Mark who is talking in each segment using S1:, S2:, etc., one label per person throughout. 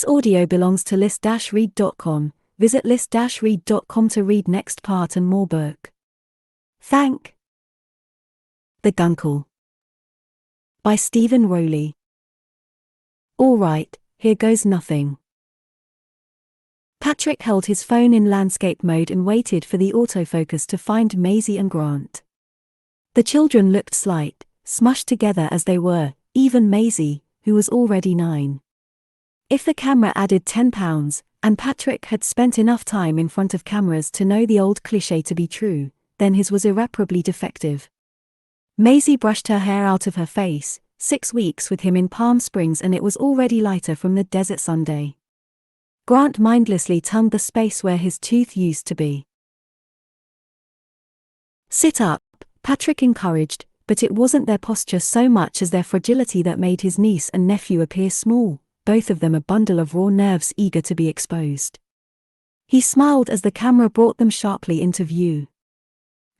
S1: This audio belongs to list-read.com. Visit list-read.com to read next part and more book. Thank. The Guncle. By Stephen Rowley. All right, here goes nothing. Patrick held his phone in landscape mode and waited for the autofocus to find Maisie and Grant. The children looked slight, smushed together as they were, even Maisie, who was already 9. If the camera added 10 pounds, and Patrick had spent enough time in front of cameras to know the old cliché to be true, then his was irreparably defective. Maisie brushed her hair out of her face, 6 weeks with him in Palm Springs, and it was already lighter from the desert Sunday. Grant mindlessly tongued the space where his tooth used to be. Sit up, Patrick encouraged, but it wasn't their posture so much as their fragility that made his niece and nephew appear small, both of them a bundle of raw nerves eager to be exposed. He smiled as the camera brought them sharply into view.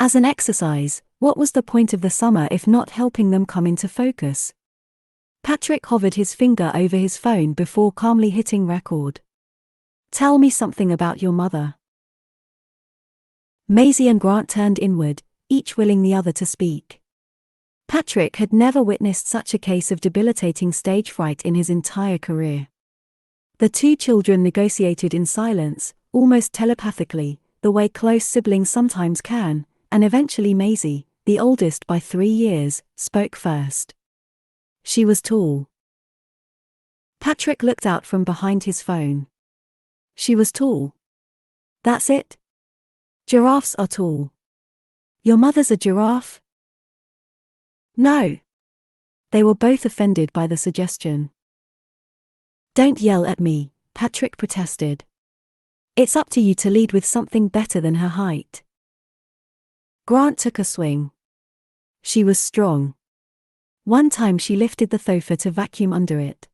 S1: As an exercise, what was the point of the summer if not helping them come into focus? Patrick hovered his finger over his phone before calmly hitting record. Tell me something about your mother. Maisie and Grant turned inward, each willing the other to speak. Patrick had never witnessed such a case of debilitating stage fright in his entire career. The two children negotiated in silence, almost telepathically, the way close siblings sometimes can, and eventually Maisie, the oldest by 3 years, spoke first. She was tall. Patrick looked out from behind his phone. She was tall. That's it? Giraffes are tall. Your mother's a giraffe? No. They were both offended by the suggestion. Don't yell at me, Patrick protested. It's up to you to lead with something better than her height. Grant took a swing. She was strong. One time she lifted the sofa to vacuum under it.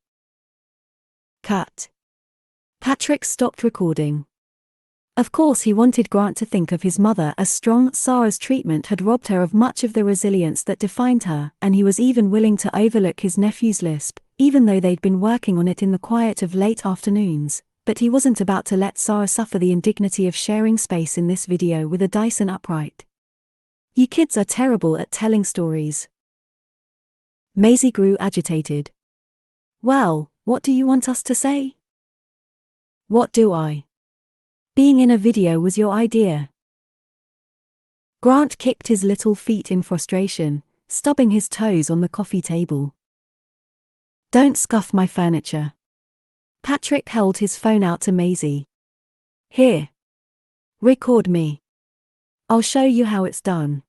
S1: Cut. Patrick stopped recording. Of course he wanted Grant to think of his mother as strong. Sarah's treatment had robbed her of much of the resilience that defined her, and he was even willing to overlook his nephew's lisp, even though they'd been working on it in the quiet of late afternoons, but he wasn't about to let Sarah suffer the indignity of sharing space in this video with a Dyson upright. You kids are terrible at telling stories. Maisie grew agitated. Well, what do you want us to say? What do I? Being in a video was your idea. Grant kicked his little feet in frustration, stubbing his toes on the coffee table. Don't scuff my furniture. Patrick held his phone out to Maisie. Here. Record me. I'll show you how it's done.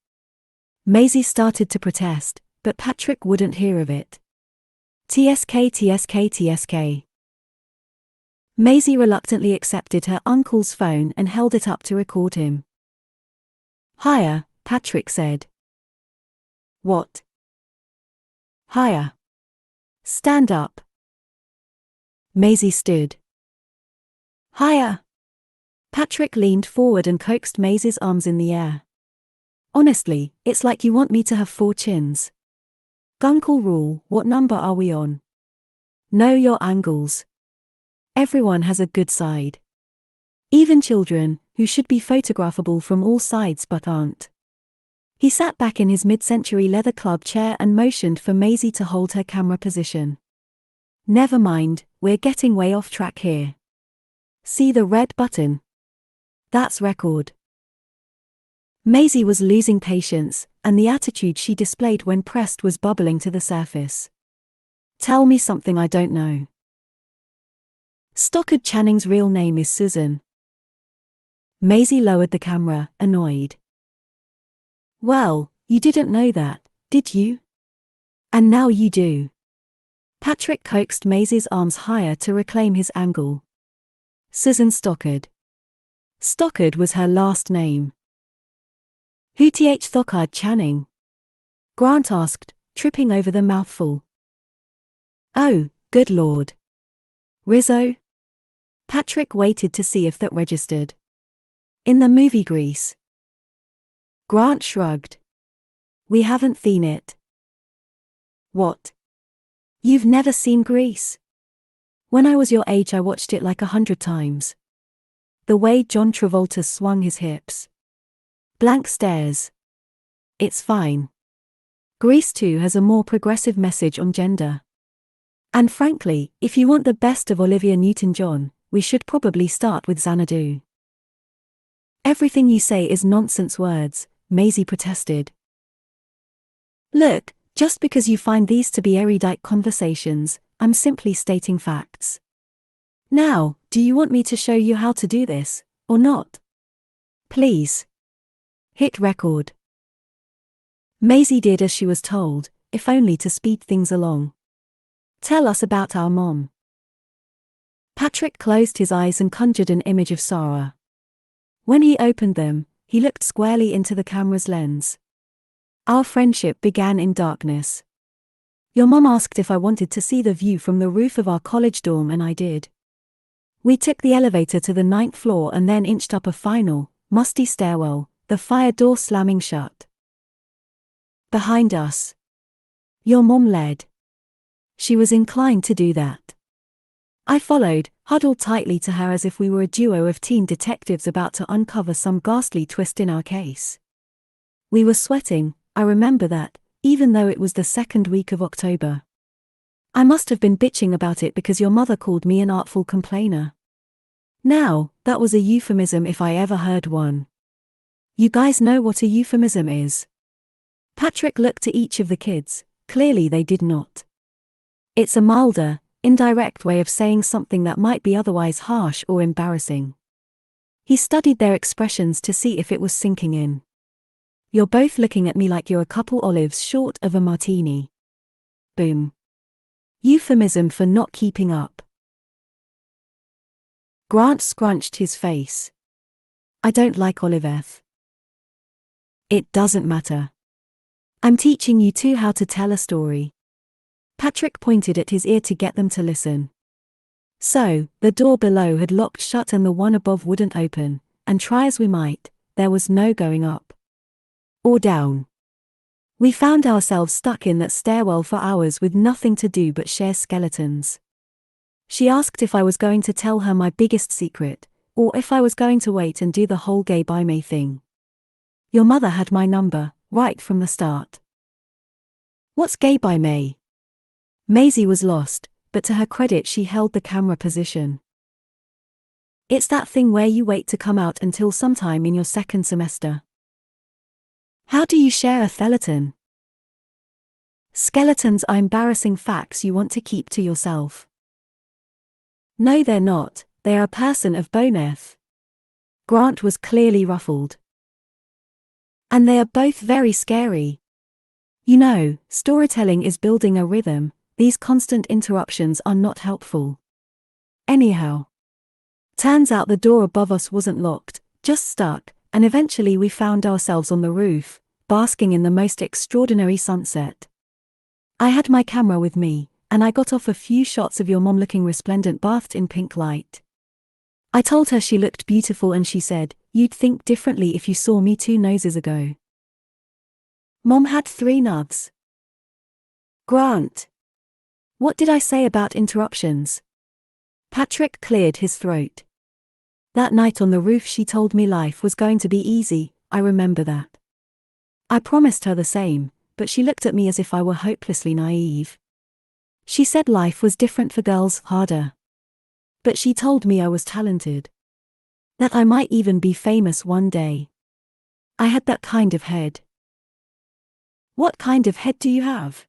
S1: Maisie started to protest, but Patrick wouldn't hear of it. TSK, TSK, TSK. Maisie reluctantly accepted her uncle's phone and held it up to record him. Higher, Patrick said. What? Higher. Stand up. Maisie stood. Higher. Patrick leaned forward and coaxed Maisie's arms in the air. Honestly, it's like you want me to have 4 chins. Guncle rule, what number are we on? Know your angles. Everyone has a good side. Even children, who should be photographable from all sides but aren't. He sat back in his mid-century leather club chair and motioned for Maisie to hold her camera position. Never mind, we're getting way off track here. See the red button? That's record. Maisie was losing patience, and the attitude she displayed when pressed was bubbling to the surface. Tell me something I don't know. Stockard Channing's real name is Susan. Maisie lowered the camera, annoyed. Well, you didn't know that, did you? And now you do. Patrick coaxed Maisie's arms higher to reclaim his angle. Susan Stockard. Stockard was her last name. Who th Stockard Channing? Grant asked, tripping over the mouthful. Oh, good Lord. Rizzo? Patrick waited to see if that registered. In the movie Grease. Grant shrugged. We haven't seen it. What? You've never seen Grease? When I was your age, I watched it like 100 times. The way John Travolta swung his hips. Blank stares. It's fine. Grease 2 has a more progressive message on gender. And frankly, if you want the best of Olivia Newton-John, we should probably start with Xanadu. Everything you say is nonsense words, Maisie protested. Look, just because you find these to be erudite conversations, I'm simply stating facts. Now, do you want me to show you how to do this, or not? Please. Hit record. Maisie did as she was told, if only to speed things along. Tell us about our mom. Patrick closed his eyes and conjured an image of Sarah. When he opened them, he looked squarely into the camera's lens. Our friendship began in darkness. Your mom asked if I wanted to see the view from the roof of our college dorm, and I did. We took the elevator to the 9th floor and then inched up a final, musty stairwell, the fire door slamming shut. Behind us. Your mom led. She was inclined to do that. I followed, huddled tightly to her as if we were a duo of teen detectives about to uncover some ghastly twist in our case. We were sweating, I remember that, even though it was the second week of October. I must have been bitching about it because your mother called me an artful complainer. Now, that was a euphemism if I ever heard one. You guys know what a euphemism is? Patrick looked at each of the kids. Clearly they did not. It's a milder, indirect way of saying something that might be otherwise harsh or embarrassing. He studied their expressions to see if it was sinking in. You're both looking at me like you're a couple olives short of a martini. Boom. Euphemism for not keeping up. Grant scrunched his face. I don't like Oliveth. It doesn't matter. I'm teaching you two how to tell a story. Patrick pointed at his ear to get them to listen. So, the door below had locked shut and the one above wouldn't open, and try as we might, there was no going up. Or down. We found ourselves stuck in that stairwell for hours with nothing to do but share skeletons. She asked if I was going to tell her my biggest secret, or if I was going to wait and do the whole gay by May thing. Your mother had my number, right from the start. What's gay by May? Maisie was lost, but to her credit she held the camera position. It's that thing where you wait to come out until sometime in your second semester. How do you share a skeleton? Skeletons are embarrassing facts you want to keep to yourself. No, they're not, they are a person of boneth. Grant was clearly ruffled. And they are both very scary. You know, storytelling is building a rhythm, these constant interruptions are not helpful. Anyhow. Turns out the door above us wasn't locked, just stuck, and eventually we found ourselves on the roof, basking in the most extraordinary sunset. I had my camera with me, and I got off a few shots of your mom looking resplendent bathed in pink light. I told her she looked beautiful and she said, you'd think differently if you saw me 2 noses ago. Mom had 3 nuts. Grant. What did I say about interruptions? Patrick cleared his throat. That night on the roof she told me life was going to be easy, I remember that. I promised her the same, but she looked at me as if I were hopelessly naive. She said life was different for girls, harder. But she told me I was talented. That I might even be famous one day. I had that kind of head. What kind of head do you have?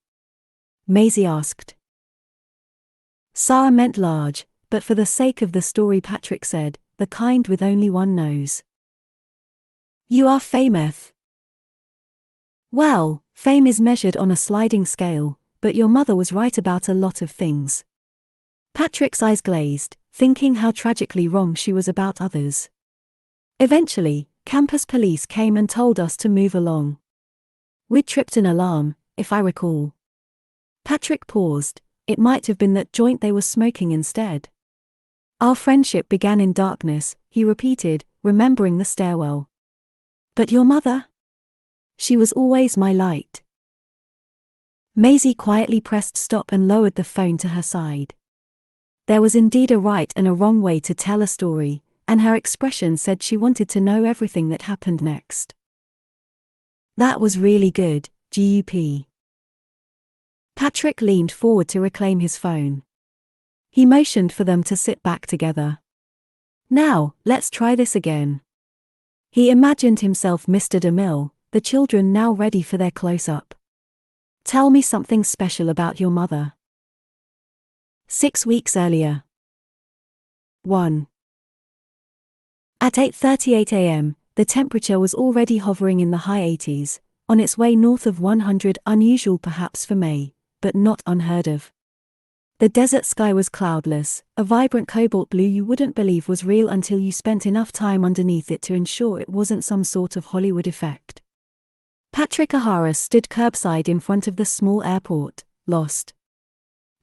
S1: Maisie asked. Sarah meant large, but for the sake of the story Patrick said, the kind with only one nose. You are famous. Well, fame is measured on a sliding scale, but your mother was right about a lot of things. Patrick's eyes glazed, thinking how tragically wrong she was about others. Eventually, campus police came and told us to move along. We'd tripped an alarm, if I recall. Patrick paused, it might have been that joint they were smoking instead. Our friendship began in darkness, he repeated, remembering the stairwell. But your mother? She was always my light. Maisie quietly pressed stop and lowered the phone to her side. There was indeed a right and a wrong way to tell a story, and her expression said she wanted to know everything that happened next. That was really good, GUP. Patrick leaned forward to reclaim his phone. He motioned for them to sit back together. Now, let's try this again. He imagined himself Mr. DeMille, the children now ready for their close-up. Tell me something special about your mother. 6 weeks earlier. 1. At 8:38 a.m., the temperature was already hovering in the high 80s, on its way north of 100, unusual perhaps for May, but not unheard of. The desert sky was cloudless, a vibrant cobalt blue you wouldn't believe was real until you spent enough time underneath it to ensure it wasn't some sort of Hollywood effect. Patrick O'Hara stood curbside in front of the small airport, lost.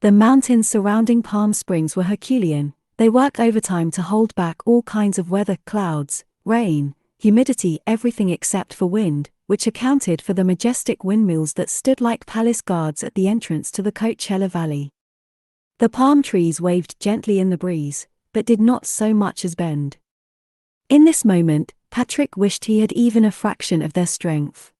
S1: The mountains surrounding Palm Springs were Herculean. They work overtime to hold back all kinds of weather, clouds, rain, humidity, everything except for wind, which accounted for the majestic windmills that stood like palace guards at the entrance to the Coachella Valley. The palm trees waved gently in the breeze, but did not so much as bend. In this moment, Patrick wished he had even a fraction of their strength.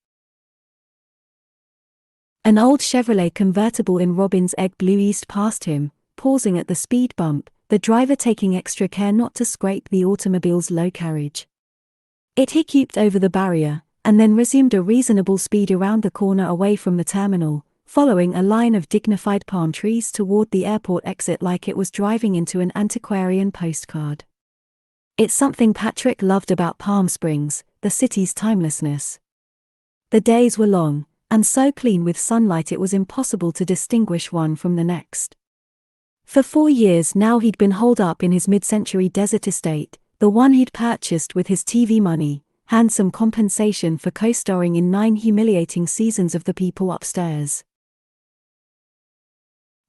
S1: An old Chevrolet convertible in robin's egg blue eased past him, pausing at the speed bump, the driver taking extra care not to scrape the automobile's low carriage. It hiccupped over the barrier, and then resumed a reasonable speed around the corner away from the terminal, following a line of dignified palm trees toward the airport exit like it was driving into an antiquarian postcard. It's something Patrick loved about Palm Springs, the city's timelessness. The days were long, and so clean with sunlight it was impossible to distinguish one from the next. For 4 years now he'd been holed up in his mid-century desert estate, the one he'd purchased with his TV money, handsome compensation for co-starring in 9 humiliating seasons of The People Upstairs.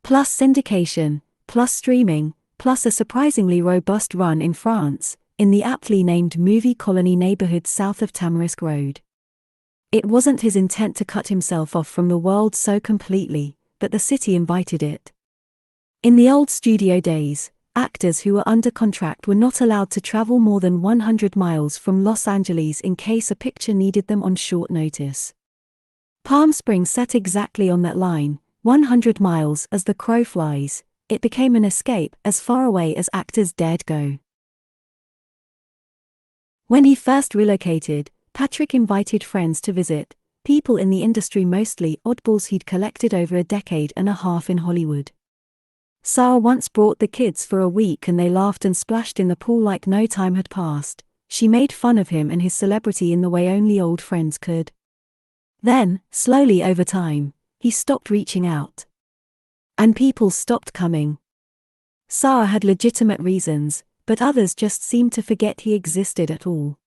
S1: Plus syndication, plus streaming, plus a surprisingly robust run in France, in the aptly named movie colony neighborhood south of Tamarisk Road. It wasn't his intent to cut himself off from the world so completely, but the city invited it. In the old studio days, actors who were under contract were not allowed to travel more than 100 miles from Los Angeles in case a picture needed them on short notice. Palm Springs sat exactly on that line, 100 miles as the crow flies. It became an escape as far away as actors dared go. When he first relocated, Patrick invited friends to visit, people in the industry, mostly oddballs he'd collected over a decade and a half in Hollywood. Sarah once brought the kids for a week and they laughed and splashed in the pool like no time had passed. She made fun of him and his celebrity in the way only old friends could. Then, slowly over time, he stopped reaching out. And people stopped coming. Sarah had legitimate reasons, but others just seemed to forget he existed at all.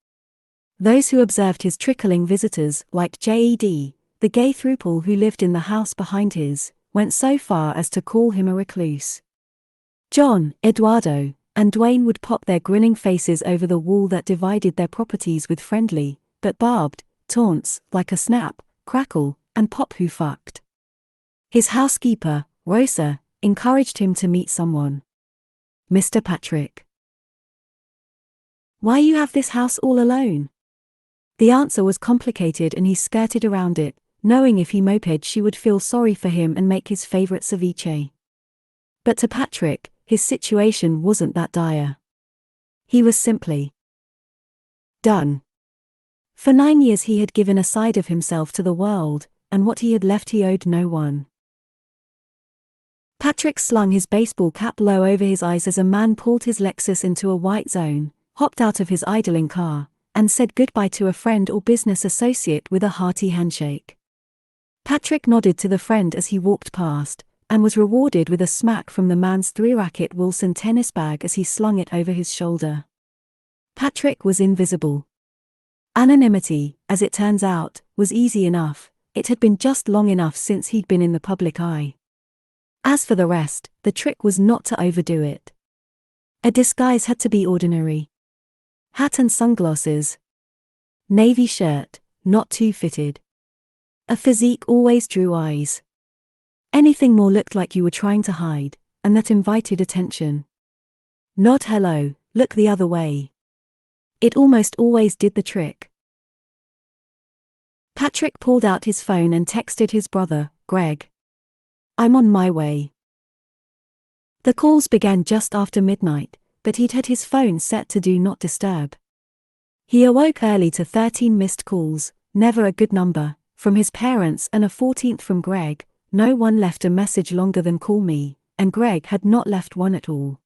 S1: Those who observed his trickling visitors, like Jed, the gay throuple who lived in the house behind his, went so far as to call him a recluse. John, Eduardo, and Dwayne would pop their grinning faces over the wall that divided their properties with friendly, but barbed, taunts, like a snap, crackle, and pop who fucked. His housekeeper, Rosa, encouraged him to meet someone. Mr. Patrick. Why you have this house all alone? The answer was complicated and he skirted around it, knowing if he moped she would feel sorry for him and make his favorite ceviche. But to Patrick, his situation wasn't that dire. He was simply done. For 9 years he had given a side of himself to the world, and what he had left he owed no one. Patrick slung his baseball cap low over his eyes as a man pulled his Lexus into a white zone, hopped out of his idling car, and said goodbye to a friend or business associate with a hearty handshake. Patrick nodded to the friend as he walked past, and was rewarded with a smack from the man's 3-racket Wilson tennis bag as he slung it over his shoulder. Patrick was invisible. Anonymity, as it turns out, was easy enough. It had been just long enough since he'd been in the public eye. As for the rest, the trick was not to overdo it. A disguise had to be ordinary. Hat and sunglasses. Navy shirt, not too fitted. A physique always drew eyes. Anything more looked like you were trying to hide, and that invited attention. Nod hello, look the other way. It almost always did the trick. Patrick pulled out his phone and texted his brother, Greg. I'm on my way. The calls began just after midnight, but he'd had his phone set to Do Not Disturb. He awoke early to 13 missed calls, never a good number, from his parents and a 14th from Greg. No one left a message longer than call me, and Greg had not left one at all.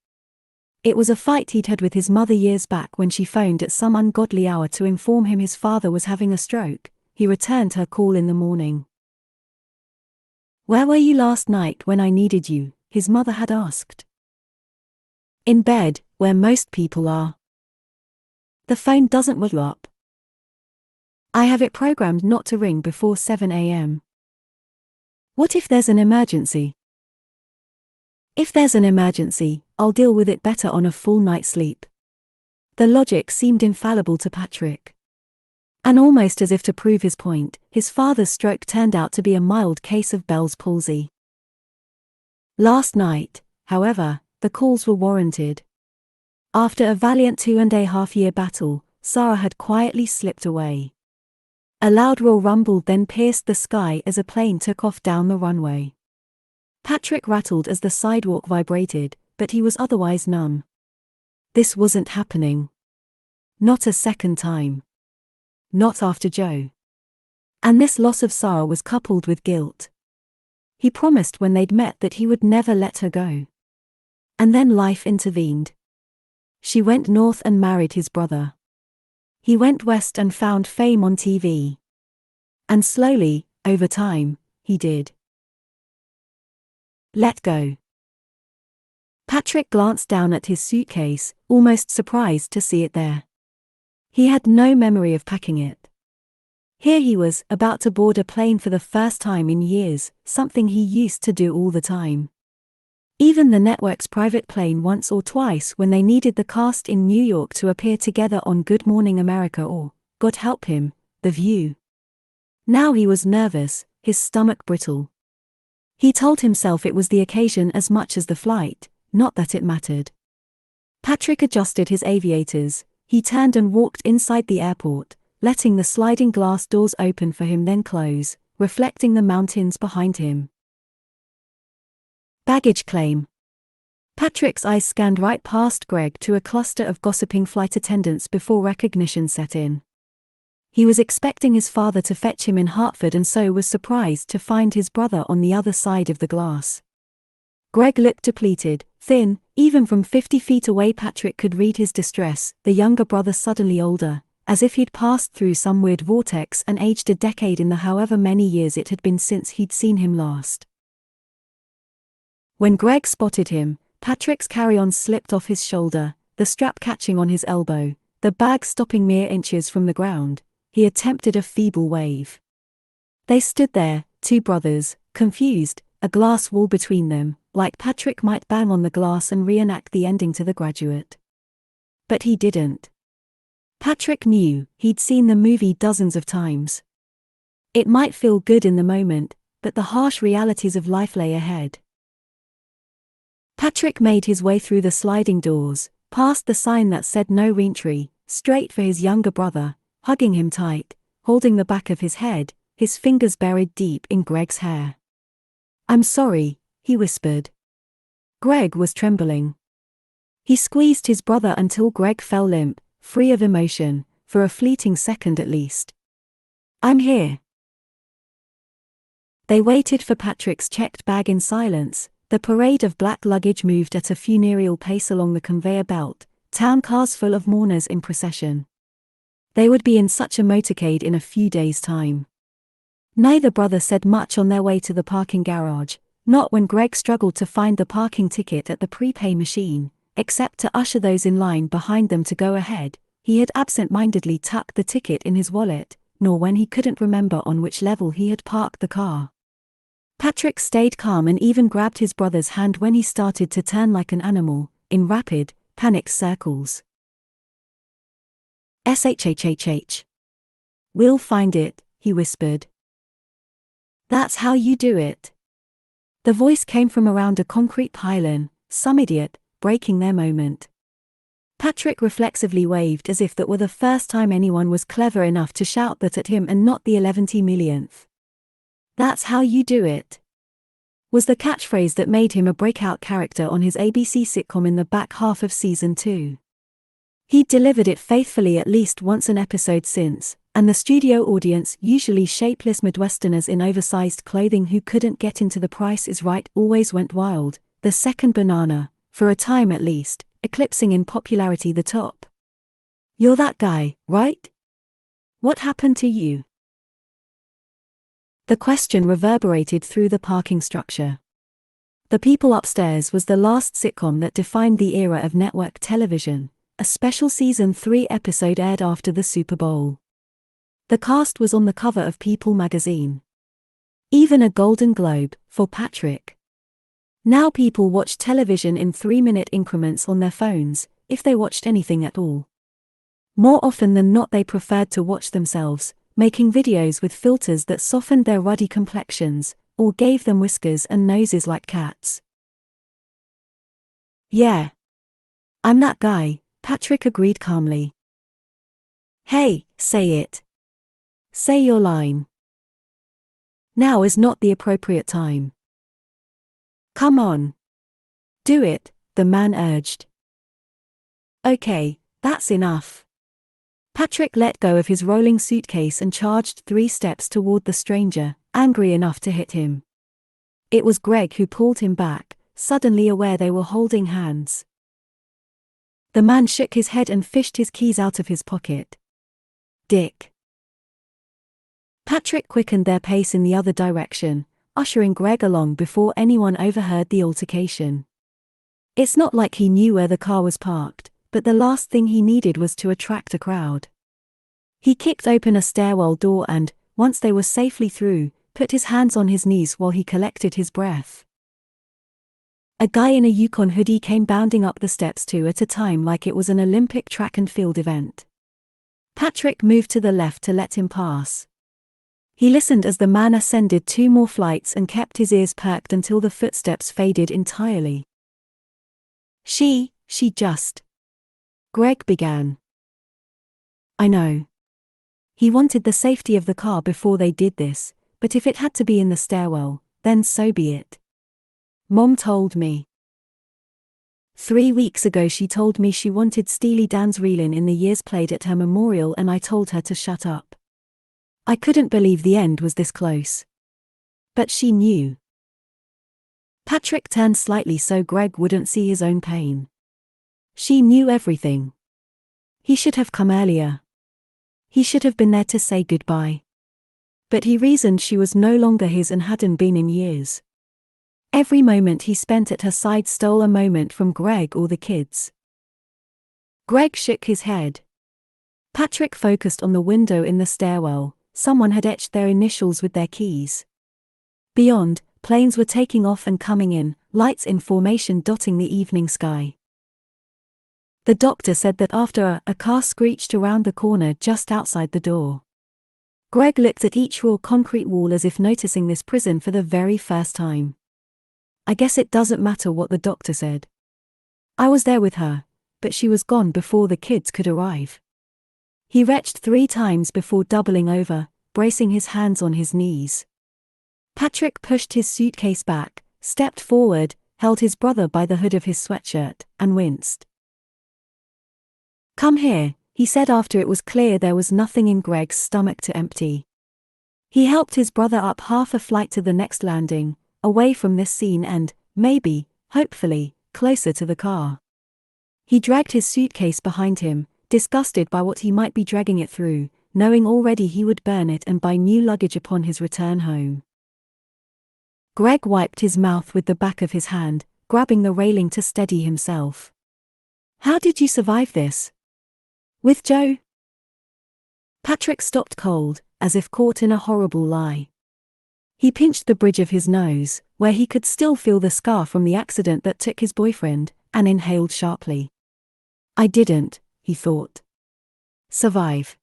S1: It was a fight he'd had with his mother years back when she phoned at some ungodly hour to inform him his father was having a stroke. He returned her call in the morning. Where were you last night when I needed you? His mother had asked. In bed, where most people are. The phone doesn't wake up. I have it programmed not to ring before 7 a.m. What if there's an emergency? If there's an emergency, I'll deal with it better on a full night's sleep. The logic seemed infallible to Patrick. And almost as if to prove his point, his father's stroke turned out to be a mild case of Bell's palsy. Last night, however, the calls were warranted. After a valiant 2.5-year battle, Sarah had quietly slipped away. A loud roar rumbled then pierced the sky as a plane took off down the runway. Patrick rattled as the sidewalk vibrated, but he was otherwise numb. This wasn't happening. Not a second time. Not after Joe. And this loss of Sarah was coupled with guilt. He promised when they'd met that he would never let her go. And then life intervened. She went north and married his brother. He went west and found fame on TV. And slowly, over time, he did. Let go. Patrick glanced down at his suitcase, almost surprised to see it there. He had no memory of packing it. Here he was, about to board a plane for the first time in years, something he used to do all the time. Even the network's private plane once or twice when they needed the cast in New York to appear together on Good Morning America or, God help him, The View. Now he was nervous, his stomach brittle. He told himself it was the occasion as much as the flight, not that it mattered. Patrick adjusted his aviators. He turned and walked inside the airport, letting the sliding glass doors open for him then close, reflecting the mountains behind him. Baggage claim. Patrick's eyes scanned right past Greg to a cluster of gossiping flight attendants before recognition set in. He was expecting his father to fetch him in Hartford and so was surprised to find his brother on the other side of the glass. Greg looked depleted, thin, even from 50 feet away Patrick could read his distress, the younger brother suddenly older, as if he'd passed through some weird vortex and aged a decade in the however many years it had been since he'd seen him last. When Greg spotted him, Patrick's carry-on slipped off his shoulder, the strap catching on his elbow, the bag stopping mere inches from the ground. He attempted a feeble wave. They stood there, two brothers, confused, a glass wall between them, like Patrick might bang on the glass and reenact the ending to The Graduate. But he didn't. Patrick knew, he'd seen the movie dozens of times. It might feel good in the moment, but the harsh realities of life lay ahead. Patrick made his way through the sliding doors, past the sign that said no reentry, straight for his younger brother, hugging him tight, holding the back of his head, his fingers buried deep in Greg's hair. I'm sorry, he whispered. Greg was trembling. He squeezed his brother until Greg fell limp, free of emotion, for a fleeting second at least. I'm here. They waited for Patrick's checked bag in silence. The parade of black luggage moved at a funereal pace along the conveyor belt, town cars full of mourners in procession. They would be in such a motorcade in a few days' time. Neither brother said much on their way to the parking garage, not when Greg struggled to find the parking ticket at the prepay machine, except to usher those in line behind them to go ahead. He had absent-mindedly tucked the ticket in his wallet, nor when he couldn't remember on which level he had parked the car. Patrick stayed calm and even grabbed his brother's hand when he started to turn like an animal, in rapid, panicked circles. SHHHH. We'll find it, he whispered. That's how you do it. The voice came from around a concrete pylon, some idiot, breaking their moment. Patrick reflexively waved as if that were the first time anyone was clever enough to shout that at him and not the 11th millionth. "That's how you do it," was the catchphrase that made him a breakout character on his ABC sitcom in the back half of season 2. He'd delivered it faithfully at least once an episode since, and the studio audience, usually shapeless Midwesterners in oversized clothing who couldn't get into The Price is Right, always went wild, the second banana, for a time at least, eclipsing in popularity the top. "You're that guy, right? What happened to you?" The question reverberated through the parking structure. The People Upstairs was the last sitcom that defined the era of network television. A special season 3 episode aired after the Super Bowl. The cast was on the cover of People magazine. Even a Golden Globe, for Patrick. Now people watch television in 3-minute increments on their phones, if they watched anything at all. More often than not they preferred to watch themselves, making videos with filters that softened their ruddy complexions, or gave them whiskers and noses like cats. "Yeah. I'm that guy," Patrick agreed calmly. "Hey, say it. Say your line. Now is not the appropriate time. Come on. Do it," the man urged. "Okay, that's enough." Patrick let go of his rolling suitcase and charged 3 steps toward the stranger, angry enough to hit him. It was Greg who pulled him back, suddenly aware they were holding hands. The man shook his head and fished his keys out of his pocket. "Dick." Patrick quickened their pace in the other direction, ushering Greg along before anyone overheard the altercation. It's not like he knew where the car was parked, but the last thing he needed was to attract a crowd. He kicked open a stairwell door and, once they were safely through, put his hands on his knees while he collected his breath. A guy in a Yukon hoodie came bounding up the steps 2 at a time like it was an Olympic track and field event. Patrick moved to the left to let him pass. He listened as the man ascended 2 more flights and kept his ears perked until the footsteps faded entirely. She just. Greg began. "I know. He wanted the safety of the car before they did this, but if it had to be in the stairwell, then so be it. Mom told me. 3 weeks ago she told me she wanted Steely Dan's Reelin' in the Years played at her memorial and I told her to shut up. I couldn't believe the end was this close. But she knew." Patrick turned slightly so Greg wouldn't see his own pain. She knew everything. He should have come earlier. He should have been there to say goodbye. But he reasoned she was no longer his and hadn't been in years. Every moment he spent at her side stole a moment from Greg or the kids. Greg shook his head. Patrick focused on the window in the stairwell. Someone had etched their initials with their keys. Beyond, planes were taking off and coming in, lights in formation dotting the evening sky. The doctor said that after a car screeched around the corner just outside the door. Greg looked at each raw concrete wall as if noticing this prison for the very first time. "I guess it doesn't matter what the doctor said. I was there with her, but she was gone before the kids could arrive." He retched 3 times before doubling over, bracing his hands on his knees. Patrick pushed his suitcase back, stepped forward, held his brother by the hood of his sweatshirt, and winced. "Come here," he said after it was clear there was nothing in Greg's stomach to empty. He helped his brother up half a flight to the next landing, away from this scene and, maybe, hopefully, closer to the car. He dragged his suitcase behind him, disgusted by what he might be dragging it through, knowing already he would burn it and buy new luggage upon his return home. Greg wiped his mouth with the back of his hand, grabbing the railing to steady himself. "How did you survive this? With Joe?" Patrick stopped cold, as if caught in a horrible lie. He pinched the bridge of his nose, where he could still feel the scar from the accident that took his boyfriend, and inhaled sharply. "I didn't," he thought. "Survive."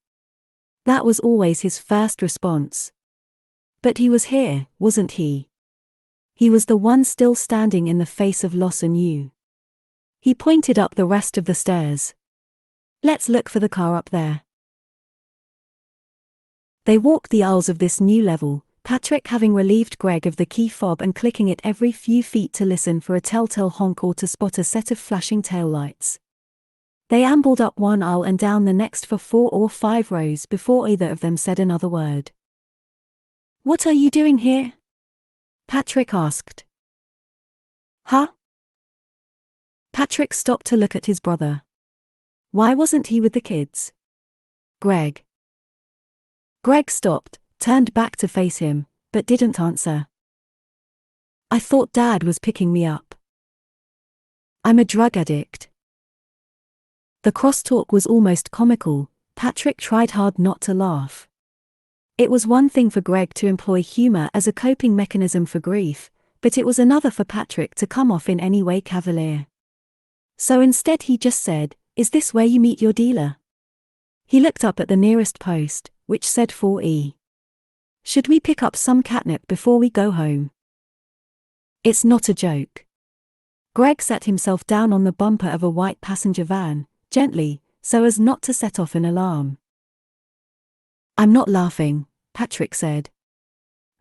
S1: That was always his first response. But he was here, wasn't he? He was the one still standing in the face of loss anew. He pointed up the rest of the stairs. Let's look for the car up there. They walked the aisles of this new level, Patrick having relieved Greg of the key fob and clicking it every few feet to listen for a telltale honk or to spot a set of flashing taillights. They ambled up one aisle and down the next for 4 or 5 rows before either of them said another word. "What are you doing here?" Patrick asked. "Huh?" Patrick stopped to look at his brother. Why wasn't he with the kids? Greg. Greg stopped, turned back to face him, but didn't answer. "I thought Dad was picking me up. I'm a drug addict." The crosstalk was almost comical. Patrick tried hard not to laugh. It was one thing for Greg to employ humor as a coping mechanism for grief, but it was another for Patrick to come off in any way cavalier. So instead he just said, "Is this where you meet your dealer?" He looked up at the nearest post, which said 4E. "Should we pick up some catnip before we go home?" "It's not a joke." Greg sat himself down on the bumper of a white passenger van, gently, so as not to set off an alarm. "I'm not laughing," Patrick said.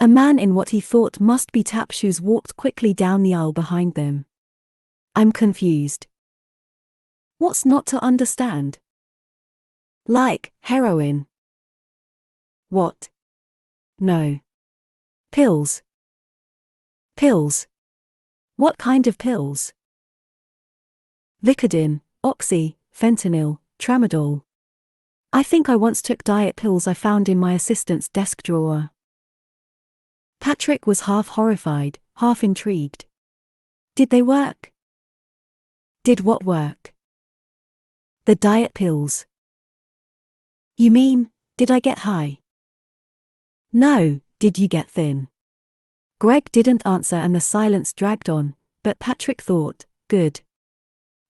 S1: A man in what he thought must be tap shoes walked quickly down the aisle behind them. "I'm confused." "What's not to understand?" "Like, heroin." "What?" "No. Pills." "Pills? What kind of pills?" "Vicodin, oxy, fentanyl, tramadol. I think I once took diet pills I found in my assistant's desk drawer." Patrick was half horrified, half intrigued. "Did they work?" "Did what work?" "The diet pills." "You mean, did I get high?" "No, did you get thin?" Greg didn't answer and the silence dragged on, but Patrick thought, good.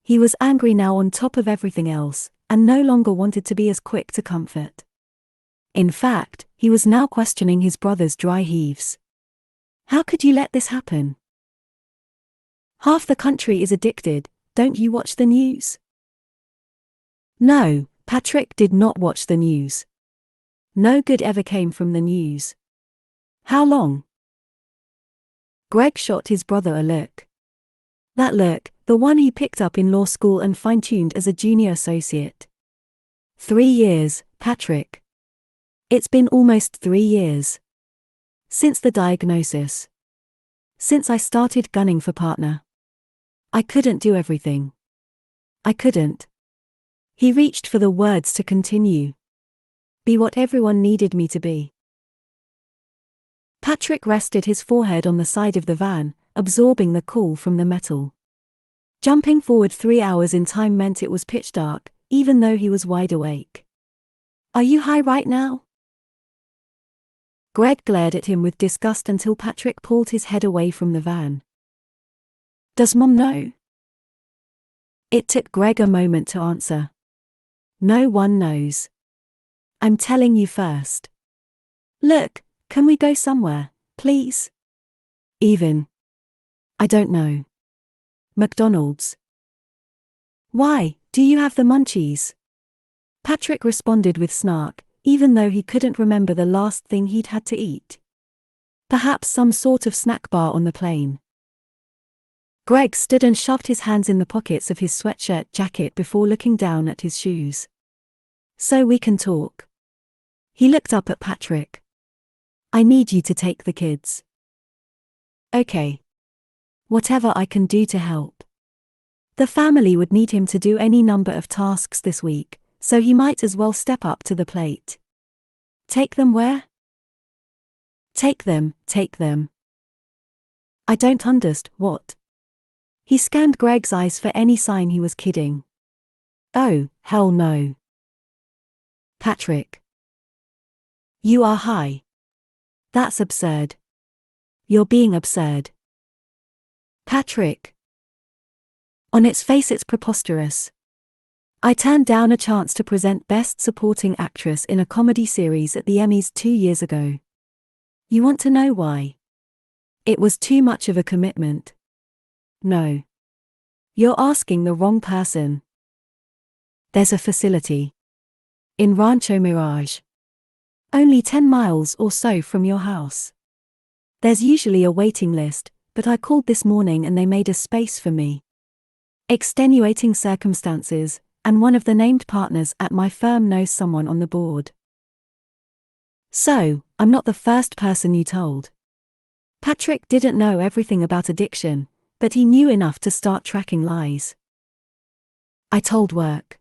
S1: He was angry now on top of everything else, and no longer wanted to be as quick to comfort. In fact, he was now questioning his brother's dry heaves. How could you let this happen? Half the country is addicted, don't you watch the news? No, Patrick did not watch the news. No good ever came from the news. How long? Greg shot his brother a look. That look, the one he picked up in law school and fine-tuned as a junior associate. 3 years, Patrick. It's been almost 3 years. Since the diagnosis. Since I started gunning for partner. I couldn't do everything. I couldn't. He reached for the words to continue. Be what everyone needed me to be. Patrick rested his forehead on the side of the van, absorbing the cool from the metal. Jumping forward 3 hours in time meant it was pitch dark, even though he was wide awake. Are you high right now? Greg glared at him with disgust until Patrick pulled his head away from the van. Does Mom know? It took Greg a moment to answer. No one knows. I'm telling you first. Look, can we go somewhere, please? Even. I don't know. McDonald's. Why, do you have the munchies? Patrick responded with snark, even though he couldn't remember the last thing he'd had to eat. Perhaps some sort of snack bar on the plane. Greg stood and shoved his hands in the pockets of his sweatshirt jacket before looking down at his shoes. So we can talk. He looked up at Patrick. I need you to take the kids. Okay. Whatever I can do to help. The family would need him to do any number of tasks this week, so he might as well step up to the plate. Take them where? Take them. I don't understand, what? He scanned Greg's eyes for any sign he was kidding. Oh, hell no. Patrick. You are high. That's absurd. You're being absurd. Patrick. On its face it's preposterous. I turned down a chance to present Best Supporting Actress in a comedy series at the Emmys 2 years ago. You want to know why? It was too much of a commitment. No. You're asking the wrong person. There's a facility. In Rancho Mirage. Only 10 miles or so from your house. There's usually a waiting list, but I called this morning and they made a space for me. Extenuating circumstances, and one of the named partners at my firm knows someone on the board. So, I'm not the first person you told. Patrick didn't know everything about addiction, but he knew enough to start tracking lies. I told work.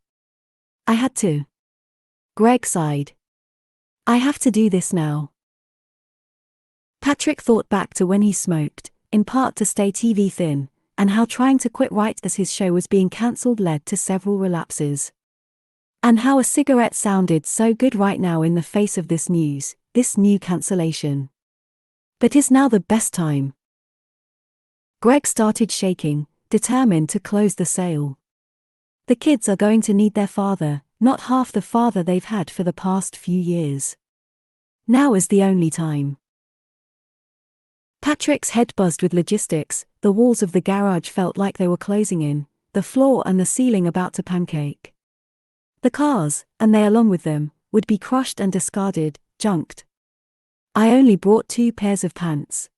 S1: I had to. Greg sighed. I have to do this now. Patrick thought back to when he smoked, in part to stay TV thin, and how trying to quit right as his show was being cancelled led to several relapses. And how a cigarette sounded so good right now in the face of this news, this new cancellation. But is now the best time? Greg started shaking, determined to close the sale. The kids are going to need their father, not half the father they've had for the past few years. Now is the only time. Patrick's head buzzed with logistics. The walls of the garage felt like they were closing in, the floor and the ceiling about to pancake. The cars, and they along with them, would be crushed and discarded, junked. I only brought 2 pairs of pants.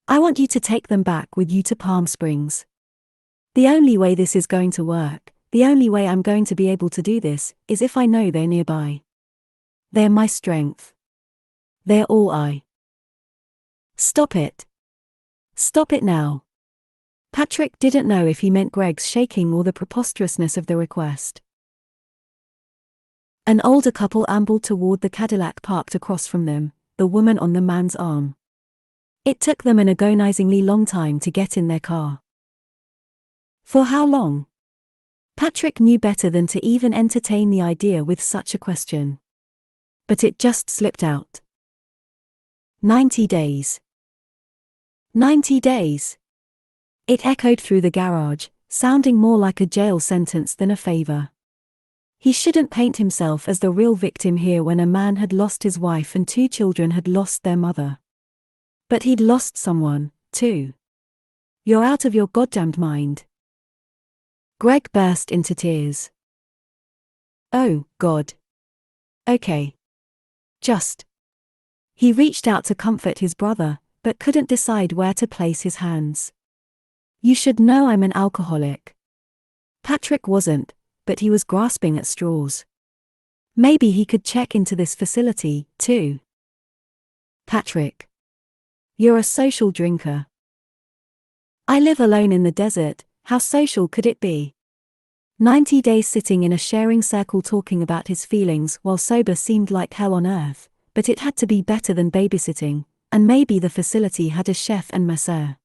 S1: I want you to take them back with you to Palm Springs. The only way this is going to work, the only way I'm going to be able to do this, is if I know they're nearby. They're my strength. They're all I. Stop it. Stop it now. Patrick didn't know if he meant Greg's shaking or the preposterousness of the request. An older couple ambled toward the Cadillac parked across from them, the woman on the man's arm. It took them an agonizingly long time to get in their car. For how long? Patrick knew better than to even entertain the idea with such a question. But it just slipped out. 90 days. 90 days. It echoed through the garage, sounding more like a jail sentence than a favor. He shouldn't paint himself as the real victim here when a man had lost his wife and 2 children had lost their mother. But he'd lost someone, too. You're out of your goddamned mind. Greg burst into tears. Oh, God. Okay. Just. He reached out to comfort his brother, but couldn't decide where to place his hands. You should know I'm an alcoholic. Patrick wasn't, but he was grasping at straws. Maybe he could check into this facility, too. Patrick. You're a social drinker. I live alone in the desert, how social could it be? 90 days sitting in a sharing circle talking about his feelings while sober seemed like hell on earth, but it had to be better than babysitting, and maybe the facility had a chef and masseur.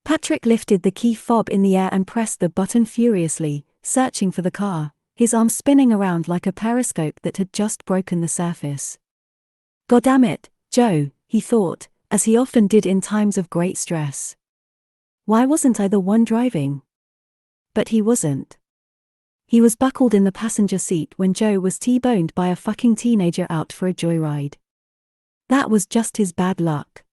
S1: Patrick lifted the key fob in the air and pressed the button furiously, searching for the car, his arm spinning around like a periscope that had just broken the surface. Goddamn, Joe, he thought, as he often did in times of great stress. Why wasn't I the one driving? But he wasn't. He was buckled in the passenger seat when Joe was T-boned by a fucking teenager out for a joyride. That was just his bad luck.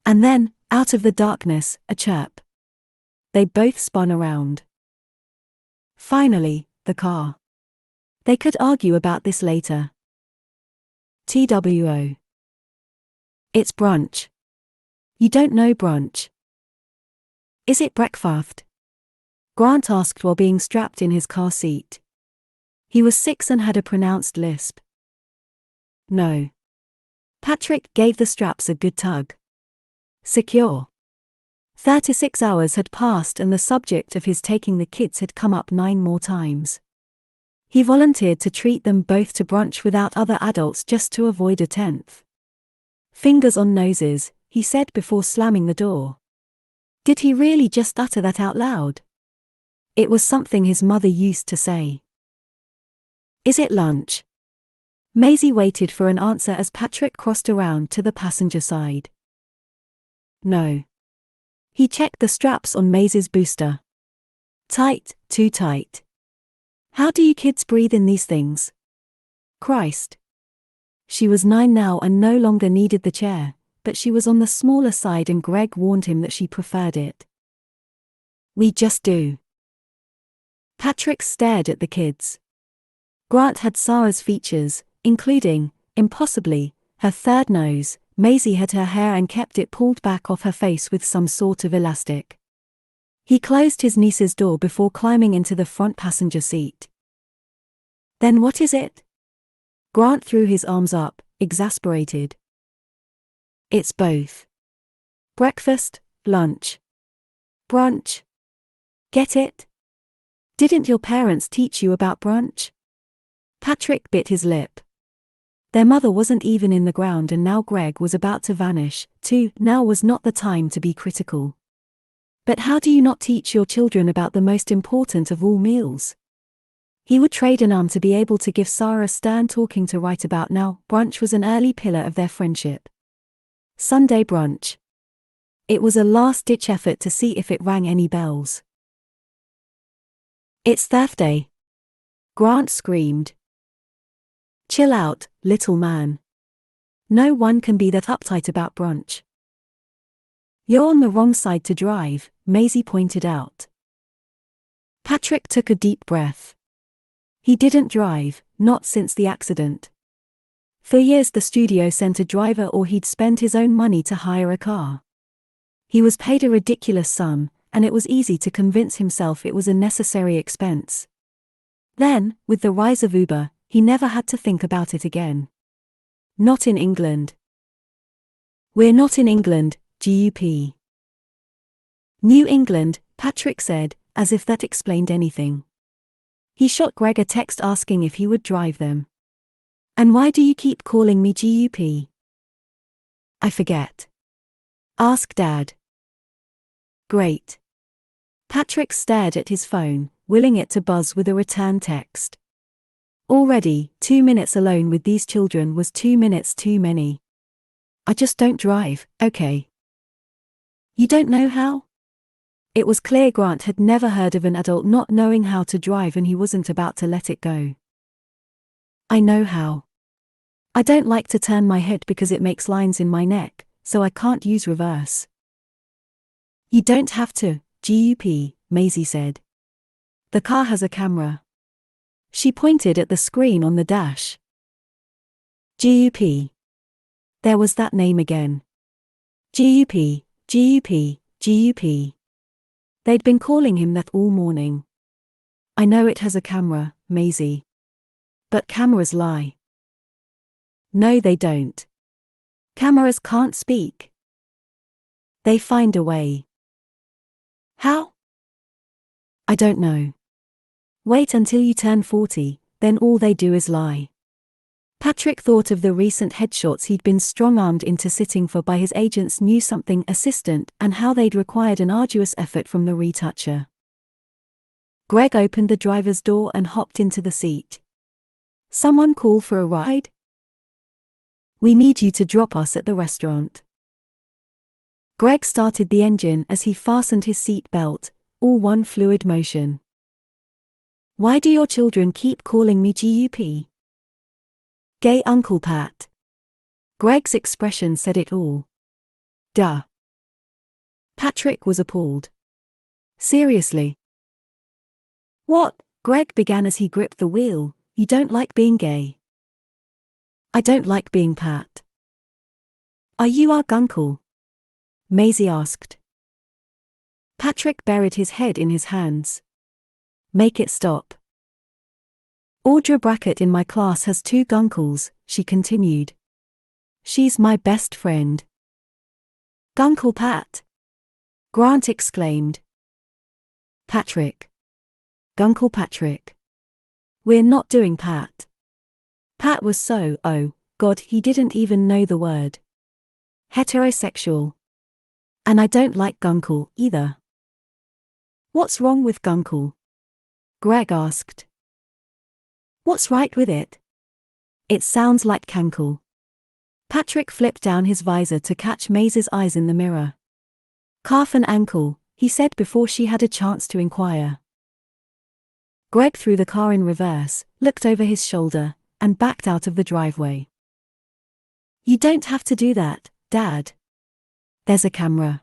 S1: And then, out of the darkness, a chirp. They both spun around. Finally, the car. They could argue about this later. TWO. It's brunch. You don't know brunch. Is it breakfast? Grant asked while being strapped in his car seat. He was 6 and had a pronounced lisp. No. Patrick gave the straps a good tug. Secure. 36 hours had passed and the subject of his taking the kids had come up 9 more times. He volunteered to treat them both to brunch without other adults just to avoid a 10th. Fingers on noses, he said before slamming the door. Did he really just utter that out loud? It was something his mother used to say. Is it lunch? Maisie waited for an answer as Patrick crossed around to the passenger side. No. He checked the straps on Maisie's booster. Tight, too tight. How do you kids breathe in these things? Christ. She was 9 now and no longer needed the chair, but she was on the smaller side and Greg warned him that she preferred it. We just do. Patrick stared at the kids. Grant had Sarah's features, including, impossibly, her third nose. Maisie had her hair and kept it pulled back off her face with some sort of elastic. He closed his niece's door before climbing into the front passenger seat. Then what is it? Grant threw his arms up, exasperated. It's both. Breakfast, lunch, brunch. Get it? Didn't your parents teach you about brunch? Patrick bit his lip. Their mother wasn't even in the ground and now Greg was about to vanish, too. Now was not the time to be critical. But how do you not teach your children about the most important of all meals? He would trade an arm to be able to give Sarah a stern talking to right about now. Brunch was an early pillar of their friendship. Sunday brunch. It was a last-ditch effort to see if it rang any bells. It's Thursday. Grant screamed. Chill out, little man. No one can be that uptight about brunch. You're on the wrong side to drive, Maisie pointed out. Patrick took a deep breath. He didn't drive, not since the accident. For years the studio sent a driver or he'd spend his own money to hire a car. He was paid a ridiculous sum, and it was easy to convince himself it was a necessary expense. Then, with the rise of Uber, he never had to think about it again. Not in England. We're not in England, GUP. New England, Patrick said, as if that explained anything. He shot Greg a text asking if he would drive them. And why do you keep calling me GUP? I forget. Ask Dad. Great. Patrick stared at his phone, willing it to buzz with a return text. Already, 2 minutes alone with these children was 2 minutes too many. I just don't drive, okay. You don't know how? It was clear Grant had never heard of an adult not knowing how to drive and he wasn't about to let it go. I know how. I don't like to turn my head because it makes lines in my neck, so I can't use reverse. You don't have to, GUP, Maisie said. The car has a camera. She pointed at the screen on the dash. GUP. There was that name again. GUP, GUP, GUP. They'd been calling him that all morning. I know it has a camera, Maisie. But cameras lie. No, they don't. Cameras can't speak. They find a way. How? I don't know. Wait until you turn 40, then all they do is lie. Patrick thought of the recent headshots he'd been strong-armed into sitting for by his agent's Knew Something assistant and how they'd required an arduous effort from the retoucher. Greg opened the driver's door and hopped into the seat. Someone call for a ride? We need you to drop us at the restaurant. Greg started the engine as he fastened his seat belt, all one fluid motion. Why do your children keep calling me GUP? Gay Uncle Pat. Greg's expression said it all. Duh. Patrick was appalled. Seriously? What? Greg began as he gripped the wheel. You don't like being gay? I don't like being Pat. Are you our Guncle? Maisie asked. Patrick buried his head in his hands. Make it stop. Audra Brackett in my class has 2 Guncles, she continued. She's my best friend. Guncle Pat? Grant exclaimed. Patrick. Guncle Patrick. We're not doing Pat. Pat was so, oh, God, he didn't even know the word. Heterosexual. And I don't like Guncle, either. What's wrong with Guncle? Greg asked. What's right with it? It sounds like cankle. Patrick flipped down his visor to catch Maisie's eyes in the mirror. Calf and ankle, he said before she had a chance to inquire. Greg threw the car in reverse, looked over his shoulder, and backed out of the driveway. You don't have to do that, Dad. There's a camera.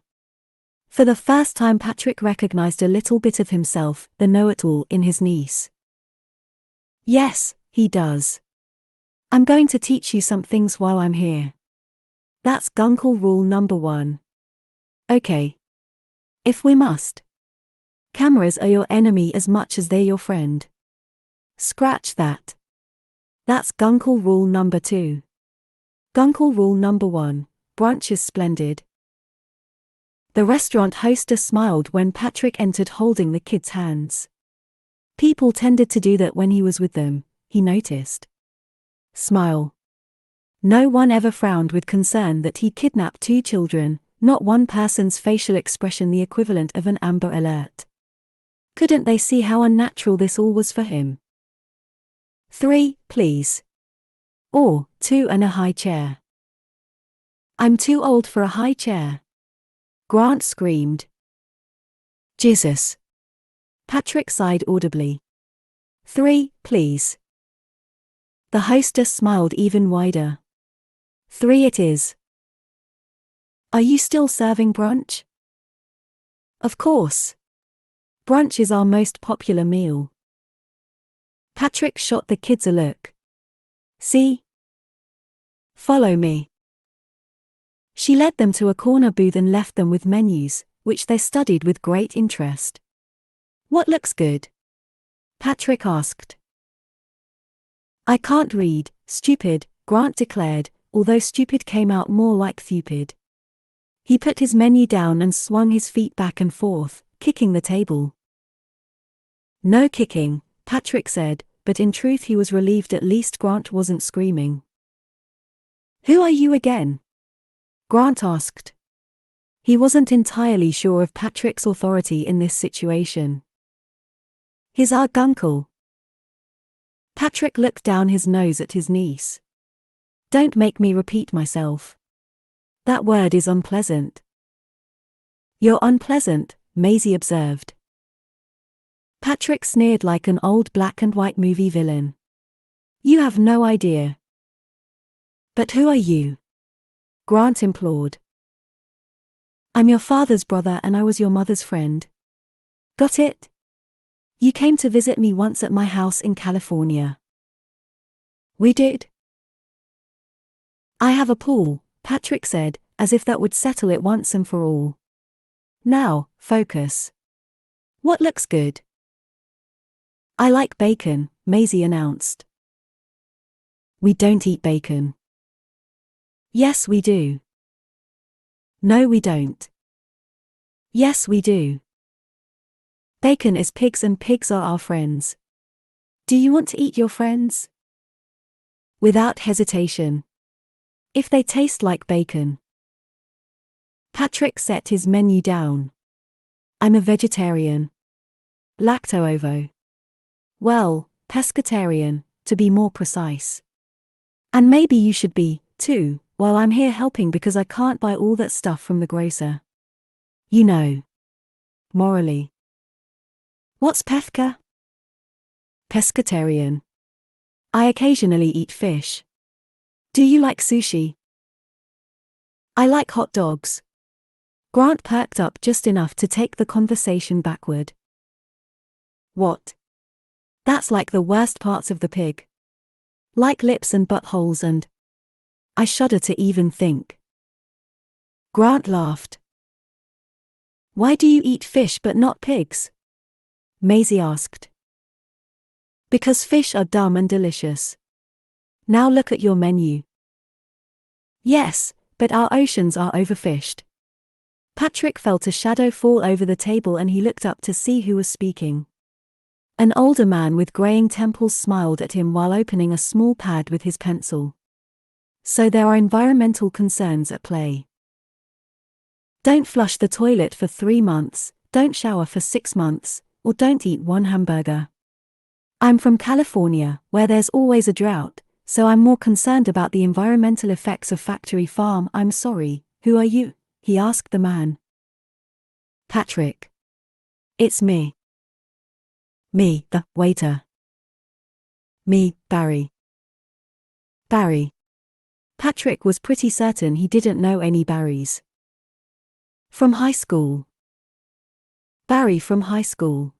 S1: For the first time, Patrick recognized a little bit of himself, the know-it-all, in his niece. Yes, he does. I'm going to teach you some things while I'm here. That's Guncle rule number 1. Okay. If we must. Cameras are your enemy as much as they're your friend. Scratch that. That's Guncle rule number 2. Guncle rule number 1. Brunch is splendid. The restaurant hostess smiled when Patrick entered holding the kids' hands. People tended to do that when he was with them, he noticed. Smile. No one ever frowned with concern that he kidnapped 2 children, not one person's facial expression the equivalent of an Amber Alert. Couldn't they see how unnatural this all was for him? 3, please. Or 2 and a high chair. I'm too old for a high chair. Grant screamed. Jesus. Patrick sighed audibly. 3, please. The hostess smiled even wider. 3 it is. Are you still serving brunch? Of course. Brunch is our most popular meal. Patrick shot the kids a look. See? Follow me. She led them to a corner booth and left them with menus, which they studied with great interest. What looks good? Patrick asked. I can't read, stupid, Grant declared, although stupid came out more like thupid. He put his menu down and swung his feet back and forth, kicking the table. No kicking, Patrick said, but in truth he was relieved at least Grant wasn't screaming. Who are you again? Grant asked. He wasn't entirely sure of Patrick's authority in this situation. He's our Guncle. Patrick looked down his nose at his niece. Don't make me repeat myself. That word is unpleasant. You're unpleasant, Maisie observed. Patrick sneered like an old black and white movie villain. You have no idea. But who are you? Grant implored. I'm your father's brother and I was your mother's friend. Got it? You came to visit me once at my house in California. We did? I have a pool, Patrick said, as if that would settle it once and for all. Now, focus. What looks good? I like bacon, Maisie announced. We don't eat bacon. Yes, we do. No, we don't. Yes, we do. Bacon is pigs and pigs are our friends. Do you want to eat your friends? Without hesitation. If they taste like bacon. Patrick set his menu down. I'm a vegetarian. Lacto-ovo. Well, pescatarian, to be more precise. And maybe you should be, too, while I'm here helping because I can't buy all that stuff from the grocer. You know. Morally. What's pesca? Pescatarian. I occasionally eat fish. Do you like sushi? I like hot dogs. Grant perked up just enough to take the conversation backward. What? That's like the worst parts of the pig. Like lips and buttholes and... I shudder to even think. Grant laughed. Why do you eat fish but not pigs? Maisie asked. Because fish are dumb and delicious. Now look at your menu. Yes, but our oceans are overfished. Patrick felt a shadow fall over the table and he looked up to see who was speaking. An older man with graying temples smiled at him while opening a small pad with his pencil. So there are environmental concerns at play. Don't flush the toilet for 3 months, don't shower for 6 months, or don't eat 1 hamburger. I'm from California, where there's always a drought, so I'm more concerned about the environmental effects of factory farm. I'm sorry, who are you? He asked the man. Patrick. It's me. Me, the waiter. Me, Barry. Barry. Patrick was pretty certain he didn't know any Barrys. From high school. Barry from high school.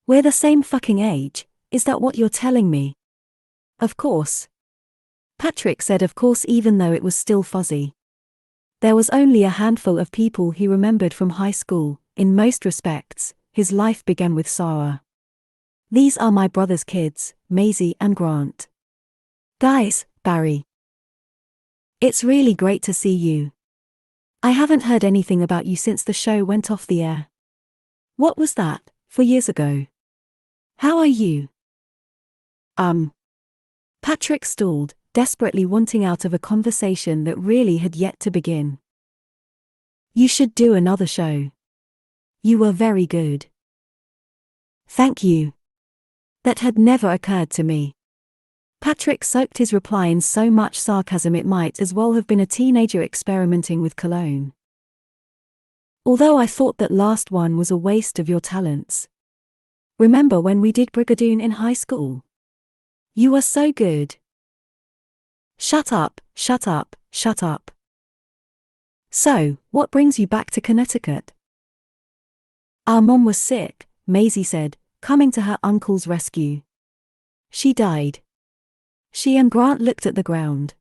S1: We're the same fucking age, is that what you're telling me? Of course. Patrick said of course even though it was still fuzzy. There was only a handful of people he remembered from high school. In most respects, his life began with Sarah. These are my brother's kids, Maisie and Grant. Guys, Barry. It's really great to see you. I haven't heard anything about you since the show went off the air. What was that, 4 years ago? How are you? Patrick stalled, desperately wanting out of a conversation that really had yet to begin. You should do another show. You were very good. Thank you. That had never occurred to me. Patrick soaked his reply in so much sarcasm it might as well have been a teenager experimenting with cologne. Although I thought that last one was a waste of your talents. Remember when we did Brigadoon in high school? You were so good. Shut up, shut up, shut up. So, what brings you back to Connecticut? Our mom was sick, Maisie said, coming to her uncle's rescue. She died. She and Grant looked at the ground.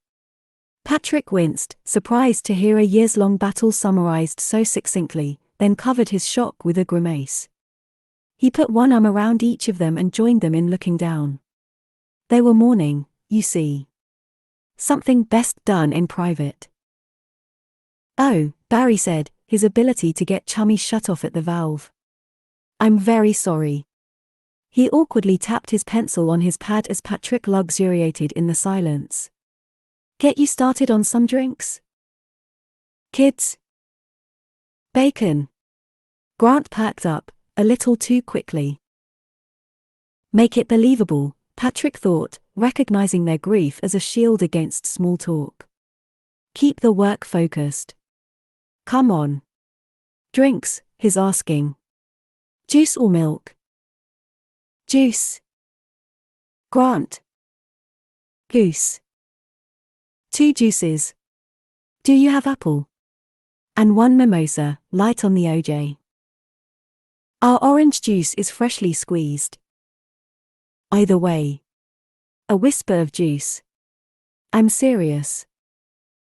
S1: Patrick winced, surprised to hear a years-long battle summarized so succinctly, then covered his shock with a grimace. He put one arm around each of them and joined them in looking down. They were mourning, you see. Something best done in private. Oh, Barry said, his ability to get chummy shut off at the valve. I'm very sorry. He awkwardly tapped his pencil on his pad as Patrick luxuriated in the silence. Get you started on some drinks? Kids? Bacon. Grant perked up, a little too quickly. Make it believable, Patrick thought, recognizing their grief as a shield against small talk. Keep the work focused. Come on. Drinks, he's asking. Juice or milk? Juice. Grant. Goose. 2 juices. Do you have apple? And 1 mimosa, light on the OJ. Our orange juice is freshly squeezed. Either way. A whisper of juice. I'm serious.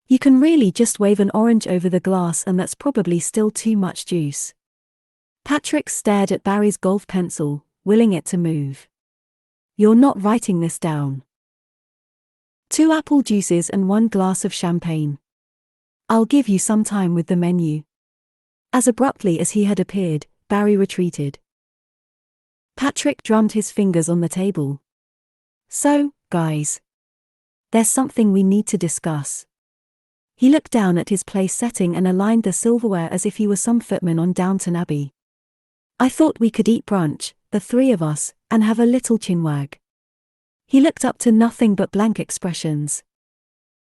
S1: You can really just wave an orange over the glass and that's probably still too much juice. Patrick stared at Barry's golf pencil, willing it to move. You're not writing this down. 2 apple juices and 1 glass of champagne. I'll give you some time with the menu. As abruptly as he had appeared, Barry retreated. Patrick drummed his fingers on the table. So, guys. There's something we need to discuss. He looked down at his place setting and aligned the silverware as if he were some footman on Downton Abbey. I thought we could eat brunch, the 3 of us, and have a little chinwag. He looked up to nothing but blank expressions.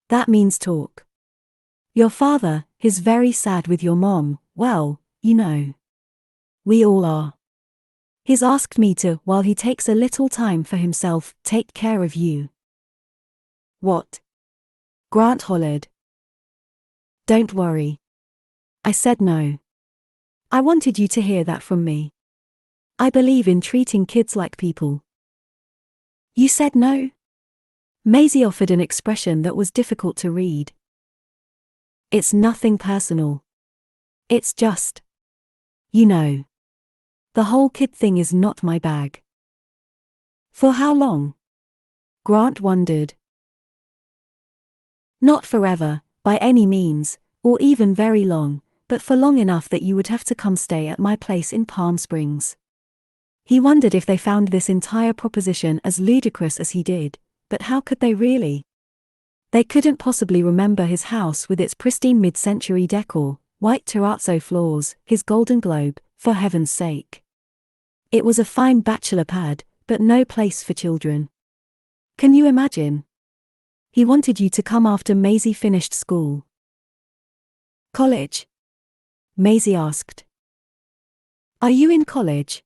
S1: That means talk. Your father is very sad with your mom, well, you know. We all are. He's asked me to, while he takes a little time for himself, take care of you. What? Grant hollered. Don't worry. I said no. I wanted you to hear that from me. I believe in treating kids like people. You said no? Maisie offered an expression that was difficult to read. It's nothing personal. It's just. You know. The whole kid thing is not my bag. For how long? Grant wondered. Not forever, by any means, or even very long, but for long enough that you would have to come stay at my place in Palm Springs. He wondered if they found this entire proposition as ludicrous as he did, but how could they really? They couldn't possibly remember his house with its pristine mid-century decor, white terrazzo floors, his golden globe, for heaven's sake. It was a fine bachelor pad, but no place for children. Can you imagine? He wanted you to come after Maisie finished school. College? Maisie asked. Are you in college?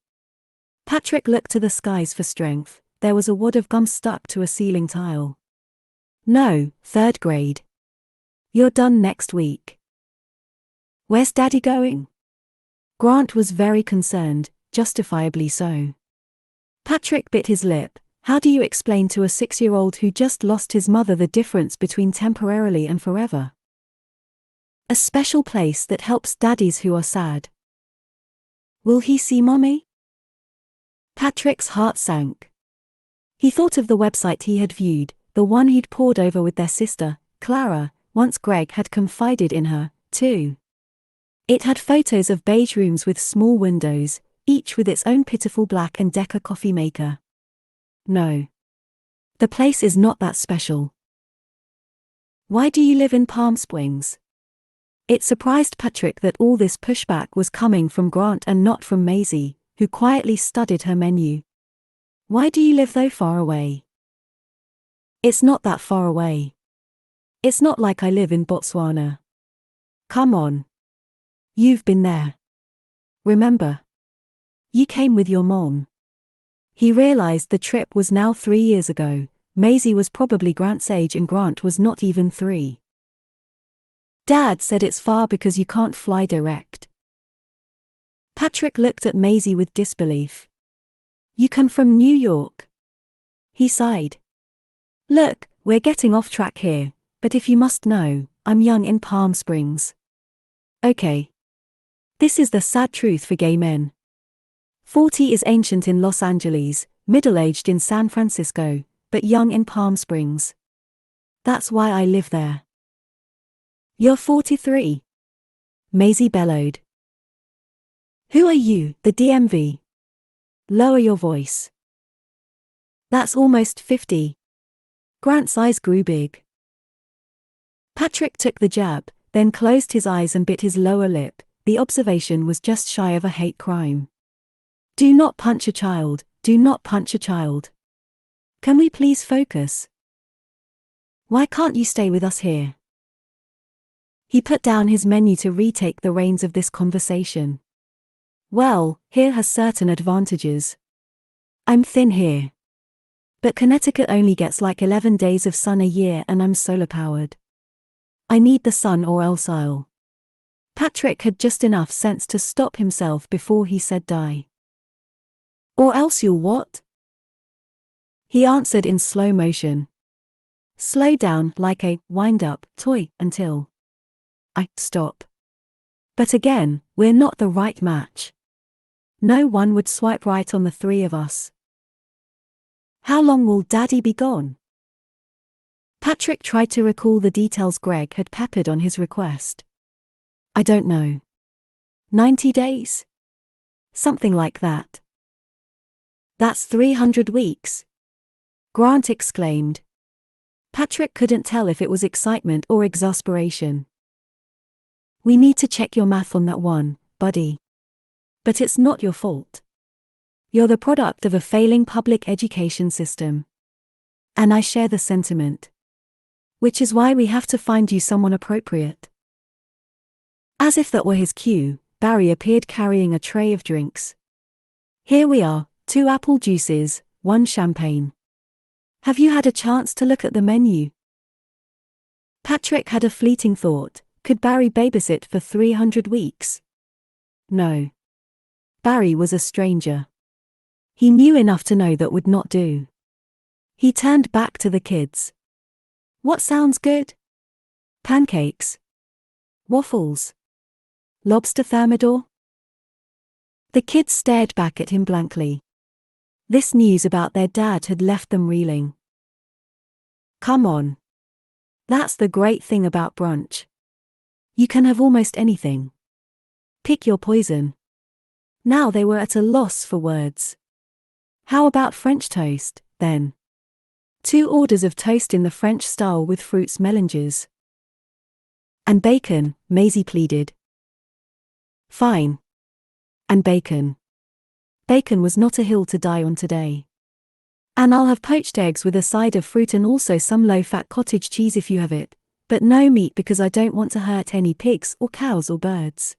S1: Patrick looked to the skies for strength. There was a wad of gum stuck to a ceiling tile. No, 3rd grade. You're done next week. Where's Daddy going? Grant was very concerned, justifiably so. Patrick bit his lip. How do you explain to a 6-year-old who just lost his mother the difference between temporarily and forever? A special place that helps daddies who are sad. Will he see Mommy? Patrick's heart sank. He thought of the website he had viewed, the one he'd pored over with their sister, Clara. Once Greg had confided in her, too. It had photos of beige rooms with small windows, each with its own pitiful Black & Decker coffee maker. No. The place is not that special. Why do you live in Palm Springs? It surprised Patrick that all this pushback was coming from Grant and not from Maisie, who quietly studied her menu. Why do you live so far away? It's not that far away. It's not like I live in Botswana. Come on. You've been there. Remember? You came with your mom. He realized the trip was now 3 years ago. Maisie was probably Grant's age and Grant was not even 3. Dad said it's far because you can't fly direct. Patrick looked at Maisie with disbelief. You come from New York? He sighed. Look, we're getting off track here, but if you must know, I'm young in Palm Springs. Okay. This is the sad truth for gay men. 40 is ancient in Los Angeles, middle-aged in San Francisco, but young in Palm Springs. That's why I live there. You're 43. Maisie bellowed. Who are you, the DMV? Lower your voice. That's almost 50. Grant's eyes grew big. Patrick took the jab, then closed his eyes and bit his lower lip. The observation was just shy of a hate crime. Do not punch a child, do not punch a child. Can we please focus? Why can't you stay with us here? He put down his menu to retake the reins of this conversation. Well, here has certain advantages. I'm thin here. But Connecticut only gets like 11 days of sun a year and I'm solar powered. I need the sun or else I'll. Patrick had just enough sense to stop himself before he said die. Or else you'll what? He answered in slow motion. Slow down like a wind-up toy until I stop. But again, we're not the right match. No one would swipe right on the 3 of us. How long will Daddy be gone? Patrick tried to recall the details Greg had peppered on his request. I don't know. 90 days? Something like that. That's 300 weeks. Grant exclaimed. Patrick couldn't tell if it was excitement or exasperation. We need to check your math on that one, buddy. But it's not your fault. You're the product of a failing public education system. And I share the sentiment. Which is why we have to find you someone appropriate. As if that were his cue, Barry appeared carrying a tray of drinks. Here we are, 2 apple juices, 1 champagne. Have you had a chance to look at the menu? Patrick had a fleeting thought, could Barry babysit for 300 weeks? No. Barry was a stranger. He knew enough to know that would not do. He turned back to the kids. What sounds good? Pancakes? Waffles? Lobster thermidor? The kids stared back at him blankly. This news about their dad had left them reeling. Come on. That's the great thing about brunch. You can have almost anything. Pick your poison. Now they were at a loss for words. How about French toast, then? 2 orders of toast in the French style with fruits mélanges. And bacon, Maisie pleaded. Fine. And bacon. Bacon was not a hill to die on today. And I'll have poached eggs with a side of fruit and also some low-fat cottage cheese if you have it, but no meat because I don't want to hurt any pigs or cows or birds.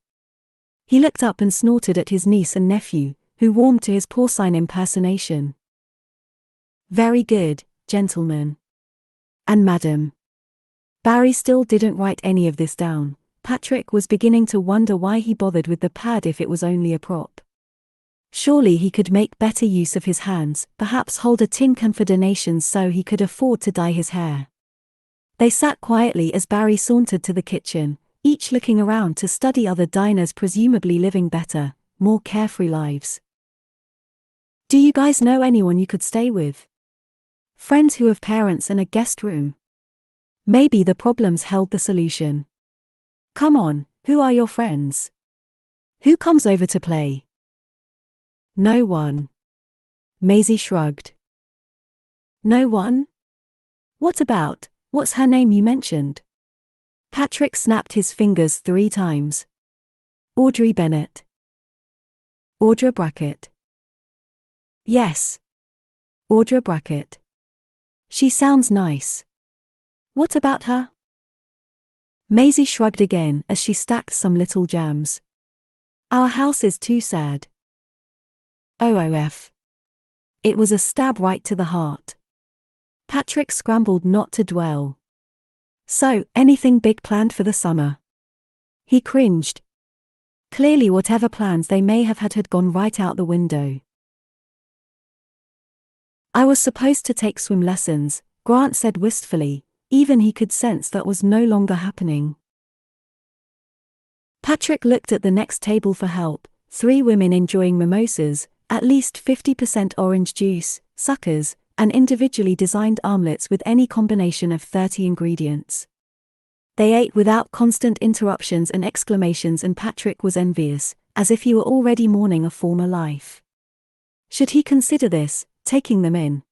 S1: He looked up and snorted at his niece and nephew, who warmed to his porcine impersonation. Very good, gentlemen. And madam. Barry still didn't write any of this down. Patrick was beginning to wonder why he bothered with the pad if it was only a prop. Surely he could make better use of his hands, perhaps hold a tin can for donations so he could afford to dye his hair. They sat quietly as Barry sauntered to the kitchen, each looking around to study other diners presumably living better, more carefree lives. Do you guys know anyone you could stay with? Friends who have parents and a guest room? Maybe the problems held the solution. Come on, who are your friends? Who comes over to play? No one. Maisie shrugged. No one? What about, what's her name you mentioned? Patrick snapped his fingers 3 times. Audrey Bennett. Audra Brackett. Yes. Audra Brackett. She sounds nice. What about her? Maisie shrugged again as she stacked some little jams. Our house is too sad. OOF. It was a stab right to the heart. Patrick scrambled not to dwell. So, anything big planned for the summer? He cringed. Clearly whatever plans they may have had gone right out the window. I was supposed to take swim lessons, Grant said wistfully. Even he could sense that was no longer happening. Patrick looked at the next table for help, 3 women enjoying mimosas, at least 50% orange juice, suckers, and individually designed omelets with any combination of 30 ingredients. They ate without constant interruptions and exclamations, and Patrick was envious, as if he were already mourning a former life. Should he consider this, taking them in?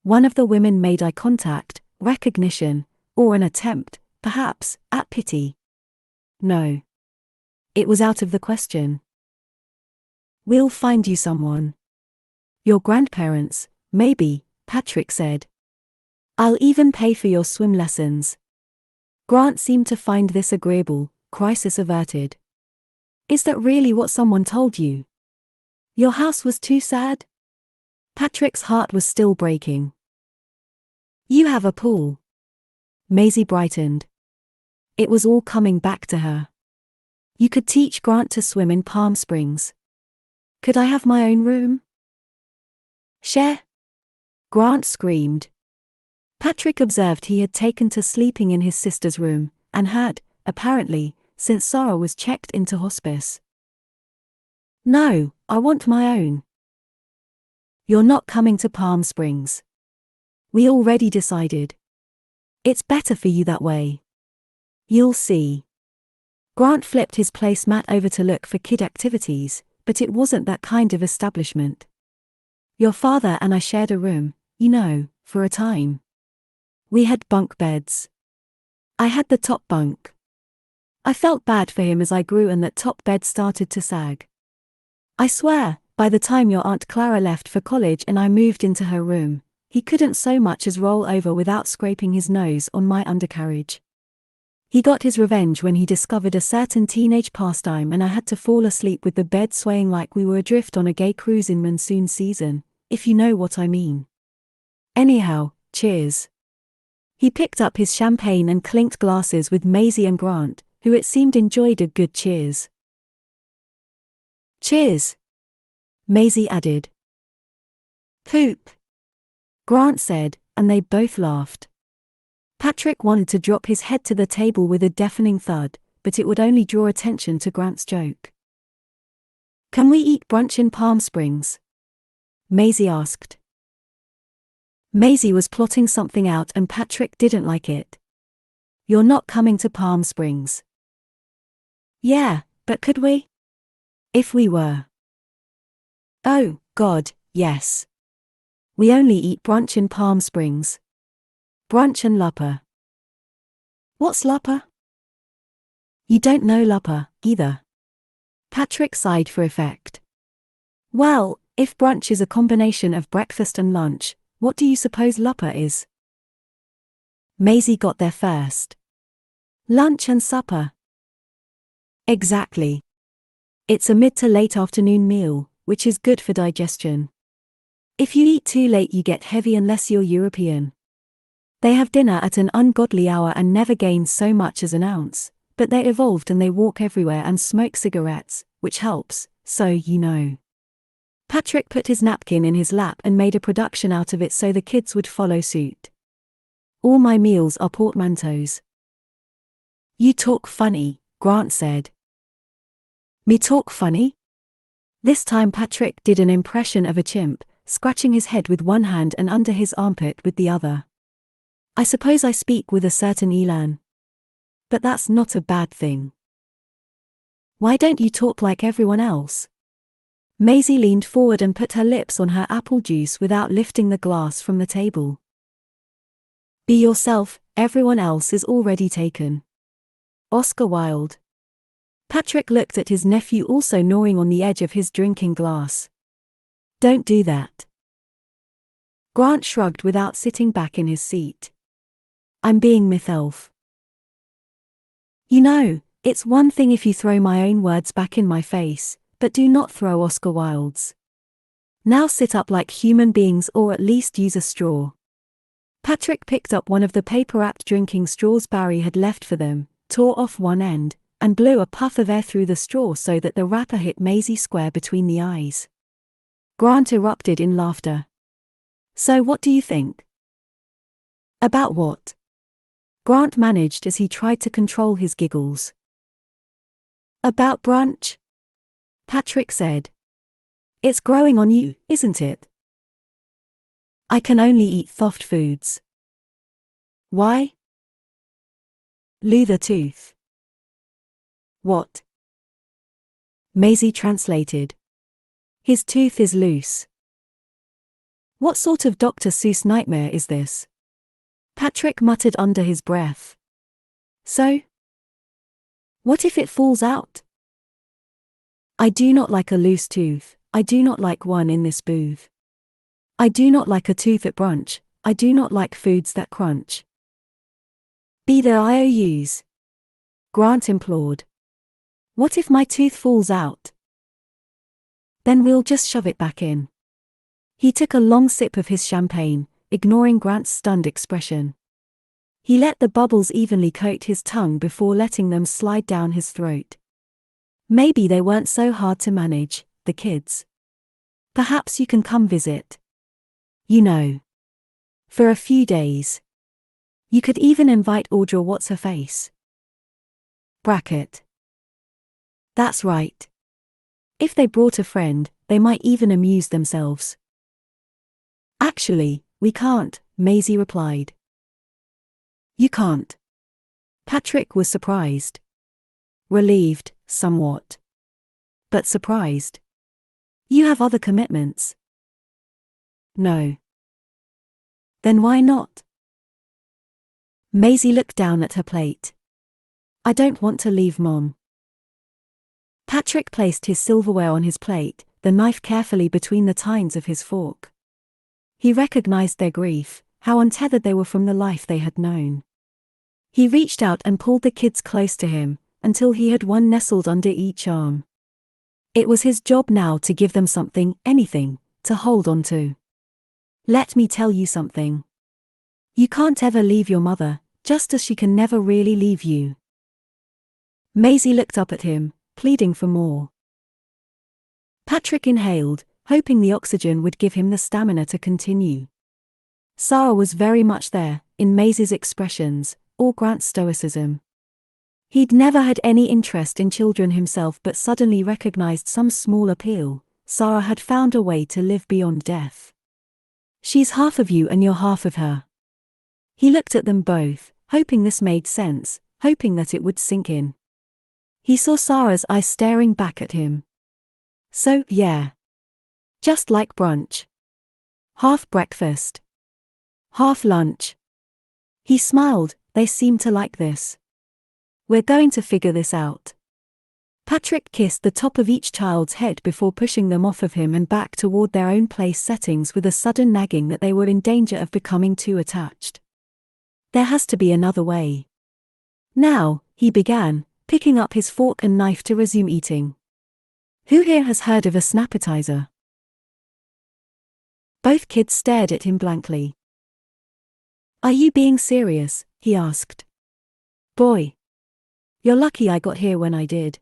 S1: One of the women made eye contact, recognition, or an attempt, perhaps, at pity. No. It was out of the question. We'll find you someone. Your grandparents, maybe, Patrick said. I'll even pay for your swim lessons. Grant seemed to find this agreeable, crisis averted. Is that really what someone told you? Your house was too sad? Patrick's heart was still breaking. You have a pool. Maisie brightened. It was all coming back to her. You could teach Grant to swim in Palm Springs. Could I have my own room? Share? Grant screamed. Patrick observed he had taken to sleeping in his sister's room, and had, apparently, since Sarah was checked into hospice. No, I want my own. You're not coming to Palm Springs. We already decided. It's better for you that way. You'll see. Grant flipped his placemat over to look for kid activities, but it wasn't that kind of establishment. Your father and I shared a room, you know, for a time. We had bunk beds. I had the top bunk. I felt bad for him as I grew and that top bed started to sag. I swear, by the time your Aunt Clara left for college and I moved into her room, he couldn't so much as roll over without scraping his nose on my undercarriage. He got his revenge when he discovered a certain teenage pastime and I had to fall asleep with the bed swaying like we were adrift on a gay cruise in monsoon season, if you know what I mean. Anyhow, cheers. He picked up his champagne and clinked glasses with Maisie and Grant, who it seemed enjoyed a good cheers. Cheers. Maisie added. Poop. Grant said, and they both laughed. Patrick wanted to drop his head to the table with a deafening thud, but it would only draw attention to Grant's joke. Can we eat brunch in Palm Springs? Maisie asked. Maisie was plotting something out and Patrick didn't like it. You're not coming to Palm Springs. Yeah, but could we? If we were. Oh, God, yes. We only eat brunch in Palm Springs. Brunch and lupper. What's lupper? You don't know lupper, either. Patrick sighed for effect. Well, if brunch is a combination of breakfast and lunch, what do you suppose lupper is? Maisie got there first. Lunch and supper. Exactly. It's a mid to late afternoon meal, which is good for digestion. If you eat too late you get heavy unless you're European. They have dinner at an ungodly hour and never gain so much as an ounce, but they evolved and they walk everywhere and smoke cigarettes, which helps, so you know. Patrick put his napkin in his lap and made a production out of it so the kids would follow suit. All my meals are portmanteaus. You talk funny, Grant said. Me talk funny? This time Patrick did an impression of a chimp, scratching his head with one hand and under his armpit with the other. I suppose I speak with a certain elan. But that's not a bad thing. Why don't you talk like everyone else? Maisie leaned forward and put her lips on her apple juice without lifting the glass from the table. Be yourself, everyone else is already taken. Oscar Wilde. Patrick looked at his nephew also gnawing on the edge of his drinking glass. Don't do that. Grant shrugged without sitting back in his seat. I'm being myself. You know, it's one thing if you throw my own words back in my face, but do not throw Oscar Wilde's. Now sit up like human beings or at least use a straw. Patrick picked up one of the paper-wrapped drinking straws Barry had left for them, tore off one end, and blew a puff of air through the straw so that the wrapper hit Maisie square between the eyes. Grant erupted in laughter. So what do you think? About what? Grant managed as he tried to control his giggles. About brunch? Patrick said. It's growing on you, isn't it? I can only eat soft foods. Why? Lou the tooth. What? Maisie translated. His tooth is loose. What sort of Dr. Seuss nightmare is this? Patrick muttered under his breath. So? What if it falls out? I do not like a loose tooth, I do not like one in this booth. I do not like a tooth at brunch, I do not like foods that crunch. Be the IOUs. Grant implored. What if my tooth falls out? Then we'll just shove it back in. He took a long sip of his champagne, ignoring Grant's stunned expression. He let the bubbles evenly coat his tongue before letting them slide down his throat. Maybe they weren't so hard to manage, the kids. Perhaps you can come visit. You know. For a few days. You could even invite Audra What's-Her-Face. Bracket. That's right. If they brought a friend, they might even amuse themselves. Actually, we can't, Maisie replied. You can't. Patrick was surprised. Relieved, somewhat. But surprised. You have other commitments. No. Then why not? Maisie looked down at her plate. I don't want to leave Mom. Patrick placed his silverware on his plate, the knife carefully between the tines of his fork. He recognized their grief, how untethered they were from the life they had known. He reached out and pulled the kids close to him, until he had one nestled under each arm. It was his job now to give them something, anything, to hold on to. Let me tell you something. You can't ever leave your mother, just as she can never really leave you. Maisie looked up at him, pleading for more. Patrick inhaled, hoping the oxygen would give him the stamina to continue. Sarah was very much there, in Maisie's expressions, or Grant's stoicism. He'd never had any interest in children himself but suddenly recognized some small appeal. Sarah had found a way to live beyond death. She's half of you and you're half of her. He looked at them both, hoping this made sense, hoping that it would sink in. He saw Sarah's eyes staring back at him. So, yeah. Just like brunch. Half breakfast. Half lunch. He smiled, they seem to like this. We're going to figure this out. Patrick kissed the top of each child's head before pushing them off of him and back toward their own place settings with a sudden nagging that they were in danger of becoming too attached. There has to be another way. Now, he began, picking up his fork and knife to resume eating. Who here has heard of a snappetizer? Both kids stared at him blankly. Are you being serious? He asked. Boy. You're lucky I got here when I did.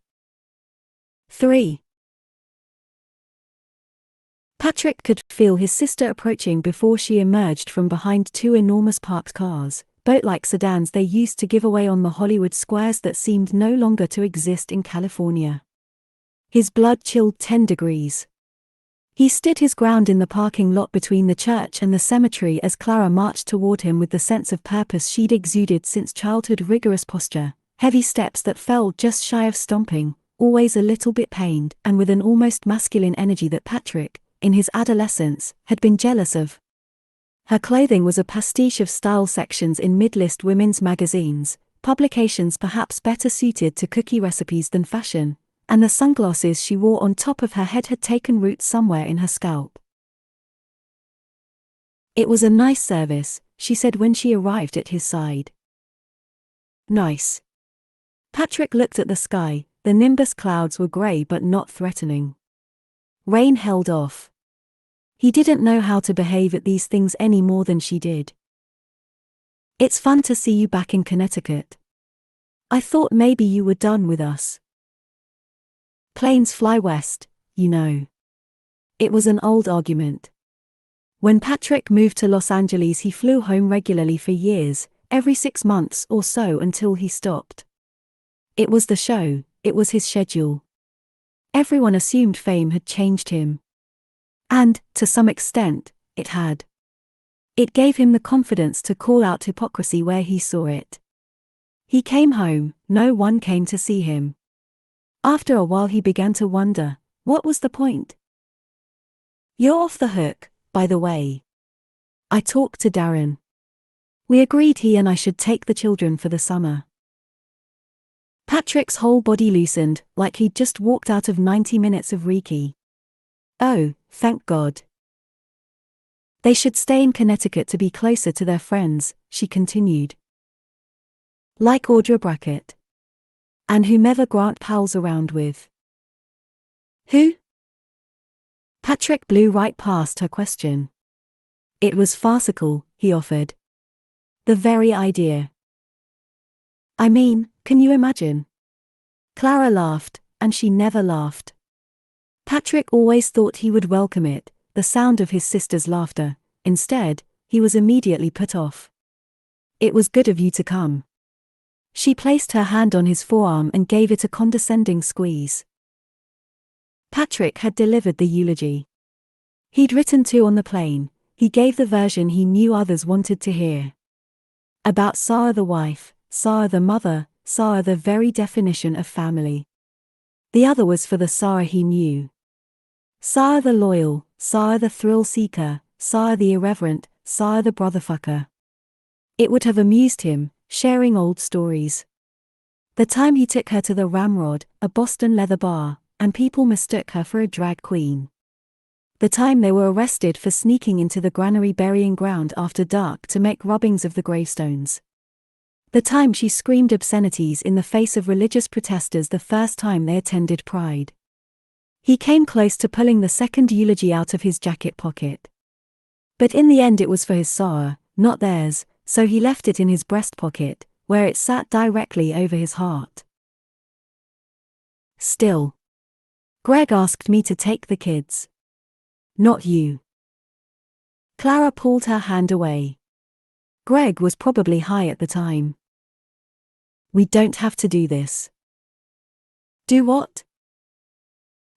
S1: 3. Patrick could feel his sister approaching before she emerged from behind two enormous parked cars, boat-like sedans they used to give away on the Hollywood squares that seemed no longer to exist in California. His blood chilled 10 degrees. He stood his ground in the parking lot between the church and the cemetery as Clara marched toward him with the sense of purpose she'd exuded since childhood. Rigorous posture, heavy steps that fell just shy of stomping, always a little bit pained, and with an almost masculine energy that Patrick, in his adolescence, had been jealous of. Her clothing was a pastiche of style sections in mid-list women's magazines, publications perhaps better suited to cookie recipes than fashion, and the sunglasses she wore on top of her head had taken root somewhere in her scalp. It was a nice service, she said when she arrived at his side. Nice. Patrick looked at the sky. The nimbus clouds were grey but not threatening. Rain held off. He didn't know how to behave at these things any more than she did. It's fun to see you back in Connecticut. I thought maybe you were done with us. Planes fly west, you know. It was an old argument. When Patrick moved to Los Angeles, he flew home regularly for years, every 6 months or so until he stopped. It was the show, it was his schedule. Everyone assumed fame had changed him. And, to some extent, it had. It gave him the confidence to call out hypocrisy where he saw it. He came home, no one came to see him. After a while he began to wonder, what was the point? You're off the hook, by the way. I talked to Darren. We agreed he and I should take the children for the summer. Patrick's whole body loosened, like he'd just walked out of 90 minutes of Reiki. Oh, thank God. They should stay in Connecticut to be closer to their friends, she continued. Like Audra Brackett. And whomever Grant pals around with. Who? Patrick blew right past her question. It was farcical, he offered. The very idea. I mean, can you imagine? Clara laughed, and she never laughed. Patrick always thought he would welcome it, the sound of his sister's laughter. Instead, he was immediately put off. It was good of you to come. She placed her hand on his forearm and gave it a condescending squeeze. Patrick had delivered the eulogy. He'd written 2 on the plane. He gave the version he knew others wanted to hear. About Sarah the wife, Sarah the mother, Sarah the very definition of family. The other was for the Sarah he knew. Sarah the loyal, Sarah the thrill-seeker, Sarah the irreverent, Sarah the brotherfucker. It would have amused him, sharing old stories. The time he took her to the Ramrod, a Boston leather bar, and people mistook her for a drag queen. The time they were arrested for sneaking into the granary burying ground after dark to make rubbings of the gravestones. The time she screamed obscenities in the face of religious protesters the first time they attended Pride. He came close to pulling the second eulogy out of his jacket pocket. But in the end it was for his Sarah, not theirs, so he left it in his breast pocket, where it sat directly over his heart. Still. Greg asked me to take the kids. Not you. Clara pulled her hand away. Greg was probably high at the time. We don't have to do this. Do what?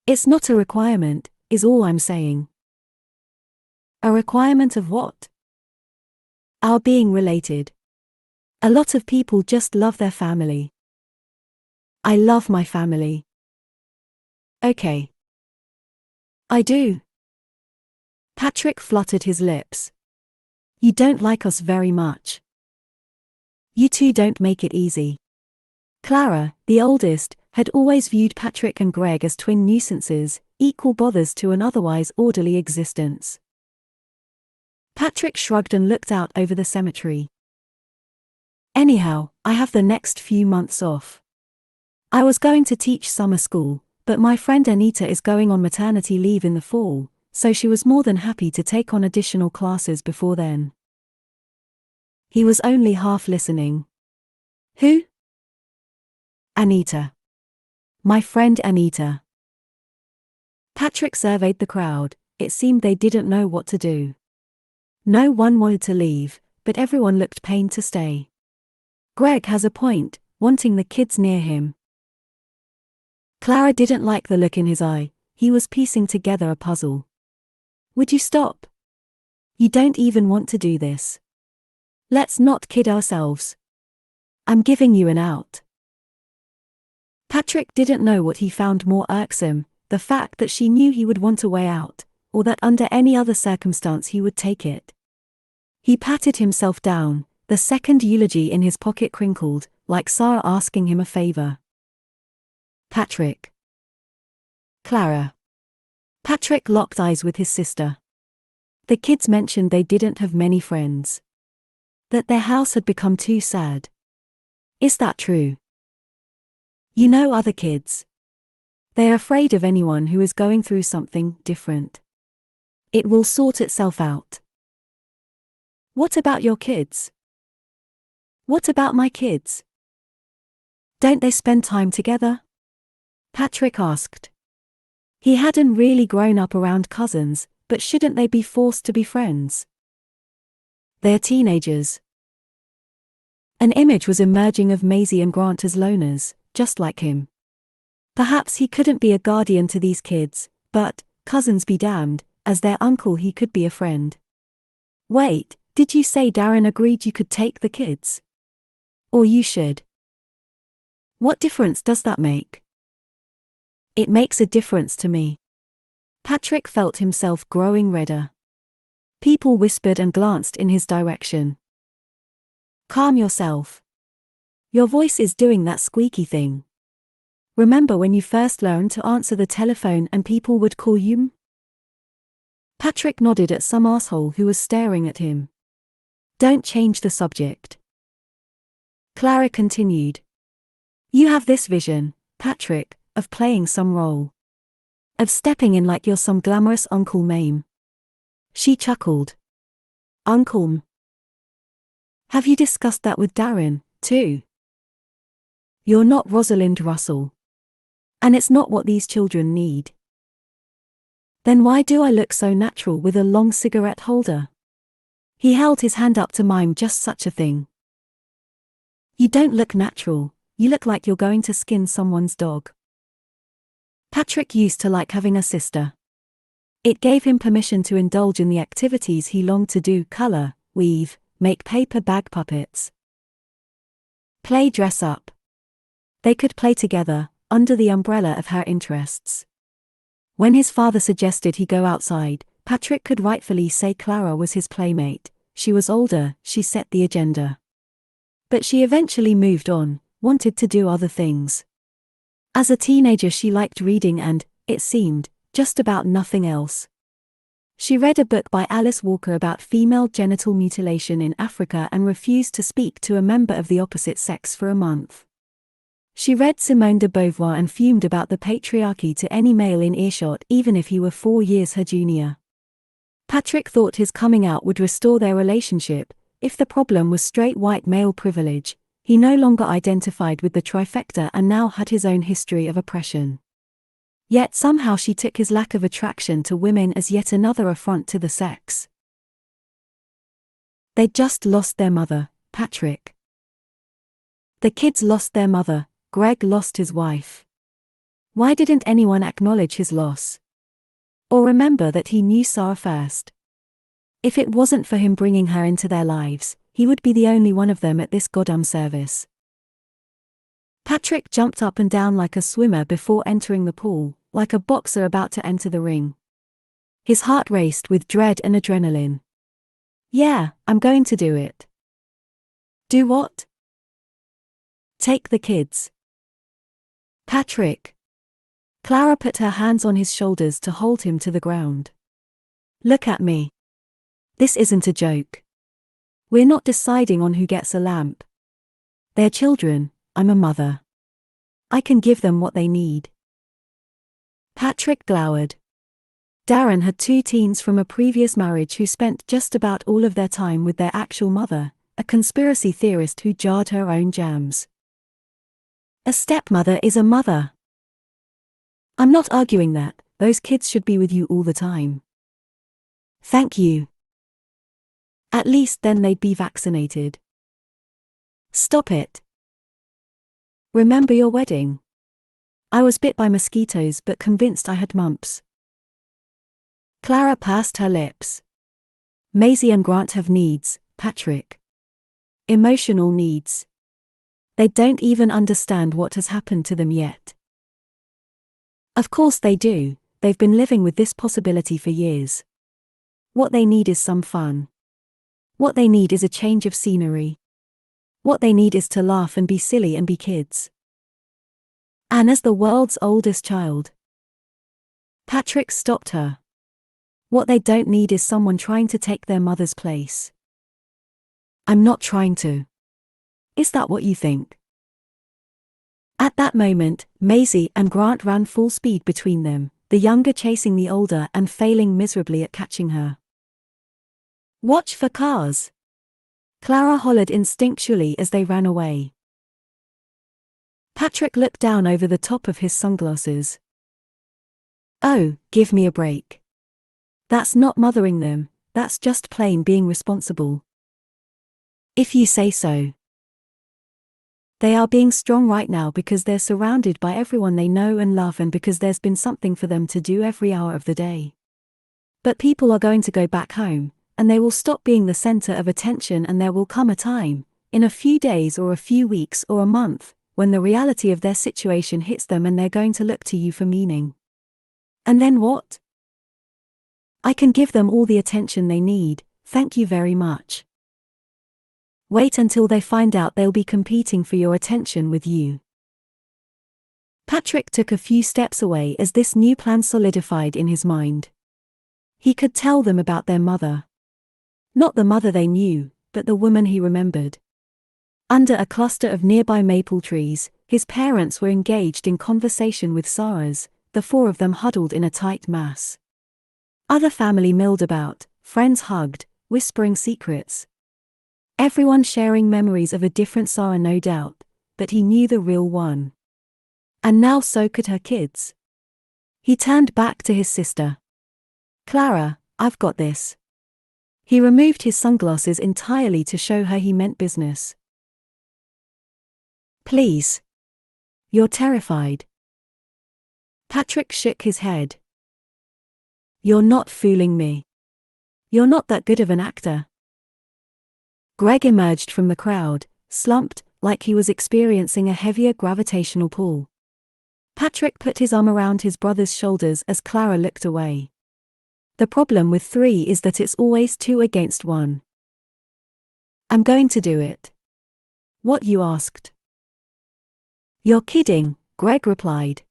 S1: It's not a requirement, is all I'm saying. A requirement of what? Our being related. A lot of people just love their family. I love my family. Okay. I do. Patrick fluttered his lips. You don't like us very much. You two don't make it easy. Clara, the oldest, had always viewed Patrick and Greg as twin nuisances, equal bothers to an otherwise orderly existence. Patrick shrugged and looked out over the cemetery. Anyhow, I have the next few months off. I was going to teach summer school, but my friend Anita is going on maternity leave in the fall, so she was more than happy to take on additional classes before then. He was only half listening. Who? Anita. My friend Anita. Patrick surveyed the crowd. It seemed they didn't know what to do. No one wanted to leave, but everyone looked pained to stay. Greg has a point, wanting the kids near him. Clara didn't like the look in his eye. He was piecing together a puzzle. Would you stop? You don't even want to do this. Let's not kid ourselves. I'm giving you an out. Patrick didn't know what he found more irksome, the fact that she knew he would want a way out, or that under any other circumstance he would take it. He patted himself down, the second eulogy in his pocket crinkled, like Sarah asking him a favor. Patrick. Clara. Patrick locked eyes with his sister. The kids mentioned they didn't have many friends. That their house had become too sad. Is that true? You know other kids. They're afraid of anyone who is going through something different. It will sort itself out. What about your kids? What about my kids? Don't they spend time together? Patrick asked. He hadn't really grown up around cousins, but shouldn't they be forced to be friends? They're teenagers. An image was emerging of Maisie and Grant as loners, just like him. Perhaps he couldn't be a guardian to these kids, but, cousins be damned, as their uncle he could be a friend. Wait, did you say Darren agreed you could take the kids? Or you should? What difference does that make? It makes a difference to me. Patrick felt himself growing redder. People whispered and glanced in his direction. Calm yourself. Your voice is doing that squeaky thing. Remember when you first learned to answer the telephone and people would call you? Patrick nodded at some asshole who was staring at him. Don't change the subject. Clara continued. You have this vision, Patrick, of playing some role. Of stepping in like you're some glamorous Uncle Mame. She chuckled. Uncle M. Have you discussed that with Darren, too? You're not Rosalind Russell. And it's not what these children need. Then why do I look so natural with a long cigarette holder? He held his hand up to mime just such a thing. You don't look natural, you look like you're going to skin someone's dog. Patrick used to like having a sister. It gave him permission to indulge in the activities he longed to do: color, weave, make paper bag puppets. Play dress up. They could play together, under the umbrella of her interests. When his father suggested he go outside, Patrick could rightfully say Clara was his playmate. She was older, she set the agenda. But she eventually moved on, wanted to do other things. As a teenager she liked reading and, it seemed, just about nothing else. She read a book by Alice Walker about female genital mutilation in Africa and refused to speak to a member of the opposite sex for a month. She read Simone de Beauvoir and fumed about the patriarchy to any male in earshot, even if he were 4 years her junior. Patrick thought his coming out would restore their relationship. If the problem was straight white male privilege, he no longer identified with the trifecta and now had his own history of oppression. Yet somehow she took his lack of attraction to women as yet another affront to the sex. They'd just lost their mother, Patrick. The kids lost their mother, Greg lost his wife. Why didn't anyone acknowledge his loss? Or remember that he knew Sarah first? If it wasn't for him bringing her into their lives, he would be the only one of them at this goddamn service. Patrick jumped up and down like a swimmer before entering the pool, like a boxer about to enter the ring. His heart raced with dread and adrenaline. Yeah, I'm going to do it. Do what? Take the kids. Patrick. Clara put her hands on his shoulders to hold him to the ground. Look at me. This isn't a joke. We're not deciding on who gets a lamp. They're children, I'm a mother. I can give them what they need. Patrick glowered. Darren had 2 teens from a previous marriage who spent just about all of their time with their actual mother, a conspiracy theorist who jarred her own jams. A stepmother is a mother. I'm not arguing that, those kids should be with you all the time. Thank you. At least then they'd be vaccinated. Stop it. Remember your wedding? I was bit by mosquitoes but convinced I had mumps. Clara pursed her lips. Maisie and Grant have needs, Patrick. Emotional needs. They don't even understand what has happened to them yet. Of course they do, they've been living with this possibility for years. What they need is some fun. What they need is a change of scenery. What they need is to laugh and be silly and be kids. And as the world's oldest child. Patrick stopped her. What they don't need is someone trying to take their mother's place. I'm not trying to. Is that what you think? At that moment, Maisie and Grant ran full speed between them, the younger chasing the older and failing miserably at catching her. Watch for cars! Clara hollered instinctually as they ran away. Patrick looked down over the top of his sunglasses. Oh, give me a break. That's not mothering them, that's just plain being responsible. If you say so. They are being strong right now because they're surrounded by everyone they know and love and because there's been something for them to do every hour of the day. But people are going to go back home, and they will stop being the center of attention, and there will come a time, in a few days or a few weeks or a month, when the reality of their situation hits them and they're going to look to you for meaning. And then what? I can give them all the attention they need, thank you very much. Wait until they find out they'll be competing for your attention with you. Patrick took a few steps away as this new plan solidified in his mind. He could tell them about their mother. Not the mother they knew, but the woman he remembered. Under a cluster of nearby maple trees, his parents were engaged in conversation with Sarah's, the four of them huddled in a tight mass. Other family milled about, friends hugged, whispering secrets. Everyone sharing memories of a different Sarah, no doubt, but he knew the real one. And now so could her kids. He turned back to his sister. Clara, I've got this. He removed his sunglasses entirely to show her he meant business. Please. You're terrified. Patrick shook his head. You're not fooling me. You're not that good of an actor. Greg emerged from the crowd, slumped, like he was experiencing a heavier gravitational pull. Patrick put his arm around his brother's shoulders as Clara looked away. The problem with 3 is that it's always 2 against 1. I'm going to do it. What you asked? You're kidding, Greg replied.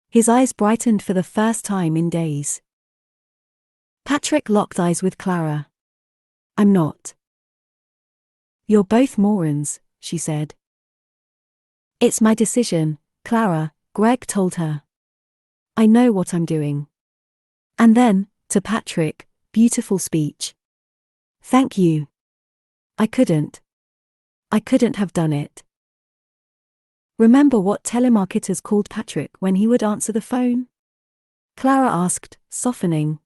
S1: His eyes brightened for the first time in days. Patrick locked eyes with Clara. I'm not. You're both morons, she said. It's my decision, Clara, Greg told her. I know what I'm doing. And then, to Patrick, beautiful speech. Thank you. I couldn't have done it. Remember what telemarketers called Patrick when he would answer the phone? Clara asked, softening.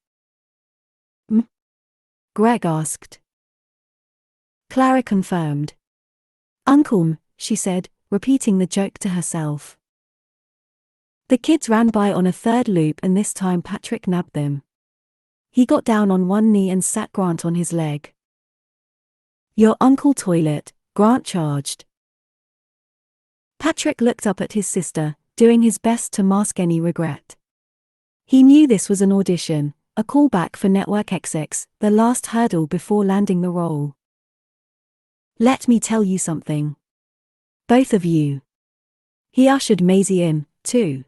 S1: Greg asked. Clara confirmed. Uncle, she said, repeating the joke to herself. The kids ran by on a third loop and this time Patrick nabbed them. He got down on one knee and sat Grant on his leg. Your uncle toilet, Grant charged. Patrick looked up at his sister, doing his best to mask any regret. He knew this was an audition, a callback for Network XX, the last hurdle before landing the role. Let me tell you something. Both of you. He ushered Maisie in, too.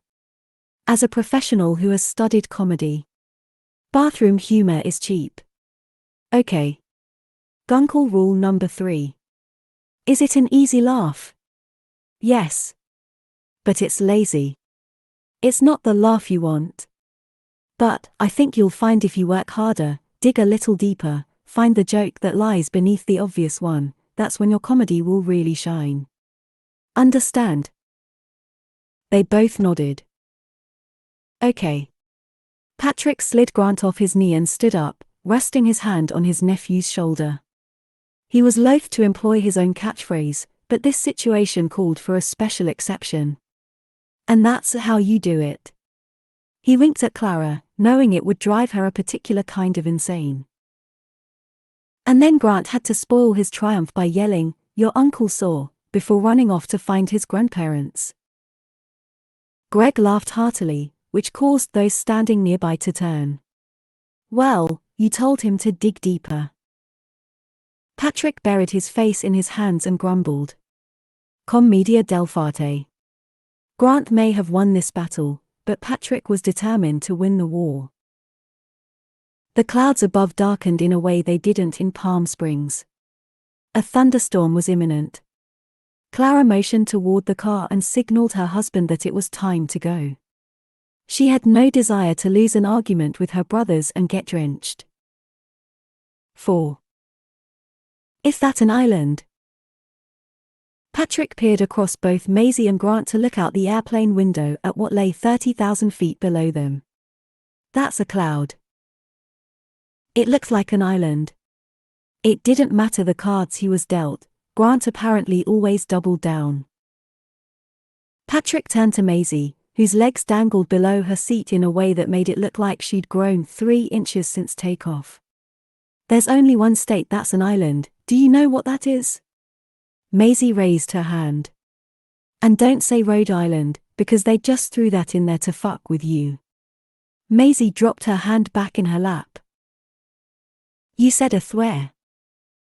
S1: As a professional who has studied comedy. Bathroom humor is cheap. Okay. Guncle rule number 3. Is it an easy laugh? Yes. But it's lazy. It's not the laugh you want. But, I think you'll find if you work harder, dig a little deeper, find the joke that lies beneath the obvious one, that's when your comedy will really shine. Understand? They both nodded. Okay. Patrick slid Grant off his knee and stood up, resting his hand on his nephew's shoulder. He was loath to employ his own catchphrase, but this situation called for a special exception. And that's how you do it. He winked at Clara, knowing it would drive her a particular kind of insane. And then Grant had to spoil his triumph by yelling, "Your uncle saw," before running off to find his grandparents. Greg laughed heartily, which caused those standing nearby to turn. Well, you told him to dig deeper. Patrick buried his face in his hands and grumbled. Commedia del fate. Grant may have won this battle, but Patrick was determined to win the war. The clouds above darkened in a way they didn't in Palm Springs. A thunderstorm was imminent. Clara motioned toward the car and signaled her husband that it was time to go. She had no desire to lose an argument with her brothers and get drenched. 4. Is that an island? Patrick peered across both Maisie and Grant to look out the airplane window at what lay 30,000 feet below them. That's a cloud. It looked like an island. It didn't matter the cards he was dealt, Grant apparently always doubled down. Patrick turned to Maisie, whose legs dangled below her seat in a way that made it look like she'd grown 3 inches since takeoff. There's only one state that's an island, do you know what that is? Maisie raised her hand. And don't say Rhode Island, because they just threw that in there to fuck with you. Maisie dropped her hand back in her lap. You said a swear.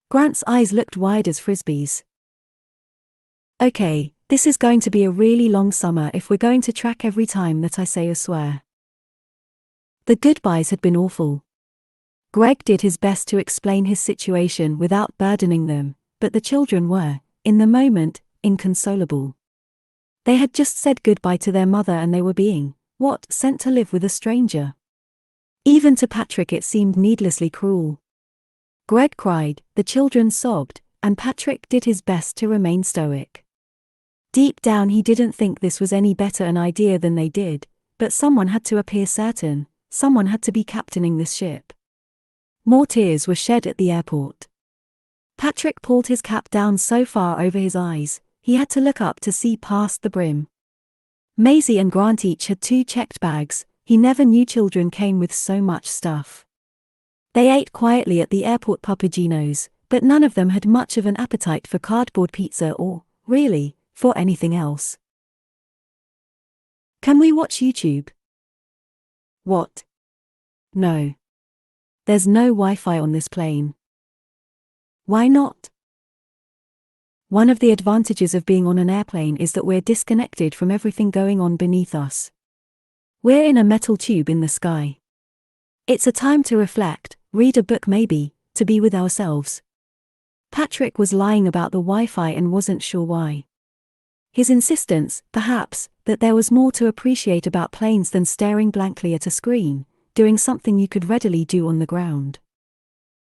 S1: Grant's eyes looked wide as frisbees. Okay, this is going to be a really long summer if we're going to track every time that I say a swear. The goodbyes had been awful. Greg did his best to explain his situation without burdening them, but the children were, in the moment, inconsolable. They had just said goodbye to their mother and they were being, sent to live with a stranger. Even to Patrick it seemed needlessly cruel. Greg cried, the children sobbed, and Patrick did his best to remain stoic. Deep down he didn't think this was any better an idea than they did, but someone had to appear certain, someone had to be captaining this ship. More tears were shed at the airport. Patrick pulled his cap down so far over his eyes, he had to look up to see past the brim. Maisie and Grant each had 2 checked bags, he never knew children came with so much stuff. They ate quietly at the airport Papagino's, but none of them had much of an appetite for cardboard pizza or, really, for anything else. Can we watch YouTube? What? No. There's no Wi-Fi on this plane. Why not? One of the advantages of being on an airplane is that we're disconnected from everything going on beneath us. We're in a metal tube in the sky. It's a time to reflect, read a book maybe, to be with ourselves. Patrick was lying about the Wi-Fi and wasn't sure why. His insistence, perhaps, that there was more to appreciate about planes than staring blankly at a screen, doing something you could readily do on the ground.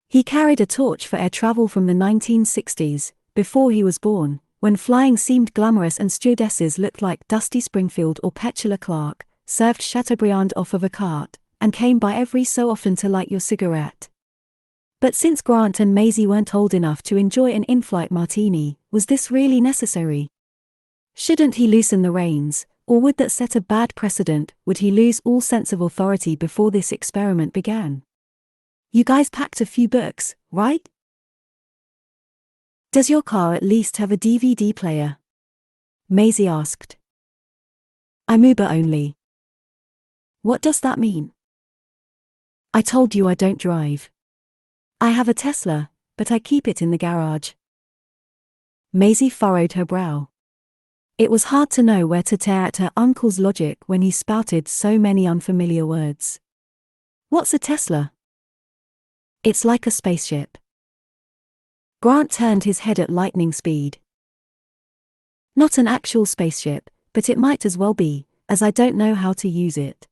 S1: He carried a torch for air travel from the 1960s, before he was born, when flying seemed glamorous and stewardesses looked like Dusty Springfield or Petula Clark, served Chateaubriand off of a cart, and came by every so often to light your cigarette. But since Grant and Maisie weren't old enough to enjoy an in-flight martini, was this really necessary? Shouldn't he loosen the reins, or would that set a bad precedent? Would he lose all sense of authority before this experiment began? You guys packed a few books, right? Does your car at least have a DVD player? Maisie asked. I'm Uber only. What does that mean? I told you I don't drive. I have a Tesla, but I keep it in the garage. Maisie furrowed her brow. It was hard to know where to tear at her uncle's logic when he spouted so many unfamiliar words. What's a Tesla? It's like a spaceship. Grant turned his head at lightning speed. Not an actual spaceship, but it might as well be, as I don't know how to use it.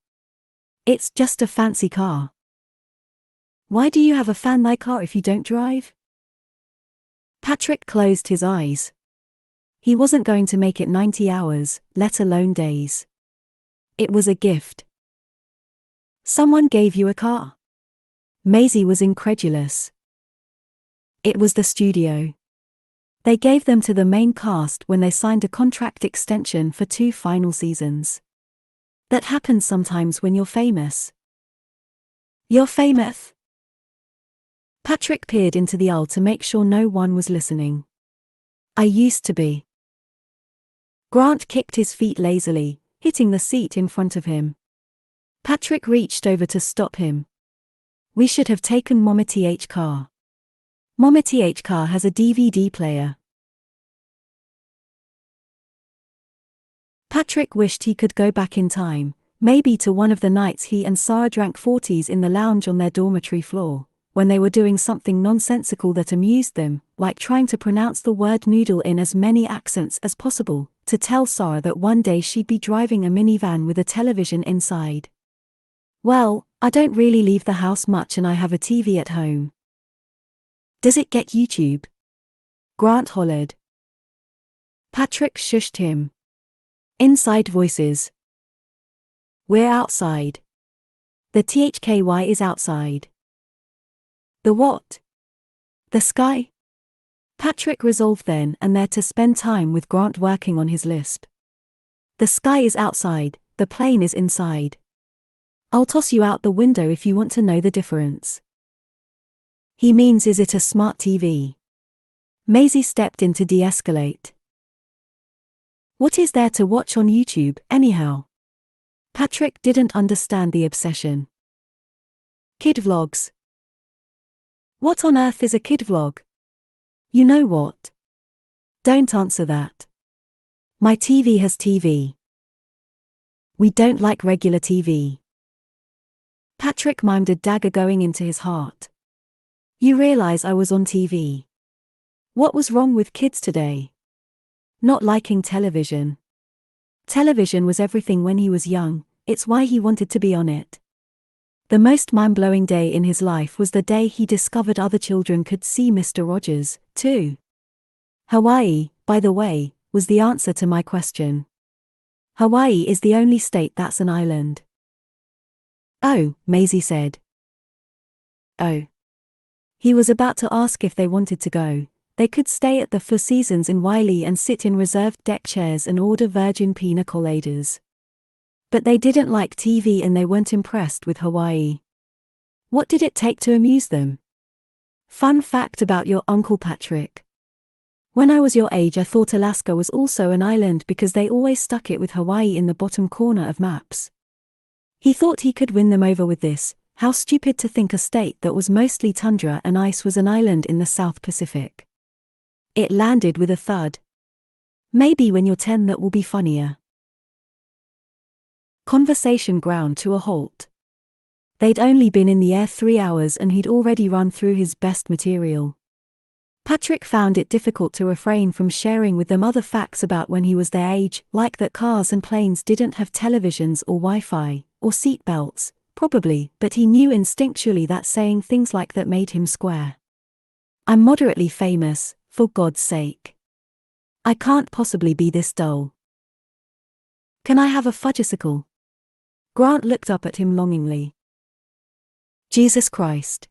S1: It's just a fancy car. Why do you have a fancy car if you don't drive? Patrick closed his eyes. He wasn't going to make it 90 hours, let alone days. It was a gift. Someone gave you a car? Maisie was incredulous. It was the studio. They gave them to the main cast when they signed a contract extension for 2 final seasons. That happens sometimes when you're famous. You're famous? Patrick peered into the aisle to make sure no one was listening. I used to be. Grant kicked his feet lazily, hitting the seat in front of him. Patrick reached over to stop him. We should have taken Mama TH car. Mama TH car has a DVD player. Patrick wished he could go back in time, maybe to one of the nights he and Sarah drank 40s in the lounge on their dormitory floor, when they were doing something nonsensical that amused them, like trying to pronounce the word noodle in as many accents as possible, to tell Sarah that one day she'd be driving a minivan with a television inside. Well, I don't really leave the house much and I have a TV at home. Does it get YouTube? Grant hollered. Patrick shushed him. Inside voices. We're outside. The THKY is outside. The what? The sky? Patrick resolved then and there to spend time with Grant working on his lisp. The sky is outside, the plane is inside. I'll toss you out the window if you want to know the difference. He means, is it a smart TV? Maisie stepped in to de-escalate. What is there to watch on YouTube, anyhow? Patrick didn't understand the obsession. Kid vlogs. What on earth is a kid vlog? You know what? Don't answer that. My TV has TV. We don't like regular TV. Patrick mimed a dagger going into his heart. You realize I was on TV. What was wrong with kids today? Not liking television. Television was everything when he was young, it's why he wanted to be on it. The most mind-blowing day in his life was the day he discovered other children could see Mr. Rogers, too. Hawaii, by the way, was the answer to my question. Hawaii is the only state that's an island. Oh, Maisie said. Oh. He was about to ask if they wanted to go. They could stay at the Four Seasons in Wiley and sit in reserved deck chairs and order virgin pina coladas. But they didn't like TV and they weren't impressed with Hawaii. What did it take to amuse them? Fun fact about your Uncle Patrick. When I was your age I thought Alaska was also an island because they always stuck it with Hawaii in the bottom corner of maps. He thought he could win them over with this. How stupid to think a state that was mostly tundra and ice was an island in the South Pacific. It landed with a thud. Maybe when you're 10 that will be funnier. Conversation ground to a halt. They'd only been in the air 3 hours and he'd already run through his best material. Patrick found it difficult to refrain from sharing with them other facts about when he was their age, like that cars and planes didn't have televisions or Wi-Fi, or seat belts, probably, but he knew instinctually that saying things like that made him square. I'm moderately famous, for God's sake. I can't possibly be this dull. Can I have a fudgesicle? Grant looked up at him longingly. Jesus Christ.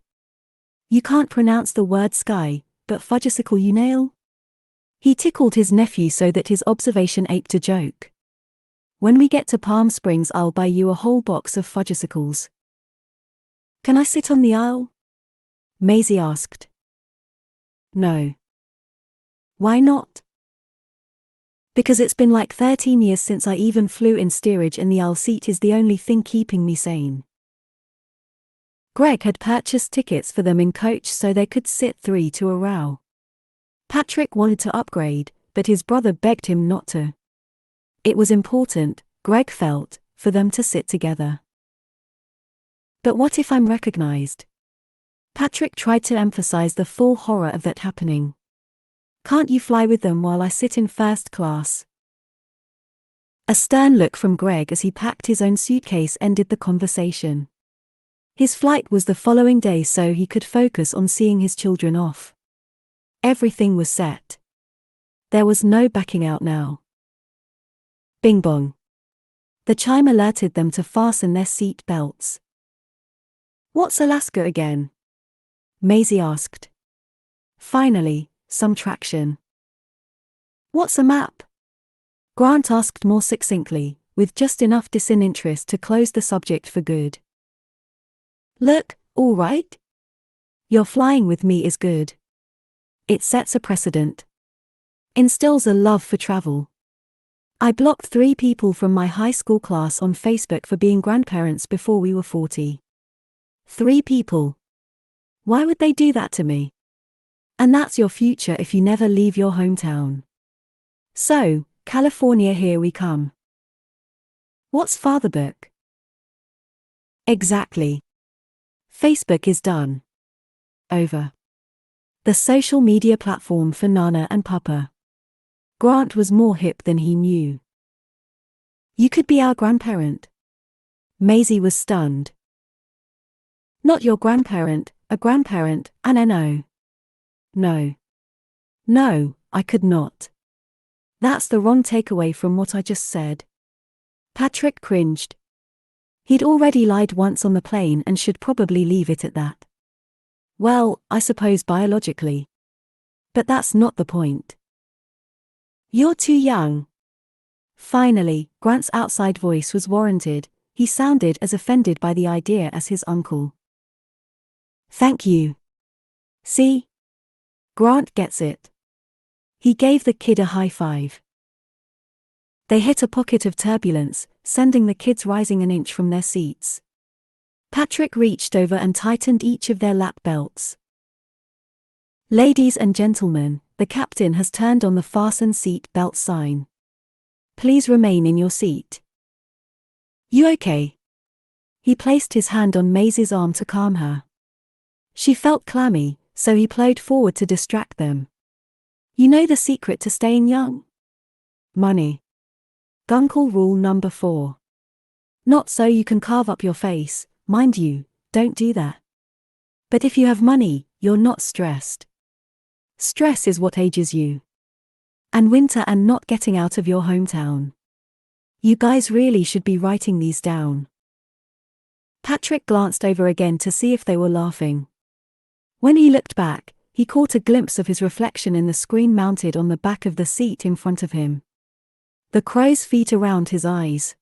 S1: You can't pronounce the word sky, but fudgesicle you nail? He tickled his nephew so that his observation aped a joke. When we get to Palm Springs I'll buy you a whole box of fudgesicles. Can I sit on the aisle? Maisie asked. No. Why not? Because it's been like 13 years since I even flew in steerage and the aisle seat is the only thing keeping me sane. Greg had purchased tickets for them in coach so they could sit 3 to a row. Patrick wanted to upgrade, but his brother begged him not to. It was important, Greg felt, for them to sit together. But what if I'm recognized? Patrick tried to emphasize the full horror of that happening. Can't you fly with them while I sit in first class? A stern look from Greg as he packed his own suitcase ended the conversation. His flight was the following day so he could focus on seeing his children off. Everything was set. There was no backing out now. Bing bong. The chime alerted them to fasten their seat belts. "What's Alaska again?" Maisie asked. Finally, some traction. "What's a map?" Grant asked more succinctly, with just enough disinterest to close the subject for good. "Look, all right? Your flying with me is good. It sets a precedent. Instills a love for travel. I blocked 3 people from my high school class on Facebook for being grandparents before we were 40. 3 people. Why would they do that to me? And that's your future if you never leave your hometown. So, California, here we come." "What's Father Book?" "Exactly. Facebook is done. Over. The social media platform for Nana and Papa." Grant was more hip than he knew. "You could be our grandparent." Maisie was stunned. "Not your grandparent, a grandparent, and no. No. No, I could not. That's the wrong takeaway from what I just said." Patrick cringed. He'd already lied once on the plane and should probably leave it at that. "Well, I suppose biologically. But that's not the point. You're too young." Finally, Grant's outside voice was warranted. He sounded as offended by the idea as his uncle. "Thank you. See? Grant gets it." He gave the kid a high five. They hit a pocket of turbulence, sending the kids rising an inch from their seats. Patrick reached over and tightened each of their lap belts. "Ladies and gentlemen, the captain has turned on the fasten seat belt sign. Please remain in your seat." "You okay?" He placed his hand on Maisie's arm to calm her. She felt clammy, so he ploughed forward to distract them. "You know the secret to staying young? Money. Guncle rule number 4. Not so you can carve up your face, mind you, don't do that. But if you have money, you're not stressed. Stress is what ages you. And winter and not getting out of your hometown. You guys really should be writing these down." Patrick glanced over again to see if they were laughing. When he looked back, he caught a glimpse of his reflection in the screen mounted on the back of the seat in front of him. The crow's feet around his eyes.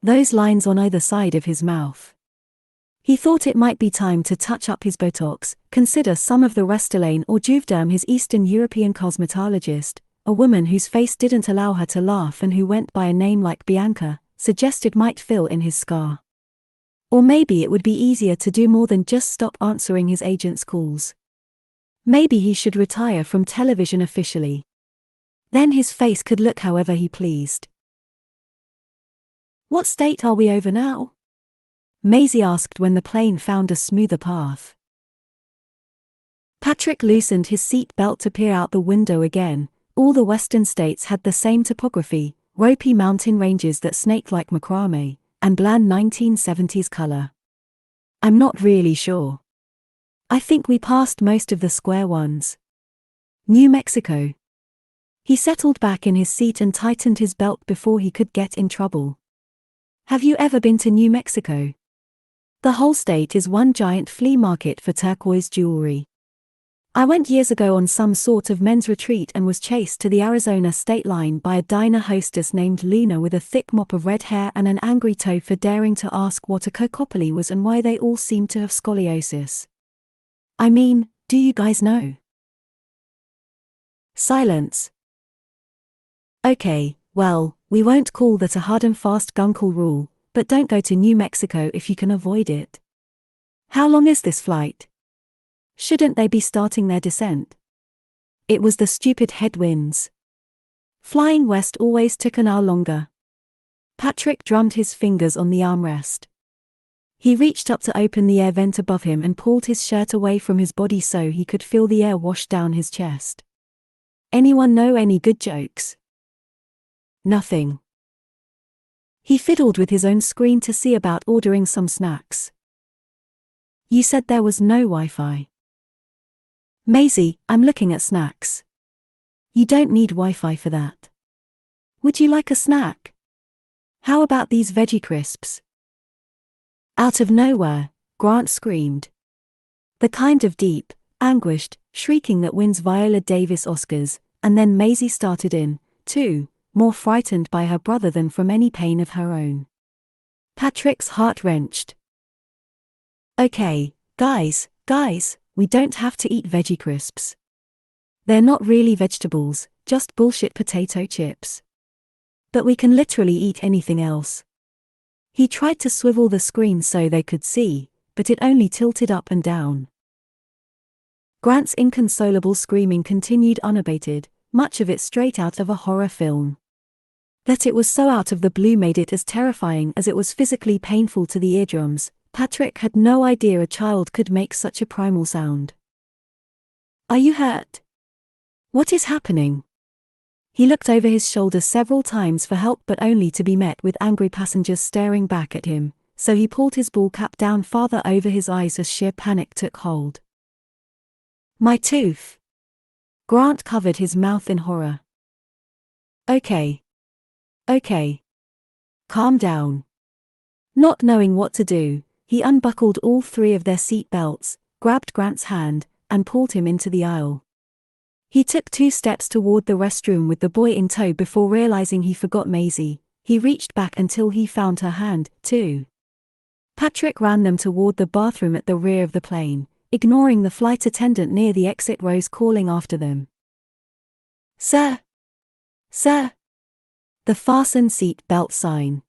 S1: Those lines on either side of his mouth. He thought it might be time to touch up his Botox, consider some of the Restylane or Juvederm. His Eastern European cosmetologist, a woman whose face didn't allow her to laugh and who went by a name like Bianca, suggested might fill in his scar. Or maybe it would be easier to do more than just stop answering his agent's calls. Maybe he should retire from television officially. Then his face could look however he pleased. "What state are we over now?" Maisie asked when the plane found a smoother path. Patrick loosened his seat belt to peer out the window again. All the western states had the same topography, ropey mountain ranges that snaked like macrame, and bland 1970s color. "I'm not really sure. I think we passed most of the square ones. New Mexico." He settled back in his seat and tightened his belt before he could get in trouble. "Have you ever been to New Mexico? The whole state is one giant flea market for turquoise jewelry. I went years ago on some sort of men's retreat and was chased to the Arizona state line by a diner hostess named Luna with a thick mop of red hair and an angry toe for daring to ask what a cocopoly was and why they all seemed to have scoliosis. I mean, do you guys know?" Silence. "Okay, well, we won't call that a hard and fast Guncle rule, but don't go to New Mexico if you can avoid it. How long is this flight? Shouldn't they be starting their descent?" It was the stupid headwinds. Flying west always took an hour longer. Patrick drummed his fingers on the armrest. He reached up to open the air vent above him and pulled his shirt away from his body so he could feel the air wash down his chest. "Anyone know any good jokes?" Nothing. He fiddled with his own screen to see about ordering some snacks. "You said there was no Wi-Fi." Maisie, I'm looking at snacks. You don't need Wi-Fi for that. Would you like a snack? How about these veggie crisps? Out of nowhere, Grant screamed. The kind of deep, anguished, shrieking that wins Viola Davis Oscars, and then Maisie started in, too, more frightened by her brother than from any pain of her own. Patrick's heart wrenched. Okay, guys, we don't have to eat veggie crisps. They're not really vegetables, just bullshit potato chips. But we can literally eat anything else. He tried to swivel the screen so they could see, but it only tilted up and down. Grant's inconsolable screaming continued unabated, much of it straight out of a horror film. That it was so out of the blue made it as terrifying as it was physically painful to the eardrums. Patrick had no idea a child could make such a primal sound. Are you hurt? What is happening? He looked over his shoulder several times for help but only to be met with angry passengers staring back at him, so he pulled his ball cap down farther over his eyes as sheer panic took hold. My tooth. Grant covered his mouth in horror. Okay. Calm down. Not knowing what to do, he unbuckled all three of their seat belts, grabbed Grant's hand, and pulled him into the aisle. He took 2 steps toward the restroom with the boy in tow before realizing he forgot Maisie. He reached back until he found her hand, too. Patrick ran them toward the bathroom at the rear of the plane, ignoring the flight attendant near the exit rows calling after them. Sir! The fasten seat belt sign.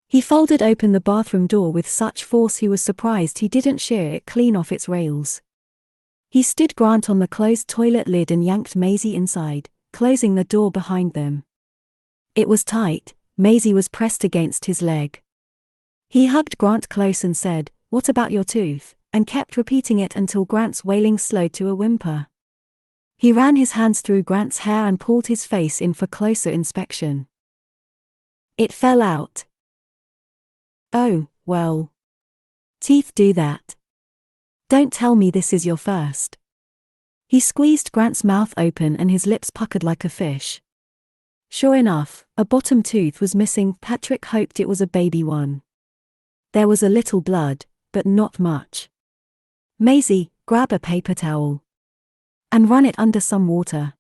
S1: He folded open the bathroom door with such force he was surprised he didn't shear it clean off its rails. He stood Grant on the closed toilet lid and yanked Maisie inside, closing the door behind them. It was tight. Maisie was pressed against his leg. He hugged Grant close and said, "What about your tooth?" and kept repeating it until Grant's wailing slowed to a whimper. He ran his hands through Grant's hair and pulled his face in for closer inspection. It fell out. Oh, well. Teeth do that. Don't tell me this is your first. He squeezed Grant's mouth open and his lips puckered like a fish. Sure enough, a bottom tooth was missing. Patrick hoped it was a baby one. There was a little blood, but not much. Maisie, grab a paper towel. And run it under some water.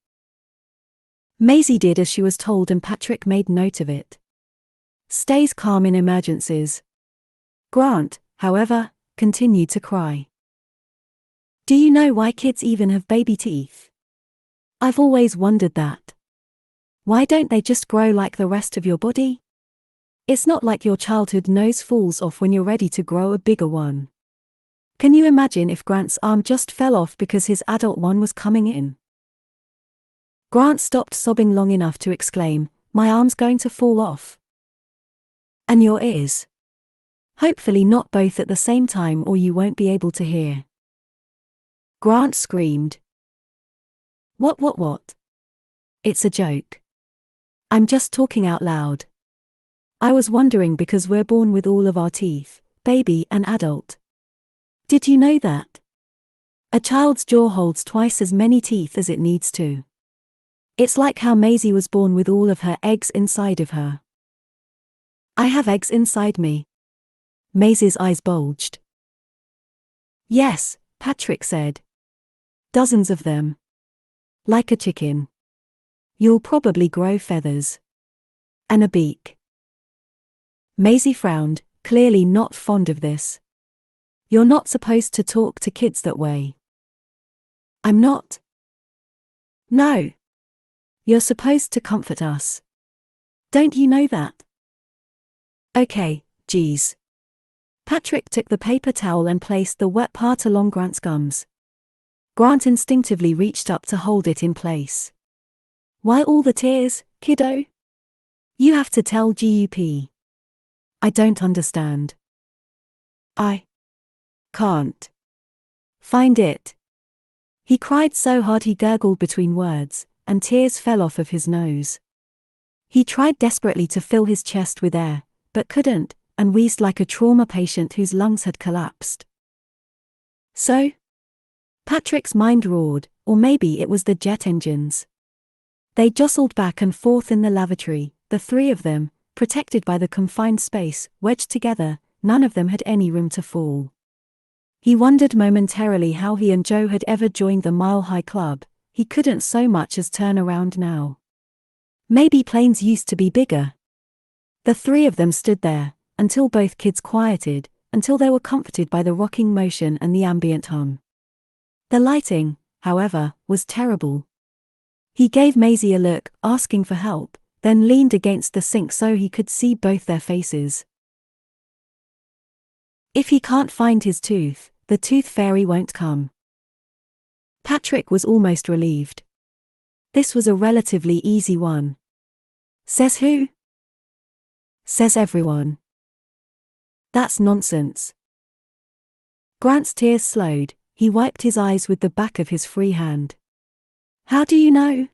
S1: Maisie did as she was told and Patrick made note of it. Stays calm in emergencies. Grant, however, continued to cry. Do you know why kids even have baby teeth? I've always wondered that. Why don't they just grow like the rest of your body? It's not like your childhood nose falls off when you're ready to grow a bigger one. Can you imagine if Grant's arm just fell off because his adult one was coming in? Grant stopped sobbing long enough to exclaim, "My arm's going to fall off." And your ears? Hopefully not both at the same time or you won't be able to hear. Grant screamed. What? It's a joke. I'm just talking out loud. I was wondering because we're born with all of our teeth, baby and adult. Did you know that? A child's jaw holds twice as many teeth as it needs to. It's like how Maisie was born with all of her eggs inside of her. I have eggs inside me. Maisie's eyes bulged. Yes, Patrick said. Dozens of them. Like a chicken. You'll probably grow feathers. And a beak. Maisie frowned, clearly not fond of this. You're not supposed to talk to kids that way. I'm not. No. You're supposed to comfort us. Don't you know that? Okay, geez. Patrick took the paper towel and placed the wet part along Grant's gums. Grant instinctively reached up to hold it in place. Why all the tears, kiddo? You have to tell GUP. I don't understand. I can't find it. He cried so hard he gurgled between words, and tears fell off of his nose. He tried desperately to fill his chest with air, but couldn't, and wheezed like a trauma patient whose lungs had collapsed. So? Patrick's mind roared, or maybe it was the jet engines. They jostled back and forth in the lavatory, the three of them, protected by the confined space, wedged together. None of them had any room to fall. He wondered momentarily how he and Joe had ever joined the Mile High Club. He couldn't so much as turn around now. Maybe planes used to be bigger. The three of them stood there, until both kids quieted, until they were comforted by the rocking motion and the ambient hum. The lighting, however, was terrible. He gave Maisie a look, asking for help, then leaned against the sink so he could see both their faces. If he can't find his tooth, the tooth fairy won't come. Patrick was almost relieved. This was a relatively easy one. Says who? Says everyone. That's nonsense. Grant's tears slowed. He wiped his eyes with the back of his free hand. How do you know?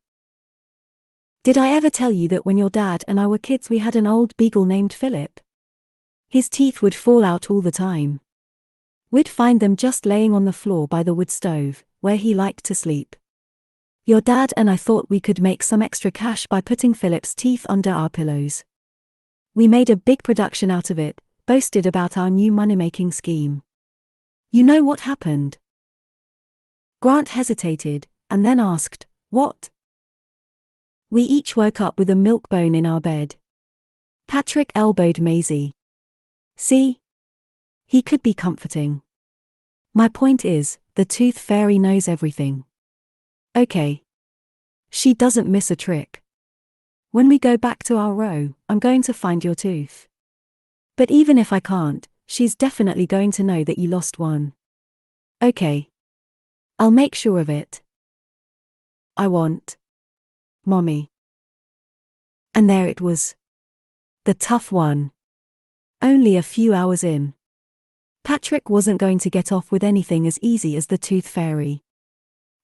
S1: Did I ever tell you that when your dad and I were kids we had an old beagle named Philip? His teeth would fall out all the time. We'd find them just laying on the floor by the wood stove, where he liked to sleep. Your dad and I thought we could make some extra cash by putting Philip's teeth under our pillows. We made a big production out of it, boasted about our new money-making scheme. You know what happened? Grant hesitated, and then asked, what? We each woke up with a milk bone in our bed. Patrick elbowed Maisie. See? He could be comforting. My point is, the tooth fairy knows everything. Okay. She doesn't miss a trick. When we go back to our row, I'm going to find your tooth. But even if I can't, she's definitely going to know that you lost one. Okay. I'll make sure of it. I want Mommy. And there it was. The tough one. Only a few hours in. Patrick wasn't going to get off with anything as easy as the tooth fairy.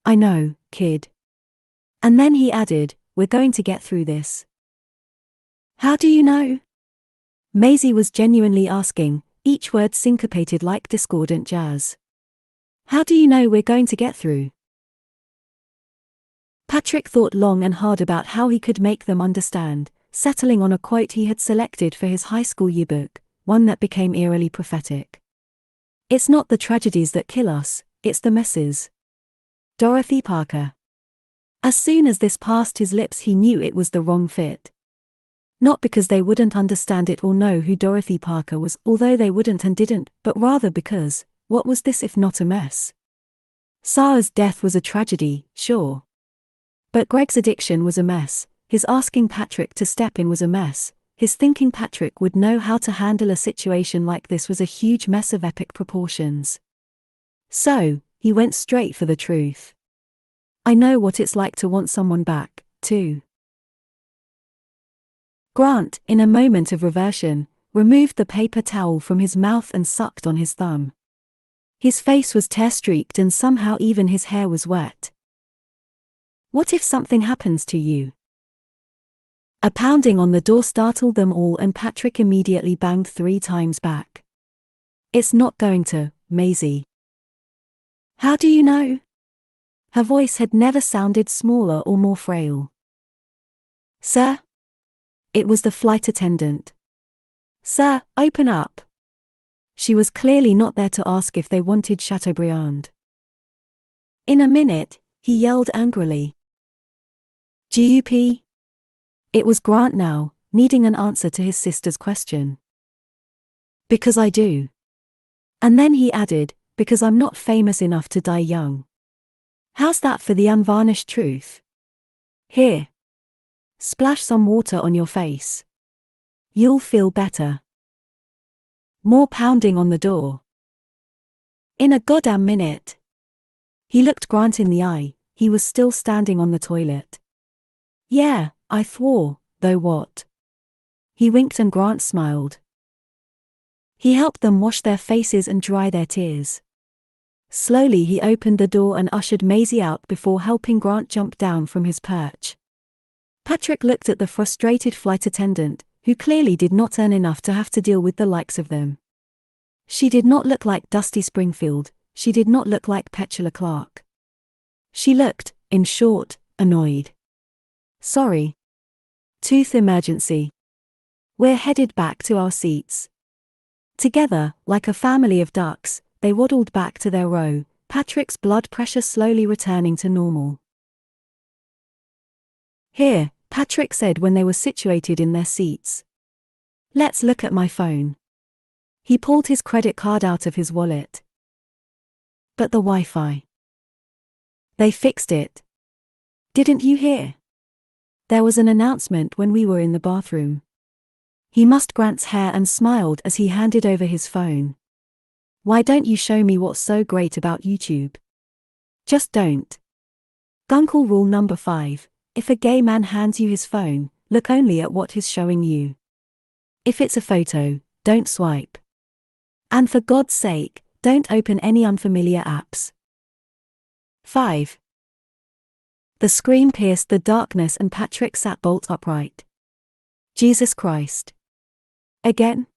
S1: I know, kid. And then he added, we're going to get through this. How do you know? Maisie was genuinely asking, each word syncopated like discordant jazz. How do you know we're going to get through? Patrick thought long and hard about how he could make them understand, settling on a quote he had selected for his high school yearbook, one that became eerily prophetic. It's not the tragedies that kill us, it's the messes. Dorothy Parker. As soon as this passed his lips he knew it was the wrong fit. Not because they wouldn't understand it or know who Dorothy Parker was, although they wouldn't and didn't, but rather because, what was this if not a mess? Sarah's death was a tragedy, sure. But Greg's addiction was a mess, his asking Patrick to step in was a mess, his thinking Patrick would know how to handle a situation like this was a huge mess of epic proportions. So, he went straight for the truth. I know what it's like to want someone back, too. Grant, in a moment of reversion, removed the paper towel from his mouth and sucked on his thumb. His face was tear-streaked and somehow even his hair was wet. What if something happens to you? A pounding on the door startled them all and Patrick immediately banged 3 times back. It's not going to, Maisie. How do you know? Her voice had never sounded smaller or more frail. Sir? It was the flight attendant. Sir, open up. She was clearly not there to ask if they wanted Chateaubriand. In a minute, he yelled angrily. GUP? It was Grant now, needing an answer to his sister's question. Because I do. And then he added, because I'm not famous enough to die young. How's that for the unvarnished truth? Here. Splash some water on your face. You'll feel better. More pounding on the door. In a goddamn minute. He looked Grant in the eye, he was still standing on the toilet. Yeah, I swore, though what? He winked and Grant smiled. He helped them wash their faces and dry their tears. Slowly he opened the door and ushered Maisie out before helping Grant jump down from his perch. Patrick looked at the frustrated flight attendant, who clearly did not earn enough to have to deal with the likes of them. She did not look like Dusty Springfield, she did not look like Petula Clark. She looked, in short, annoyed. Sorry. Tooth emergency. We're headed back to our seats. Together, like a family of ducks, they waddled back to their row, Patrick's blood pressure slowly returning to normal. Here, Patrick said when they were situated in their seats. Let's look at my phone. He pulled his credit card out of his wallet. But the Wi-Fi. They fixed it. Didn't you hear? There was an announcement when we were in the bathroom. He mussed Grant's hair and smiled as he handed over his phone. Why don't you show me what's so great about YouTube? Just don't. Guncle rule number 5. If a gay man hands you his phone, look only at what he's showing you. If it's a photo, don't swipe. And for God's sake, don't open any unfamiliar apps. 5. The scream pierced the darkness and Patrick sat bolt upright. Jesus Christ. Again?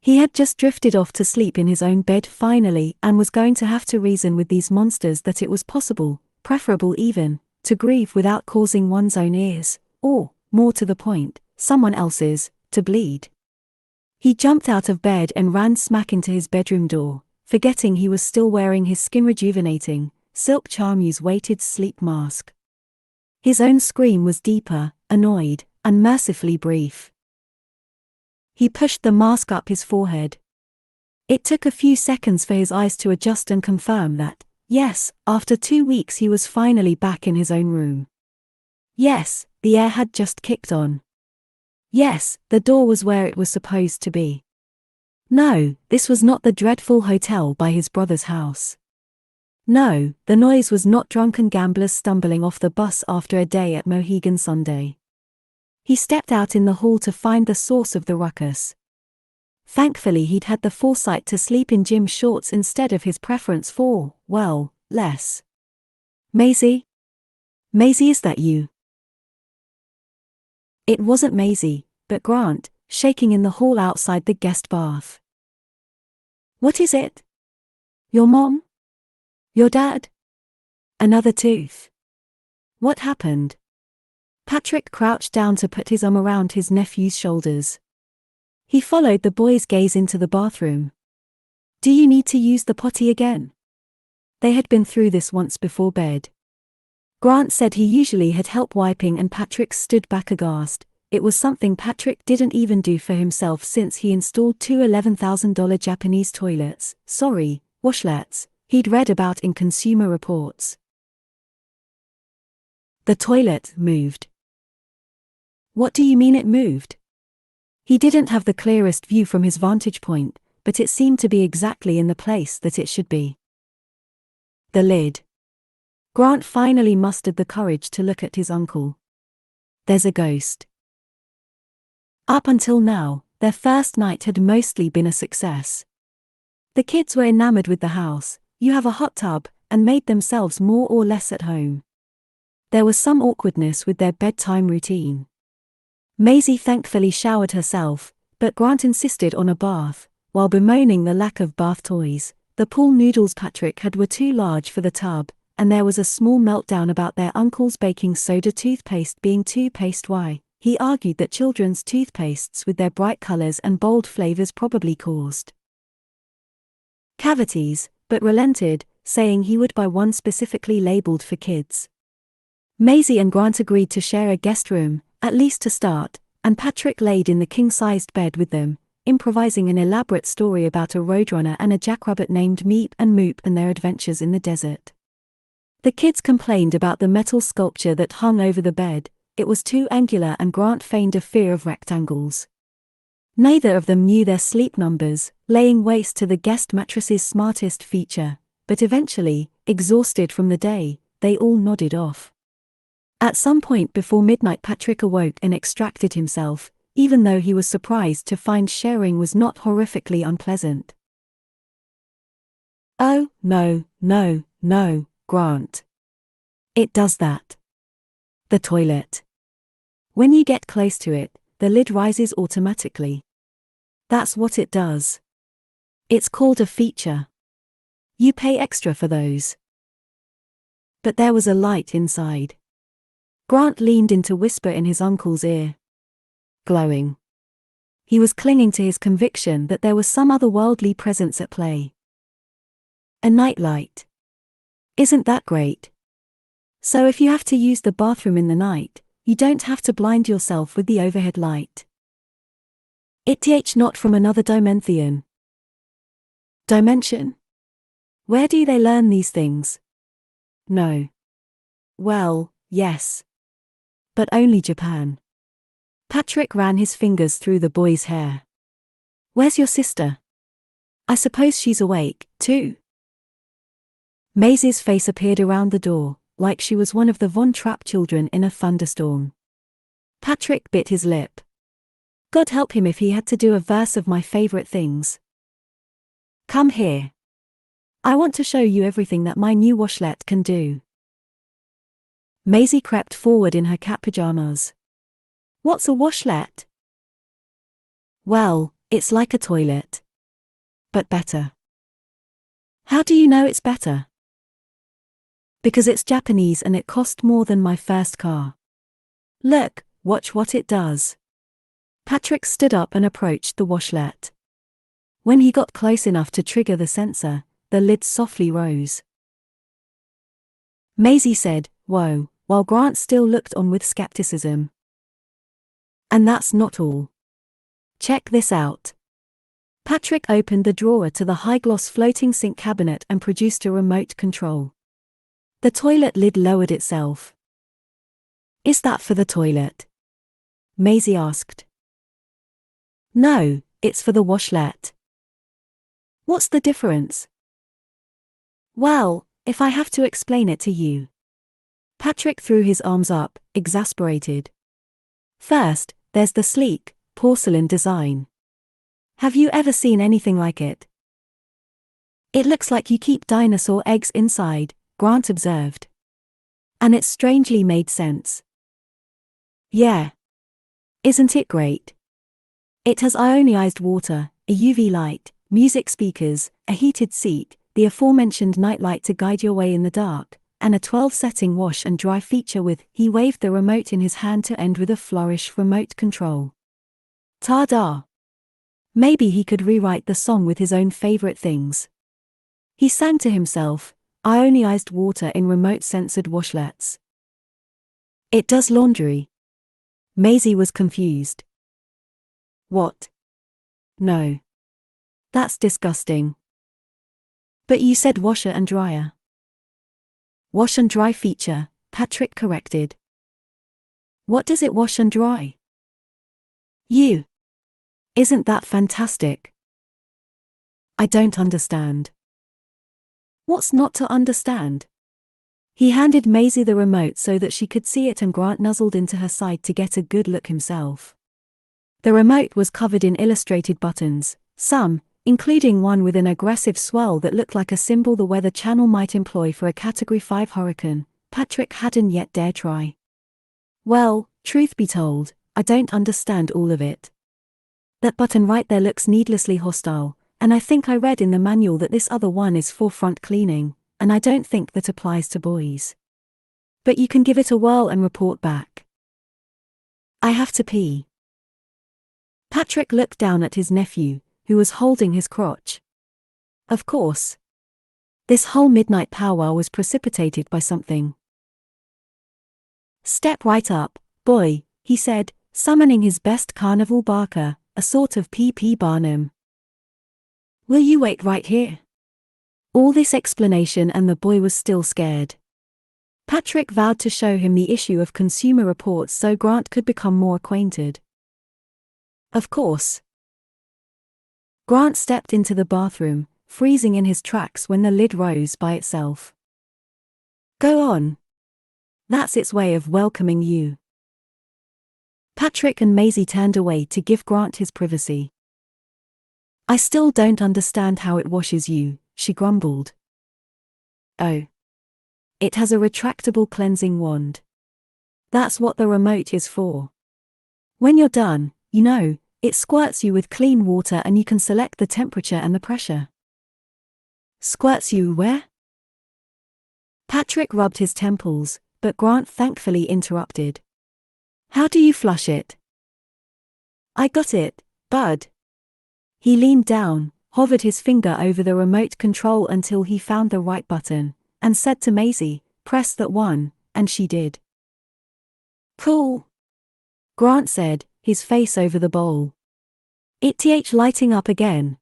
S1: He had just drifted off to sleep in his own bed finally and was going to have to reason with these monsters that it was possible, preferable even, to grieve without causing one's own ears, or, more to the point, someone else's, to bleed. He jumped out of bed and ran smack into his bedroom door, forgetting he was still wearing his skin-rejuvenating, silk charmeuse weighted sleep mask. His own scream was deeper, annoyed, and mercifully brief. He pushed the mask up his forehead. It took a few seconds for his eyes to adjust and confirm that, yes, after 2 weeks he was finally back in his own room. Yes, the air had just kicked on. Yes, the door was where it was supposed to be. No, this was not the dreadful hotel by his brother's house. No, the noise was not drunken gamblers stumbling off the bus after a day at Mohegan Sunday. He stepped out in the hall to find the source of the ruckus. Thankfully he'd had the foresight to sleep in gym shorts instead of his preference for, well, less. Maisie? Maisie, is that you? It wasn't Maisie, but Grant, shaking in the hall outside the guest bath. What is it? Your mom? Your dad? Another tooth? What happened? Patrick crouched down to put his arm around his nephew's shoulders. He followed the boy's gaze into the bathroom. Do you need to use the potty again? They had been through this once before bed. Grant said he usually had help wiping and Patrick stood back aghast. It was something Patrick didn't even do for himself since he installed 2 $11,000 Japanese toilets, washlets, he'd read about in Consumer Reports. The toilet moved. What do you mean it moved? He didn't have the clearest view from his vantage point, but it seemed to be exactly in the place that it should be. The lid. Grant finally mustered the courage to look at his uncle. There's a ghost. Up until now, their first night had mostly been a success. The kids were enamored with the house, you have a hot tub, and made themselves more or less at home. There was some awkwardness with their bedtime routine. Maisie thankfully showered herself, but Grant insisted on a bath, while bemoaning the lack of bath toys. The pool noodles Patrick had were too large for the tub, and there was a small meltdown about their uncle's baking soda toothpaste being too pasty. He argued that children's toothpastes with their bright colors and bold flavors probably caused cavities, but relented, saying he would buy one specifically labeled for kids. Maisie and Grant agreed to share a guest room, at least to start, and Patrick laid in the king-sized bed with them, improvising an elaborate story about a roadrunner and a jackrabbit named Meep and Moop and their adventures in the desert. The kids complained about the metal sculpture that hung over the bed. It was too angular and Grant feigned a fear of rectangles. Neither of them knew their sleep numbers, laying waste to the guest mattress's smartest feature, but eventually, exhausted from the day, they all nodded off. At some point before midnight Patrick awoke and extracted himself, even though he was surprised to find sharing was not horrifically unpleasant. Oh, no, Grant. It does that. The toilet. When you get close to it, the lid rises automatically. That's what it does. It's called a feature. You pay extra for those. But there was a light inside. Grant leaned in to whisper in his uncle's ear. Glowing. He was clinging to his conviction that there was some otherworldly presence at play. A nightlight. Isn't that great? So if you have to use the bathroom in the night, you don't have to blind yourself with the overhead light. It's not from another dimension. Dimension? Where do they learn these things? No. Well, yes. But only Japan. Patrick ran his fingers through the boy's hair. Where's your sister? I suppose she's awake, too. Maisie's face appeared around the door, like she was one of the Von Trapp children in a thunderstorm. Patrick bit his lip. God help him if he had to do a verse of my favorite things. Come here. I want to show you everything that my new washlet can do. Maisie crept forward in her cat pajamas. What's a washlet? Well, it's like a toilet. But better. How do you know it's better? Because it's Japanese and it cost more than my first car. Look, watch what it does. Patrick stood up and approached the washlet. When he got close enough to trigger the sensor, the lid softly rose. Maisie said, "Whoa," while Grant still looked on with skepticism. And that's not all. Check this out. Patrick opened the drawer to the high-gloss floating sink cabinet and produced a remote control. The toilet lid lowered itself. Is that for the toilet? Maisie asked. No, it's for the washlet. What's the difference? Well, if I have to explain it to you. Patrick threw his arms up, exasperated. First, there's the sleek, porcelain design. Have you ever seen anything like it? It looks like you keep dinosaur eggs inside, Grant observed. And it strangely made sense. Yeah. Isn't it great? It has ionized water, a UV light, music speakers, a heated seat, the aforementioned nightlight to guide your way in the dark, and a 12-setting wash and dry feature with, he waved the remote in his hand to end with a flourish, remote control. Ta-da! Maybe he could rewrite the song with his own favorite things. He sang to himself, ionized water in remote-censored washlets. It does laundry. Maisie was confused. What? No. That's disgusting. But you said washer and dryer. Wash and dry feature, Patrick corrected. What does it wash and dry? You. Isn't that fantastic? I don't understand. What's not to understand? He handed Maisie the remote so that she could see it, and Grant nuzzled into her side to get a good look himself. The remote was covered in illustrated buttons, some, including one with an aggressive swirl that looked like a symbol the Weather Channel might employ for a Category 5 hurricane. Patrick hadn't yet dared try. Well, truth be told, I don't understand all of it. That button right there looks needlessly hostile, and I think I read in the manual that this other one is for front cleaning, and I don't think that applies to boys. But you can give it a whirl and report back. I have to pee. Patrick looked down at his nephew, who was holding his crotch. Of course. This whole midnight powwow was precipitated by something. Step right up, boy, he said, summoning his best carnival barker, a sort of P.P. Barnum. Will you wait right here? All this explanation and the boy was still scared. Patrick vowed to show him the issue of Consumer Reports so Grant could become more acquainted. Of course. Grant stepped into the bathroom, freezing in his tracks when the lid rose by itself. Go on. That's its way of welcoming you. Patrick and Maisie turned away to give Grant his privacy. I still don't understand how it washes you, she grumbled. Oh. It has a retractable cleansing wand. That's what the remote is for. When you're done, you know, it squirts you with clean water and you can select the temperature and the pressure. Squirts you where? Patrick rubbed his temples, but Grant thankfully interrupted. How do you flush it? I got it, bud. He leaned down, hovered his finger over the remote control until he found the right button, and said to Maisie, press that one, and she did. Cool, Grant said, his face over the bowl. It lighting up again.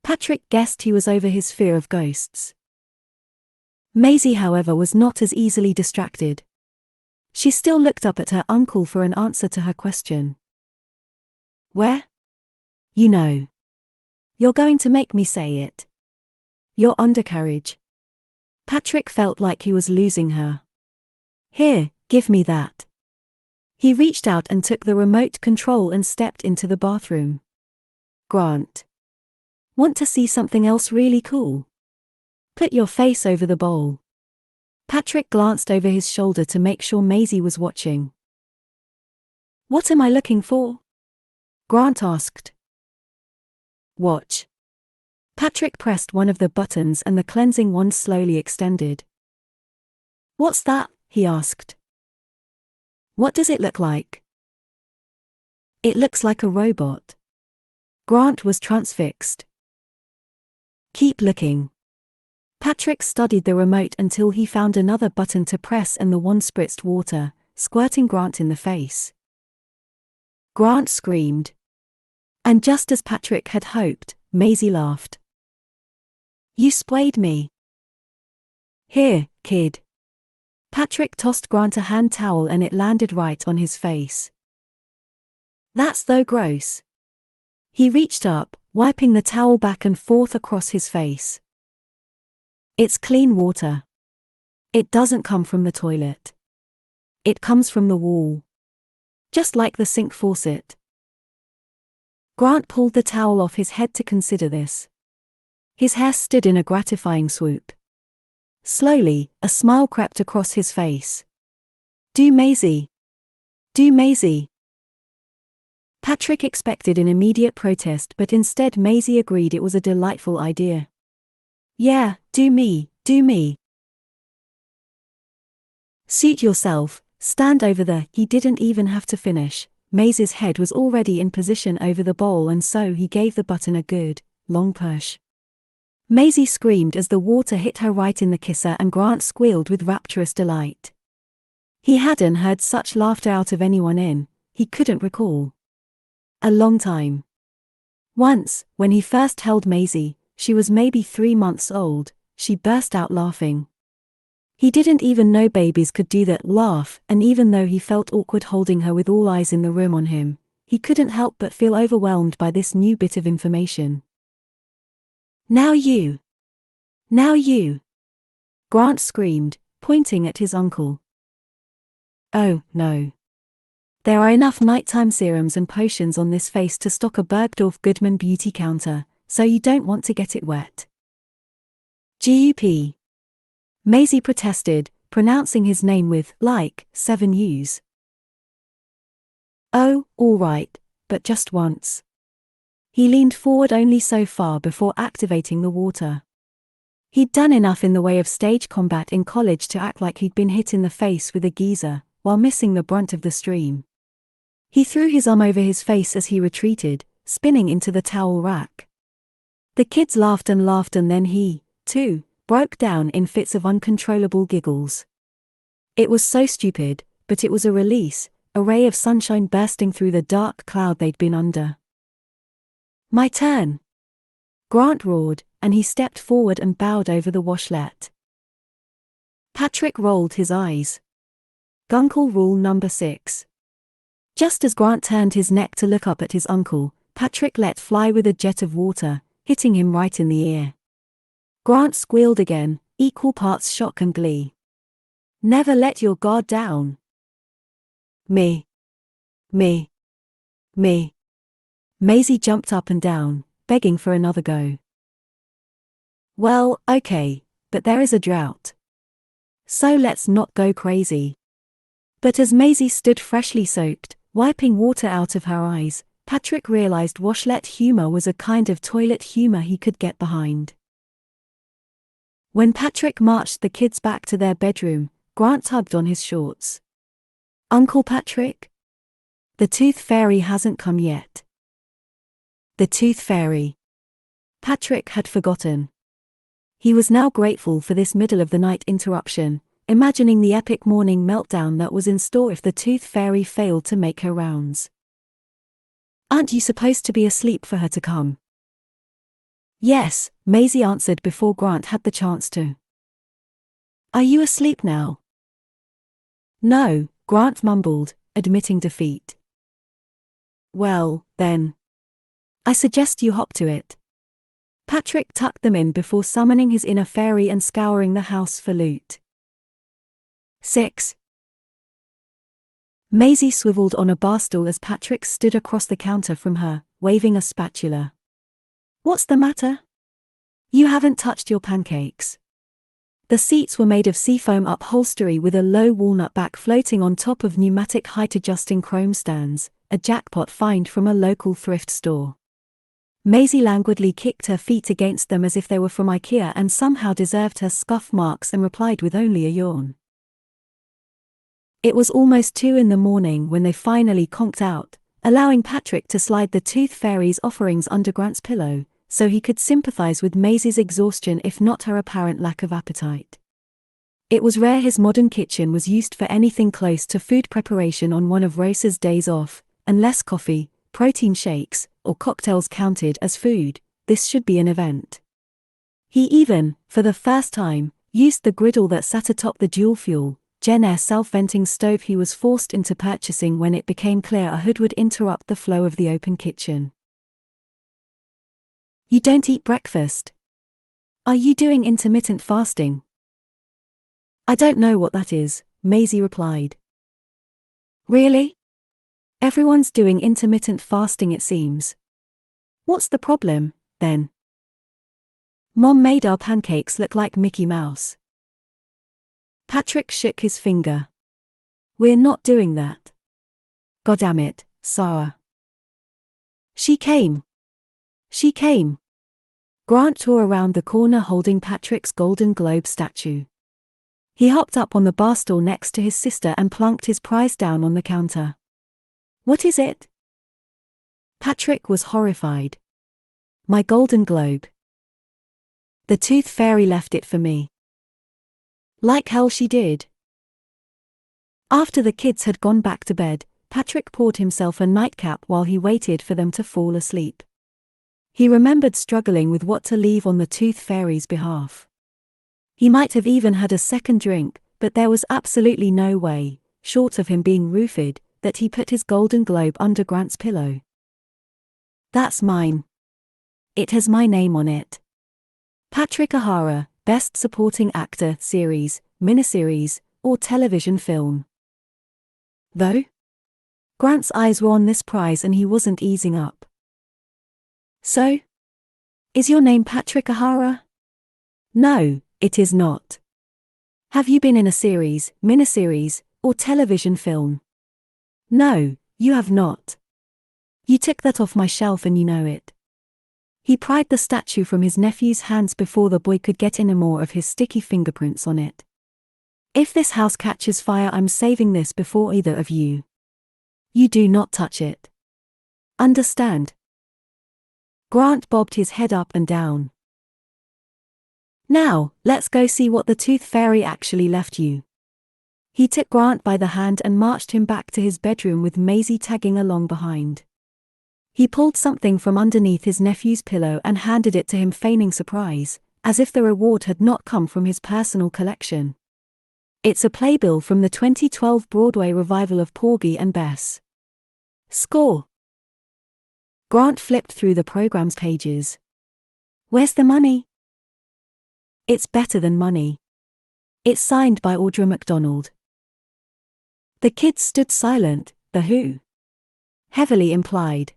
S1: Patrick guessed he was over his fear of ghosts. Maisie, however, was not as easily distracted. She still looked up at her uncle for an answer to her question. Where? You know. You're going to make me say it. Your undercarriage. Patrick felt like he was losing her. Here, give me that. He reached out and took the remote control and stepped into the bathroom. Grant. Want to see something else really cool? Put your face over the bowl. Patrick glanced over his shoulder to make sure Maisie was watching. What am I looking for? Grant asked. Watch. Patrick pressed one of the buttons and the cleansing wand slowly extended. What's that? He asked. What does it look like? It looks like a robot. Grant was transfixed. Keep looking. Patrick studied the remote until he found another button to press and the wand spritzed water, squirting Grant in the face. Grant screamed. And just as Patrick had hoped, Maisie laughed. You sprayed me. Here, kid. Patrick tossed Grant a hand towel and it landed right on his face. That's so gross. He reached up, wiping the towel back and forth across his face. It's clean water. It doesn't come from the toilet. It comes from the wall. Just like the sink faucet. Grant pulled the towel off his head to consider this. His hair stood in a gratifying swoop. Slowly, a smile crept across his face. Do Maisie. Do Maisie. Patrick expected an immediate protest, but instead Maisie agreed it was a delightful idea. Yeah, do me, do me. Suit yourself, stand over the. He didn't even have to finish. Maisie's head was already in position over the bowl and so he gave the button a good, long push. Maisie screamed as the water hit her right in the kisser and Grant squealed with rapturous delight. He hadn't heard such laughter out of anyone in, he couldn't recall. A long time. Once, when he first held Maisie, she was maybe 3 months old, she burst out laughing. He didn't even know babies could do that, laugh, and even though he felt awkward holding her with all eyes in the room on him, he couldn't help but feel overwhelmed by this new bit of information. Now you! Now you! Grant screamed, pointing at his uncle. Oh, no. There are enough nighttime serums and potions on this face to stock a Bergdorf Goodman beauty counter, so you don't want to get it wet. GUP. Maisie protested, pronouncing his name with, 7 U's. Oh, all right, but just once. He leaned forward only so far before activating the water. He'd done enough in the way of stage combat in college to act like he'd been hit in the face with a geyser, while missing the brunt of the stream. He threw his arm over his face as he retreated, spinning into the towel rack. The kids laughed and then he, too, broke down in fits of uncontrollable giggles. It was so stupid, but it was a release, a ray of sunshine bursting through the dark cloud they'd been under. My turn! Grant roared, and he stepped forward and bowed over the washlet. Patrick rolled his eyes. Guncle rule number 6. Just as Grant turned his neck to look up at his uncle, Patrick let fly with a jet of water, hitting him right in the ear. Grant squealed again, equal parts shock and glee. Never let your guard down. Me. Me. Me. Maisie jumped up and down, begging for another go. Well, okay, but there is a drought. So let's not go crazy. But as Maisie stood freshly soaked, wiping water out of her eyes, Patrick realized washlet humor was a kind of toilet humor he could get behind. When Patrick marched the kids back to their bedroom, Grant tugged on his shorts. "Uncle Patrick? The Tooth Fairy hasn't come yet." The Tooth Fairy. Patrick had forgotten. He was now grateful for this middle-of-the-night interruption, imagining the epic morning meltdown that was in store if the Tooth Fairy failed to make her rounds. "Aren't you supposed to be asleep for her to come?" "Yes," Maisie answered before Grant had the chance to. "Are you asleep now?" "No," Grant mumbled, admitting defeat. "Well, then. I suggest you hop to it." Patrick tucked them in before summoning his inner fairy and scouring the house for loot. 6. Maisie swiveled on a bar stool as Patrick stood across the counter from her, waving a spatula. "What's the matter? You haven't touched your pancakes." The seats were made of seafoam upholstery with a low walnut back floating on top of pneumatic height-adjusting chrome stands, a jackpot find from a local thrift store. Maisie languidly kicked her feet against them as if they were from IKEA and somehow deserved her scuff marks and replied with only a yawn. It was almost 2 in the morning when they finally conked out, allowing Patrick to slide the Tooth Fairy's offerings under Grant's pillow, so he could sympathize with Maisie's exhaustion if not her apparent lack of appetite. It was rare his modern kitchen was used for anything close to food preparation on one of Rosa's days off, unless coffee, protein shakes, or cocktails counted as food. This should be an event. He even, for the first time, used the griddle that sat atop the dual-fuel, Gen-Air self-venting stove he was forced into purchasing when it became clear a hood would interrupt the flow of the open kitchen. "You don't eat breakfast? Are you doing intermittent fasting?" "I don't know what that is," Maisie replied. "Really? Everyone's doing intermittent fasting it seems. What's the problem, then?" "Mom made our pancakes look like Mickey Mouse." Patrick shook his finger. "We're not doing that." "Goddamn, Sarah." She came. Grant tore around the corner holding Patrick's Golden Globe statue. He hopped up on the bar stool next to his sister and plunked his prize down on the counter. "What is it?" Patrick was horrified. "My Golden Globe. The Tooth Fairy left it for me." "Like hell she did." After the kids had gone back to bed, Patrick poured himself a nightcap while he waited for them to fall asleep. He remembered struggling with what to leave on the Tooth Fairy's behalf. He might have even had a second drink, but there was absolutely no way, short of him being roofied, that he put his Golden Globe under Grant's pillow. "That's mine. It has my name on it." Patrick O'Hara, Best Supporting Actor, Series, Miniseries, or Television Film. Though? Grant's eyes were on this prize and he wasn't easing up. "So? Is your name Patrick O'Hara?" "No, it is not." "Have you been in a series, miniseries, or television film?" "No, you have not." "You took that off my shelf and you know it." He pried the statue from his nephew's hands before the boy could get any more of his sticky fingerprints on it. "If this house catches fire, I'm saving this before either of you. You do not touch it. Understand?" Grant bobbed his head up and down. "Now, let's go see what the Tooth Fairy actually left you." He took Grant by the hand and marched him back to his bedroom with Maisie tagging along behind. He pulled something from underneath his nephew's pillow and handed it to him, feigning surprise, as if the reward had not come from his personal collection. "It's a playbill from the 2012 Broadway revival of Porgy and Bess." "Score." Grant flipped through the program's pages. "Where's the money?" "It's better than money. It's signed by Audra McDonald." The kids stood silent. The who? Heavily implied.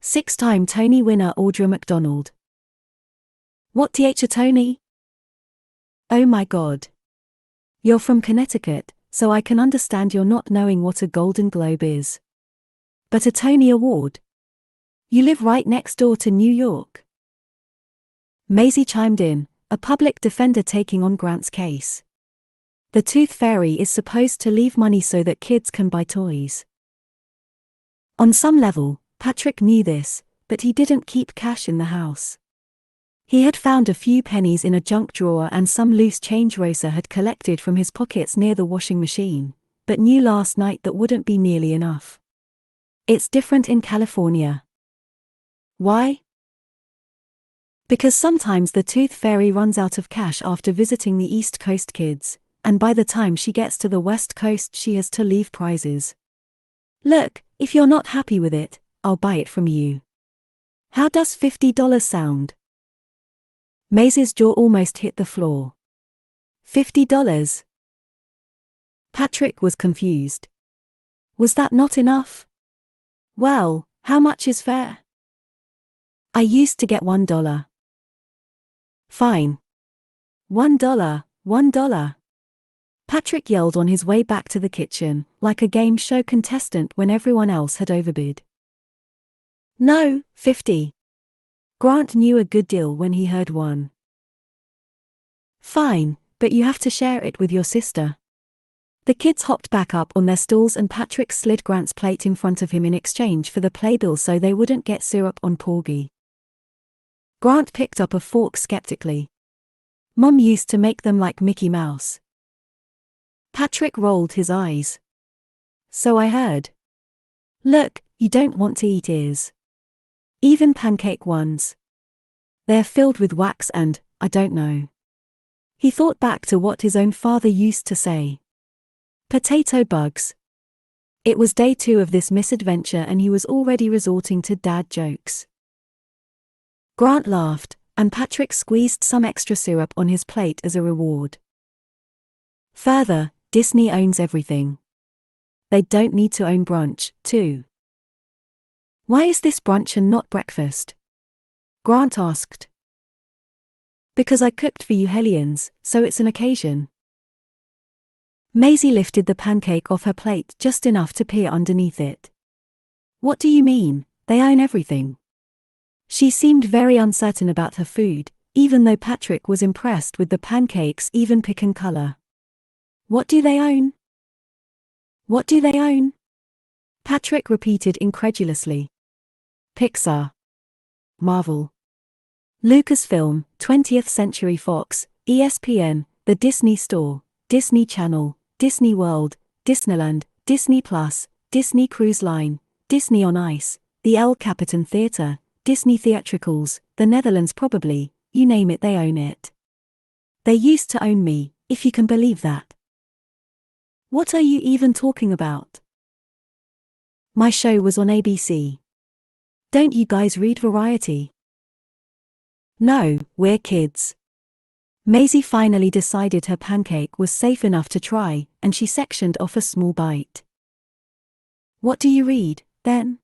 S1: 6-time Tony winner Audra McDonald. "What th Tony?" "Oh my God. You're from Connecticut, so I can understand you're not knowing what a Golden Globe is. But a Tony Award? You live right next door to New York." Maisie chimed in, a public defender taking on Grant's case. The Tooth Fairy is supposed to leave money so that kids can buy toys. On some level, Patrick knew this, but he didn't keep cash in the house. He had found a few pennies in a junk drawer and some loose change Rosa had collected from his pockets near the washing machine, but knew last night that wouldn't be nearly enough. It's different in California. Why? Because sometimes the Tooth Fairy runs out of cash after visiting the East Coast kids, and by the time she gets to the West Coast she has to leave prizes. Look, if you're not happy with it, I'll buy it from you. How does $50 sound? Maisie's jaw almost hit the floor. $50? Patrick was confused. Was that not enough? Well, how much is fair? I used to get $1. Fine. $1, $1. Patrick yelled on his way back to the kitchen, like a game show contestant when everyone else had overbid. No, 50. Grant knew a good deal when he heard one. Fine, but you have to share it with your sister. The kids hopped back up on their stools and Patrick slid Grant's plate in front of him in exchange for the playbill so they wouldn't get syrup on Porgy. Grant picked up a fork skeptically. Mom used to make them like Mickey Mouse. Patrick rolled his eyes. So I heard. Look, you don't want to eat ears. Even pancake ones. They're filled with wax and, I don't know. He thought back to what his own father used to say. Potato bugs. It was day 2 of this misadventure and he was already resorting to dad jokes. Grant laughed, and Patrick squeezed some extra syrup on his plate as a reward. Further, Disney owns everything. They don't need to own brunch, too. Why is this brunch and not breakfast? Grant asked. Because I cooked for you hellions, so it's an occasion. Maisie lifted the pancake off her plate just enough to peer underneath it. What do you mean, they own everything? She seemed very uncertain about her food, even though Patrick was impressed with the pancake's even pick and color. What do they own? What do they own? Patrick repeated incredulously. Pixar. Marvel. Lucasfilm, 20th Century Fox, ESPN, the Disney Store, Disney Channel, Disney World, Disneyland, Disney Plus, Disney Cruise Line, Disney on Ice, the El Capitan Theatre, Disney Theatricals, the Netherlands probably, you name it they own it. They used to own me, if you can believe that. What are you even talking about? My show was on ABC. Don't you guys read Variety? No, we're kids. Maisie finally decided her pancake was safe enough to try, and she sectioned off a small bite. What do you read, then?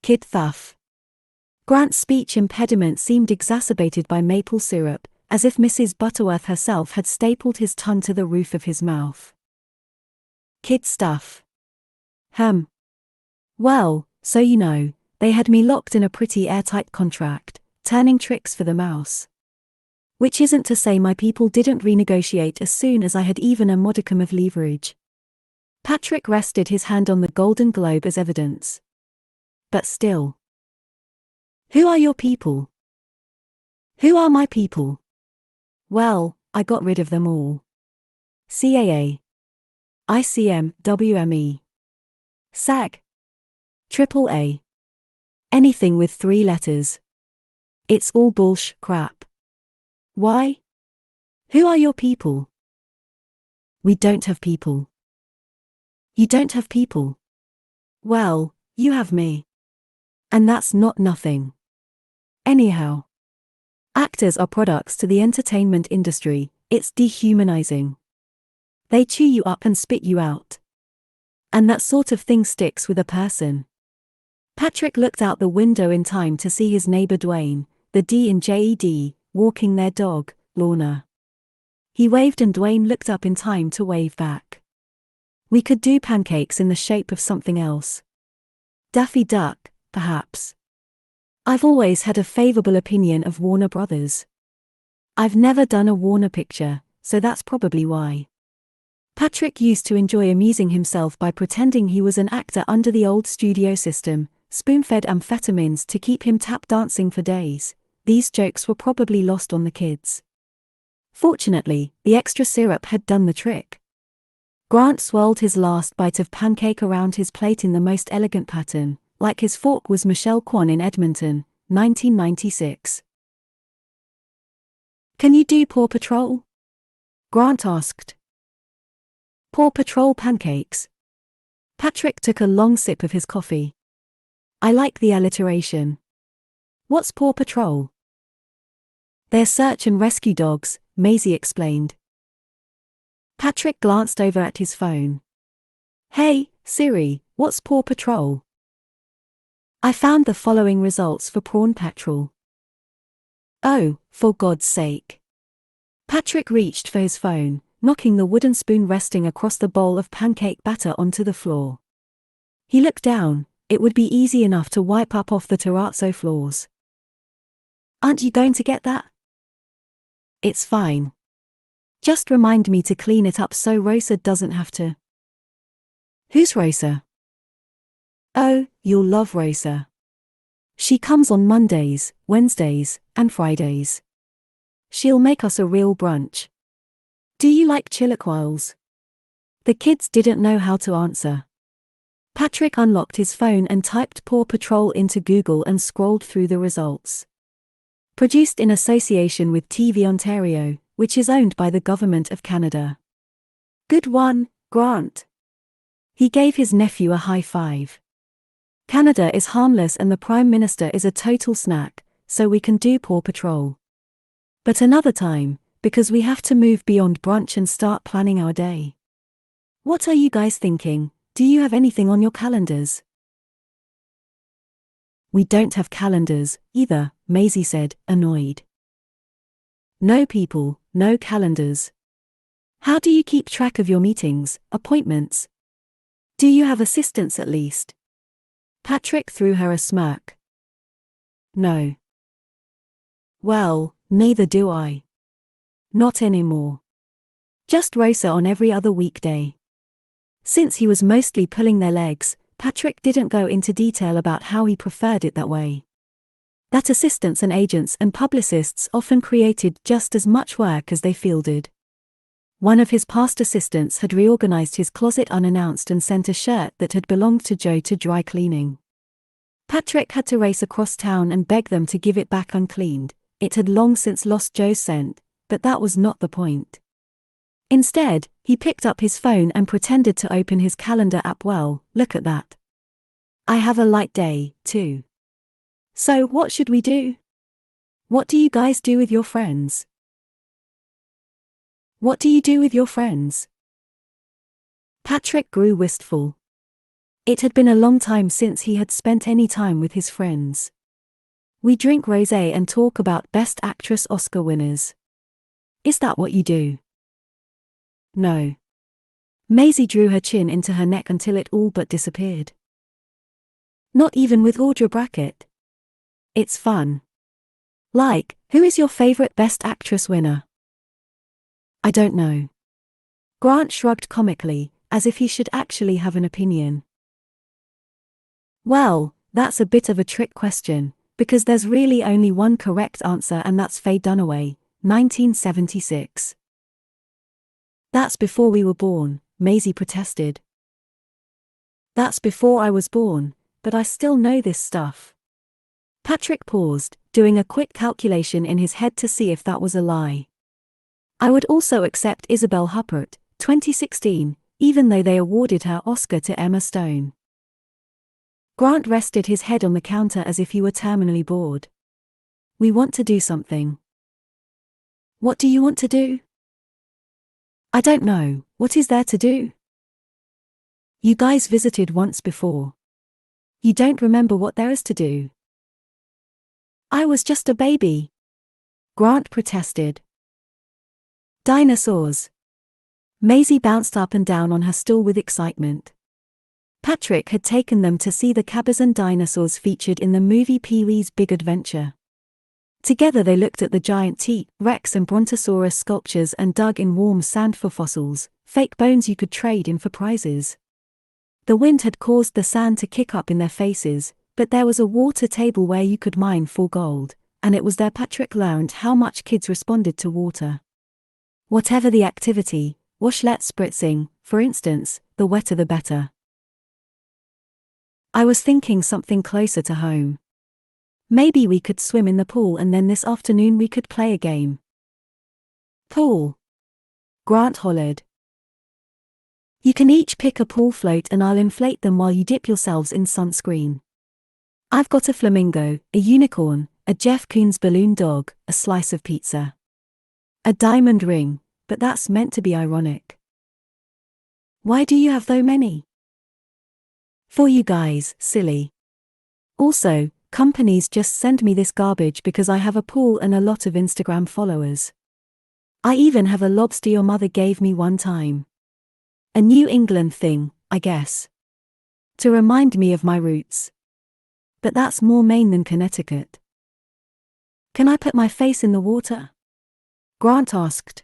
S1: Kid Thuff. Grant's speech impediment seemed exacerbated by maple syrup, as if Mrs. Butterworth herself had stapled his tongue to the roof of his mouth. Kid stuff. Well, so you know, they had me locked in a pretty airtight contract, turning tricks for the mouse. Which isn't to say my people didn't renegotiate as soon as I had even a modicum of leverage. Patrick rested his hand on the Golden Globe as evidence. But still. Who are your people? Who are my people? Well, I got rid of them all. CAA. ICM, WME. SAG. AAA. Anything with 3 letters. It's all bullsh crap. Why? Who are your people? We don't have people. You don't have people. Well, you have me. And that's not nothing. Anyhow. Actors are products to the entertainment industry, it's dehumanizing. They chew you up and spit you out. And that sort of thing sticks with a person. Patrick looked out the window in time to see his neighbor Dwayne, the D in JED, walking their dog, Lorna. He waved and Dwayne looked up in time to wave back. We could do pancakes in the shape of something else. Daffy Duck, perhaps. I've always had a favorable opinion of Warner Brothers. I've never done a Warner picture, so that's probably why. Patrick used to enjoy amusing himself by pretending he was an actor under the old studio system, spoon-fed amphetamines to keep him tap dancing for days. These jokes were probably lost on the kids. Fortunately, the extra syrup had done the trick. Grant swirled his last bite of pancake around his plate in the most elegant pattern, like his fork was Michelle Kwan in Edmonton, 1996. Can you do Paw Patrol? Grant asked. Paw Patrol pancakes. Patrick took a long sip of his coffee. I like the alliteration. What's Paw Patrol? They're search and rescue dogs, Maisie explained. Patrick glanced over at his phone. Hey, Siri, what's Paw Patrol? I found the following results for Prawn Patrol. Oh, for God's sake. Patrick reached for his phone, knocking the wooden spoon resting across the bowl of pancake batter onto the floor. He looked down. It would be easy enough to wipe up off the terrazzo floors. Aren't you going to get that? It's fine. Just remind me to clean it up so Rosa doesn't have to. Who's Rosa? Oh, you'll love Rosa. She comes on Mondays, Wednesdays, and Fridays. She'll make us a real brunch. Do you like chilaquiles? The kids didn't know how to answer. Patrick unlocked his phone and typed Paw Patrol into Google and scrolled through the results. Produced in association with TV Ontario, which is owned by the Government of Canada. Good one, Grant. He gave his nephew a high five. Canada is harmless and the Prime Minister is a total snack, so we can do Paw Patrol. But another time, because we have to move beyond brunch and start planning our day. What are you guys thinking? Do you have anything on your calendars? We don't have calendars, either, Maisie said, annoyed. No people, no calendars. How do you keep track of your meetings, appointments? Do you have assistants at least? Patrick threw her a smirk. No. Well, neither do I. Not anymore. Just Rosa on every other weekday. Since he was mostly pulling their legs, Patrick didn't go into detail about how he preferred it that way. That assistants and agents and publicists often created just as much work as they fielded. One of his past assistants had reorganized his closet unannounced and sent a shirt that had belonged to Joe to dry cleaning. Patrick had to race across town and beg them to give it back uncleaned. It had long since lost Joe's scent, but that was not the point. Instead, he picked up his phone and pretended to open his calendar app. Well, look at that. I have a light day, too. So what should we do? What do you guys do with your friends? What do you do with your friends? Patrick grew wistful. It had been a long time since he had spent any time with his friends. We drink rosé and talk about Best Actress Oscar winners. Is that what you do? No. Maisie drew her chin into her neck until it all but disappeared. Not even with Audra Brackett. It's fun. Like, who is your favorite Best Actress winner? I don't know. Grant shrugged comically, as if he should actually have an opinion. Well, that's a bit of a trick question, because there's really only one correct answer and that's Faye Dunaway, 1976. That's before we were born, Maisie protested. That's before I was born, but I still know this stuff. Patrick paused, doing a quick calculation in his head to see if that was a lie. I would also accept Isabel Huppert, 2016, even though they awarded her Oscar to Emma Stone. Grant rested his head on the counter as if he were terminally bored. We want to do something. What do you want to do? I don't know, what is there to do? You guys visited once before. You don't remember what there is to do. I was just a baby. Grant protested. Dinosaurs. Maisie bounced up and down on her stool with excitement. Patrick had taken them to see the Cabazon dinosaurs featured in the movie Pee-wee's Big Adventure. Together they looked at the giant T-Rex and Brontosaurus sculptures and dug in warm sand for fossils, fake bones you could trade in for prizes. The wind had caused the sand to kick up in their faces, but there was a water table where you could mine for gold, and it was there Patrick learned how much kids responded to water. Whatever the activity, washlet spritzing, for instance, the wetter the better. I was thinking something closer to home. Maybe we could swim in the pool and then this afternoon we could play a game. Pool. Grant hollered. You can each pick a pool float and I'll inflate them while you dip yourselves in sunscreen. I've got a flamingo, a unicorn, a Jeff Koons balloon dog, a slice of pizza. A diamond ring, but that's meant to be ironic. Why do you have so many? For you guys, silly. Also, companies just send me this garbage because I have a pool and a lot of Instagram followers. I even have a lobster your mother gave me one time. A New England thing, I guess. To remind me of my roots. But that's more Maine than Connecticut. Can I put my face in the water? Grant asked.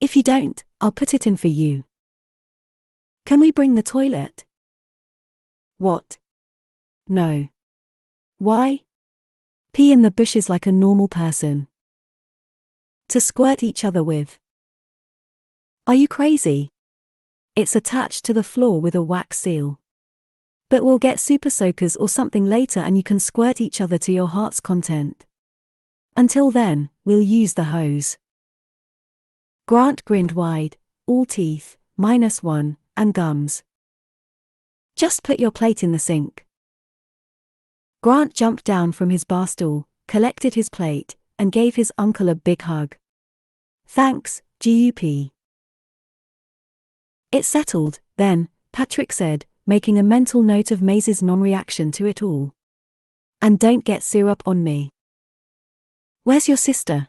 S1: If you don't, I'll put it in for you. Can we bring the toilet? What? No. Why? Pee in the bushes like a normal person. To squirt each other with. Are you crazy? It's attached to the floor with a wax seal. But we'll get super soakers or something later and you can squirt each other to your heart's content. Until then, we'll use the hose. Grant grinned wide, all teeth, -1, and gums. Just put your plate in the sink. Grant jumped down from his bar stool, collected his plate, and gave his uncle a big hug. Thanks, GUP. It's settled, then, Patrick said, making a mental note of Maisie's non-reaction to it all. And don't get syrup on me. Where's your sister?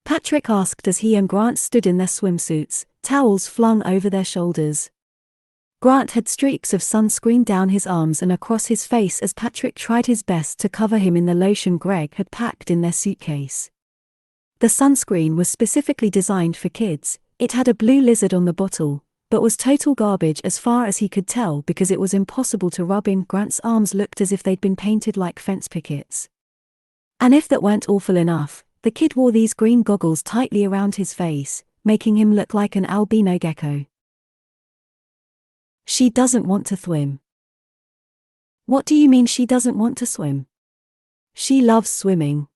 S1: Patrick asked as he and Grant stood in their swimsuits, towels flung over their shoulders. Grant had streaks of sunscreen down his arms and across his face as Patrick tried his best to cover him in the lotion Greg had packed in their suitcase. The sunscreen was specifically designed for kids. It had a blue lizard on the bottle, but was total garbage as far as he could tell because it was impossible to rub in. Grant's arms looked as if they'd been painted like fence pickets. And if that weren't awful enough, the kid wore these green goggles tightly around his face, making him look like an albino gecko. She doesn't want to swim. What do you mean she doesn't want to swim? She loves swimming.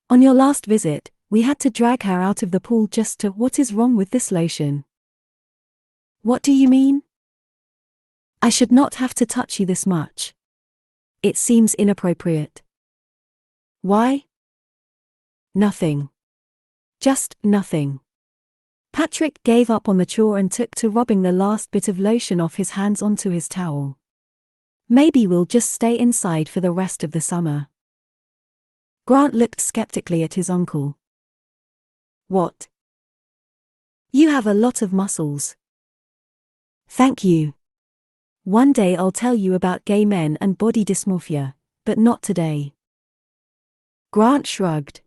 S1: On your last visit, we had to drag her out of the pool just to. What is wrong with this lotion? What do you mean? I should not have to touch you this much. It seems inappropriate. Why? Nothing. Just nothing. Patrick gave up on the chore and took to rubbing the last bit of lotion off his hands onto his towel. Maybe we'll just stay inside for the rest of the summer. Grant looked skeptically at his uncle. What? You have a lot of muscles. Thank you. One day I'll tell you about gay men and body dysmorphia, but not today. Grant shrugged.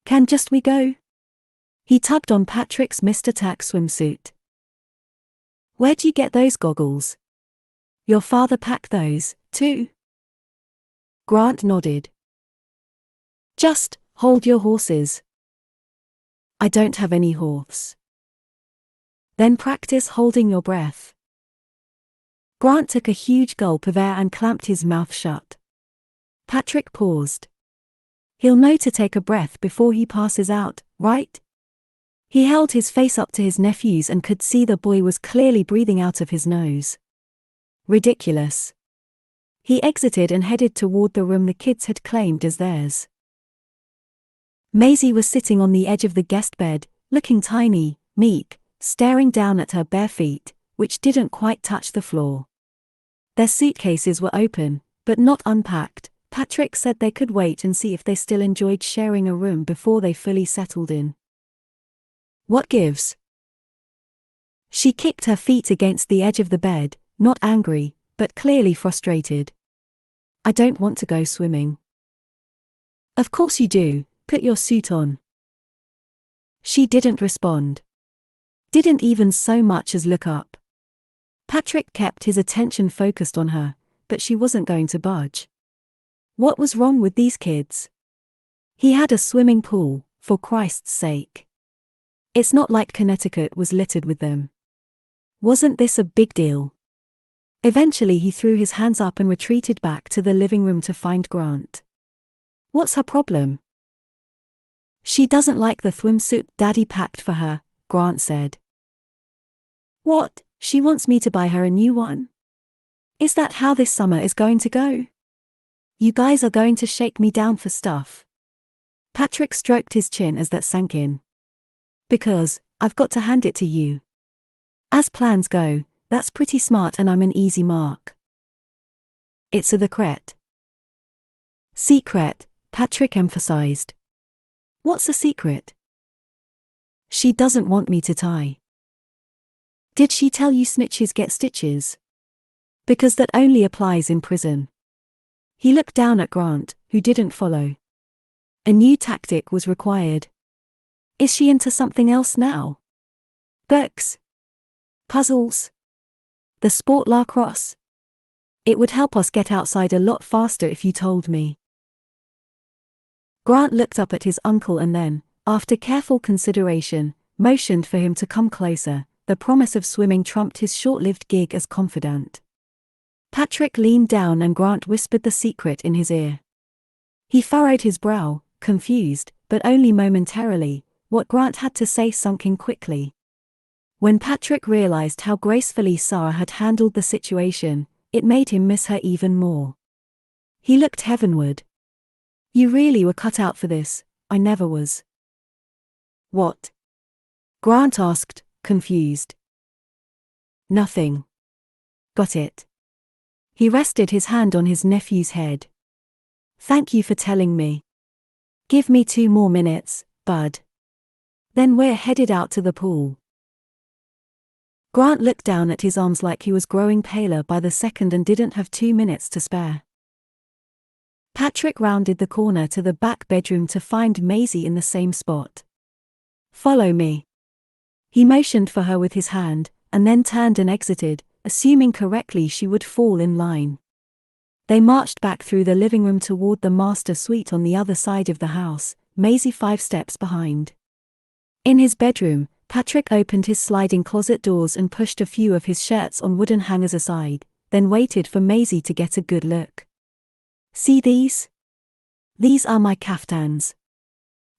S1: Can just we go? He tugged on Patrick's Mr. Tack swimsuit. Where'd you get those goggles? Your father packed those, too? Grant nodded. Just hold your horses. I don't have any horse. Then practice holding your breath. Grant took a huge gulp of air and clamped his mouth shut. Patrick paused. He'll know to take a breath before he passes out, right? He held his face up to his nephew's and could see the boy was clearly breathing out of his nose. Ridiculous. He exited and headed toward the room the kids had claimed as theirs. Maisie was sitting on the edge of the guest bed, looking tiny, meek, staring down at her bare feet, which didn't quite touch the floor. Their suitcases were open, but not unpacked. Patrick said they could wait and see if they still enjoyed sharing a room before they fully settled in. What gives? She kicked her feet against the edge of the bed, not angry, but clearly frustrated. I don't want to go swimming. Of course you do, put your suit on. She didn't respond. Didn't even so much as look up. Patrick kept his attention focused on her, but she wasn't going to budge. What was wrong with these kids? He had a swimming pool, for Christ's sake. It's not like Connecticut was littered with them. Wasn't this a big deal? Eventually he threw his hands up and retreated back to the living room to find Grant. What's her problem? She doesn't like the swimsuit Daddy packed for her, Grant said. What, she wants me to buy her a new one? Is that how this summer is going to go? You guys are going to shake me down for stuff. Patrick stroked his chin as that sank in. Because, I've got to hand it to you. As plans go, that's pretty smart and I'm an easy mark. It's a secret. Secret, Patrick emphasized. What's a secret? She doesn't want me to tie. Did she tell you snitches get stitches? Because that only applies in prison. He looked down at Grant, who didn't follow. A new tactic was required. Is she into something else now? Books? Puzzles? The sport lacrosse? It would help us get outside a lot faster if you told me. Grant looked up at his uncle and then, after careful consideration, motioned for him to come closer. The promise of swimming trumped his short-lived gig as confidant. Patrick leaned down and Grant whispered the secret in his ear. He furrowed his brow, confused, but only momentarily. What Grant had to say sunk in quickly. When Patrick realized how gracefully Sarah had handled the situation, it made him miss her even more. He looked heavenward. You really were cut out for this. I never was. What? Grant asked, confused. Nothing. Got it. He rested his hand on his nephew's head. Thank you for telling me. Give me 2 more minutes, bud. Then we're headed out to the pool. Grant looked down at his arms like he was growing paler by the second and didn't have 2 minutes to spare. Patrick rounded the corner to the back bedroom to find Maisie in the same spot. Follow me. He motioned for her with his hand, and then turned and exited, assuming correctly she would fall in line. They marched back through the living room toward the master suite on the other side of the house, Maisie 5 steps behind. In his bedroom, Patrick opened his sliding closet doors and pushed a few of his shirts on wooden hangers aside, then waited for Maisie to get a good look. See these? These are my kaftans.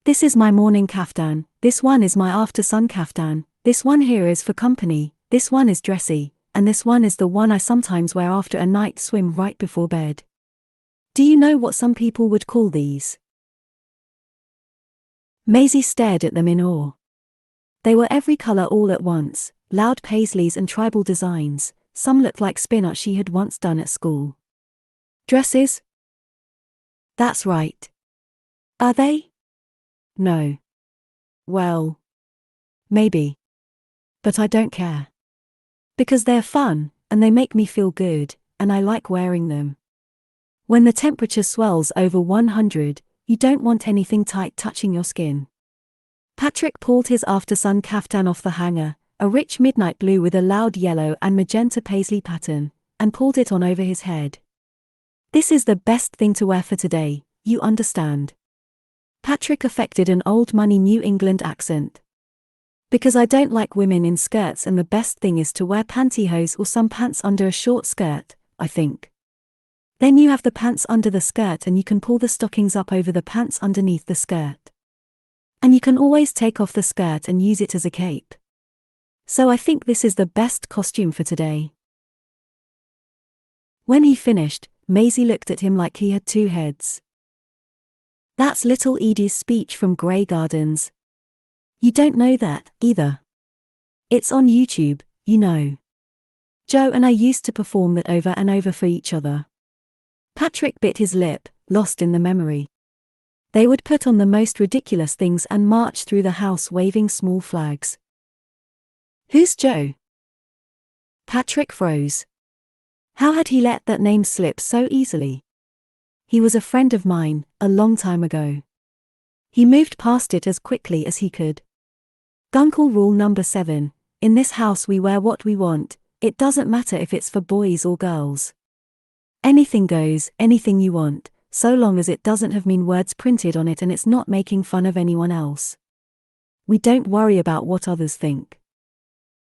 S1: This is my morning kaftan, this one is my after-sun kaftan, this one here is for company, this one is dressy, and this one is the one I sometimes wear after a night swim right before bed. Do you know what some people would call these? Maisie stared at them in awe. They were every color all at once, loud paisleys and tribal designs. Some looked like spin-art she had once done at school. Dresses? That's right. Are they? No. Well, maybe. But I don't care. Because they're fun, and they make me feel good, and I like wearing them. When the temperature swells over 100, you don't want anything tight touching your skin. Patrick pulled his after-sun kaftan off the hanger, a rich midnight blue with a loud yellow and magenta paisley pattern, and pulled it on over his head. This is the best thing to wear for today, you understand. Patrick affected an old-money New England accent. Because I don't like women in skirts and the best thing is to wear pantyhose or some pants under a short skirt, I think. Then you have the pants under the skirt and you can pull the stockings up over the pants underneath the skirt. And you can always take off the skirt and use it as a cape. So I think this is the best costume for today. When he finished, Maisie looked at him like he had 2 heads. That's little Edie's speech from Grey Gardens. You don't know that, either. It's on YouTube, you know. Joe and I used to perform that over and over for each other. Patrick bit his lip, lost in the memory. They would put on the most ridiculous things and march through the house waving small flags. Who's Joe? Patrick froze. How had he let that name slip so easily? He was a friend of mine, a long time ago. He moved past it as quickly as he could. Guncle rule number 7. In this house we wear what we want, it doesn't matter if it's for boys or girls. Anything goes, anything you want, so long as it doesn't have mean words printed on it and it's not making fun of anyone else. We don't worry about what others think.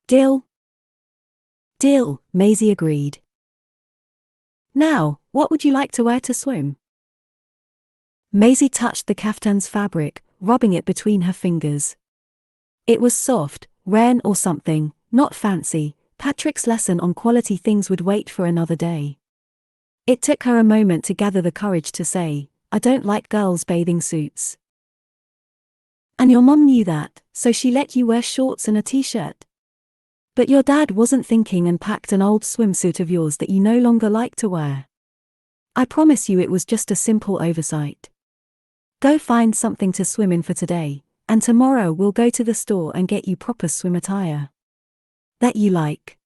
S1: Deal? Deal, Maisie agreed. Now, what would you like to wear to swim? Maisie touched the kaftan's fabric, rubbing it between her fingers. It was soft, rayon or something, not fancy. Patrick's lesson on quality things would wait for another day. It took her a moment to gather the courage to say, I don't like girls' bathing suits. And your mom knew that, so she let you wear shorts and a t-shirt. But your dad wasn't thinking and packed an old swimsuit of yours that you no longer like to wear. I promise you it was just a simple oversight. Go find something to swim in for today, and tomorrow we'll go to the store and get you proper swim attire. That you like.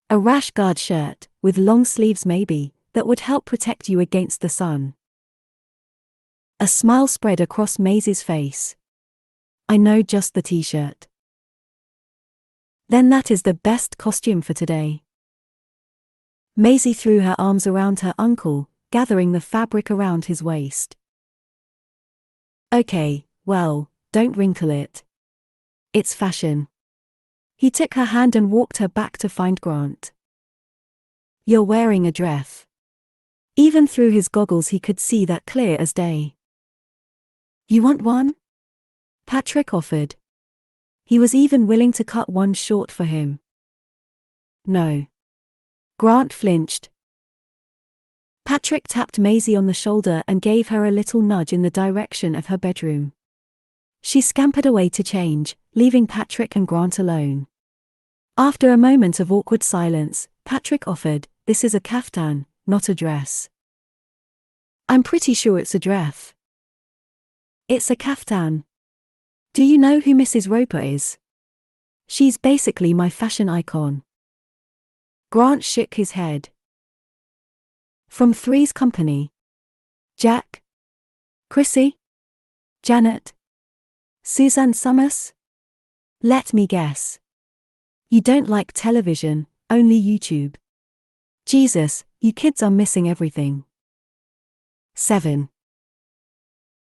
S1: A rash guard shirt, with long sleeves maybe, that would help protect you against the sun. A smile spread across Maisie's face. I know just the t-shirt. Then that is the best costume for today. Maisie threw her arms around her uncle, gathering the fabric around his waist. Okay, well, don't wrinkle it. It's fashion. He took her hand and walked her back to find Grant. You're wearing a dress. Even through his goggles he could see that clear as day. You want one? Patrick offered. He was even willing to cut one short for him. No. Grant flinched. Patrick tapped Maisie on the shoulder and gave her a little nudge in the direction of her bedroom. She scampered away to change, leaving Patrick and Grant alone. After a moment of awkward silence, Patrick offered, This is a kaftan, not a dress. I'm pretty sure it's a dress. It's a kaftan. Do you know who Mrs. Roper is? She's basically my fashion icon. Grant shook his head. From Three's Company. Jack? Chrissy? Janet? Suzanne Summers? Let me guess. You don't like television, only YouTube. Jesus, you kids are missing everything. 7.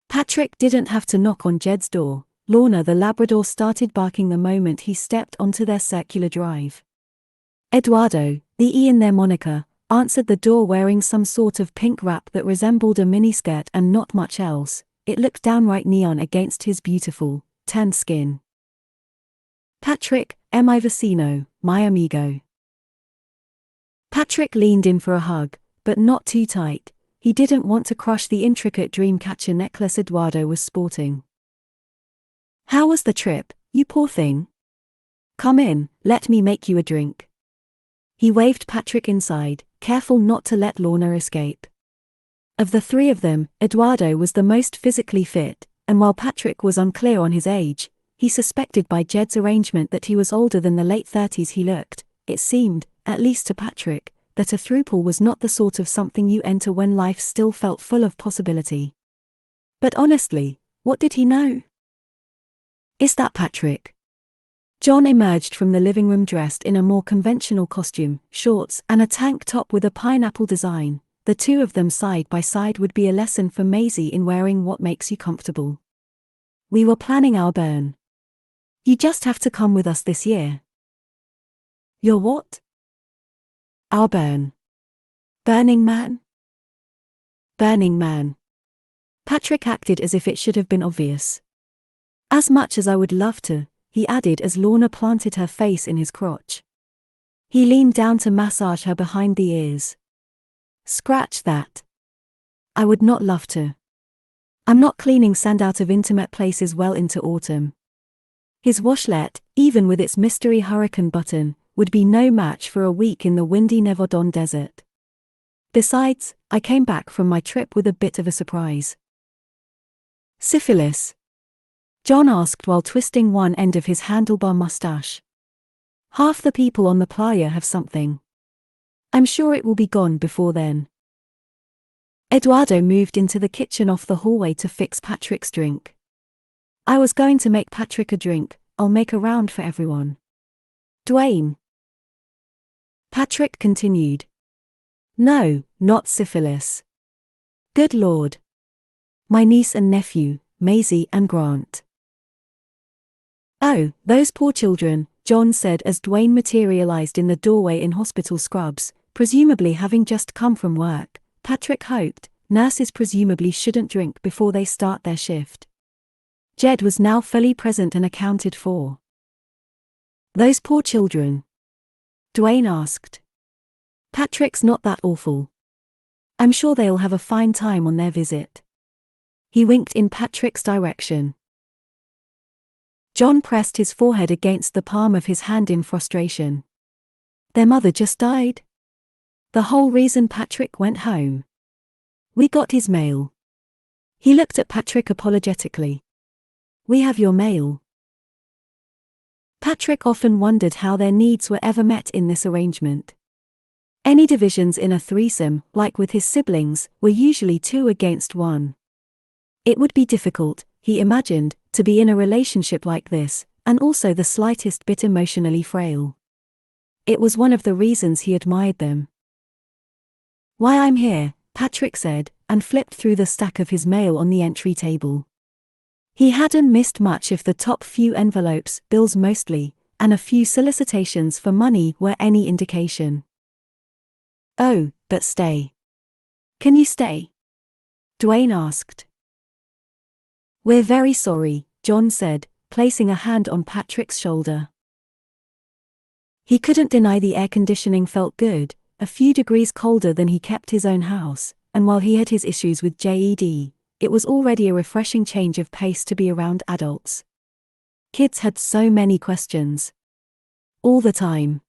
S1: Patrick didn't have to knock on Jed's door. Lorna the Labrador started barking the moment he stepped onto their circular drive. Eduardo, the E in their moniker, answered the door wearing some sort of pink wrap that resembled a miniskirt and not much else. It looked downright neon against his beautiful, tanned skin. Patrick, mi vecino, my amigo. Patrick leaned in for a hug, but not too tight. He didn't want to crush the intricate dreamcatcher necklace Eduardo was sporting. How was the trip, you poor thing? Come in, let me make you a drink. He waved Patrick inside, careful not to let Lorna escape. Of the three of them, Eduardo was the most physically fit, and while Patrick was unclear on his age, he suspected by Jed's arrangement that he was older than the late 30s he looked. It seemed, at least to Patrick, that a throuple was not the sort of something you enter when life still felt full of possibility. But honestly, what did he know? Is that Patrick? John emerged from the living room dressed in a more conventional costume, shorts, and a tank top with a pineapple design. The two of them side by side would be a lesson for Maisie in wearing what makes you comfortable. We were planning our burn. You just have to come with us this year. Your what? Our burn. Burning Man? Burning Man. Patrick acted as if it should have been obvious. As much as I would love to, he added as Lorna planted her face in his crotch. He leaned down to massage her behind the ears. Scratch that. I would not love to. I'm not cleaning sand out of intimate places well into autumn. His washlet, even with its mystery hurricane button, would be no match for a week in the windy Nevadon desert. Besides, I came back from my trip with a bit of a surprise. Syphilis? John asked while twisting one end of his handlebar mustache. Half the people on the playa have something. I'm sure it will be gone before then. Eduardo moved into the kitchen off the hallway to fix Patrick's drink. I was going to make Patrick a drink. I'll make a round for everyone. Dwayne. Patrick continued. No, not syphilis. Good Lord. My niece and nephew, Maisie and Grant. Oh, those poor children, John said as Dwayne materialized in the doorway in hospital scrubs, presumably having just come from work. Patrick hoped, nurses presumably shouldn't drink before they start their shift. Jed was now fully present and accounted for. Those poor children? Dwayne asked. Patrick's not that awful. I'm sure they'll have a fine time on their visit. He winked in Patrick's direction. John pressed his forehead against the palm of his hand in frustration. Their mother just died? The whole reason Patrick went home. We got his mail. He looked at Patrick apologetically. We have your mail. Patrick often wondered how their needs were ever met in this arrangement. Any divisions in a threesome, like with his siblings, were usually 2 against 1. It would be difficult, he imagined, to be in a relationship like this, and also the slightest bit emotionally frail. It was one of the reasons he admired them. Why I'm here, Patrick said, and flipped through the stack of his mail on the entry table. He hadn't missed much if the top few envelopes, bills mostly, and a few solicitations for money were any indication. Oh, but stay. Can you stay? Dwayne asked. We're very sorry, John said, placing a hand on Patrick's shoulder. He couldn't deny the air conditioning felt good, a few degrees colder than he kept his own house, and while he had his issues with JED, it was already a refreshing change of pace to be around adults. Kids had so many questions. All the time.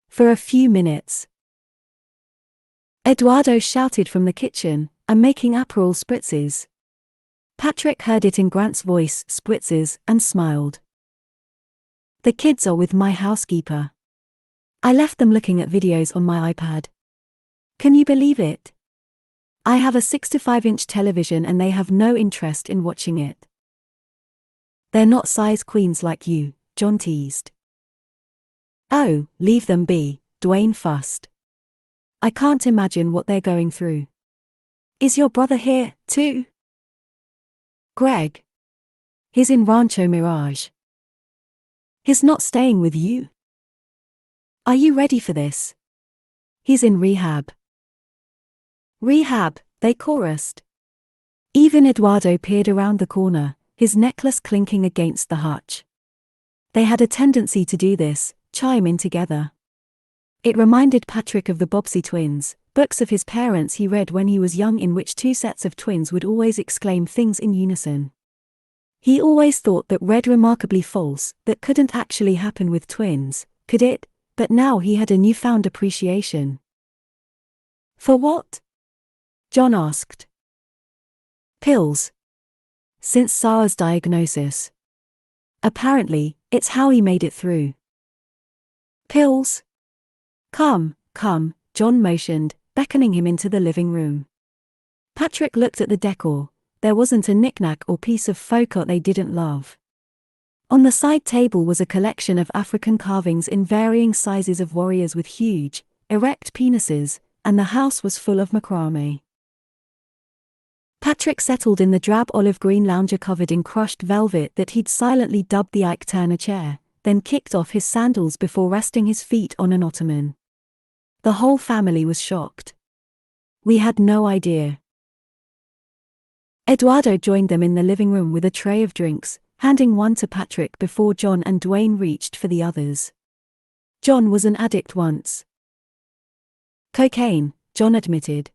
S1: For a few minutes. Eduardo shouted from the kitchen, I'm making Aperol spritzes. Patrick heard it in Grant's voice, spritzes, and smiled. The kids are with my housekeeper. I left them looking at videos on my iPad. Can you believe it? I have a 65-inch television and they have no interest in watching it. They're not size queens like you, John teased. Oh, leave them be, Dwayne fussed. I can't imagine what they're going through. Is your brother here, too? Greg. He's in Rancho Mirage. He's not staying with you? Are you ready for this? He's in rehab. Rehab, they chorused. Even Eduardo peered around the corner, his necklace clinking against the hutch. They had a tendency to do this, chime in together. It reminded Patrick of the Bobbsey twins, books of his parents he read when he was young in which 2 sets of twins would always exclaim things in unison. He always thought that read remarkably false, that couldn't actually happen with twins, could it? But now he had a newfound appreciation. For what? John asked. Pills. Since Sarah's diagnosis. Apparently, it's how he made it through. Pills? Come, John motioned, beckoning him into the living room. Patrick looked at the decor. There wasn't a knick-knack or piece of faux art they didn't love. On the side table was a collection of African carvings in varying sizes of warriors with huge, erect penises, and the house was full of macrame. Patrick settled in the drab olive-green lounger covered in crushed velvet that he'd silently dubbed the Ike Turner chair, then kicked off his sandals before resting his feet on an ottoman. The whole family was shocked. We had no idea. Eduardo joined them in the living room with a tray of drinks, handing one to Patrick before John and Dwayne reached for the others. John was an addict once. Cocaine, John admitted.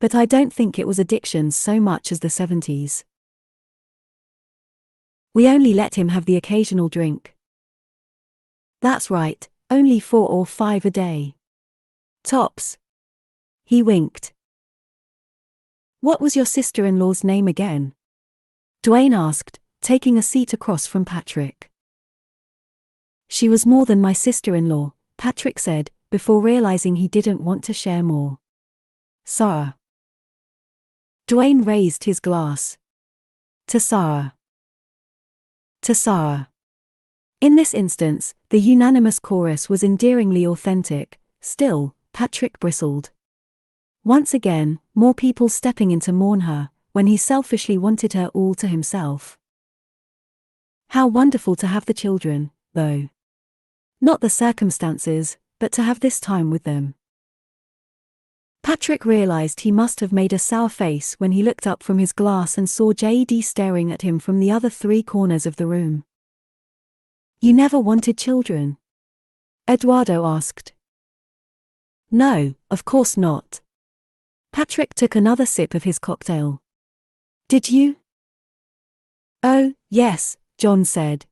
S1: But I don't think it was addiction so much as the 70s. We only let him have the occasional drink. That's right, only 4 or 5 a day. Tops. He winked. What was your sister-in-law's name again? Dwayne asked, taking a seat across from Patrick. She was more than my sister-in-law, Patrick said, before realizing he didn't want to share more. Sarah. Dwayne raised his glass. To Sarah. To Sarah. In this instance, the unanimous chorus was endearingly authentic. Still, Patrick bristled. Once again, more people stepping in to mourn her, when he selfishly wanted her all to himself. How wonderful to have the children, though. Not the circumstances, but to have this time with them. Patrick realized he must have made a sour face when he looked up from his glass and saw JD staring at him from the other three corners of the room. You never wanted children? Eduardo asked. No, of course not. Patrick took another sip of his cocktail. Did you? Oh, yes, John said.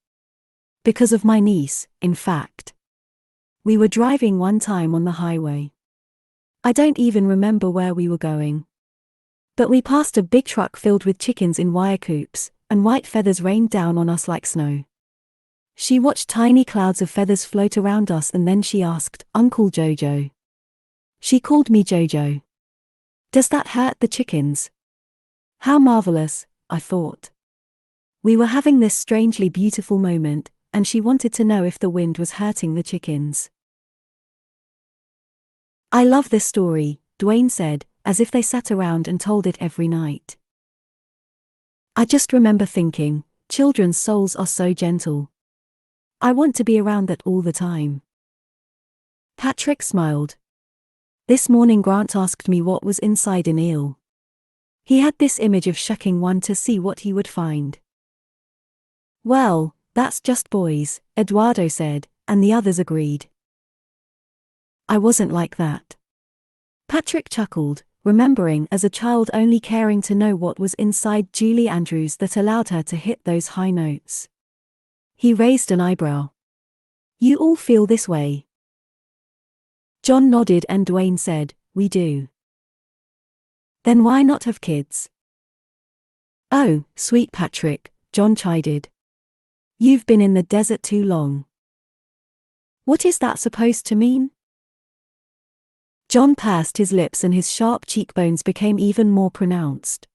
S1: Because of my niece, in fact. We were driving one time on the highway. I don't even remember where we were going. But we passed a big truck filled with chickens in wire coops, and white feathers rained down on us like snow. She watched tiny clouds of feathers float around us and then she asked, Uncle Jojo. She called me Jojo. Does that hurt the chickens? How marvelous, I thought. We were having this strangely beautiful moment, and she wanted to know if the wind was hurting the chickens. I love this story, Dwayne said, as if they sat around and told it every night. I just remember thinking, children's souls are so gentle. I want to be around that all the time. Patrick smiled. This morning Grant asked me what was inside an eel. He had this image of shucking one to see what he would find. Well, that's just boys, Eduardo said, and the others agreed. I wasn't like that. Patrick chuckled, remembering as a child only caring to know what was inside Julie Andrews that allowed her to hit those high notes. He raised an eyebrow. You all feel this way? John nodded and Dwayne said, we do. Then why not have kids? Oh, sweet Patrick, John chided. You've been in the desert too long. What is that supposed to mean? John pursed his lips and his sharp cheekbones became even more pronounced.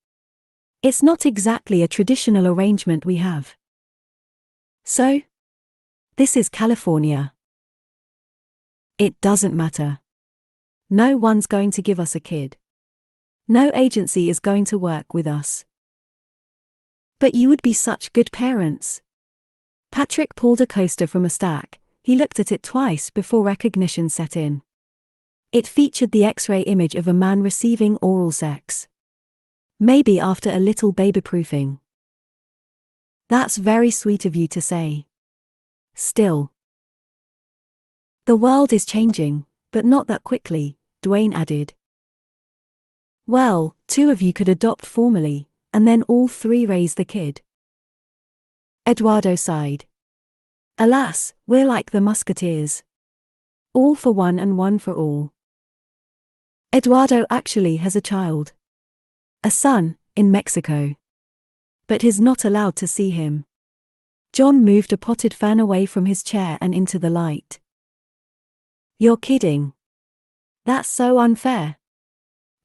S1: It's not exactly a traditional arrangement we have. So? This is California. It doesn't matter. No one's going to give us a kid. No agency is going to work with us. But you would be such good parents. Patrick pulled a coaster from a stack. He looked at it twice before recognition set in. It featured the X-ray image of a man receiving oral sex. Maybe after a little baby-proofing. That's very sweet of you to say. Still. The world is changing, but not that quickly, Dwayne added. Well, 2 of you could adopt formally, and then all 3 raise the kid. Eduardo sighed. Alas, we're like the Musketeers. All for one and one for all. Eduardo actually has a child. A son, in Mexico. But he's not allowed to see him. John moved a potted fan away from his chair and into the light. You're kidding. That's so unfair.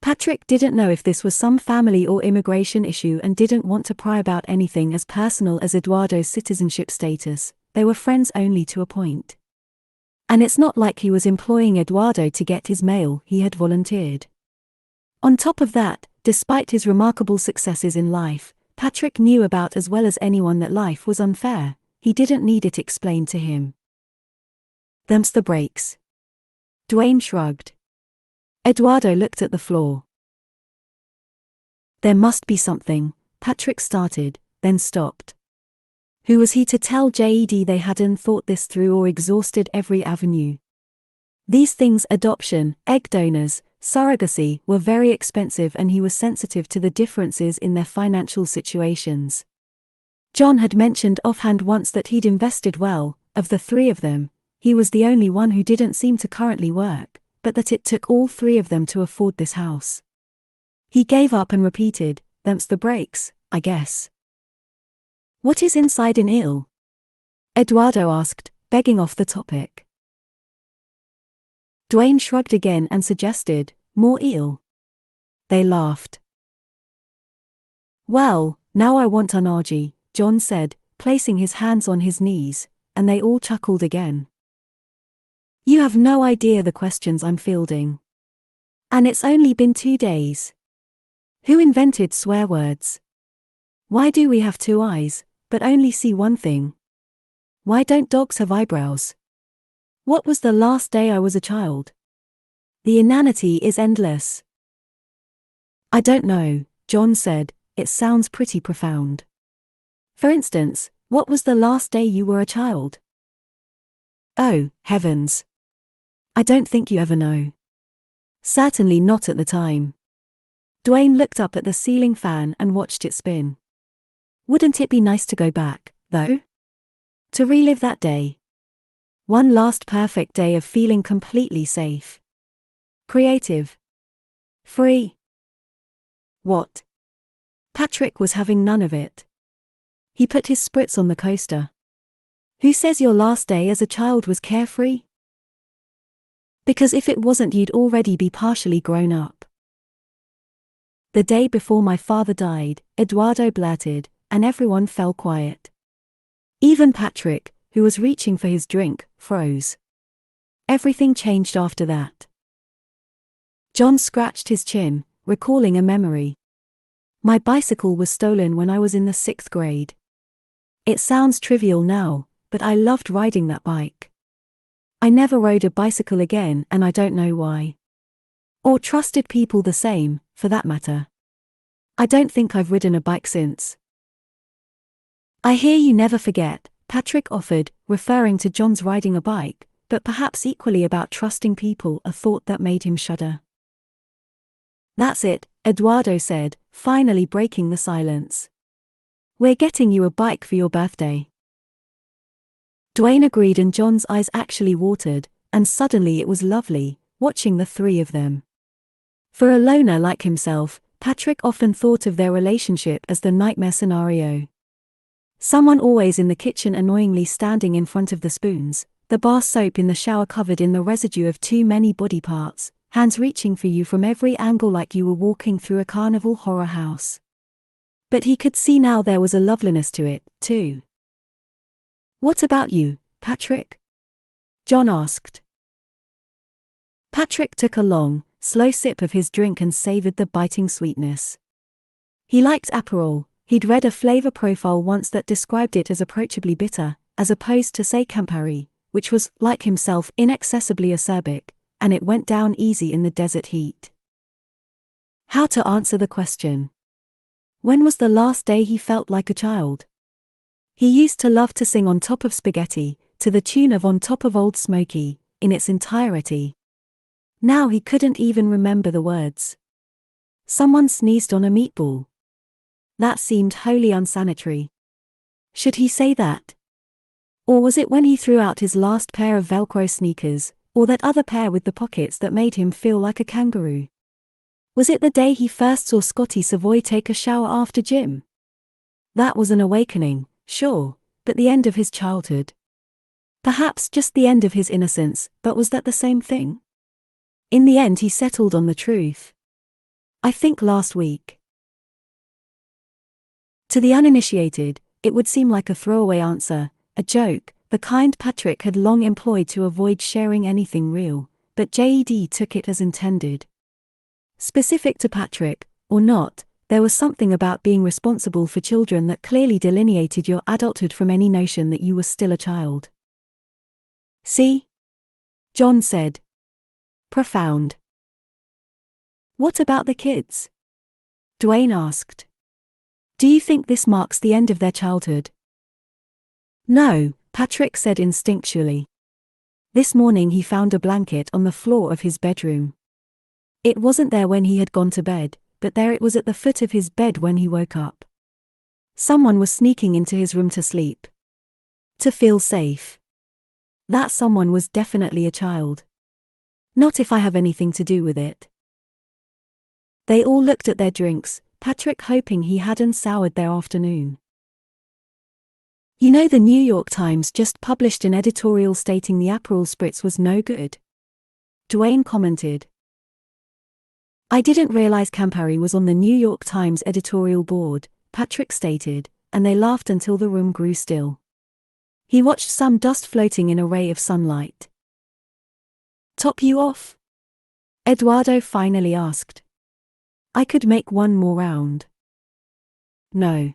S1: Patrick didn't know if this was some family or immigration issue and didn't want to pry about anything as personal as Eduardo's citizenship status. They were friends only to a point. And it's not like he was employing Eduardo to get his mail, he had volunteered. On top of that, despite his remarkable successes in life, Patrick knew about as well as anyone that life was unfair. He didn't need it explained to him. Them's the breaks. Dwayne shrugged. Eduardo looked at the floor. There must be something, Patrick started, then stopped. Who was he to tell JED they hadn't thought this through or exhausted every avenue? These things, adoption, egg donors, surrogacy, were very expensive and he was sensitive to the differences in their financial situations. John had mentioned offhand once that he'd invested well. Of the 3 of them, he was the only one who didn't seem to currently work, but that it took all 3 of them to afford this house. He gave up and repeated, them's the breaks, I guess. What is inside an eel? Eduardo asked, begging off the topic. Dwayne shrugged again and suggested, more eel. They laughed. Well, now I want an orgy, John said, placing his hands on his knees, and they all chuckled again. You have no idea the questions I'm fielding. And it's only been 2 days. Who invented swear words? Why do we have 2 eyes, but only see one thing? Why don't dogs have eyebrows? What was the last day I was a child? The inanity is endless. I don't know, John said, it sounds pretty profound. For instance, what was the last day you were a child? Oh, heavens. I don't think you ever know. Certainly not at the time. Dwayne looked up at the ceiling fan and watched it spin. Wouldn't it be nice to go back, though? To relive that day. One last perfect day of feeling completely safe. Creative. Free. What? Patrick was having none of it. He put his spritz on the coaster. Who says your last day as a child was carefree? Because if it wasn't, you'd already be partially grown up. The day before my father died, Eduardo blurted, and everyone fell quiet. Even Patrick, who was reaching for his drink, froze. Everything changed after that. John scratched his chin, recalling a memory. My bicycle was stolen when I was in the 6th grade. It sounds trivial now, but I loved riding that bike. I never rode a bicycle again, and I don't know why. Or trusted people the same, for that matter. I don't think I've ridden a bike since. I hear you never forget, Patrick offered, referring to John's riding a bike, but perhaps equally about trusting people, a thought that made him shudder. That's it, Eduardo said, finally breaking the silence. We're getting you a bike for your birthday. Dwayne agreed, and John's eyes actually watered, and suddenly it was lovely, watching the 3 of them. For a loner like himself, Patrick often thought of their relationship as the nightmare scenario. Someone always in the kitchen, annoyingly standing in front of the spoons, the bar soap in the shower covered in the residue of too many body parts, hands reaching for you from every angle like you were walking through a carnival horror house. But he could see now there was a loveliness to it, too. What about you, Patrick? John asked. Patrick took a long, slow sip of his drink and savored the biting sweetness. He liked Aperol. He'd read a flavor profile once that described it as approachably bitter, as opposed to say Campari, which was, like himself, inaccessibly acerbic, and it went down easy in the desert heat. How to answer the question? When was the last day he felt like a child? He used to love to sing On Top of Spaghetti, to the tune of On Top of Old Smoky, in its entirety. Now he couldn't even remember the words. Someone sneezed on a meatball. That seemed wholly unsanitary. Should he say that? Or was it when he threw out his last pair of Velcro sneakers, or that other pair with the pockets that made him feel like a kangaroo? Was it the day he first saw Scotty Savoy take a shower after gym? That was an awakening, sure, but the end of his childhood. Perhaps just the end of his innocence, but was that the same thing? In the end he settled on the truth. I think last week. To the uninitiated, it would seem like a throwaway answer, a joke, the kind Patrick had long employed to avoid sharing anything real, but JED took it as intended. Specific to Patrick, or not, there was something about being responsible for children that clearly delineated your adulthood from any notion that you were still a child. See? John said. Profound. What about the kids? Dwayne asked. Do you think this marks the end of their childhood? No, Patrick said instinctually. This morning he found a blanket on the floor of his bedroom. It wasn't there when he had gone to bed, but there it was at the foot of his bed when he woke up. Someone was sneaking into his room to sleep. To feel safe. That someone was definitely a child. Not if I have anything to do with it. They all looked at their drinks, Patrick hoping he hadn't soured their afternoon. You know, the New York Times just published an editorial stating the Aperol Spritz was no good. Dwayne commented. I didn't realize Campari was on the New York Times editorial board, Patrick stated, and they laughed until the room grew still. He watched some dust floating in a ray of sunlight. Top you off? Eduardo finally asked. I could make one more round. No.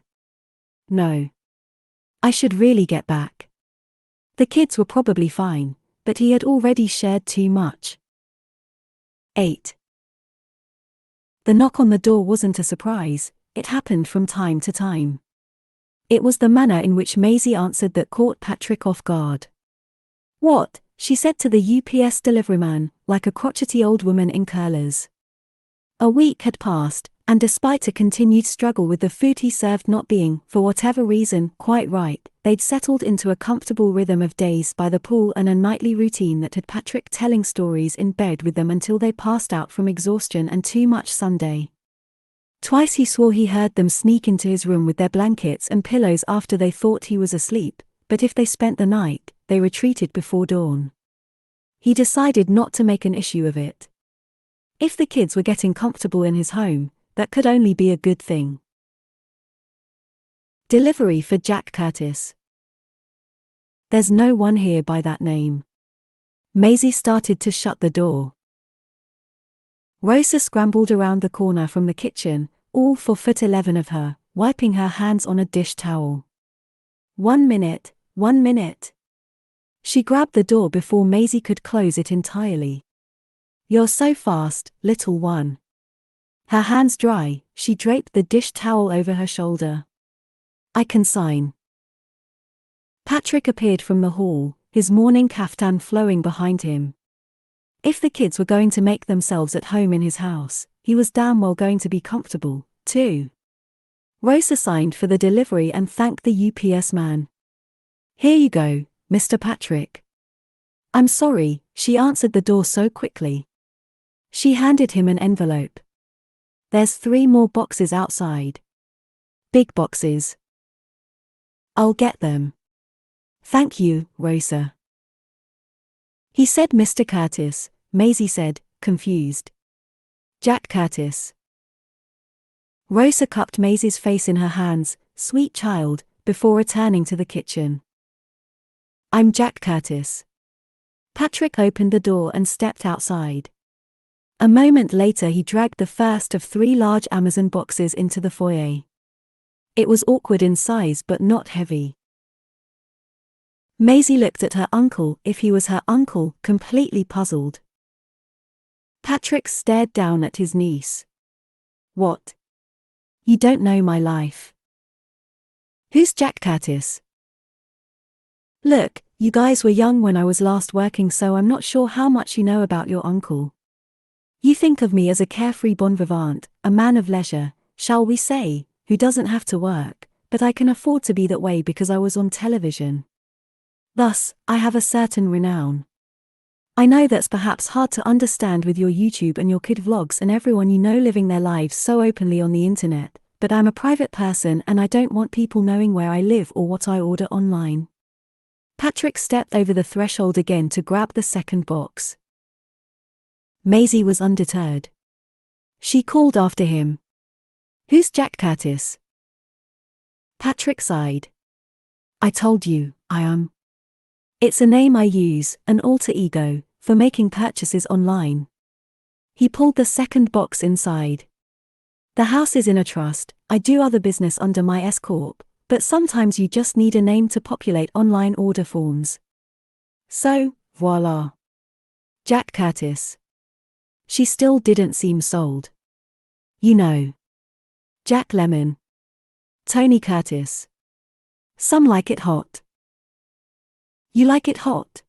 S1: No. I should really get back. The kids were probably fine, but he had already shared too much. 8. The knock on the door wasn't a surprise, it happened from time to time. It was the manner in which Maisie answered that caught Patrick off guard. What? She said to the UPS deliveryman, like a crotchety old woman in curlers. A week had passed, and despite a continued struggle with the food he served not being, for whatever reason, quite right, they'd settled into a comfortable rhythm of days by the pool and a nightly routine that had Patrick telling stories in bed with them until they passed out from exhaustion and too much Sunday. Twice he swore he heard them sneak into his room with their blankets and pillows after they thought he was asleep, but if they spent the night, they retreated before dawn. He decided not to make an issue of it. If the kids were getting comfortable in his home, that could only be a good thing. Delivery for Jack Curtis. There's no one here by that name. Maisie started to shut the door. Rosa scrambled around the corner from the kitchen, all 4'11" of her, wiping her hands on a dish towel. 1 minute, 1 minute. She grabbed the door before Maisie could close it entirely. You're so fast, little one. Her hands dry, she draped the dish towel over her shoulder. I can sign. Patrick appeared from the hall, his morning caftan flowing behind him. If the kids were going to make themselves at home in his house, he was damn well going to be comfortable, too. Rosa signed for the delivery and thanked the UPS man. Here you go, Mr. Patrick. I'm sorry, she answered the door so quickly. She handed him an envelope. There's 3 more boxes outside. Big boxes. I'll get them. Thank you, Rosa. He said Mr. Curtis, Maisie said, confused. Jack Curtis. Rosa cupped Maisie's face in her hands, sweet child, before returning to the kitchen. I'm Jack Curtis. Patrick opened the door and stepped outside. A moment later he dragged the first of 3 large Amazon boxes into the foyer. It was awkward in size but not heavy. Maisie looked at her uncle, if he was her uncle, completely puzzled. Patrick stared down at his niece. What? You don't know my life. Who's Jack Curtis? Look, you guys were young when I was last working, so I'm not sure how much you know about your uncle. You think of me as a carefree bon vivant, a man of leisure, shall we say, who doesn't have to work, but I can afford to be that way because I was on television. Thus, I have a certain renown. I know that's perhaps hard to understand with your YouTube and your kid vlogs and everyone you know living their lives so openly on the internet, but I'm a private person and I don't want people knowing where I live or what I order online. Patrick stepped over the threshold again to grab the second box. Maisie was undeterred. She called after him. Who's Jack Curtis? Patrick sighed. I told you, I am. It's a name I use, an alter ego, for making purchases online. He pulled the second box inside. The house is in a trust, I do other business under my S Corp, but sometimes you just need a name to populate online order forms. So, voila. Jack Curtis. She still didn't seem sold. You know. Jack Lemon. Tony Curtis. Some like it hot. You like it hot?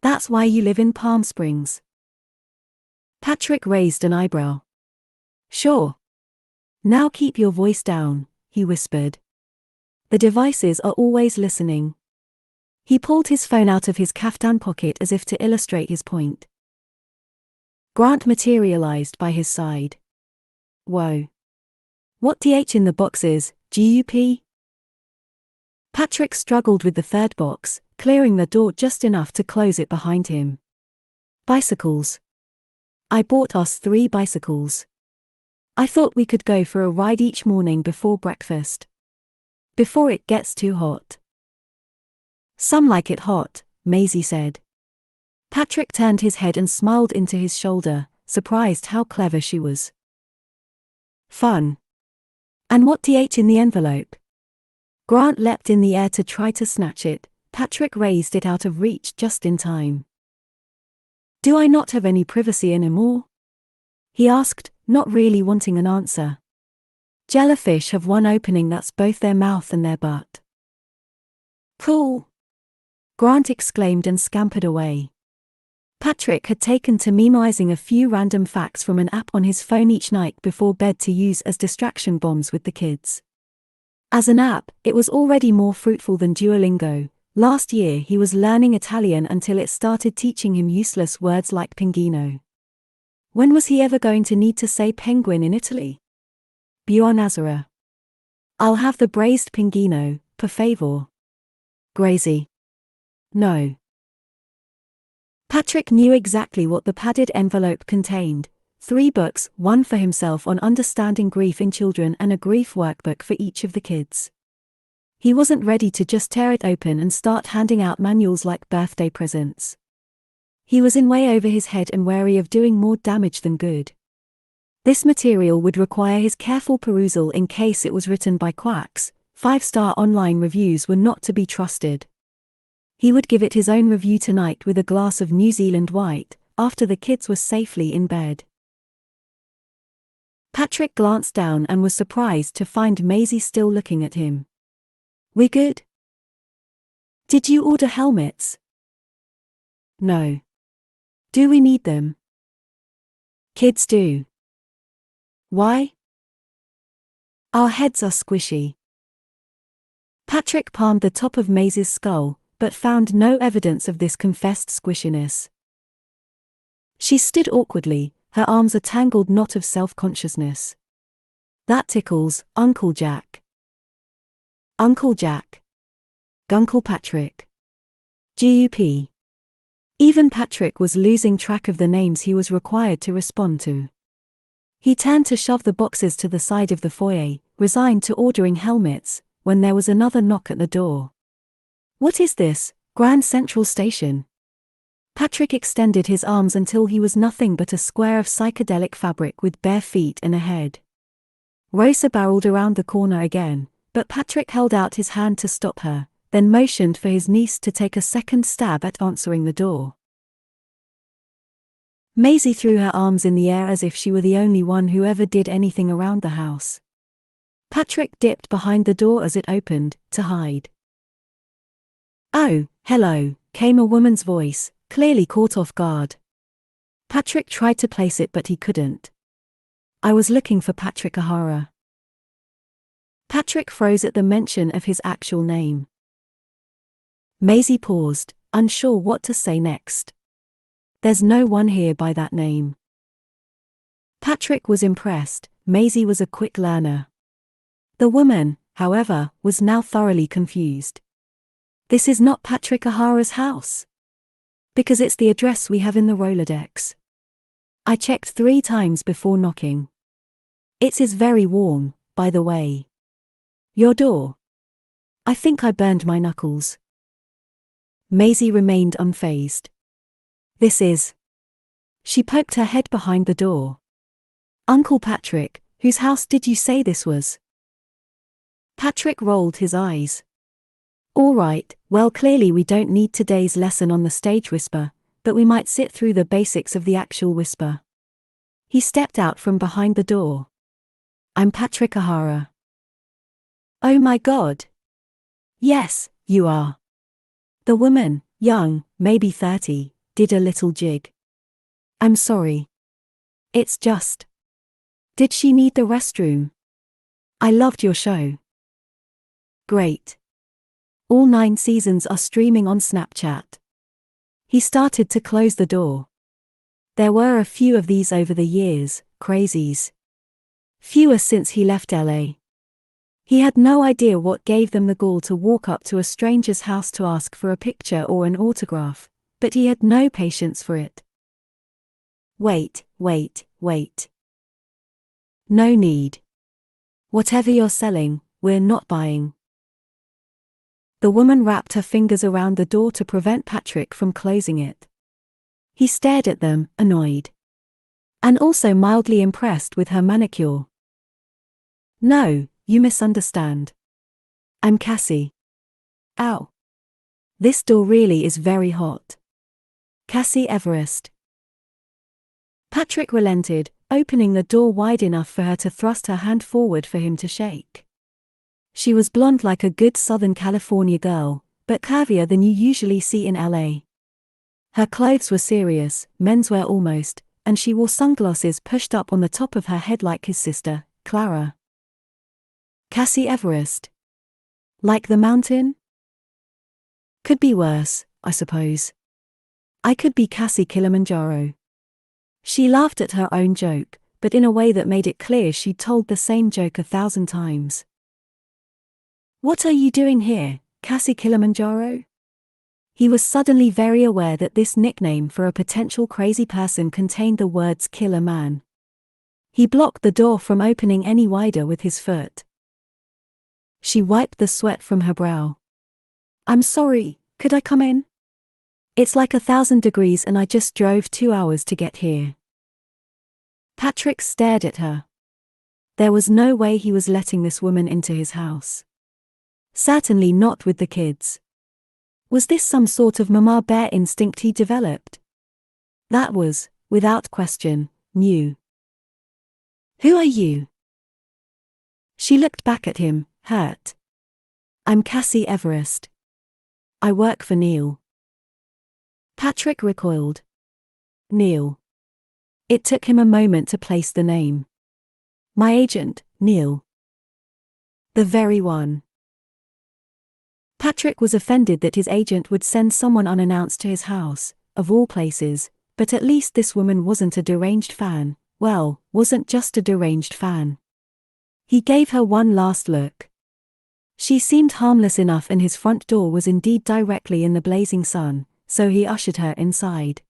S1: That's why you live in Palm Springs. Patrick raised an eyebrow. Sure. Now keep your voice down, he whispered. The devices are always listening. He pulled his phone out of his caftan pocket as if to illustrate his point. Grant materialized by his side. Whoa. What DH in the boxes, GUP? Patrick struggled with the third box, clearing the door just enough to close it behind him. Bicycles. I bought us 3 bicycles. I thought we could go for a ride each morning before breakfast. Before it gets too hot. Some like it hot, Maisie said. Patrick turned his head and smiled into his shoulder, surprised how clever she was. Fun. And what DH in the envelope? Grant leapt in the air to try to snatch it. Patrick raised it out of reach just in time. Do I not have any privacy anymore? He asked, not really wanting an answer. Jellyfish have one opening that's both their mouth and their butt. Cool. Grant exclaimed and scampered away. Patrick had taken to memorizing a few random facts from an app on his phone each night before bed to use as distraction bombs with the kids. As an app, it was already more fruitful than Duolingo. Last year he was learning Italian until it started teaching him useless words like pinguino. When was he ever going to need to say penguin in Italy? Buonasera. I'll have the braised pinguino, per favor. Grazie. No. Patrick knew exactly what the padded envelope contained. 3 books, one for himself on understanding grief in children and a grief workbook for each of the kids. He wasn't ready to just tear it open and start handing out manuals like birthday presents. He was in way over his head and wary of doing more damage than good. This material would require his careful perusal in case it was written by quacks. 5-star online reviews were not to be trusted. He would give it his own review tonight with a glass of New Zealand White, after the kids were safely in bed. Patrick glanced down and was surprised to find Maisie still looking at him. We good? Did you order helmets? No. Do we need them? Kids do. Why? Our heads are squishy. Patrick palmed the top of Maisie's skull, but found no evidence of this confessed squishiness. She stood awkwardly, her arms a tangled knot of self-consciousness. That tickles, Uncle Jack. Uncle Jack. Guncle Patrick. GUP. Even Patrick was losing track of the names he was required to respond to. He turned to shove the boxes to the side of the foyer, resigned to ordering helmets, when there was another knock at the door. What is this, Grand Central Station? Patrick extended his arms until he was nothing but a square of psychedelic fabric with bare feet and a head. Rosa barreled around the corner again, but Patrick held out his hand to stop her, then motioned for his niece to take a second stab at answering the door. Maisie threw her arms in the air as if she were the only one who ever did anything around the house. Patrick dipped behind the door as it opened, to hide. Oh, hello, came a woman's voice, clearly caught off guard. Patrick tried to place it but he couldn't. I was looking for Patrick O'Hara. Patrick froze at the mention of his actual name. Maisie paused, unsure what to say next. There's no one here by that name. Patrick was impressed. Maisie was a quick learner. The woman, however, was now thoroughly confused. This is not Patrick O'Hara's house. Because it's the address we have in the Rolodex. I checked 3 times before knocking. It is very warm, by the way. Your door? I think I burned my knuckles. Maisie remained unfazed. This is. She poked her head behind the door. Uncle Patrick, whose house did you say this was? Patrick rolled his eyes. All right, well clearly we don't need today's lesson on the stage whisper, but we might sit through the basics of the actual whisper. He stepped out from behind the door. I'm Patrick O'Hara. Oh my God. Yes, you are. The woman, young, maybe 30, did a little jig. I'm sorry. It's just. Did she need the restroom? I loved your show. Great. All 9 seasons are streaming on Snapchat. He started to close the door. There were a few of these over the years, crazies. Fewer since he left LA. He had no idea what gave them the gall to walk up to a stranger's house to ask for a picture or an autograph, but he had no patience for it. Wait. No need. Whatever you're selling, we're not buying. The woman wrapped her fingers around the door to prevent Patrick from closing it. He stared at them, annoyed. And also mildly impressed with her manicure. No, you misunderstand. I'm Cassie. Ow. This door really is very hot. Cassie Everest. Patrick relented, opening the door wide enough for her to thrust her hand forward for him to shake. She was blonde like a good Southern California girl, but curvier than you usually see in LA. Her clothes were serious, menswear almost, and she wore sunglasses pushed up on the top of her head like his sister, Clara. Cassie Everest. Like the mountain? Could be worse, I suppose. I could be Cassie Kilimanjaro. She laughed at her own joke, but in a way that made it clear she'd told the same joke 1,000 times. What are you doing here, Cassie Kilimanjaro? He was suddenly very aware that this nickname for a potential crazy person contained the words killer man. He blocked the door from opening any wider with his foot. She wiped the sweat from her brow. I'm sorry, could I come in? It's like 1,000 degrees and I just drove 2 hours to get here. Patrick stared at her. There was no way he was letting this woman into his house. Certainly not with the kids. Was this some sort of mama bear instinct he developed? That was, without question, new. Who are you? She looked back at him, hurt. I'm Cassie Everest. I work for Neil. Patrick recoiled. Neil. It took him a moment to place the name. My agent, Neil. The very one. Patrick was offended that his agent would send someone unannounced to his house, of all places, but at least this woman wasn't a deranged fan, well, wasn't just a deranged fan. He gave her one last look. She seemed harmless enough and his front door was indeed directly in the blazing sun, so he ushered her inside.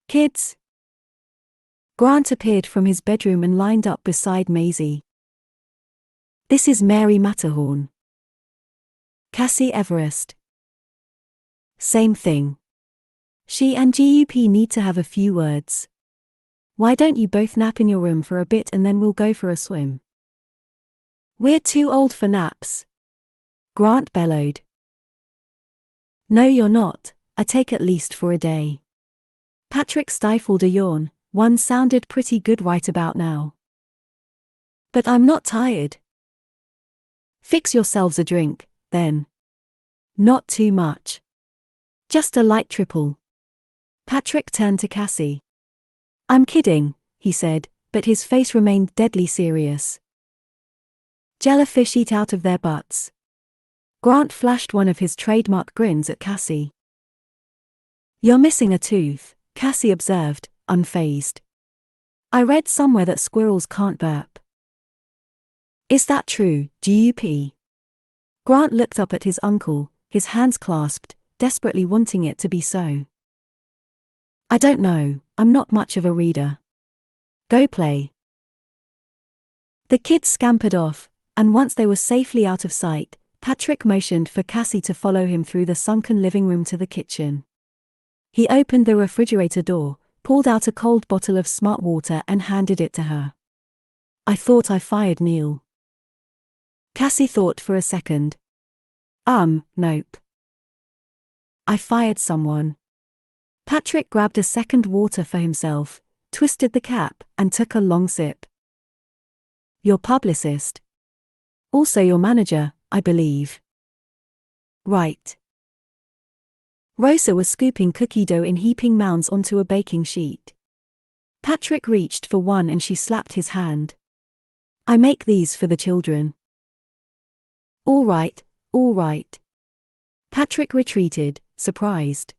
S1: Kids? Grant appeared from his bedroom and lined up beside Maisie. This is Mary Matterhorn. Cassie Everest. Same thing. She and GUP need to have a few words. Why don't you both nap in your room for a bit and then we'll go for a swim? We're too old for naps. Grant bellowed. No you're not, I take at least for a day. Patrick stifled a yawn, one sounded pretty good right about now. But I'm not tired. Fix yourselves a drink, then. Not too much. Just a light triple. Patrick turned to Cassie. I'm kidding, he said, but his face remained deadly serious. Jellyfish eat out of their butts. Grant flashed one of his trademark grins at Cassie. You're missing a tooth, Cassie observed, unfazed. I read somewhere that squirrels can't burp. Is that true, GUP? Grant looked up at his uncle, his hands clasped, desperately wanting it to be so. I don't know, I'm not much of a reader. Go play. The kids scampered off, and once they were safely out of sight, Patrick motioned for Cassie to follow him through the sunken living room to the kitchen. He opened the refrigerator door, pulled out a cold bottle of smart water and handed it to her. I thought I fired Neil. Cassie thought for a second. Nope. I fired someone. Patrick grabbed a second water for himself, twisted the cap, and took a long sip. Your publicist. Also your manager, I believe. Right. Rosa was scooping cookie dough in heaping mounds onto a baking sheet. Patrick reached for one and she slapped his hand. I make these for the children. All right. Patrick retreated, surprised.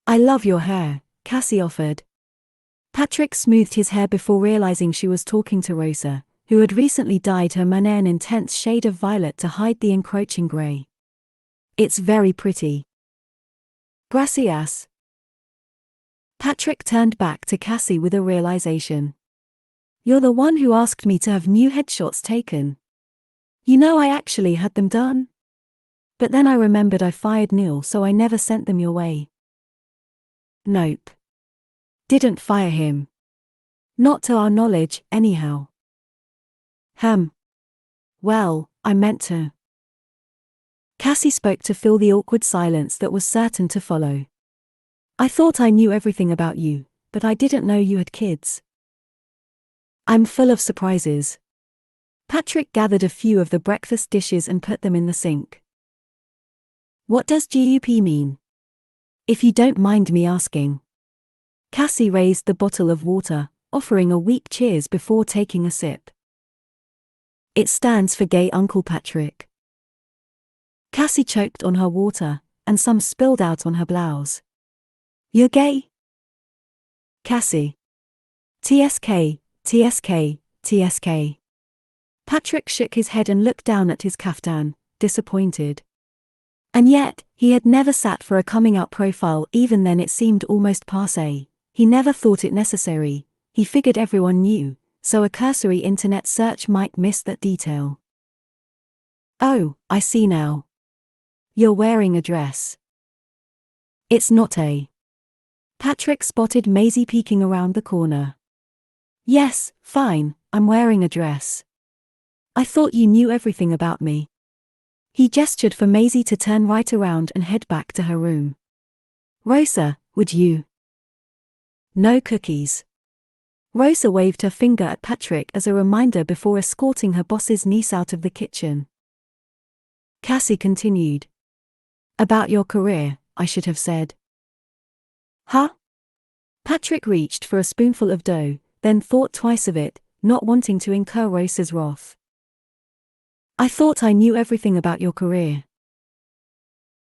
S1: I love your hair, Cassie offered. Patrick smoothed his hair before realizing she was talking to Rosa, who had recently dyed her mane an intense shade of violet to hide the encroaching grey. It's very pretty. Gracias. Patrick turned back to Cassie with a realization. You're the one who asked me to have new headshots taken. You know I actually had them done. But then I remembered I fired Neil, so I never sent them your way. Nope. Didn't fire him. Not to our knowledge, anyhow. Well, I meant to. Cassie spoke to fill the awkward silence that was certain to follow. I thought I knew everything about you, but I didn't know you had kids. I'm full of surprises. Patrick gathered a few of the breakfast dishes and put them in the sink. What does GUP mean? If you don't mind me asking. Cassie raised the bottle of water, offering a weak cheers before taking a sip. It stands for Gay Uncle Patrick. Cassie choked on her water, and some spilled out on her blouse. You're gay? Cassie. TSK, TSK, TSK. Patrick shook his head and looked down at his kaftan, disappointed. And yet, he had never sat for a coming-out profile. Even then it seemed almost passé. He never thought it necessary. He figured everyone knew, so a cursory internet search might miss that detail. Oh, I see now. You're wearing a dress. It's not a. Patrick spotted Maisie peeking around the corner. Yes, fine, I'm wearing a dress. I thought you knew everything about me. He gestured for Maisie to turn right around and head back to her room. Rosa, would you? No cookies. Rosa waved her finger at Patrick as a reminder before escorting her boss's niece out of the kitchen. Cassie continued. About your career, I should have said. Huh? Patrick reached for a spoonful of dough, then thought twice of it, not wanting to incur Rosa's wrath. I thought I knew everything about your career.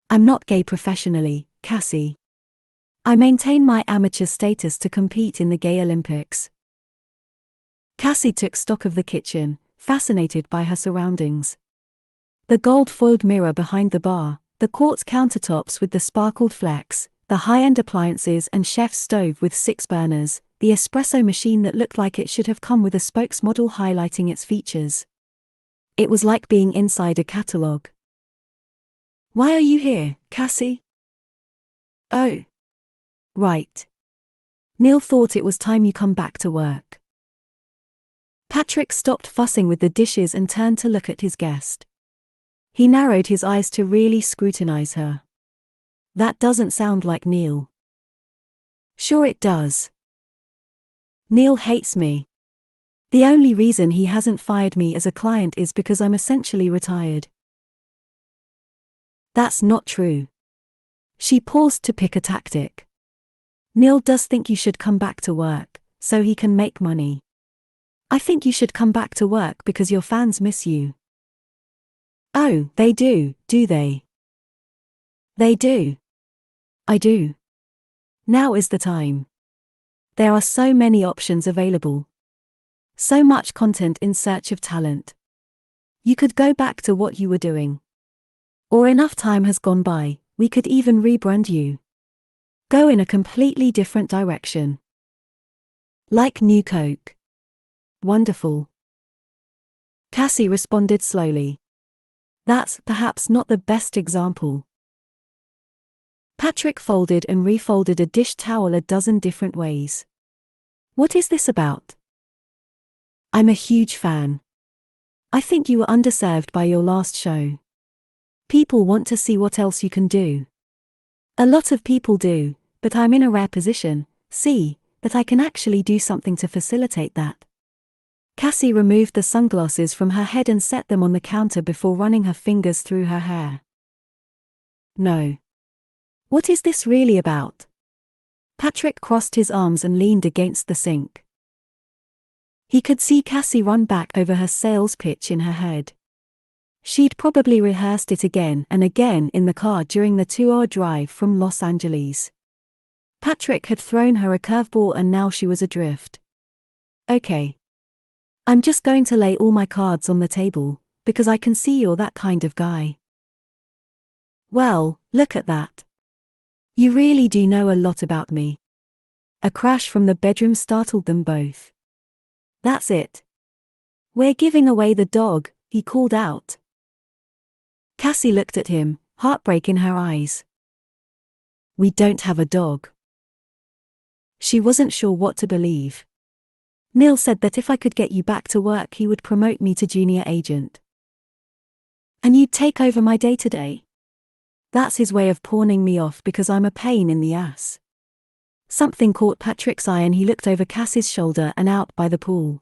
S1: I'm not gay professionally, Cassie. I maintain my amateur status to compete in the Gay Olympics. Cassie took stock of the kitchen, fascinated by her surroundings. The gold-foiled mirror behind the bar, the quartz countertops with the sparkled flecks, the high-end appliances and chef's stove with 6 burners, the espresso machine that looked like it should have come with a spokesmodel highlighting its features. It was like being inside a catalogue. Why are you here, Cassie? Oh. Right. Neil thought it was time you come back to work. Patrick stopped fussing with the dishes and turned to look at his guest. He narrowed his eyes to really scrutinize her. That doesn't sound like Neil. Sure it does. Neil hates me. The only reason he hasn't fired me as a client is because I'm essentially retired. That's not true. She paused to pick a tactic. Neil does think you should come back to work, so he can make money. I think you should come back to work because your fans miss you. Oh, they do they? They do. I do. Now is the time. There are so many options available. So much content in search of talent. You could go back to what you were doing. Or enough time has gone by, we could even rebrand you. Go in a completely different direction. Like New Coke. Wonderful. Cassie responded slowly. That's perhaps not the best example. Patrick folded and refolded a dish towel a dozen different ways. What is this about? I'm a huge fan. I think you were underserved by your last show. People want to see what else you can do. A lot of people do, but I'm in a rare position, see, that I can actually do something to facilitate that. Cassie removed the sunglasses from her head and set them on the counter before running her fingers through her hair. No. What is this really about? Patrick crossed his arms and leaned against the sink. He could see Cassie run back over her sales pitch in her head. She'd probably rehearsed it again and again in the car during the 2-hour drive from Los Angeles. Patrick had thrown her a curveball and now she was adrift. Okay. I'm just going to lay all my cards on the table, because I can see you're that kind of guy. Well, look at that. You really do know a lot about me. A crash from the bedroom startled them both. That's it. We're giving away the dog, he called out. Cassie looked at him, heartbreak in her eyes. We don't have a dog. She wasn't sure what to believe. Neil said that if I could get you back to work, he would promote me to junior agent. And you'd take over my day-to-day? That's his way of pawning me off because I'm a pain in the ass. Something caught Patrick's eye and he looked over Cassie's shoulder and out by the pool.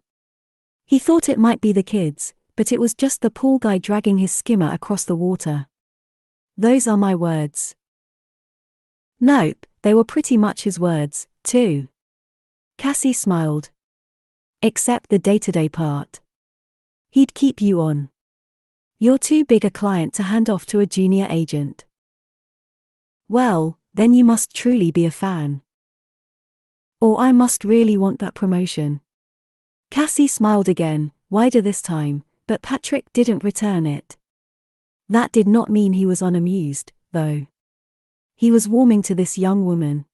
S1: He thought it might be the kids, but it was just the pool guy dragging his skimmer across the water. Those are my words. Nope, they were pretty much his words, too. Cassie smiled. Except the day-to-day part. He'd keep you on. You're too big a client to hand off to a junior agent. Well, then you must truly be a fan. Or I must really want that promotion. Cassie smiled again, wider this time, but Patrick didn't return it. That did not mean he was unamused, though. He was warming to this young woman.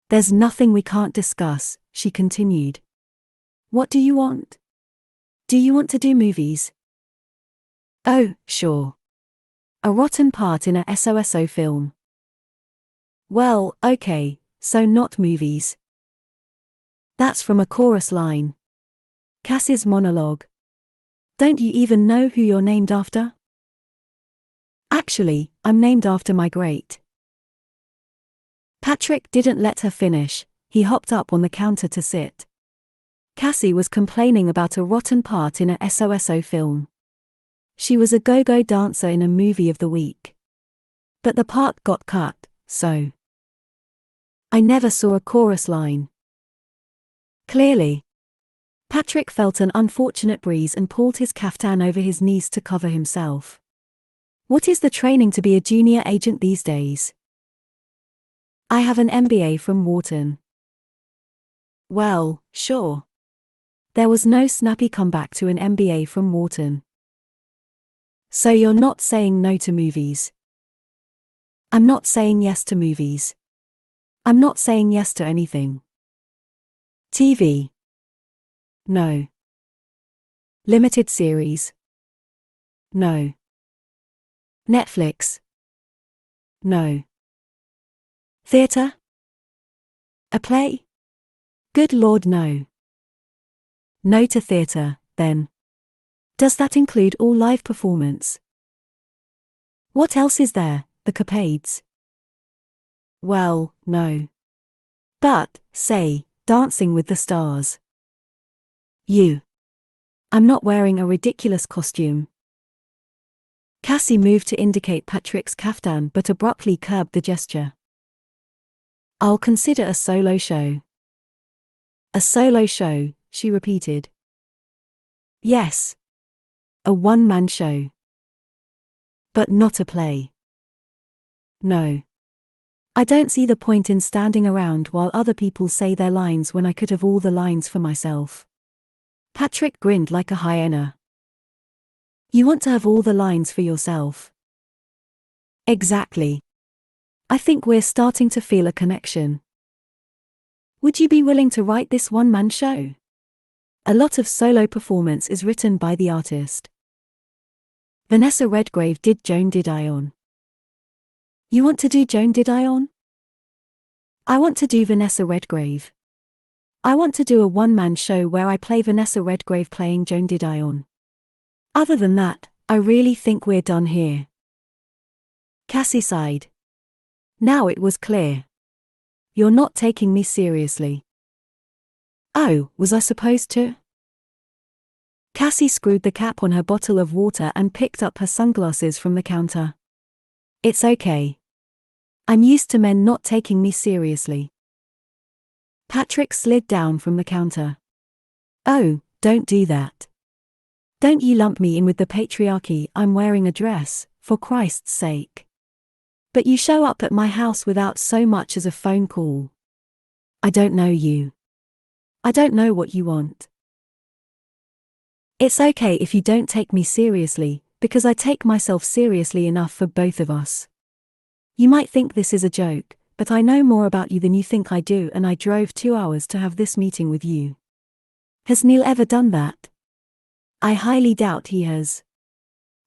S1: There's nothing we can't discuss, she continued. What do you want? Do you want to do movies? Oh, sure. A rotten part in a SOSO film. Well, okay, so not movies. That's from a chorus line. Cassie's monologue. Don't you even know who you're named after? Actually, I'm named after my great. Patrick didn't let her finish, he hopped up on the counter to sit. Cassie was complaining about a rotten part in a SOSO film. She was a go-go dancer in a movie of the week. But the part got cut, so. I never saw a chorus line. Clearly. Patrick felt an unfortunate breeze and pulled his caftan over his knees to cover himself. What is the training to be a junior agent these days? I have an MBA from Wharton. Well, sure. There was no snappy comeback to an MBA from Wharton. So you're not saying no to movies? I'm not saying yes to movies. I'm not saying yes to anything. TV? No. Limited series? No. Netflix? No. Theatre? A play? Good Lord, no. No to theatre, then. Does that include all live performance? What else is there, the capades? Well, no. But, say, Dancing with the Stars. I'm not wearing a ridiculous costume. Cassie moved to indicate Patrick's caftan but abruptly curbed the gesture. I'll consider a solo show. A solo show, she repeated. Yes. A one-man show. But not a play. No. I don't see the point in standing around while other people say their lines when I could have all the lines for myself. Patrick grinned like a hyena. You want to have all the lines for yourself. Exactly. I think we're starting to feel a connection. Would you be willing to write this one-man show? A lot of solo performance is written by the artist. Vanessa Redgrave did Joan Didion. You want to do Joan Didion? I want to do Vanessa Redgrave. I want to do a one-man show where I play Vanessa Redgrave playing Joan Didion. Other than that, I really think we're done here. Cassie sighed. Now it was clear. You're not taking me seriously. Oh, was I supposed to? Cassie screwed the cap on her bottle of water and picked up her sunglasses from the counter. It's okay. I'm used to men not taking me seriously. Patrick slid down from the counter. Oh, don't do that. Don't you lump me in with the patriarchy. I'm wearing a dress, for Christ's sake. But you show up at my house without so much as a phone call. I don't know you. I don't know what you want. It's okay if you don't take me seriously, because I take myself seriously enough for both of us. You might think this is a joke, but I know more about you than you think I do, and I drove 2 hours to have this meeting with you. Has Neil ever done that? I highly doubt he has.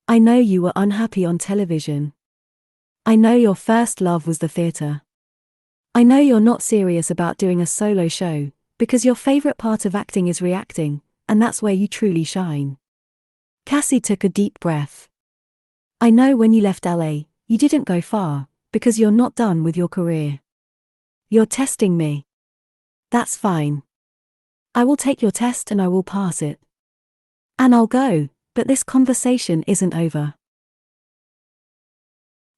S1: I know you were unhappy on television. I know your first love was the theatre. I know you're not serious about doing a solo show, because your favorite part of acting is reacting, and that's where you truly shine. Cassie took a deep breath. I know when you left LA, you didn't go far, because you're not done with your career. You're testing me. That's fine. I will take your test and I will pass it. And I'll go, but this conversation isn't over.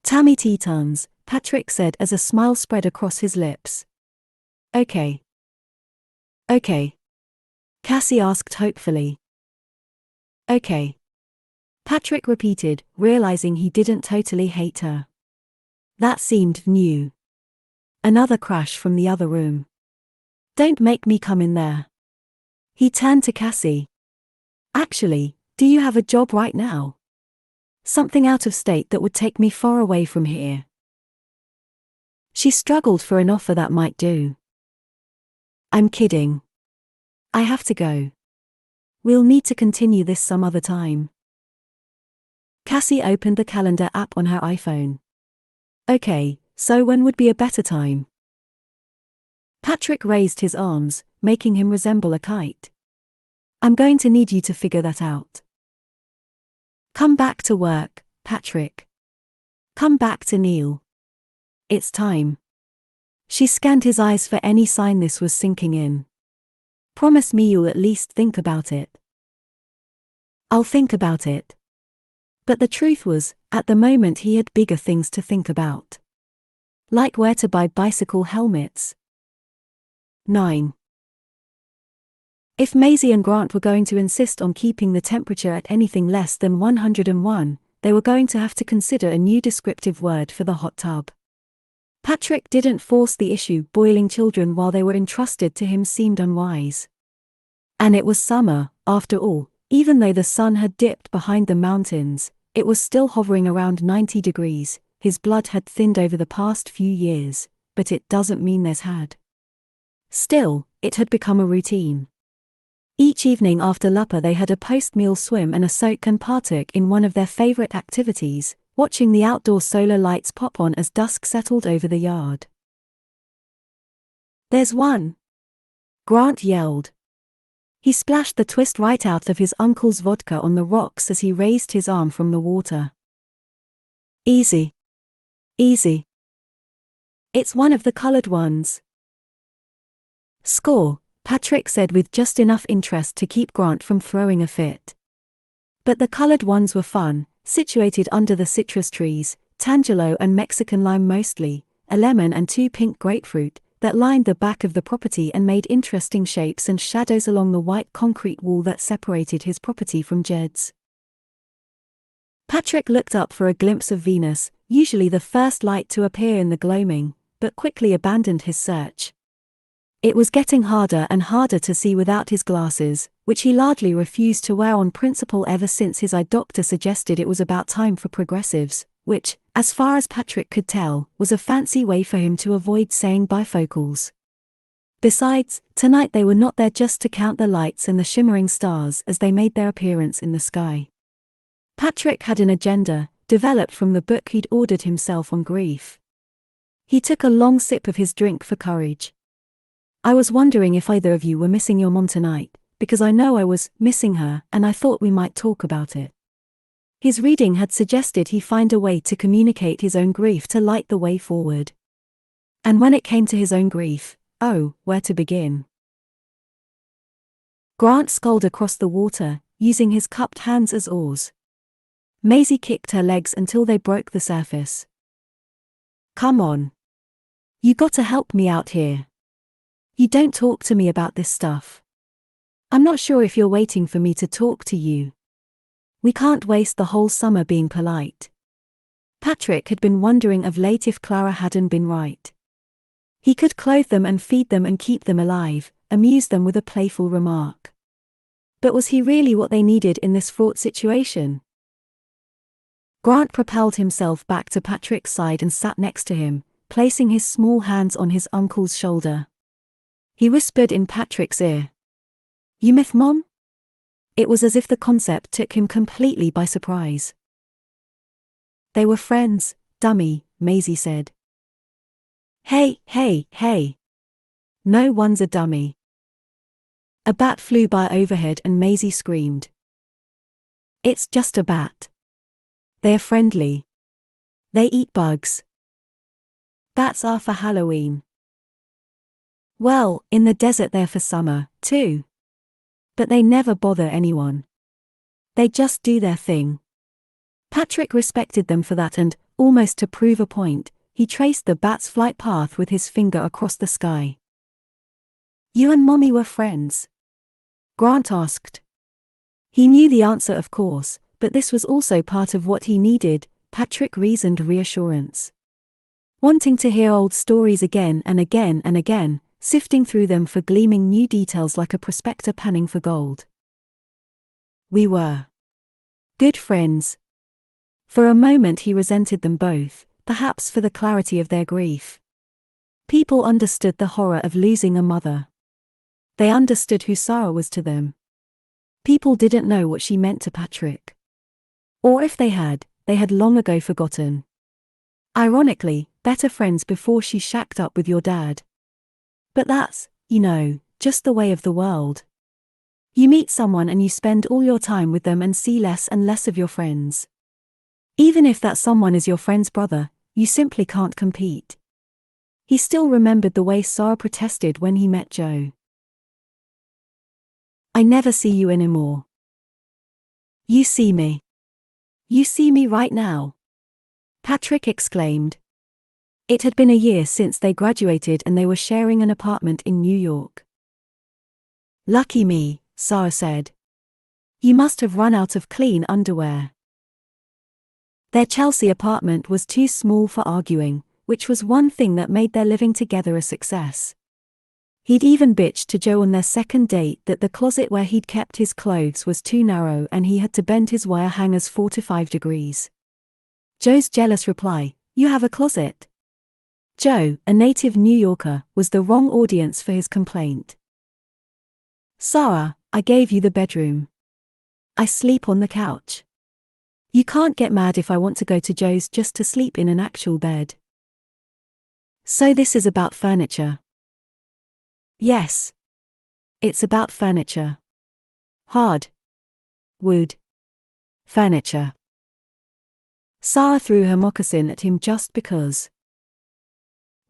S1: Tammy Tetons, Patrick said as a smile spread across his lips. Okay. Okay. Cassie asked hopefully. Okay. Patrick repeated, realizing he didn't totally hate her. That seemed new. Another crash from the other room. Don't make me come in there. He turned to Cassie. Actually, do you have a job right now? Something out of state that would take me far away from here. She struggled for an offer that might do. I'm kidding. I have to go. We'll need to continue this some other time. Cassie opened the calendar app on her iPhone. Okay, so when would be a better time? Patrick raised his arms, making him resemble a kite. I'm going to need you to figure that out. Come back to work, Patrick. Come back to Neil. It's time. She scanned his eyes for any sign this was sinking in. Promise me you'll at least think about it. I'll think about it. But the truth was, at the moment he had bigger things to think about. Like where to buy bicycle helmets. 9. If Maisie and Grant were going to insist on keeping the temperature at anything less than 101, they were going to have to consider a new descriptive word for the hot tub. Patrick didn't force the issue. Boiling children while they were entrusted to him seemed unwise. And it was summer, after all. Even though the sun had dipped behind the mountains, it was still hovering around 90 degrees. His blood had thinned over the past few years, but it doesn't mean there's had. Still, it had become a routine. Each evening after Lupper they had a post-meal swim and a soak and partook in one of their favorite activities, watching the outdoor solar lights pop on as dusk settled over the yard. There's one! Grant yelled. He splashed the twist right out of his uncle's vodka on the rocks as he raised his arm from the water. Easy. Easy. It's one of the colored ones. Score, Patrick said with just enough interest to keep Grant from throwing a fit. But the colored ones were fun, situated under the citrus trees, Tangelo and Mexican lime mostly, a lemon and 2 pink grapefruit, that lined the back of the property and made interesting shapes and shadows along the white concrete wall that separated his property from Jed's. Patrick looked up for a glimpse of Venus, usually the first light to appear in the gloaming, but quickly abandoned his search. It was getting harder and harder to see without his glasses, which he largely refused to wear on principle ever since his eye doctor suggested it was about time for progressives, which, as far as Patrick could tell, was a fancy way for him to avoid saying bifocals. Besides, tonight they were not there just to count the lights and the shimmering stars as they made their appearance in the sky. Patrick had an agenda, developed from the book he'd ordered himself on grief. He took a long sip of his drink for courage. I was wondering if either of you were missing your mom tonight, because I know I was missing her and I thought we might talk about it. His reading had suggested he find a way to communicate his own grief to light the way forward. And when it came to his own grief, oh, where to begin? Grant sculled across the water, using his cupped hands as oars. Maisie kicked her legs until they broke the surface. Come on. You gotta help me out here. You don't talk to me about this stuff. I'm not sure if you're waiting for me to talk to you. We can't waste the whole summer being polite. Patrick had been wondering of late if Clara hadn't been right. He could clothe them and feed them and keep them alive, amuse them with a playful remark. But was he really what they needed in this fraught situation? Grant propelled himself back to Patrick's side and sat next to him, placing his small hands on his uncle's shoulder. He whispered in Patrick's ear. You myth, Mom? It was as if the concept took him completely by surprise. They were friends, dummy, Maisie said. Hey, hey, hey. No one's a dummy. A bat flew by overhead and Maisie screamed. It's just a bat. They're friendly. They eat bugs. Bats are for Halloween. Well, in the desert they're for summer, too. But they never bother anyone. They just do their thing. Patrick respected them for that and, almost to prove a point, he traced the bat's flight path with his finger across the sky. You and Mommy were friends? Grant asked. He knew the answer, of course, but this was also part of what he needed. Patrick reasoned reassurance. Wanting to hear old stories again and again and again, sifting through them for gleaming new details like a prospector panning for gold. We were good friends. For a moment he resented them both, perhaps for the clarity of their grief. People understood the horror of losing a mother. They understood who Sarah was to them. People didn't know what she meant to Patrick. Or if they had long ago forgotten. Ironically, better friends before she shacked up with your dad. But that's, just the way of the world. You meet someone and you spend all your time with them and see less and less of your friends. Even if that someone is your friend's brother, you simply can't compete. He still remembered the way Sarah protested when he met Joe. I never see you anymore. You see me. You see me right now. Patrick exclaimed. It had been a year since they graduated and they were sharing an apartment in New York. Lucky me, Sarah said. You must have run out of clean underwear. Their Chelsea apartment was too small for arguing, which was one thing that made their living together a success. He'd even bitched to Joe on their second date that the closet where he'd kept his clothes was too narrow and he had to bend his wire hangers 4 to 5 degrees. Joe's jealous reply, "You have a closet?" Joe, a native New Yorker, was the wrong audience for his complaint. Sarah, I gave you the bedroom. I sleep on the couch. You can't get mad if I want to go to Joe's just to sleep in an actual bed. So this is about furniture. Yes. It's about furniture. Hard. Wood. Furniture. Sarah threw her moccasin at him just because.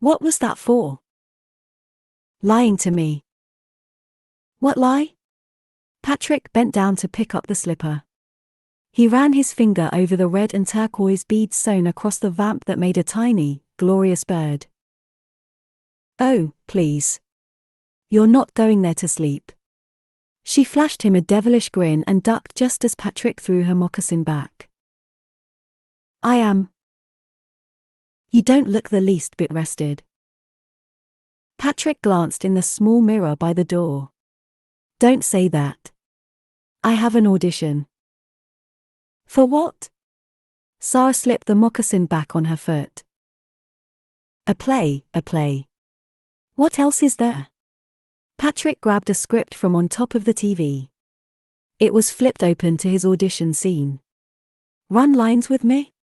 S1: What was that for? Lying to me. What lie? Patrick bent down to pick up the slipper. He ran his finger over the red and turquoise beads sewn across the vamp that made a tiny, glorious bird. Oh, please. You're not going there to sleep. She flashed him a devilish grin and ducked just as Patrick threw her moccasin back. I am. You don't look the least bit rested. Patrick glanced in the small mirror by the door. Don't say that. I have an audition. For what? Sarah slipped the moccasin back on her foot. A play. What else is there? Patrick grabbed a script from on top of the TV. It was flipped open to his audition scene. Run lines with me?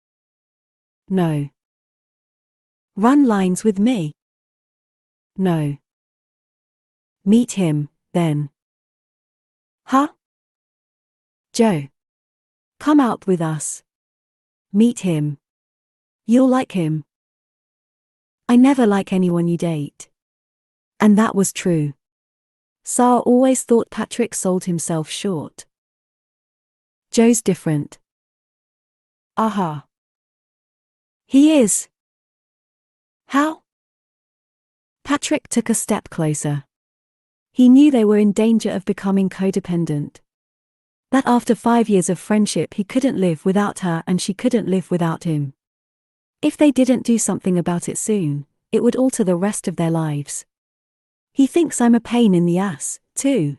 S1: No. Run lines with me? No. Meet him, then. Huh? Joe. Come out with us. Meet him. You'll like him. I never like anyone you date. And that was true. Sarah always thought Patrick sold himself short. Joe's different. Aha. He is. How? Patrick took a step closer. He knew they were in danger of becoming codependent. That after 5 years of friendship he couldn't live without her and she couldn't live without him. If they didn't do something about it soon, it would alter the rest of their lives. He thinks I'm a pain in the ass, too.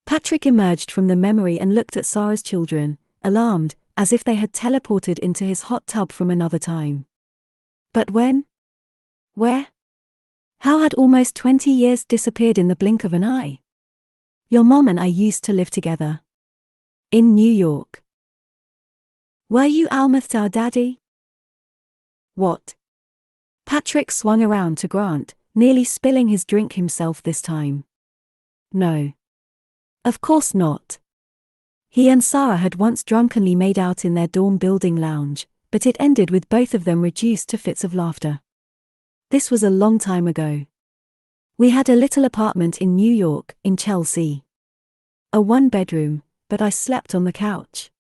S1: Patrick emerged from the memory and looked at Sarah's children, alarmed, as if they had teleported into his hot tub from another time. But when? Where? How had almost 20 years disappeared in the blink of an eye? Your mom and I used to live together. In New York. Were you Almost our daddy? What? Patrick swung around to Grant, nearly spilling his drink himself this time. No. Of course not. He and Sarah had once drunkenly made out in their dorm building lounge, but it ended with both of them reduced to fits of laughter. This was a long time ago. We had a little apartment in New York, in Chelsea. A one-bedroom, but I slept on the couch.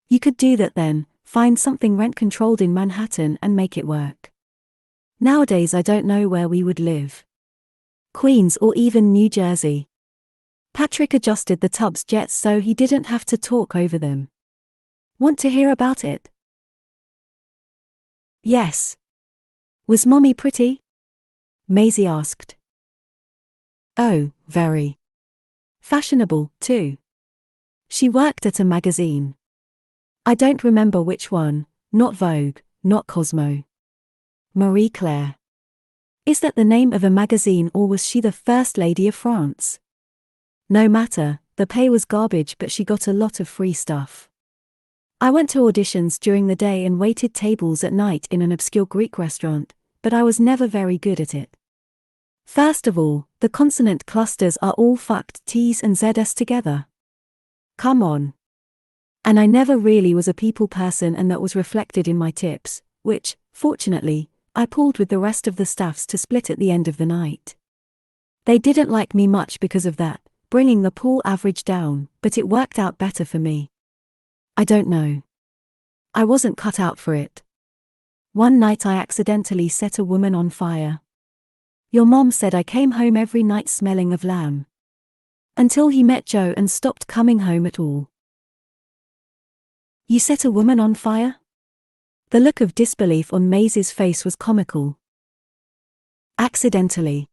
S1: You could do that then, find something rent-controlled in Manhattan and make it work. Nowadays I don't know where we would live. Queens or even New Jersey. Patrick adjusted the tub's jets so he didn't have to talk over them. Want to hear about it? Yes. Was Mommy pretty? Maisie asked. Oh, very. Fashionable, too. She worked at a magazine. I don't remember which one, not Vogue, not Cosmo. Marie Claire. Is that the name of a magazine or was she the First Lady of France? No matter, the pay was garbage but she got a lot of free stuff. I went to auditions during the day and waited tables at night in an obscure Greek restaurant, but I was never very good at it. First of all, the consonant clusters are all fucked T's and Z's together. Come on. And I never really was a people person and that was reflected in my tips, which, fortunately, I pulled with the rest of the staffs to split at the end of the night. They didn't like me much because of that, bringing the pool average down, but it worked out better for me. I don't know. I wasn't cut out for it. One night I accidentally set a woman on fire. Your mom said I came home every night smelling of lamb. Until he met Joe and stopped coming home at all. You set a woman on fire? The look of disbelief on Maisie's face was comical. Accidentally.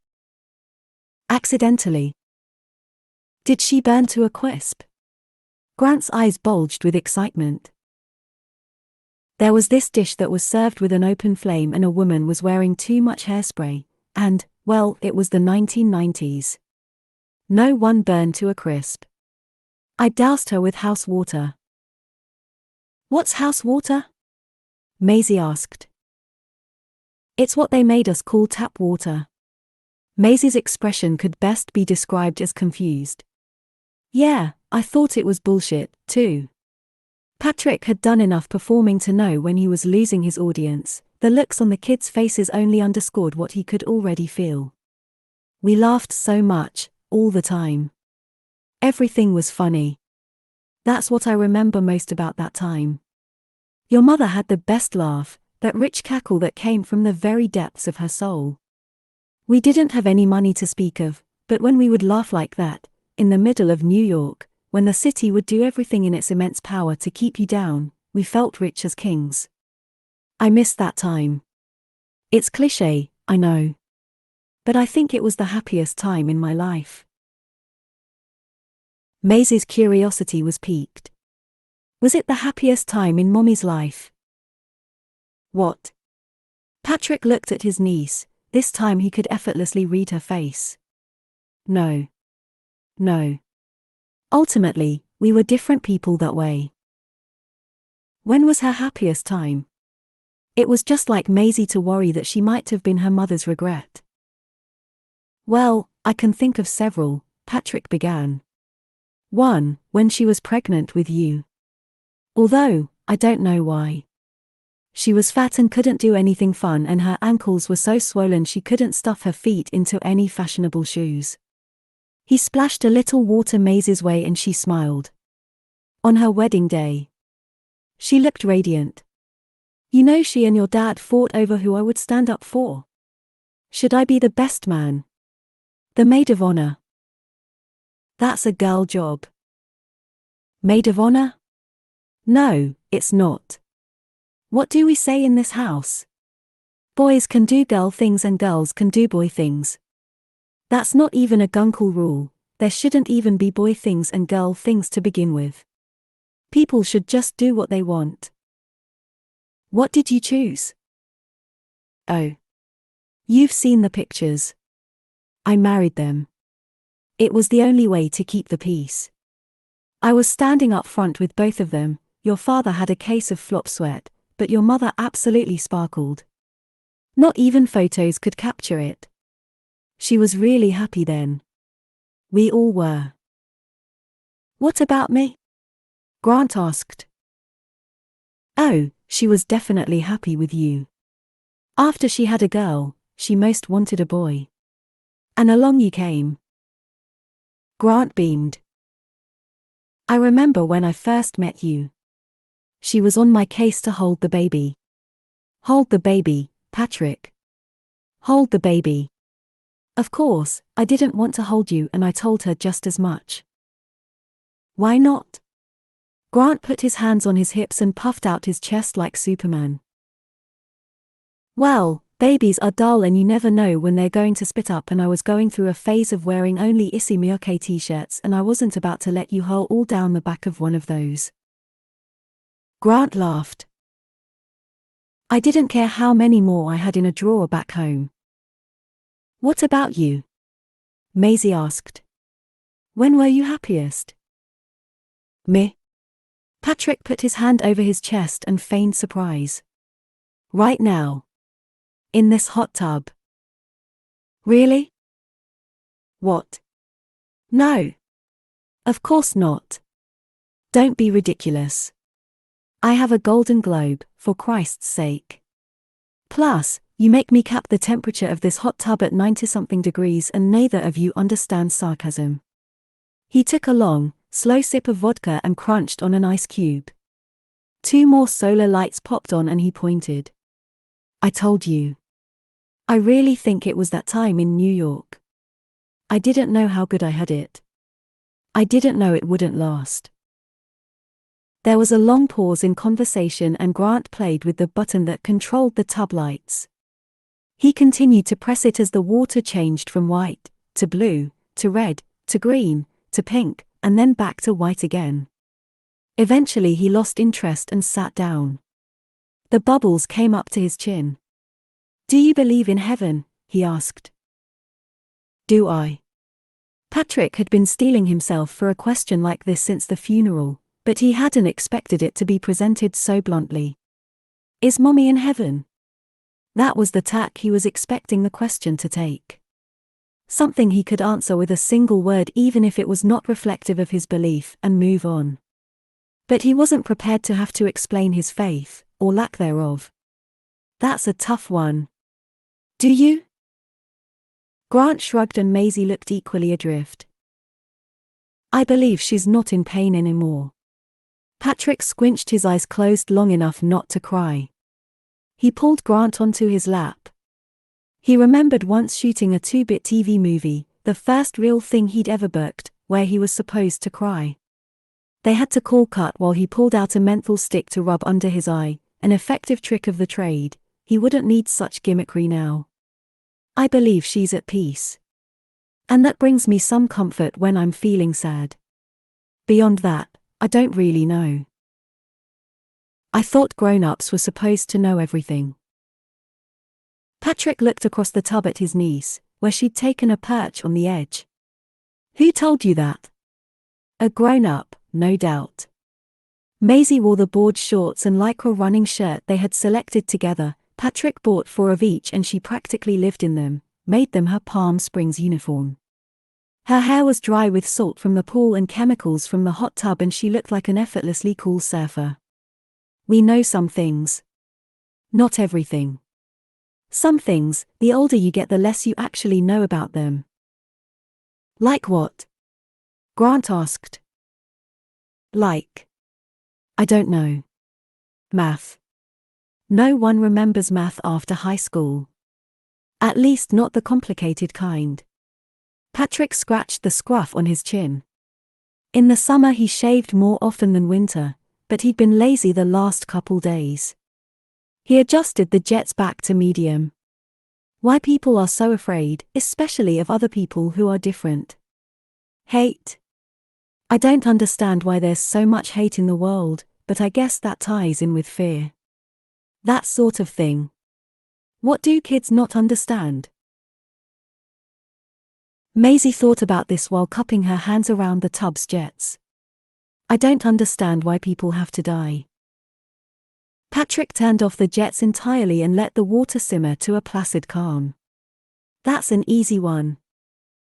S1: Accidentally. Did she burn to a crisp? Grant's eyes bulged with excitement. There was this dish that was served with an open flame and a woman was wearing too much hairspray, and, well, it was the 1990s. No one burned to a crisp. I doused her with house water. What's house water? Maisie asked. It's what they made us call tap water. Maisie's expression could best be described as confused. Yeah, I thought it was bullshit, too. Patrick had done enough performing to know when he was losing his audience. The looks on the kids' faces only underscored what he could already feel. We laughed so much, all the time. Everything was funny. That's what I remember most about that time. Your mother had the best laugh, that rich cackle that came from the very depths of her soul. We didn't have any money to speak of, but when we would laugh like that, in the middle of New York, when the city would do everything in its immense power to keep you down, we felt rich as kings. I miss that time. It's cliché, I know. But I think it was the happiest time in my life. Maisie's curiosity was piqued. Was it the happiest time in Mommy's life? What? Patrick looked at his niece. This time he could effortlessly read her face. No. No. Ultimately, we were different people that way. When was her happiest time? It was just like Maisie to worry that she might have been her mother's regret. Well, I can think of several, Patrick began. One, when she was pregnant with you. Although, I don't know why. She was fat and couldn't do anything fun and her ankles were so swollen she couldn't stuff her feet into any fashionable shoes. He splashed a little water Maisie's way and she smiled. On her wedding day. She looked radiant. You know she and your dad fought over who I would stand up for. Should I be the best man? The maid of honor. That's a girl job. Maid of honor? No, it's not. What do we say in this house? Boys can do girl things and girls can do boy things. That's not even a Guncle rule. There shouldn't even be boy things and girl things to begin with. People should just do what they want. What did you choose? Oh. You've seen the pictures. I married them. It was the only way to keep the peace. I was standing up front with both of them. Your father had a case of flop sweat, but your mother absolutely sparkled. Not even photos could capture it. She was really happy then. We all were. What about me? Grant asked. Oh, she was definitely happy with you. After she had a girl, she most wanted a boy. And along you came. Grant beamed. I remember when I first met you. She was on my case to hold the baby. Hold the baby, Patrick. Hold the baby. Of course, I didn't want to hold you, and I told her just as much. Why not? Grant put his hands on his hips and puffed out his chest like Superman. Well, babies are dull and you never know when they're going to spit up, and I was going through a phase of wearing only Issey Miyake t-shirts, and I wasn't about to let you hurl all down the back of one of those. Grant laughed. I didn't care how many more I had in a drawer back home. What about you? Maisie asked. When were you happiest? Me? Patrick put his hand over his chest and feigned surprise. Right now. In this hot tub. Really? What? No. Of course not. Don't be ridiculous. I have a Golden Globe, for Christ's sake. Plus, you make me cap the temperature of this hot tub at 90-something degrees, and neither of you understand sarcasm. He took a long, slow sip of vodka and crunched on an ice cube. 2 more solar lights popped on and he pointed. I told you. I really think it was that time in New York. I didn't know how good I had it. I didn't know it wouldn't last. There was a long pause in conversation and Grant played with the button that controlled the tub lights. He continued to press it as the water changed from white, to blue, to red, to green, to pink, and then back to white again. Eventually he lost interest and sat down. The bubbles came up to his chin. Do you believe in heaven? He asked. Do I? Patrick had been steeling himself for a question like this since the funeral, but he hadn't expected it to be presented so bluntly. Is Mommy in heaven? That was the tack he was expecting the question to take. Something he could answer with a single word, even if it was not reflective of his belief, and move on. But he wasn't prepared to have to explain his faith, or lack thereof. That's a tough one. Do you? Grant shrugged and Maisie looked equally adrift. I believe she's not in pain anymore. Patrick squinched his eyes closed long enough not to cry. He pulled Grant onto his lap. He remembered once shooting a 2-bit TV movie, the first real thing he'd ever booked, where he was supposed to cry. They had to call cut while he pulled out a menthol stick to rub under his eye, an effective trick of the trade. He wouldn't need such gimmickry now. I believe she's at peace. And that brings me some comfort when I'm feeling sad. Beyond that, I don't really know. I thought grown-ups were supposed to know everything. Patrick looked across the tub at his niece, where she'd taken a perch on the edge. Who told you that? A grown-up, no doubt. Maisie wore the board shorts and lycra running shirt they had selected together. Patrick bought 4 of each and she practically lived in them, made them her Palm Springs uniform. Her hair was dry with salt from the pool and chemicals from the hot tub, and she looked like an effortlessly cool surfer. We know some things. Not everything. Some things, the older you get the less you actually know about them. Like what? Grant asked. Like? I don't know. Math. No one remembers math after high school. At least not the complicated kind. Patrick scratched the scruff on his chin. In the summer he shaved more often than winter, but he'd been lazy the last couple days. He adjusted the jets back to medium. Why people are so afraid, especially of other people who are different. Hate. I don't understand why there's so much hate in the world, but I guess that ties in with fear. That sort of thing. What do kids not understand? Maisie thought about this while cupping her hands around the tub's jets. I don't understand why people have to die. Patrick turned off the jets entirely and let the water simmer to a placid calm. That's an easy one.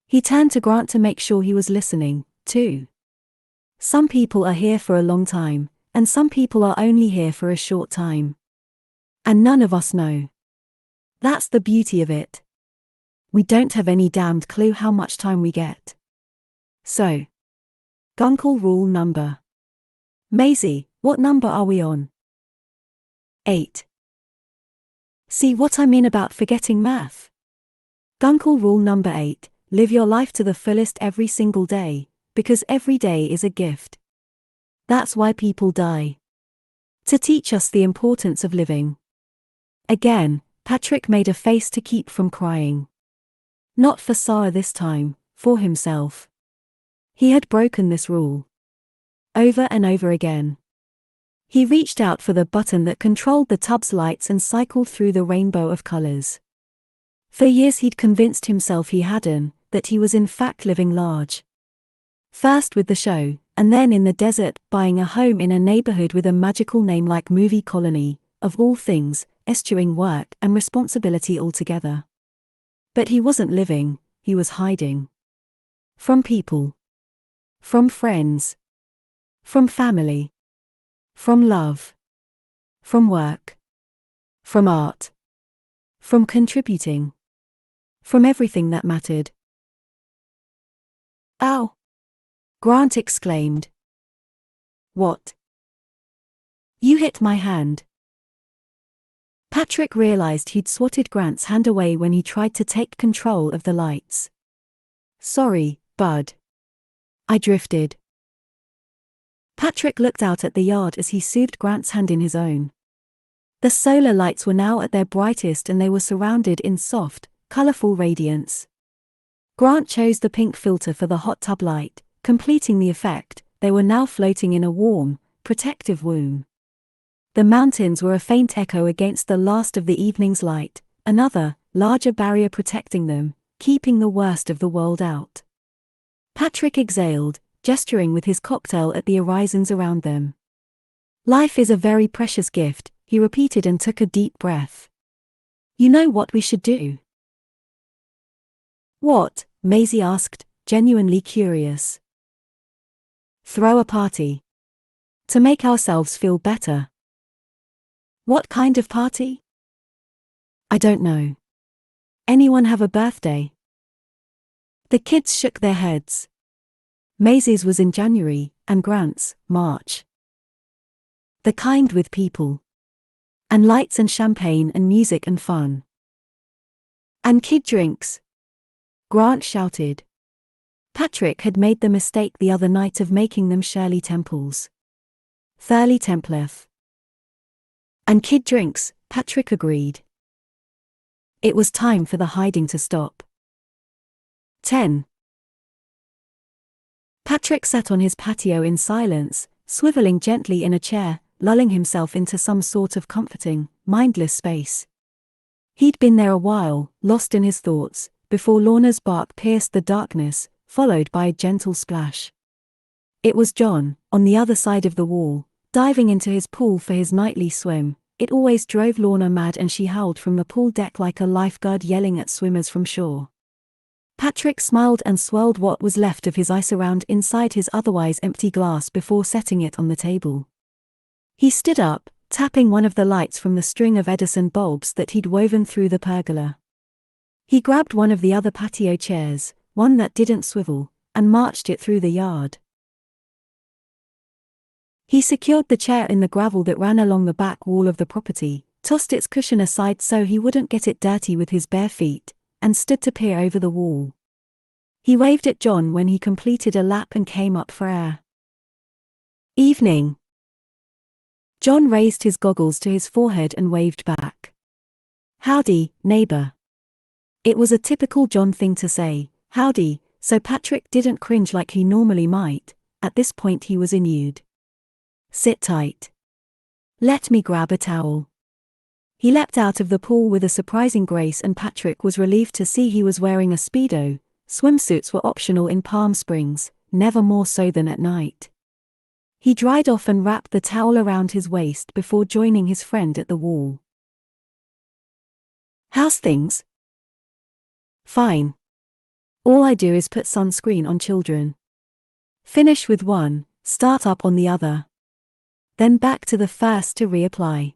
S1: He turned to Grant to make sure he was listening, too. Some people are here for a long time, and some people are only here for a short time. And none of us know. That's the beauty of it. We don't have any damned clue how much time we get. So. Guncle rule number. Maisie, what number are we on? 8. See what I mean about forgetting math? Guncle rule number 8, live your life to the fullest every single day, because every day is a gift. That's why people die. To teach us the importance of living. Again, Patrick made a face to keep from crying. Not for Sarah this time, for himself. He had broken this rule. Over and over again. He reached out for the button that controlled the tub's lights and cycled through the rainbow of colors. For years he'd convinced himself he hadn't, that he was in fact living large. First with the show, and then in the desert, buying a home in a neighborhood with a magical name like Movie Colony, of all things, eschewing work and responsibility altogether. But he wasn't living, he was hiding. From people. From friends. From family. From love. From work. From art. From contributing. From everything that mattered. Ow! Grant exclaimed. What? You hit my hand. Patrick realized he'd swatted Grant's hand away when he tried to take control of the lights. Sorry, bud. I drifted. Patrick looked out at the yard as he soothed Grant's hand in his own. The solar lights were now at their brightest and they were surrounded in soft, colorful radiance. Grant chose the pink filter for the hot tub light, completing the effect. They were now floating in a warm, protective womb. The mountains were a faint echo against the last of the evening's light, another, larger barrier protecting them, keeping the worst of the world out. Patrick exhaled, gesturing with his cocktail at the horizons around them. Life is a very precious gift, he repeated and took a deep breath. You know what we should do? What? Maisie asked, genuinely curious. Throw a party. To make ourselves feel better. What kind of party? I don't know. Anyone have a birthday? The kids shook their heads. Maisie's was in January, and Grant's, March. The kind with people. And lights and champagne and music and fun. And kid drinks. Grant shouted. Patrick had made the mistake the other night of making them Shirley Temples. Thurley Templeth. And kid drinks, Patrick agreed. It was time for the hiding to stop. 10. Patrick sat on his patio in silence, swiveling gently in a chair, lulling himself into some sort of comforting, mindless space. He'd been there a while, lost in his thoughts, before Lorna's bark pierced the darkness, followed by a gentle splash. It was John, on the other side of the wall, diving into his pool for his nightly swim. It always drove Lorna mad and she howled from the pool deck like a lifeguard yelling at swimmers from shore. Patrick smiled and swirled what was left of his ice around inside his otherwise empty glass before setting it on the table. He stood up, tapping one of the lights from the string of Edison bulbs that he'd woven through the pergola. He grabbed one of the other patio chairs, one that didn't swivel, and marched it through the yard. He secured the chair in the gravel that ran along the back wall of the property, tossed its cushion aside so he wouldn't get it dirty with his bare feet, and stood to peer over the wall. He waved at John when he completed a lap and came up for air. Evening. John raised his goggles to his forehead and waved back. Howdy, neighbor. It was a typical John thing to say, howdy, so Patrick didn't cringe like he normally might. At this point he was inured. Sit tight. Let me grab a towel. He leapt out of the pool with a surprising grace and Patrick was relieved to see he was wearing a Speedo, swimsuits were optional in Palm Springs, never more so than at night. He dried off and wrapped the towel around his waist before joining his friend at the wall. "How's things?" "Fine. All I do is put sunscreen on children. Finish with one, start up on the other. Then back to the first to reapply.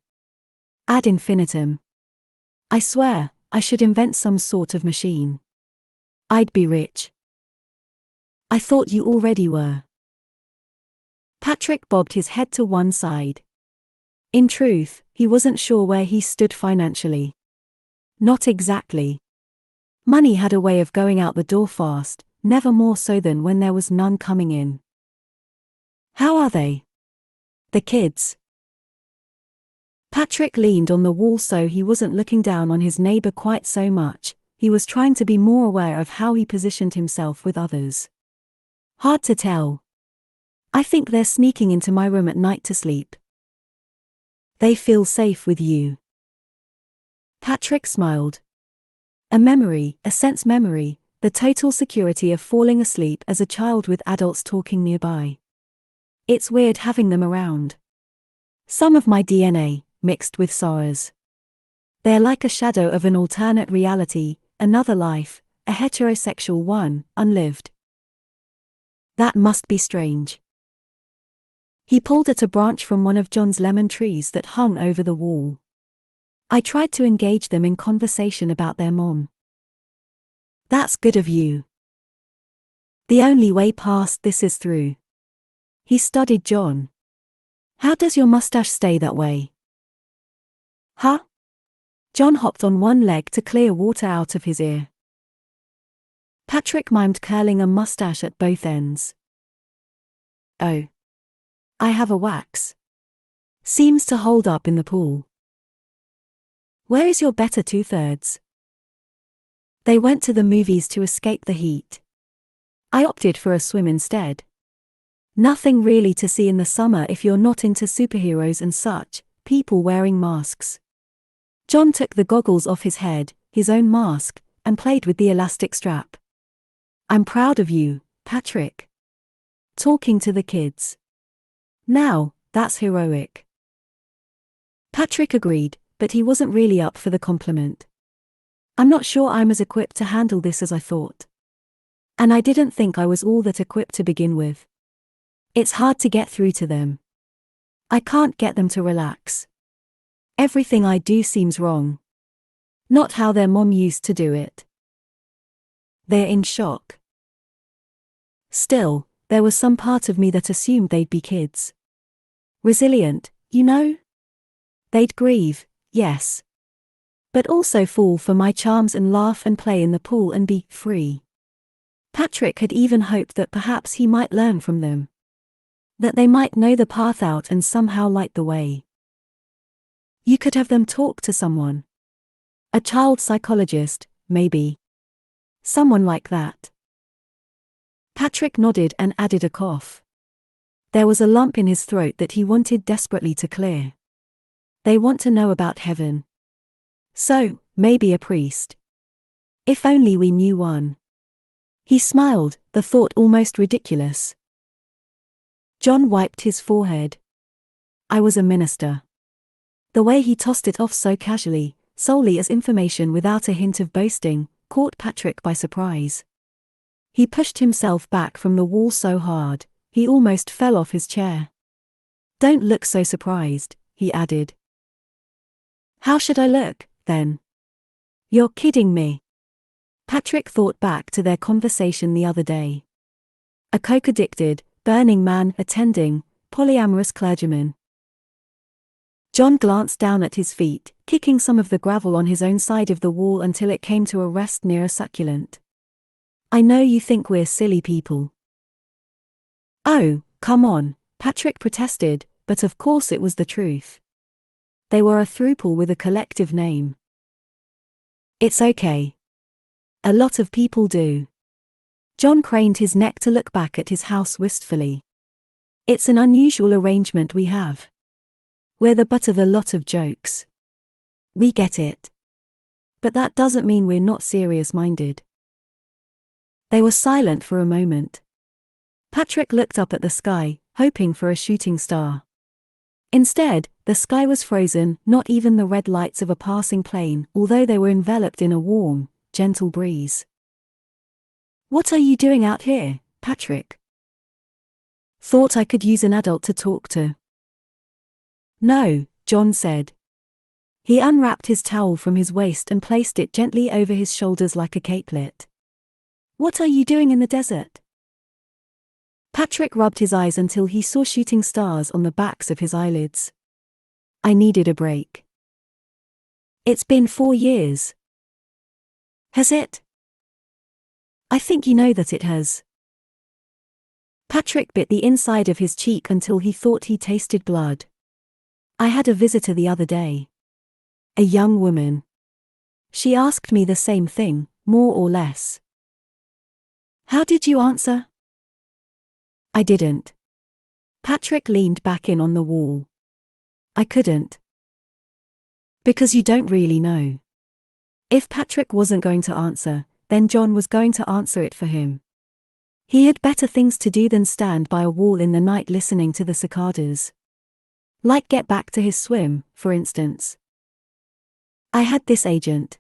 S1: Ad infinitum. I swear, I should invent some sort of machine. I'd be rich." "I thought you already were." Patrick bobbed his head to one side. In truth, he wasn't sure where he stood financially. Not exactly. Money had a way of going out the door fast, never more so than when there was none coming in. "How are they? The kids?" Patrick leaned on the wall so he wasn't looking down on his neighbor quite so much. He was trying to be more aware of how he positioned himself with others. "Hard to tell. I think they're sneaking into my room at night to sleep." "They feel safe with you." Patrick smiled. A sense memory, the total security of falling asleep as a child with adults talking nearby. It's weird having them around. Some of my DNA, mixed with Sarah's. They're like a shadow of an alternate reality, another life, a heterosexual one, unlived. That must be strange. He pulled at a branch from one of John's lemon trees that hung over the wall. "I tried to engage them in conversation about their mom." "That's good of you. The only way past this is through." He studied John. "How does your mustache stay that way?" "Huh?" John hopped on one leg to clear water out of his ear. Patrick mimed curling a mustache at both ends. "Oh. I have a wax. Seems to hold up in the pool." "Where is your better two-thirds?" "They went to the movies to escape the heat. I opted for a swim instead. Nothing really to see in the summer if you're not into superheroes and such, people wearing masks." John took the goggles off his head, his own mask, and played with the elastic strap. "I'm proud of you, Patrick. Talking to the kids. Now, that's heroic." Patrick agreed, but he wasn't really up for the compliment. "I'm not sure I'm as equipped to handle this as I thought. And I didn't think I was all that equipped to begin with. It's hard to get through to them. I can't get them to relax. Everything I do seems wrong. Not how their mom used to do it." "They're in shock." Still, there was some part of me that assumed they'd be kids. Resilient, you know? They'd grieve, yes. But also fall for my charms and laugh and play in the pool and be free. Patrick had even hoped that perhaps he might learn from them. That they might know the path out and somehow light the way. You could have them talk to someone. A child psychologist, maybe. Someone like that. Patrick nodded and added a cough. There was a lump in his throat that he wanted desperately to clear. They want to know about heaven. So, maybe a priest. If only we knew one. He smiled, the thought almost ridiculous. John wiped his forehead. "I was a minister." The way he tossed it off so casually, solely as information without a hint of boasting, caught Patrick by surprise. He pushed himself back from the wall so hard, he almost fell off his chair. "Don't look so surprised," he added. "How should I look, then?" "You're kidding me." Patrick thought back to their conversation the other day. A coke-addicted, Burning Man attending, polyamorous clergyman. John glanced down at his feet, kicking some of the gravel on his own side of the wall until it came to a rest near a succulent. "I know you think we're silly people." "Oh, come on," Patrick protested, but of course it was the truth. They were a throuple with a collective name. "It's okay. A lot of people do." John craned his neck to look back at his house wistfully. "It's an unusual arrangement we have. We're the butt of a lot of jokes. We get it. But that doesn't mean we're not serious-minded." They were silent for a moment. Patrick looked up at the sky, hoping for a shooting star. Instead, the sky was frozen, not even the red lights of a passing plane, although they were enveloped in a warm, gentle breeze. "What are you doing out here, Patrick?" "Thought I could use an adult to talk to." "No," John said. He unwrapped his towel from his waist and placed it gently over his shoulders like a capelet. "What are you doing in the desert?" Patrick rubbed his eyes until he saw shooting stars on the backs of his eyelids. "I needed a break." "It's been 4 years." "Has it?" "I think you know that it has." Patrick bit the inside of his cheek until he thought he tasted blood. "I had a visitor the other day. A young woman. She asked me the same thing, more or less." "How did you answer?" "I didn't." Patrick leaned back in on the wall. "I couldn't." "Because you don't really know." If Patrick wasn't going to answer, then John was going to answer it for him. He had better things to do than stand by a wall in the night listening to the cicadas. Like get back to his swim, for instance. "I had this agent."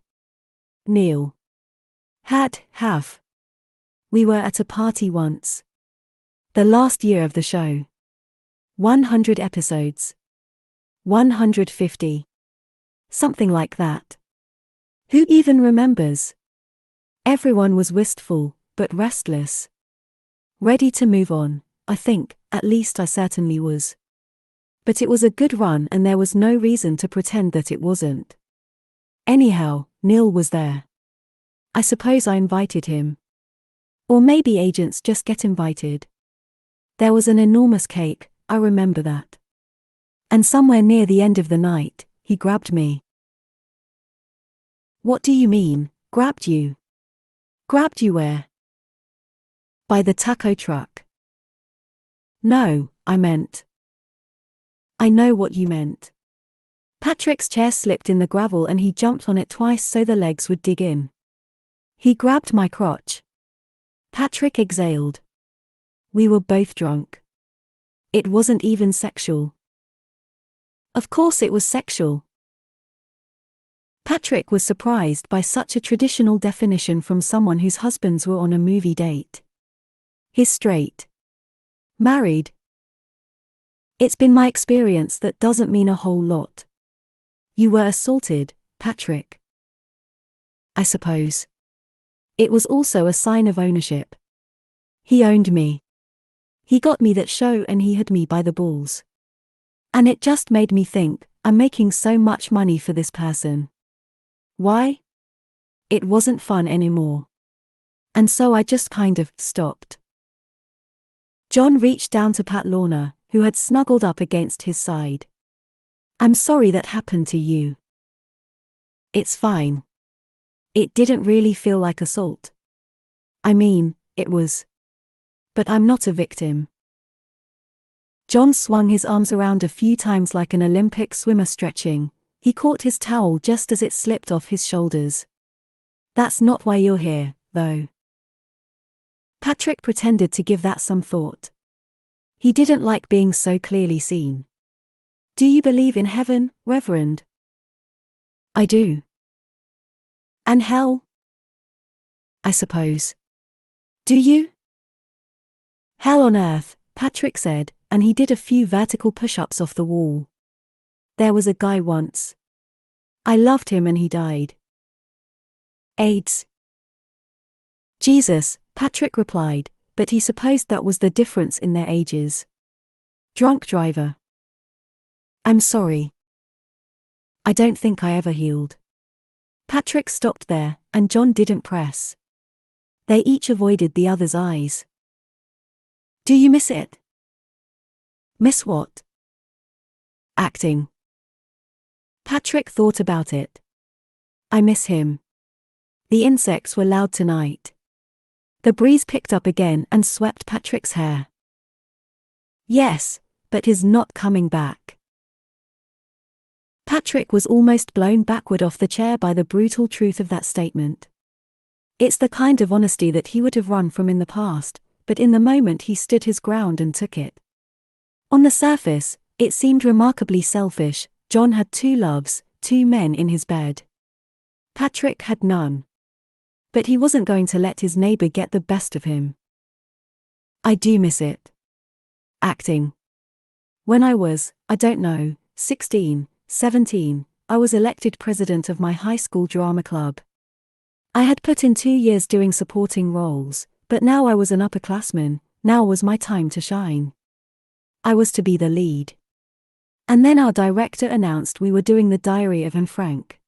S1: Neil. Have. We were at a party once. The last year of the show. 100 episodes. 150. Something like that. Who even remembers? Everyone was wistful, but restless. Ready to move on, I think, at least I certainly was. But it was a good run and there was no reason to pretend that it wasn't. Anyhow, Neil was there. I suppose I invited him. Or maybe agents just get invited. There was an enormous cake, I remember that. And somewhere near the end of the night, he grabbed me. "What do you mean, grabbed you?" "Grabbed you where?" "By the taco truck." "No, I meant." "I know what you meant." Patrick's chair slipped in the gravel and he jumped on it twice so the legs would dig in. He grabbed my crotch. Patrick exhaled. We were both drunk. It wasn't even sexual. Of course it was sexual. Patrick was surprised by such a traditional definition from someone whose husbands were on a movie date. He's straight. Married. It's been my experience that doesn't mean a whole lot. You were assaulted, Patrick. I suppose. It was also a sign of ownership. He owned me. He got me that show and he had me by the balls. And it just made me think, I'm making so much money for this person. Why? It wasn't fun anymore. And so I just kind of stopped. John reached down to pat Lorna, who had snuggled up against his side. I'm sorry that happened to you. It's fine. It didn't really feel like assault. I mean, it was. But I'm not a victim. John swung his arms around a few times like an Olympic swimmer stretching. He caught his towel just as it slipped off his shoulders. That's not why you're here, though. Patrick pretended to give that some thought. He didn't like being so clearly seen. Do you believe in heaven, Reverend? I do. And hell? I suppose. Do you? Hell on earth, Patrick said, and he did a few vertical push-ups off the wall. There was a guy once. I loved him and he died. AIDS. Jesus, Patrick replied, but he supposed that was the difference in their ages. Drunk driver. I'm sorry. I don't think I ever healed. Patrick stopped there, and John didn't press. They each avoided the other's eyes. Do you miss it? Miss what? Acting. Patrick thought about it. I miss him. The insects were loud tonight. The breeze picked up again and swept Patrick's hair. Yes, but he's not coming back. Patrick was almost blown backward off the chair by the brutal truth of that statement. It's the kind of honesty that he would have run from in the past, but in the moment he stood his ground and took it. On the surface, it seemed remarkably selfish. John had two loves, two men in his bed. Patrick had none. But he wasn't going to let his neighbor get the best of him. I do miss it. Acting. When I was, I don't know, 16, 17, I was elected president of my high school drama club. I had put in 2 years doing supporting roles, but now I was an upperclassman. Now was my time to shine. I was to be the lead. And then our director announced we were doing The Diary of Anne Frank.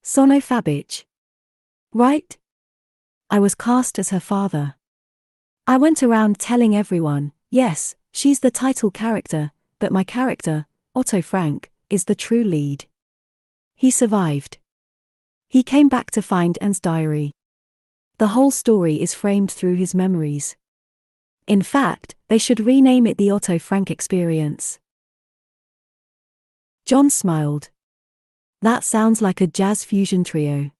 S1: Sono Fabich. Right? I was cast as her father. I went around telling everyone, yes, she's the title character, but my character, Otto Frank, is the true lead. He survived. He came back to find Anne's diary. The whole story is framed through his memories. In fact, they should rename it the Otto Frank Experience. John smiled. That sounds like a jazz fusion trio.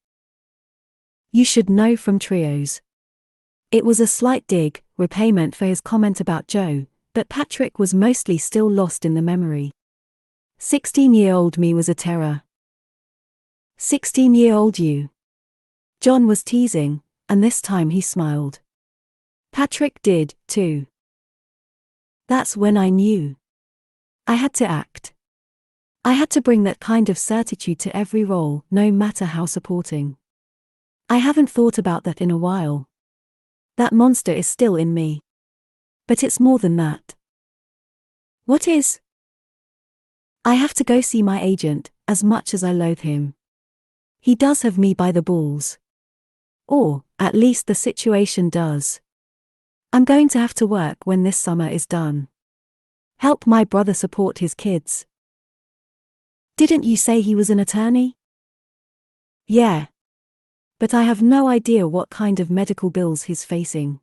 S1: You should know from trios. It was a slight dig, repayment for his comment about Joe, but Patrick was mostly still lost in the memory. 16-year-old me was a terror. 16-year-old you. John was teasing, and this time he smiled. Patrick did, too. That's when I knew. I had to act. I had to bring that kind of certitude to every role, no matter how supporting. I haven't thought about that in a while. That monster is still in me. But it's more than that. What is? I have to go see my agent, as much as I loathe him. He does have me by the balls. Or, at least the situation does. I'm going to have to work when this summer is done. Help my brother support his kids. Didn't you say he was an attorney? Yeah. But I have no idea what kind of medical bills he's facing.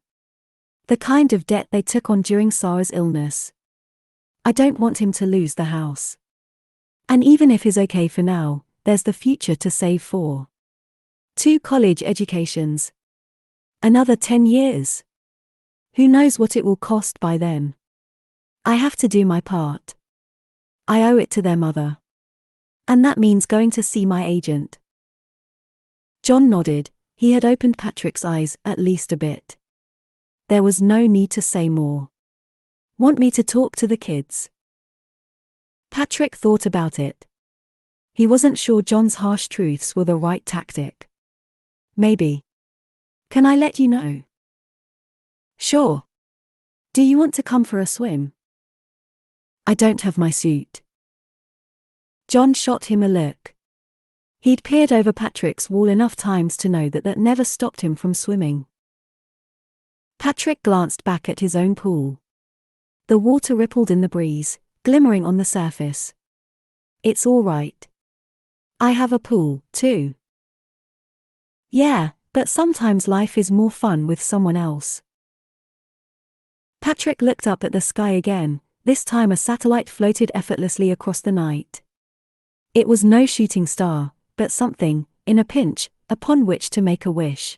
S1: The kind of debt they took on during Sarah's illness. I don't want him to lose the house. And even if he's okay for now, there's the future to save for. 2 college educations. Another 10 years. Who knows what it will cost by then? I have to do my part. I owe it to their mother. And that means going to see my agent. John nodded. He had opened Patrick's eyes at least a bit. There was no need to say more. Want me to talk to the kids? Patrick thought about it. He wasn't sure John's harsh truths were the right tactic. Maybe. Can I let you know? Sure. Do you want to come for a swim? I don't have my suit. John shot him a look. He'd peered over Patrick's wall enough times to know that that never stopped him from swimming. Patrick glanced back at his own pool. The water rippled in the breeze, glimmering on the surface. It's all right. I have a pool, too. Yeah, but sometimes life is more fun with someone else. Patrick looked up at the sky again. This time a satellite floated effortlessly across the night. It was no shooting star, but something, in a pinch, upon which to make a wish.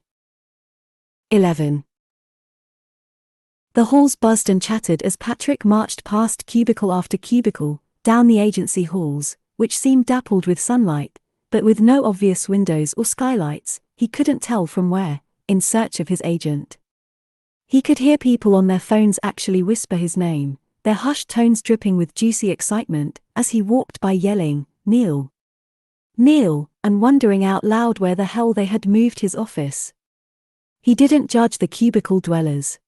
S1: 11. The halls buzzed and chattered as Patrick marched past cubicle after cubicle, down the agency halls, which seemed dappled with sunlight, but with no obvious windows or skylights. He couldn't tell from where, in search of his agent. He could hear people on their phones actually whisper his name, their hushed tones dripping with juicy excitement, as he walked by yelling, "Neil! Neil!" and wondering out loud where the hell they had moved his office. He didn't judge the cubicle dwellers.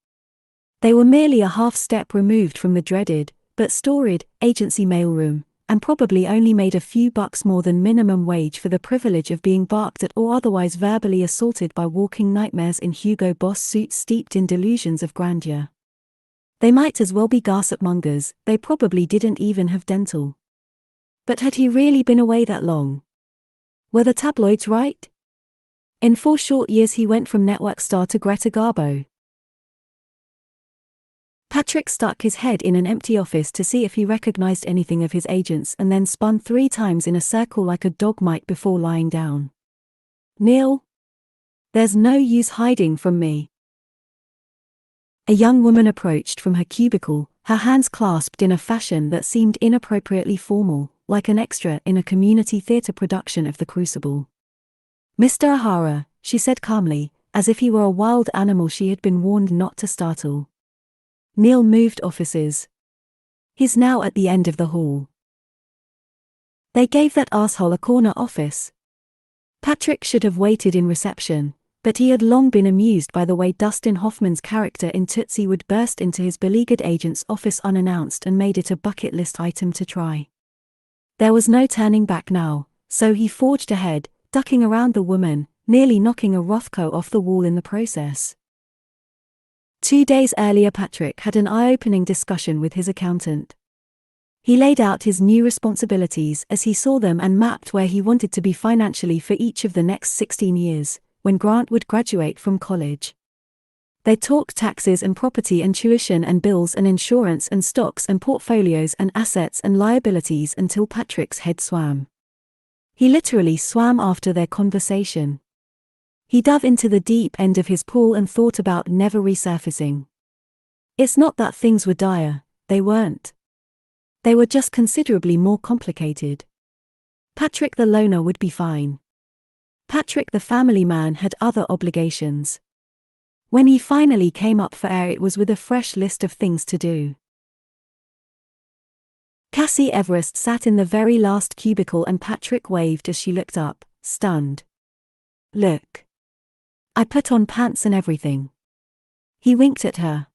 S1: They were merely a half-step removed from the dreaded, but storied, agency mailroom, and probably only made a few bucks more than minimum wage for the privilege of being barked at or otherwise verbally assaulted by walking nightmares in Hugo Boss suits steeped in delusions of grandeur. They might as well be gossip mongers. They probably didn't even have dental. But had he really been away that long? Were the tabloids right? In 4 short years he went from network star to Greta Garbo. Patrick stuck his head in an empty office to see if he recognized anything of his agents and then spun 3 times in a circle like a dog might before lying down. Neil? There's no use hiding from me. A young woman approached from her cubicle, her hands clasped in a fashion that seemed inappropriately formal, like an extra in a community theater production of The Crucible. "Mr. O'Hara," she said calmly, as if he were a wild animal she had been warned not to startle. Neil moved offices. "He's now at the end of the hall." "They gave that asshole a corner office." Patrick should have waited in reception, but he had long been amused by the way Dustin Hoffman's character in Tootsie would burst into his beleaguered agent's office unannounced and made it a bucket list item to try. There was no turning back now, so he forged ahead, ducking around the woman, nearly knocking a Rothko off the wall in the process. 2 days earlier Patrick had an eye-opening discussion with his accountant. He laid out his new responsibilities as he saw them and mapped where he wanted to be financially for each of the next 16 years, when Grant would graduate from college. They talked taxes and property and tuition and bills and insurance and stocks and portfolios and assets and liabilities until Patrick's head swam. He literally swam after their conversation. He dove into the deep end of his pool and thought about never resurfacing. It's not that things were dire, they weren't. They were just considerably more complicated. Patrick the loner would be fine. Patrick the family man had other obligations. When he finally came up for air it was with a fresh list of things to do. Cassie Everest sat in the very last cubicle and Patrick waved as she looked up, stunned. "Look. I put on pants and everything." He winked at her.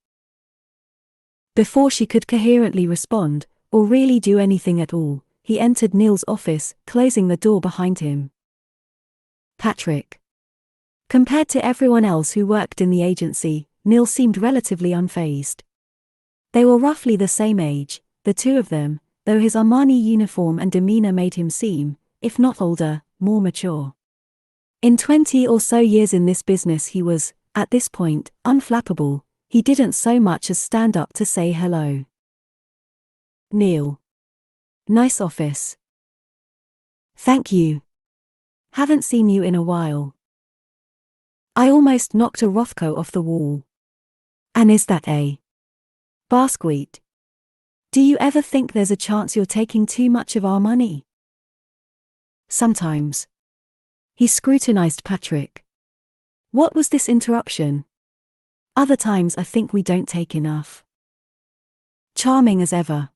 S1: Before she could coherently respond, or really do anything at all, he entered Neil's office, closing the door behind him. Patrick. Compared to everyone else who worked in the agency, Neil seemed relatively unfazed. They were roughly the same age, the two of them, though his Armani uniform and demeanor made him seem, if not older, more mature. In 20 or so years in this business he was, at this point, unflappable. He didn't so much as stand up to say hello. "Neil. Nice office." "Thank you. Haven't seen you in a while." "I almost knocked a Rothko off the wall." "And is that a basket? Do you ever think there's a chance you're taking too much of our money?" "Sometimes." He scrutinized Patrick. "What was this interruption?" "Other times I think we don't take enough." "Charming as ever."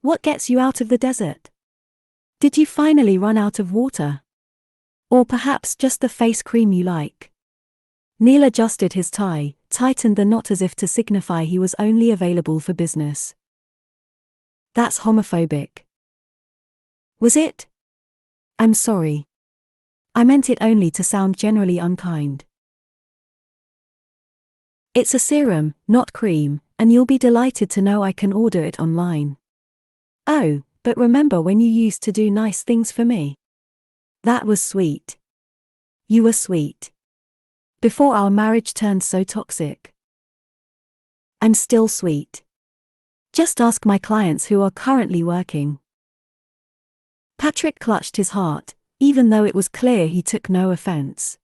S1: "What gets you out of the desert? Did you finally run out of water? Or perhaps just the face cream you like?" Neil adjusted his tie, tightened the knot as if to signify he was only available for business. "That's homophobic." "Was it? I'm sorry. I meant it only to sound generally unkind." "It's a serum, not cream, and you'll be delighted to know I can order it online." "Oh, but remember when you used to do nice things for me? That was sweet. You were sweet. Before our marriage turned so toxic." "I'm still sweet. Just ask my clients who are currently working." Patrick clutched his heart, even though it was clear he took no offense.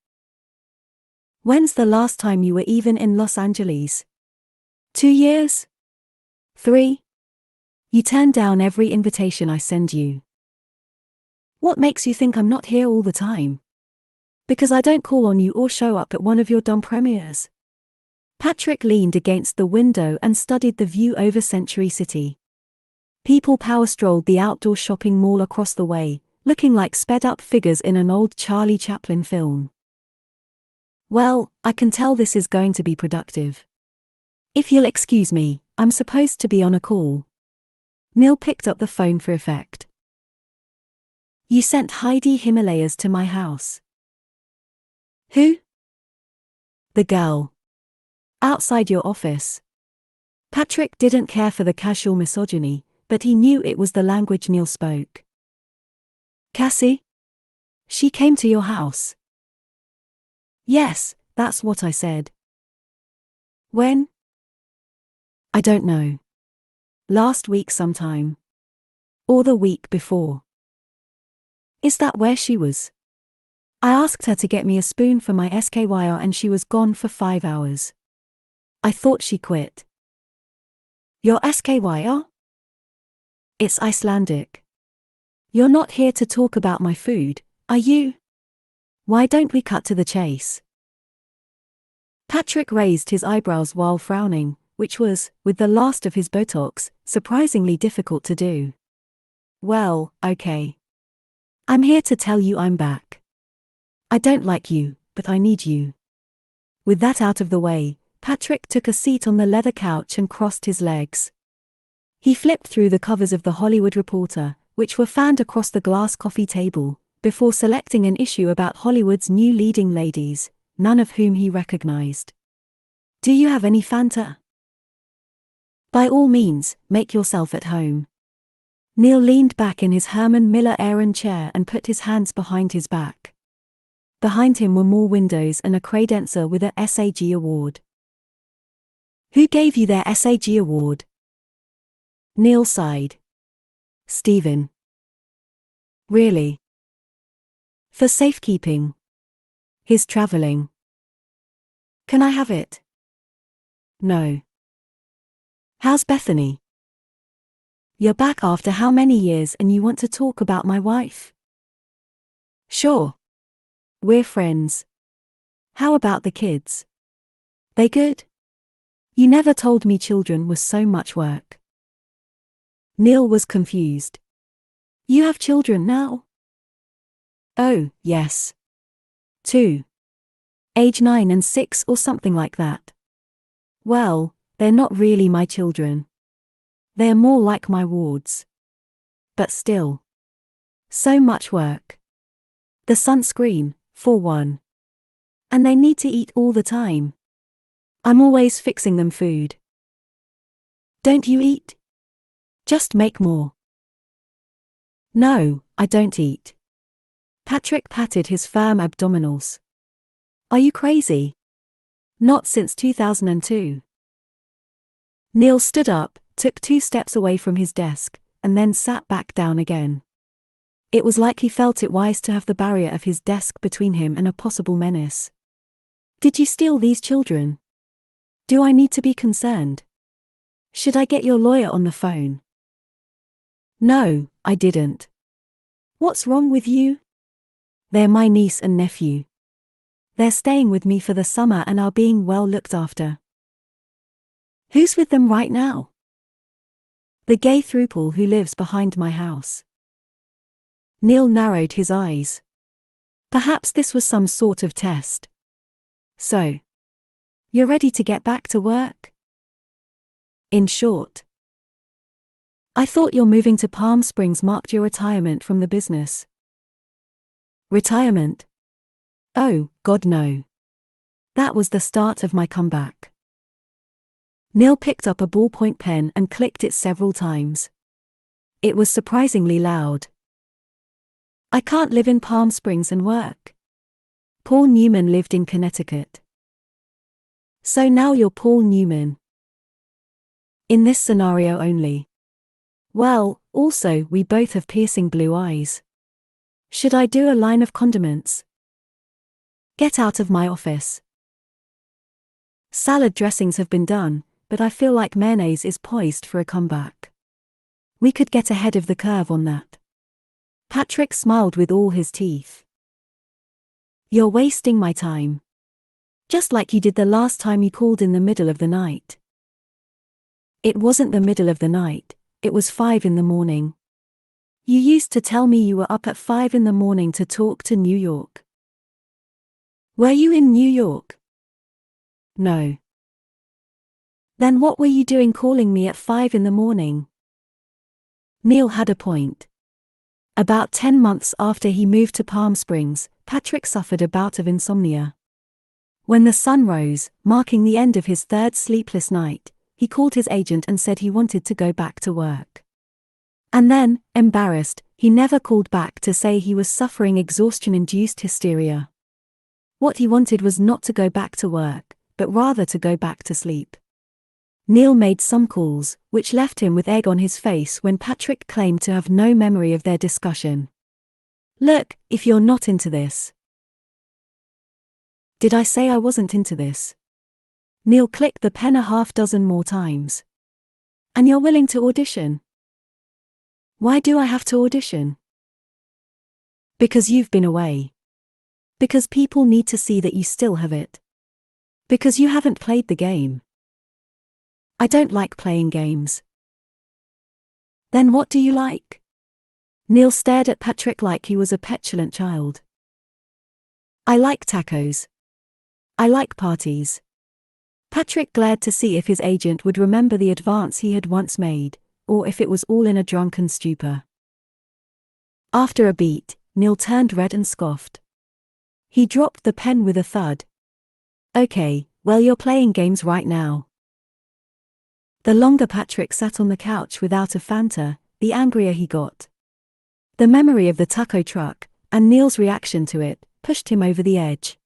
S1: "When's the last time you were even in Los Angeles? 2 years? 3? You turn down every invitation I send you." "What makes you think I'm not here all the time?" "Because I don't call on you or show up at one of your dumb premieres." Patrick leaned against the window and studied the view over Century City. People power-strolled the outdoor shopping mall across the way, looking like sped-up figures in an old Charlie Chaplin film. "Well, I can tell this is going to be productive. If you'll excuse me, I'm supposed to be on a call." Neil picked up the phone for effect. "You sent Heidi Himalayas to my house." "Who?" "The girl. Outside your office." Patrick didn't care for the casual misogyny, but he knew it was the language Neil spoke. "Cassie? She came to your house?" "Yes, that's what I said." "When?" "I don't know. Last week sometime. Or the week before." "Is that where she was?" I asked her to get me a spoon for my SKYR and she was gone for 5 hours. I thought she quit. Your SKYR? It's Icelandic. You're not here to talk about my food, are you? Why don't we cut to the chase? Patrick raised his eyebrows while frowning, which was, with the last of his Botox, surprisingly difficult to do. Well, okay. I'm here to tell you I'm back. I don't like you, but I need you. With that out of the way, Patrick took a seat on the leather couch and crossed his legs. He flipped through the covers of The Hollywood Reporter, which were fanned across the glass coffee table, before selecting an issue about Hollywood's new leading ladies, none of whom he recognized. Do you have any Fanta? By all means, make yourself at home. Neil leaned back in his Herman Miller Aeron chair and put his hands behind his back. Behind him were more windows and a credencer with a SAG award. Who gave you their SAG award? Neil sighed. Stephen. Really? For safekeeping. His traveling. Can I have it? No. How's Bethany? You're back after how many years and you want to talk about my wife? Sure. We're friends. How about the kids? They good? You never told me children was so much work. Neil was confused. You have children now? Oh, yes. 2. Age 9 and 6 or something like that. Well, they're not really my children. They're more like my wards. But still. So much work. The sunscreen, for one. And they need to eat all the time. I'm always fixing them food. Don't you eat? Just make more. No, I don't eat. Patrick patted his firm abdominals. Are you crazy? Not since 2002. Neil stood up, took 2 steps away from his desk, and then sat back down again. It was like he felt it wise to have the barrier of his desk between him and a possible menace. Did you steal these children? Do I need to be concerned? Should I get your lawyer on the phone? No, I didn't. What's wrong with you? They're my niece and nephew. They're staying with me for the summer and are being well looked after. Who's with them right now? The gay throuple who lives behind my house. Neil narrowed his eyes. Perhaps this was some sort of test. So, you're ready to get back to work? In short. I thought your moving to Palm Springs marked your retirement from the business. Retirement? Oh, God no. That was the start of my comeback. Neil picked up a ballpoint pen and clicked it several times. It was surprisingly loud. I can't live in Palm Springs and work. Paul Newman lived in Connecticut. So now you're Paul Newman. In this scenario only. Well, also, we both have piercing blue eyes. Should I do a line of condiments? Get out of my office. Salad dressings have been done, but I feel like mayonnaise is poised for a comeback. We could get ahead of the curve on that. Patrick smiled with all his teeth. You're wasting my time. Just like you did the last time you called in the middle of the night. It wasn't the middle of the night, it was 5 in the morning. You used to tell me you were up at 5 in the morning to talk to New York. Were you in New York? No. Then what were you doing calling me at 5 in the morning? Neil had a point. About 10 months after he moved to Palm Springs, Patrick suffered a bout of insomnia. When the sun rose, marking the end of his 3rd sleepless night, he called his agent and said he wanted to go back to work. And then, embarrassed, he never called back to say he was suffering exhaustion-induced hysteria. What he wanted was not to go back to work, but rather to go back to sleep. Neil made some calls, which left him with egg on his face when Patrick claimed to have no memory of their discussion. Look, if you're not into this. Did I say I wasn't into this? Neil clicked the pen a half dozen more times. And you're willing to audition? Why do I have to audition? Because you've been away. Because people need to see that you still have it. Because you haven't played the game. I don't like playing games. Then what do you like? Neil stared at Patrick like he was a petulant child. I like tacos. I like parties. Patrick glared to see if his agent would remember the advance he had once made, or if it was all in a drunken stupor. After a beat, Neil turned red and scoffed. He dropped the pen with a thud. Okay, well, you're playing games right now. The longer Patrick sat on the couch without a Fanta, the angrier he got. The memory of the taco truck, and Neil's reaction to it, pushed him over the edge.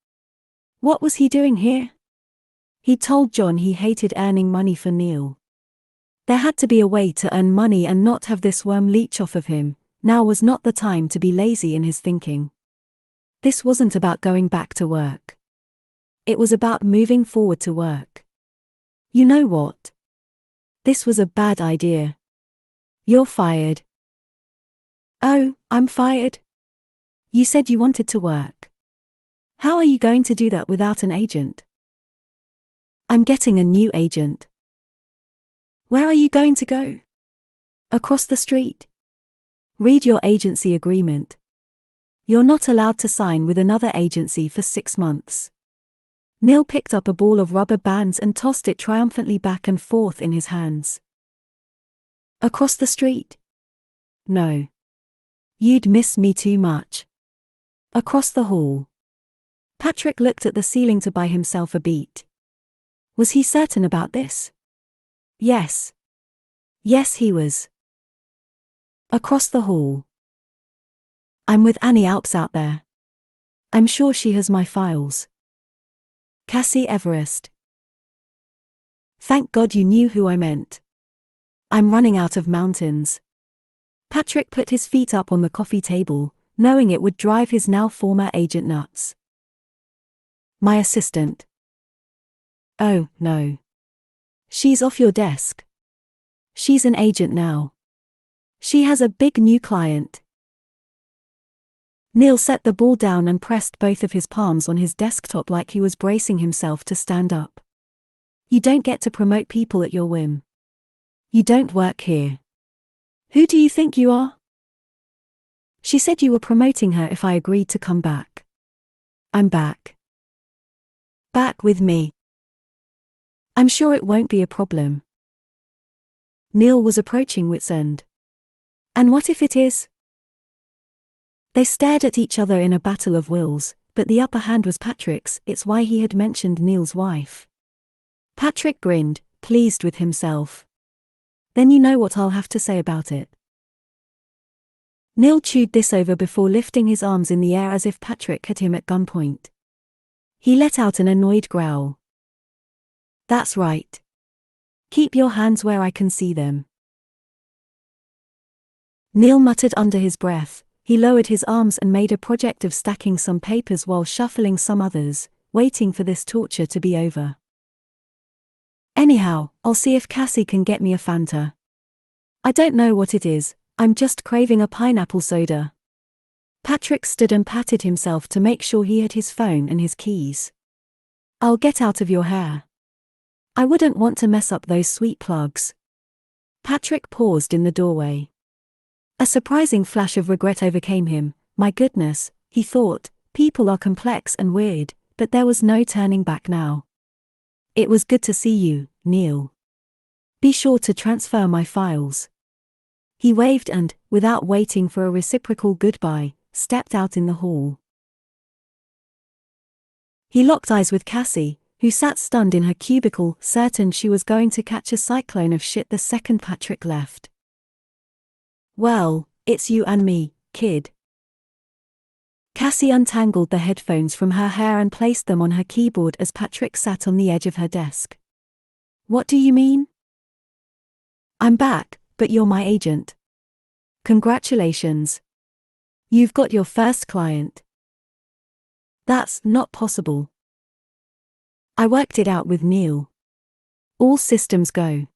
S1: What was he doing here? He told John he hated earning money for Neil. There had to be a way to earn money and not have this worm leech off of him. Now was not the time to be lazy in his thinking. This wasn't about going back to work. It was about moving forward to work. You know what? This was a bad idea. You're fired. Oh, I'm fired? You said you wanted to work. How are you going to do that without an agent? I'm getting a new agent. Where are you going to go? Across the street. Read your agency agreement. You're not allowed to sign with another agency for 6 months. Neil picked up a ball of rubber bands and tossed it triumphantly back and forth in his hands. Across the street? No. You'd miss me too much. Across the hall. Patrick looked at the ceiling to buy himself a beat. Was he certain about this? Yes. Yes, he was. Across the hall. I'm with Annie Alps out there. I'm sure she has my files. Cassie Everest. Thank God you knew who I meant. I'm running out of mountains. Patrick put his feet up on the coffee table, knowing it would drive his now former agent nuts. My assistant. Oh, no. She's off your desk. She's an agent now. She has a big new client. Neil set the ball down and pressed both of his palms on his desktop like he was bracing himself to stand up. You don't get to promote people at your whim. You don't work here. Who do you think you are? She said you were promoting her if I agreed to come back. I'm back. Back with me. I'm sure it won't be a problem. Neil was approaching wit's end. And what if it is? They stared at each other in a battle of wills, but the upper hand was Patrick's. It's why he had mentioned Neil's wife. Patrick grinned, pleased with himself. Then you know what I'll have to say about it. Neil chewed this over before lifting his arms in the air as if Patrick had him at gunpoint. He let out an annoyed growl. That's right. Keep your hands where I can see them. Neil muttered under his breath. He lowered his arms and made a project of stacking some papers while shuffling some others, waiting for this torture to be over. Anyhow, I'll see if Cassie can get me a Fanta. I don't know what it is, I'm just craving a pineapple soda. Patrick stood and patted himself to make sure he had his phone and his keys. I'll get out of your hair. I wouldn't want to mess up those sweet plugs. Patrick paused in the doorway. A surprising flash of regret overcame him. My goodness, he thought, people are complex and weird, but there was no turning back now. It was good to see you, Neil. Be sure to transfer my files. He waved and, without waiting for a reciprocal goodbye, stepped out in the hall. He locked eyes with Cassie, who sat stunned in her cubicle, certain she was going to catch a cyclone of shit the second Patrick left. Well, it's you and me, kid. Cassie untangled the headphones from her hair and placed them on her keyboard as Patrick sat on the edge of her desk. What do you mean? I'm back, but you're my agent. Congratulations. You've got your first client. That's not possible. I worked it out with Neil. All systems go.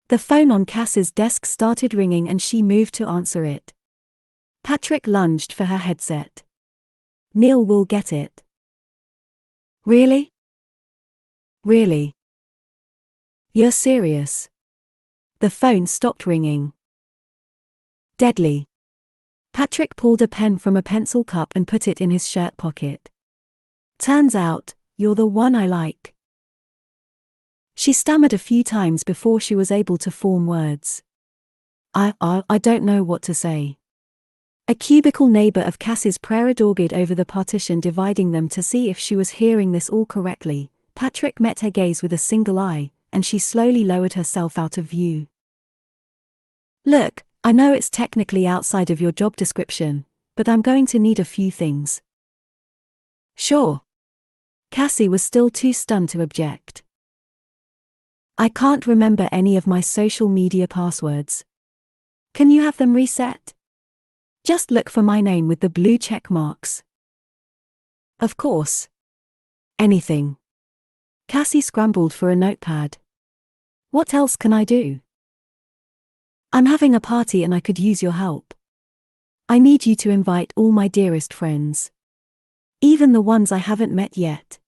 S1: The phone on Cass's desk started ringing and she moved to answer it. Patrick lunged for her headset. Neil will get it. Really? Really? You're serious? The phone stopped ringing. Deadly. Patrick pulled a pen from a pencil cup and put it in his shirt pocket. Turns out, you're the one I like. She stammered a few times before she was able to form words. I don't know what to say. A cubicle neighbor of Cass's prayer-dogged over the partition dividing them to see if she was hearing this all correctly. Patrick met her gaze with a single eye, and she slowly lowered herself out of view. Look, I know it's technically outside of your job description, but I'm going to need a few things. Sure. Cassie was still too stunned to object. I can't remember any of my social media passwords. Can you have them reset? Just look for my name with the blue check marks. Of course. Anything. Cassie scrambled for a notepad. What else can I do? I'm having a party and I could use your help. I need you to invite all my dearest friends. Even the ones I haven't met yet.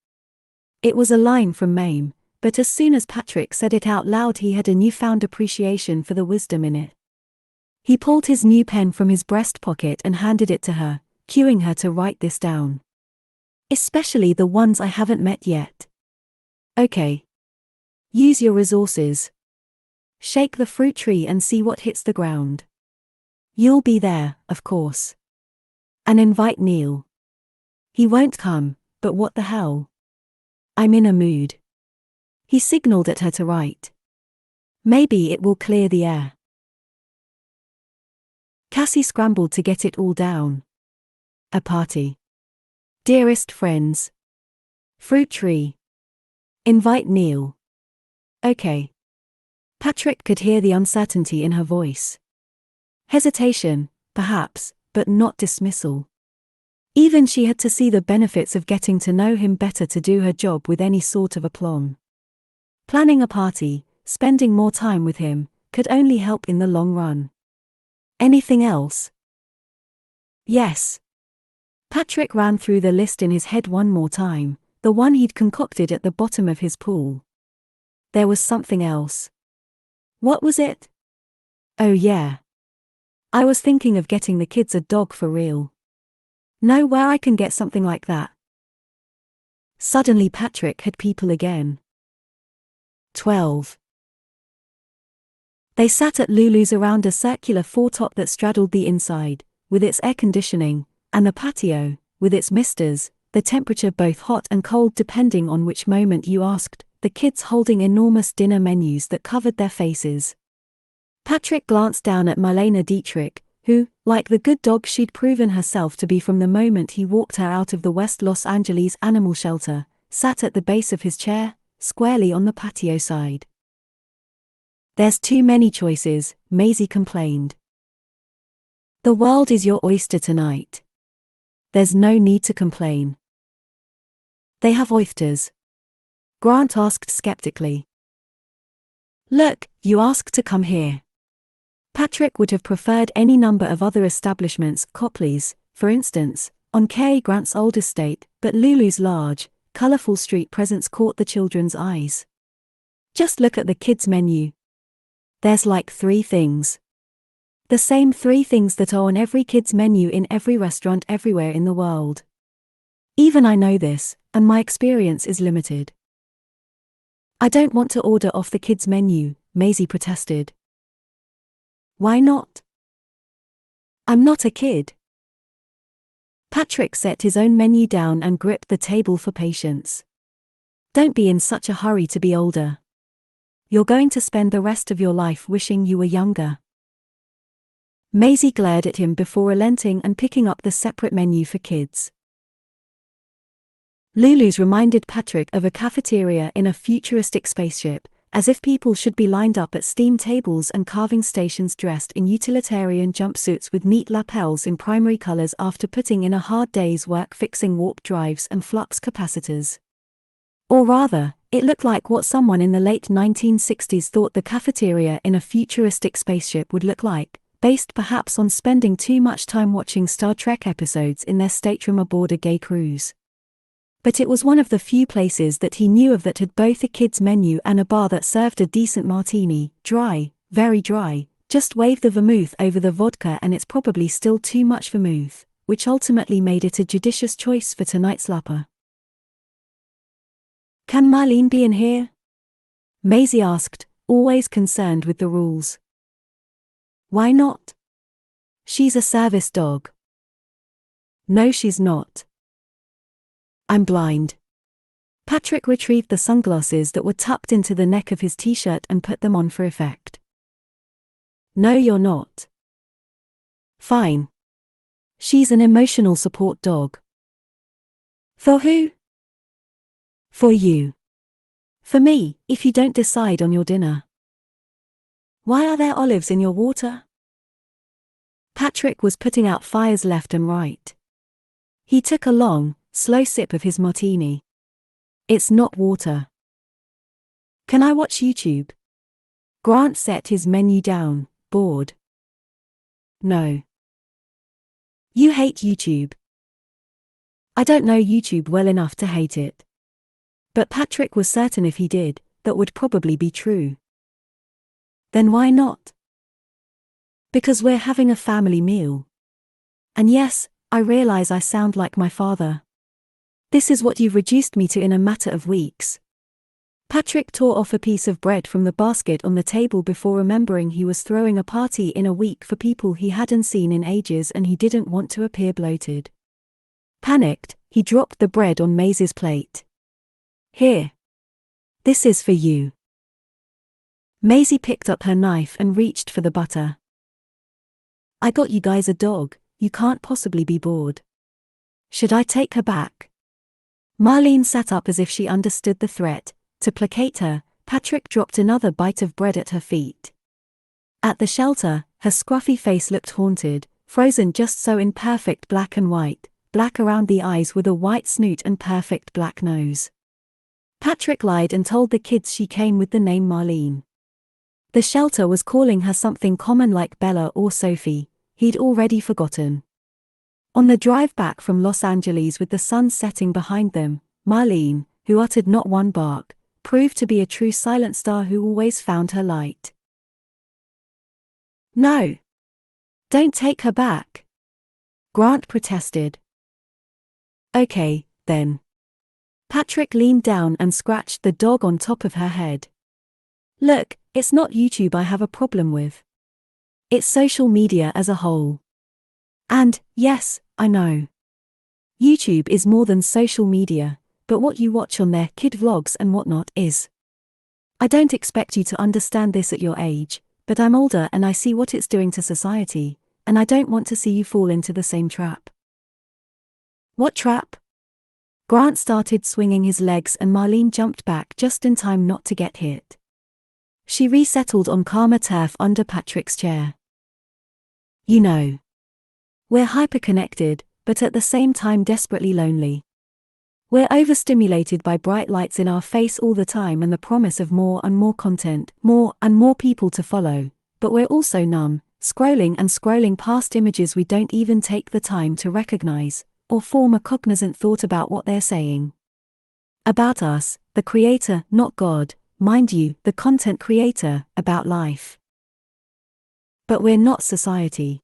S1: It was a line from Mame, but as soon as Patrick said it out loud he had a newfound appreciation for the wisdom in it. He pulled his new pen from his breast pocket and handed it to her, cueing her to write this down. Especially the ones I haven't met yet. Okay. Use your resources. Shake the fruit tree and see what hits the ground. You'll be there, of course. And invite Neil. He won't come, but what the hell? I'm in a mood. He signaled at her to write. Maybe it will clear the air. Cassie scrambled to get it all down. A party. Dearest friends. Fruit tree. Invite Neil. Okay. Patrick could hear the uncertainty in her voice. Hesitation, perhaps, but not dismissal. Even she had to see the benefits of getting to know him better to do her job with any sort of aplomb. Planning a party, spending more time with him, could only help in the long run. Anything else? Yes. Patrick ran through the list in his head one more time, the one he'd concocted at the bottom of his pool. There was something else. What was it? Oh yeah. I was thinking of getting the kids a dog for real. Know where I can get something like that? Suddenly Patrick had people again. 12. They sat at Lulu's around a circular four-top that straddled the inside, with its air conditioning, and the patio, with its misters, the temperature both hot and cold depending on which moment you asked, the kids holding enormous dinner menus that covered their faces. Patrick glanced down at Marlena Dietrich, who, like the good dog she'd proven herself to be from the moment he walked her out of the West Los Angeles animal shelter, sat at the base of his chair, squarely on the patio side. There's too many choices, Maisie complained. The world is your oyster tonight. There's no need to complain. They have oysters. Grant asked skeptically. Look, you asked to come here. Patrick would have preferred any number of other establishments, Copley's, for instance, on Cary Grant's old estate, but Lulu's large, colourful street presence caught the children's eyes. Just look at the kids' menu. There's like 3 things. The same 3 things that are on every kid's menu in every restaurant everywhere in the world. Even I know this, and my experience is limited. I don't want to order off the kids' menu, Maisie protested. Why not? I'm not a kid. Patrick set his own menu down and gripped the table for patience. Don't be in such a hurry to be older. You're going to spend the rest of your life wishing you were younger. Maisie glared at him before relenting and picking up the separate menu for kids. Lulu's reminded Patrick of a cafeteria in a futuristic spaceship, as if people should be lined up at steam tables and carving stations dressed in utilitarian jumpsuits with neat lapels in primary colors after putting in a hard day's work fixing warp drives and flux capacitors. Or rather, it looked like what someone in the late 1960s thought the cafeteria in a futuristic spaceship would look like, based perhaps on spending too much time watching Star Trek episodes in their stateroom aboard a gay cruise. But it was one of the few places that he knew of that had both a kids' menu and a bar that served a decent martini, dry, very dry. Just wave the vermouth over the vodka and it's probably still too much vermouth, which ultimately made it a judicious choice for tonight's supper. "Can Marlene be in here?" Maisie asked, always concerned with the rules. "Why not? She's a service dog." "No, she's not." "I'm blind." Patrick retrieved the sunglasses that were tucked into the neck of his t-shirt and put them on for effect. "No, you're not." "Fine. She's an emotional support dog." "For who?" "For you. For me, if you don't decide on your dinner." "Why are there olives in your water?" Patrick was putting out fires left and right. He took a long, slow sip of his martini. "It's not water." "Can I watch YouTube?" Grant set his menu down, bored. "No." "You hate YouTube." "I don't know YouTube well enough to hate it." But Patrick was certain if he did, that would probably be true. "Then why not?" "Because we're having a family meal. And yes, I realize I sound like my father. This is what you've reduced me to in a matter of weeks." Patrick tore off a piece of bread from the basket on the table before remembering he was throwing a party in a week for people he hadn't seen in ages and he didn't want to appear bloated. Panicked, he dropped the bread on Maisie's plate. "Here. This is for you." Maisie picked up her knife and reached for the butter. "I got you guys a dog, you can't possibly be bored. Should I take her back?" Marlene sat up as if she understood the threat. To placate her, Patrick dropped another bite of bread at her feet. At the shelter, her scruffy face looked haunted, frozen just so in perfect black and white, black around the eyes with a white snoot and perfect black nose. Patrick lied and told the kids she came with the name Marlene. The shelter was calling her something common like Bella or Sophie, he'd already forgotten. On the drive back from Los Angeles with the sun setting behind them, Marlene, who uttered not one bark, proved to be a true silent star who always found her light. "No. Don't take her back," Grant protested. "Okay, then." Patrick leaned down and scratched the dog on top of her head. "Look, it's not YouTube I have a problem with. It's social media as a whole. And, yes, I know. YouTube is more than social media, but what you watch on there, kid vlogs and whatnot, is. I don't expect you to understand this at your age, but I'm older and I see what it's doing to society, and I don't want to see you fall into the same trap." "What trap?" Grant started swinging his legs and Marlene jumped back just in time not to get hit. She resettled on calmer turf under Patrick's chair. "You know. We're hyperconnected, but at the same time desperately lonely. We're overstimulated by bright lights in our face all the time and the promise of more and more content, more and more people to follow, but we're also numb, scrolling and scrolling past images we don't even take the time to recognize, or form a cognizant thought about what they're saying. About us, the creator, not God, mind you, the content creator, about life. But we're not society.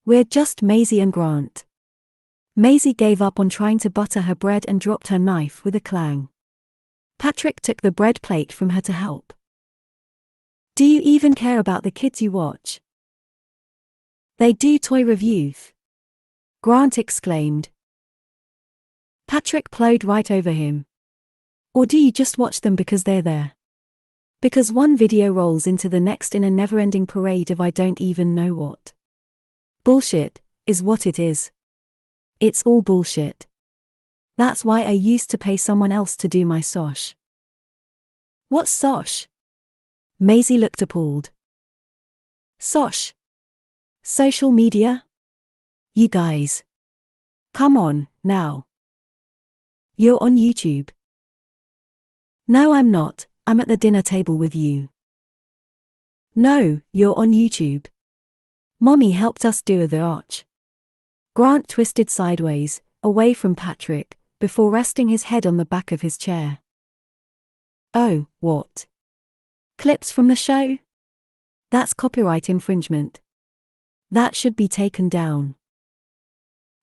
S1: We're just Maisie and Grant." Maisie gave up on trying to butter her bread and dropped her knife with a clang. Patrick took the bread plate from her to help. "Do you even care about the kids you watch?" "They do toy reviews," Grant exclaimed. Patrick plowed right over him. "Or do you just watch them because they're there? Because one video rolls into the next in a never-ending parade of I don't even know what. Bullshit, is what it is. It's all bullshit. That's why I used to pay someone else to do my sosh." "What's sosh?" Maisie looked appalled. "Sosh. Social media? You guys. Come on, now. You're on YouTube. No, I'm not. I'm at the dinner table with you. No, you're on YouTube. Mommy helped us do the arch. Grant twisted sideways, away from Patrick, before resting his head on the back of his chair. Oh, what? Clips from the show? That's copyright infringement. That should be taken down.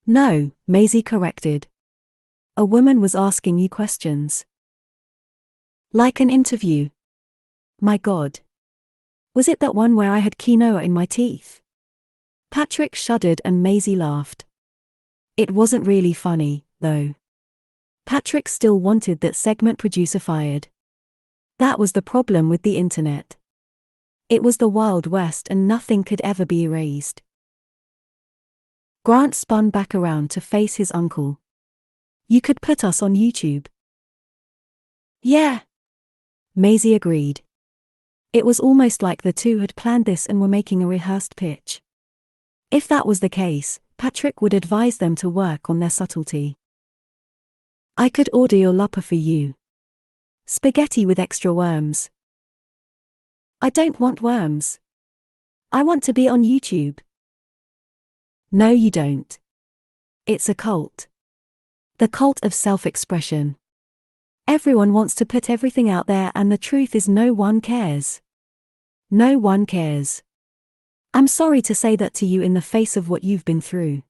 S1: No, Maisie corrected. A woman was asking you questions. Like an interview. My God. Was it that one where I had quinoa in my teeth? Patrick shuddered and Maisie laughed. It wasn't really funny, though. Patrick still wanted that segment producer fired. That was the problem with the internet. It was the Wild West and nothing could ever be erased. Grant spun back around to face his uncle. You could put us on YouTube. Yeah. Maisie agreed. It was almost like the two had planned this and were making a rehearsed pitch. If that was the case, Patrick would advise them to work on their subtlety. I could order your lupper for you. Spaghetti with extra worms. I don't want worms. I want to be on YouTube. No, you don't. It's a cult. The cult of self-expression. Everyone wants to put everything out there and the truth is no one cares. No one cares. I'm sorry to say that to you in the face of what you've been through.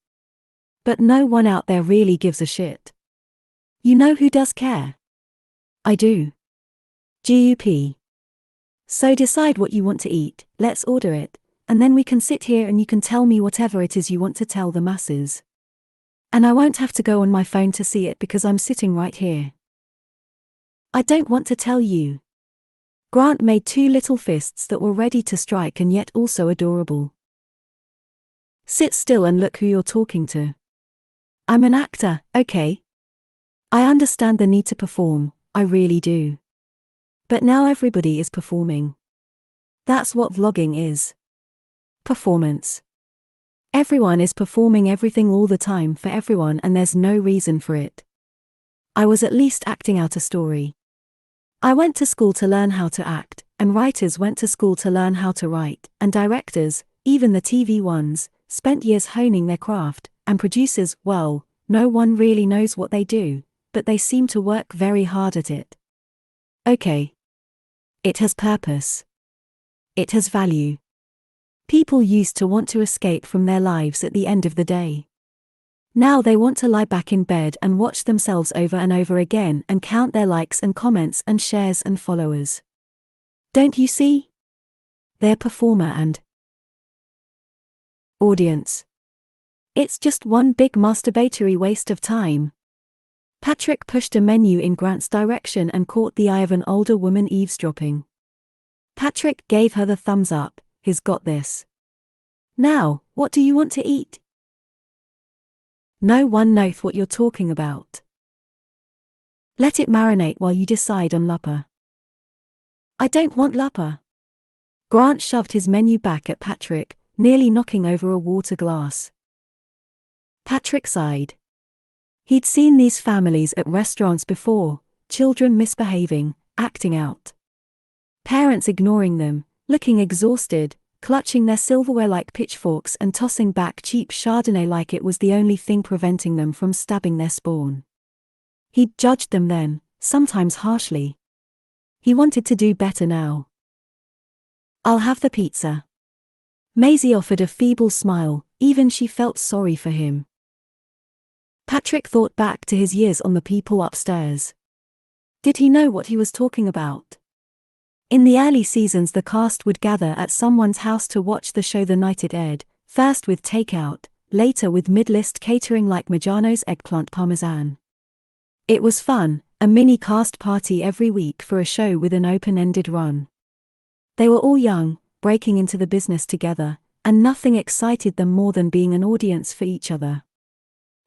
S1: But no one out there really gives a shit. You know who does care? I do. GUP. So decide what you want to eat, let's order it, and then we can sit here and you can tell me whatever it is you want to tell the masses. And I won't have to go on my phone to see it because I'm sitting right here. I don't want to tell you. Grant made two little fists that were ready to strike and yet also adorable. Sit still and look who you're talking to. I'm an actor, okay? I understand the need to perform, I really do. But now everybody is performing. That's what vlogging is. Performance. Everyone is performing everything all the time for everyone and there's no reason for it. I was at least acting out a story. I went to school to learn how to act, and writers went to school to learn how to write, and directors, even the TV ones, spent years honing their craft, and producers, well, no one really knows what they do, but they seem to work very hard at it. Okay. It has purpose. It has value. People used to want to escape from their lives at the end of the day. Now they want to lie back in bed and watch themselves over and over again and count their likes and comments and shares and followers. Don't you see? They're performer and audience. It's just one big masturbatory waste of time. Patrick pushed a menu in Grant's direction and caught the eye of an older woman eavesdropping. Patrick gave her the thumbs up, he's got this. Now, what do you want to eat? No one knows what you're talking about. Let it marinate while you decide on lupper. I don't want lupper. Grant shoved his menu back at Patrick, nearly knocking over a water glass. Patrick sighed. He'd seen these families at restaurants before, children misbehaving, acting out. Parents ignoring them, looking exhausted, clutching their silverware like pitchforks and tossing back cheap Chardonnay like it was the only thing preventing them from stabbing their spawn. He'd judged them then, sometimes harshly. He wanted to do better now. I'll have the pizza. Maisie offered a feeble smile, even she felt sorry for him. Patrick thought back to his years on the people upstairs. Did he know what he was talking about? In the early seasons the cast would gather at someone's house to watch the show the night it aired, first with takeout, later with mid-list catering like Maggiano's eggplant parmesan. It was fun, a mini cast party every week for a show with an open-ended run. They were all young, breaking into the business together, and nothing excited them more than being an audience for each other.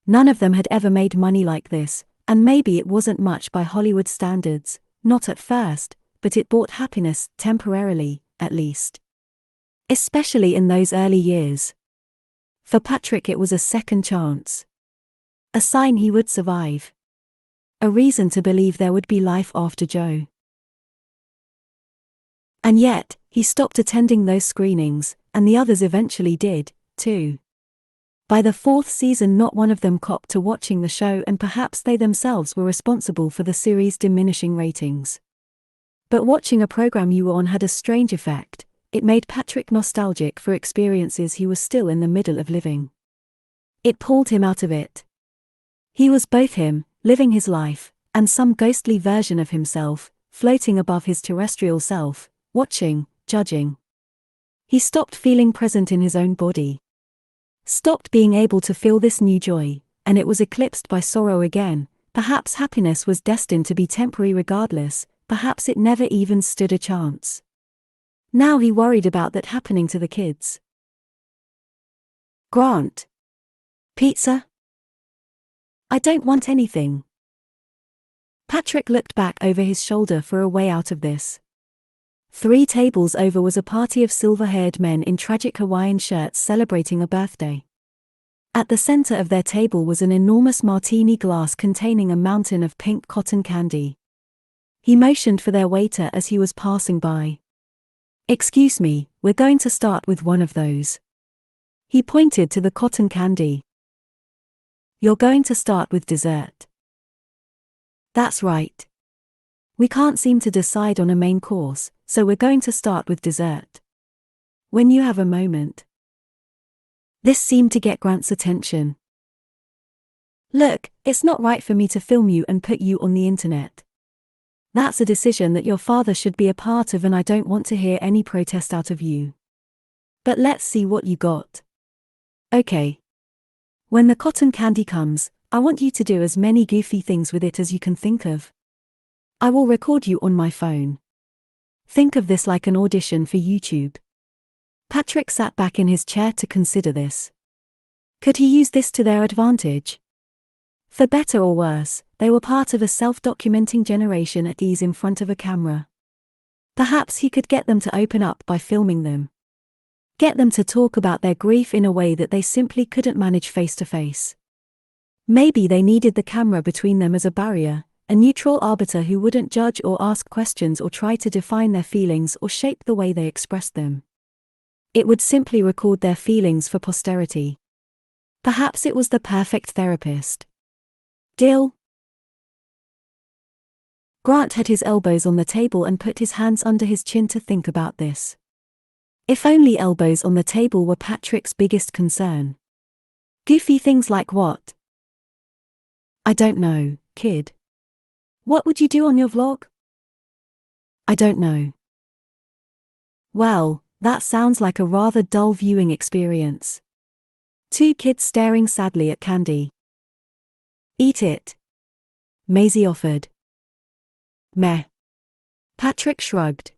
S1: None of them had ever made money like this, and maybe it wasn't much by Hollywood standards, not at first, but it brought happiness, temporarily, at least. Especially in those early years. For Patrick it was a second chance. A sign he would survive. A reason to believe there would be life after Joe. And yet, he stopped attending those screenings, and the others eventually did, too. By the fourth season, not one of them copped to watching the show, and perhaps they themselves were responsible for the series' diminishing ratings. But watching a program you were on had a strange effect. It made Patrick nostalgic for experiences he was still in the middle of living. It pulled him out of it. He was both him, living his life, and some ghostly version of himself, floating above his terrestrial self, watching, judging. He stopped feeling present in his own body. Stopped being able to feel this new joy, and it was eclipsed by sorrow again. Perhaps happiness was destined to be temporary regardless, perhaps it never even stood a chance. Now he worried about that happening to the kids. Grant. Pizza? I don't want anything. Patrick looked back over his shoulder for a way out of this. 3 tables over was a party of silver-haired men in tragic Hawaiian shirts celebrating a birthday. At the center of their table was an enormous martini glass containing a mountain of pink cotton candy. He motioned for their waiter as he was passing by. "Excuse me, we're going to start with one of those." He pointed to the cotton candy. "You're going to start with dessert." "That's right. We can't seem to decide on a main course, so we're going to start with dessert. When you have a moment." This seemed to get Grant's attention. "Look, it's not right for me to film you and put you on the internet. That's a decision that your father should be a part of, and I don't want to hear any protest out of you. But let's see what you got. Okay. When the cotton candy comes, I want you to do as many goofy things with it as you can think of. I will record you on my phone. Think of this like an audition for YouTube." Patrick sat back in his chair to consider this. Could he use this to their advantage? For better or worse, they were part of a self-documenting generation at ease in front of a camera. Perhaps he could get them to open up by filming them. Get them to talk about their grief in a way that they simply couldn't manage face-to-face. Maybe they needed the camera between them as a barrier, a neutral arbiter who wouldn't judge or ask questions or try to define their feelings or shape the way they expressed them. It would simply record their feelings for posterity. Perhaps it was the perfect therapist. Deal? Grant had his elbows on the table and put his hands under his chin to think about this. If only elbows on the table were Patrick's biggest concern. Goofy things like what? "I don't know, kid. What would you do on your vlog?" "I don't know." "Well, that sounds like a rather dull viewing experience. 2 kids staring sadly at candy." "Eat it," Maisie offered. "Meh." Patrick shrugged.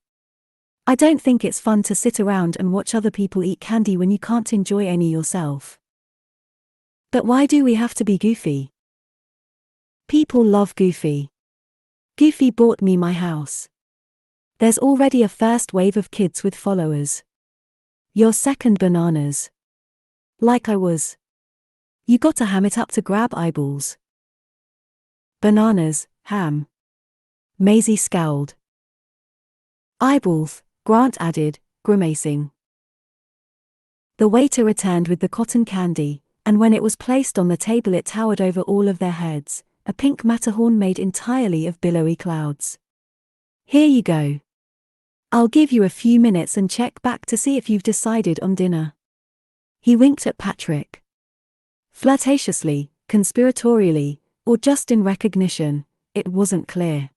S1: "I don't think it's fun to sit around and watch other people eat candy when you can't enjoy any yourself." "But why do we have to be goofy?" "People love goofy. Goofy bought me my house. There's already a first wave of kids with followers. You're second bananas. Like I was. You got to ham it up to grab eyeballs." "Bananas, ham." Maisie scowled. "Eyeballs," Grant added, grimacing. The waiter returned with the cotton candy, and when it was placed on the table it towered over all of their heads, a pink Matterhorn made entirely of billowy clouds. "Here you go. I'll give you a few minutes and check back to see if you've decided on dinner." He winked at Patrick. Flirtatiously, conspiratorially, or just in recognition, it wasn't clear.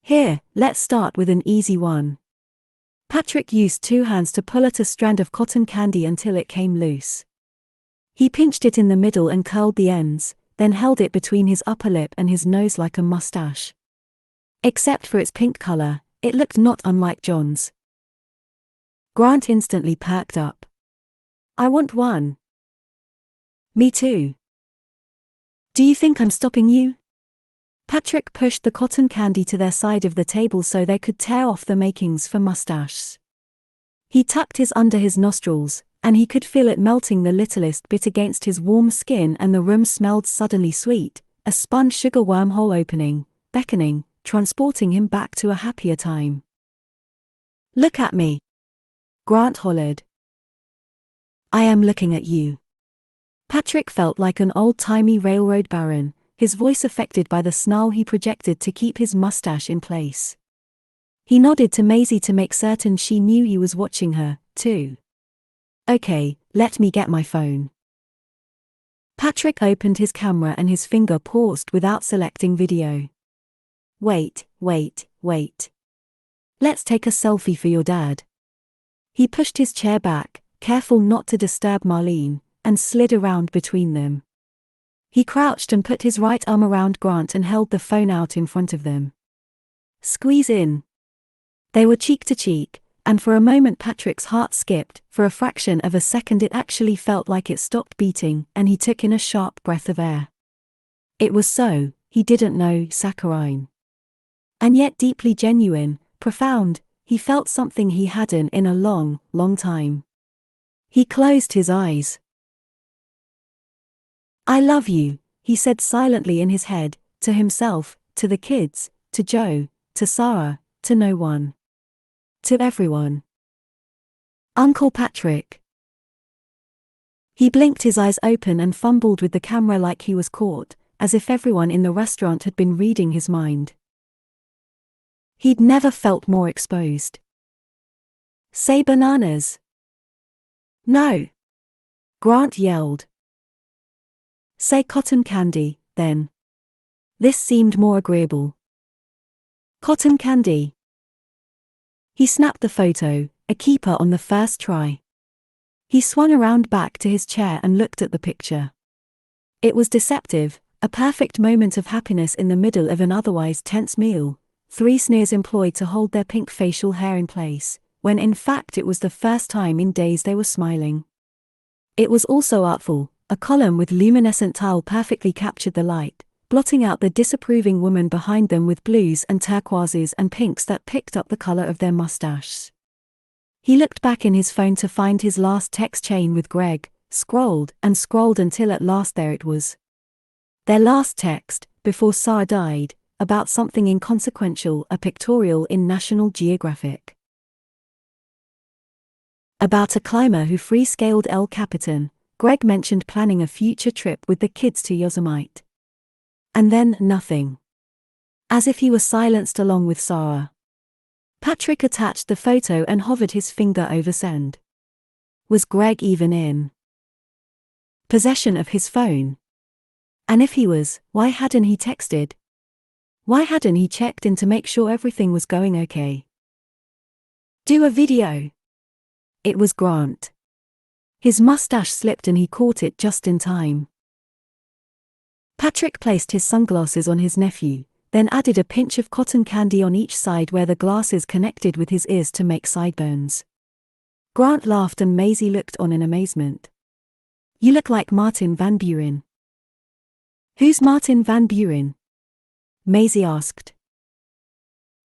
S1: "Here, let's start with an easy one." Patrick used 2 hands to pull at a strand of cotton candy until it came loose. He pinched it in the middle and curled the ends, then held it between his upper lip and his nose like a mustache. Except for its pink color, it looked not unlike John's. Grant instantly perked up. "I want one." "Me too." "Do you think I'm stopping you?" Patrick pushed the cotton candy to their side of the table so they could tear off the makings for mustaches. He tucked his under his nostrils, and he could feel it melting the littlest bit against his warm skin, and the room smelled suddenly sweet, a spun sugar wormhole opening, beckoning, transporting him back to a happier time. Look at me, Grant hollered. I am looking at you. Patrick felt like an old-timey railroad baron, his voice affected by the snarl he projected to keep his mustache in place. He nodded to Maisie to make certain she knew he was watching her, too. Okay, let me get my phone. Patrick opened his camera and his finger paused without selecting video. Wait. Let's take a selfie for your dad. He pushed his chair back, careful not to disturb Marlene, and slid around between them. He crouched and put his right arm around Grant and held the phone out in front of them. Squeeze in. They were cheek to cheek, and for a moment Patrick's heart skipped. For a fraction of a second it actually felt like it stopped beating, and he took in a sharp breath of air. It was so, he didn't know, saccharine. And yet deeply genuine, profound. He felt something he hadn't in a long, long time. He closed his eyes. I love you, he said silently in his head, to himself, to the kids, to Joe, to Sarah, to no one. To everyone. Uncle Patrick. He blinked his eyes open and fumbled with the camera like he was caught, as if everyone in the restaurant had been reading his mind. He'd never felt more exposed. Say bananas. No. Grant yelled. Say cotton candy, then. This seemed more agreeable. Cotton candy. He snapped the photo, a keeper on the first try. He swung around back to his chair and looked at the picture. It was deceptive, a perfect moment of happiness in the middle of an otherwise tense meal, 3 sneers employed to hold their pink facial hair in place, when in fact it was the first time in days they were smiling. It was also artful, a column with luminescent tile perfectly captured the light, blotting out the disapproving woman behind them with blues and turquoises and pinks that picked up the color of their mustaches. He looked back in his phone to find his last text chain with Greg, scrolled and scrolled until at last there it was. Their last text, before Sarah died, about something inconsequential, a pictorial in National Geographic. About a climber who free-scaled El Capitan, Greg mentioned planning a future trip with the kids to Yosemite. And then nothing. As if he was silenced along with Sarah. Patrick attached the photo and hovered his finger over send. Was Greg even in possession of his phone? And if he was, why hadn't he texted? Why hadn't he checked in to make sure everything was going okay? Do a video. It was Grant. His mustache slipped and he caught it just in time. Patrick placed his sunglasses on his nephew, then added a pinch of cotton candy on each side where the glasses connected with his ears to make sideburns. Grant laughed and Maisie looked on in amazement. You look like Martin Van Buren. Who's Martin Van Buren? Maisie asked.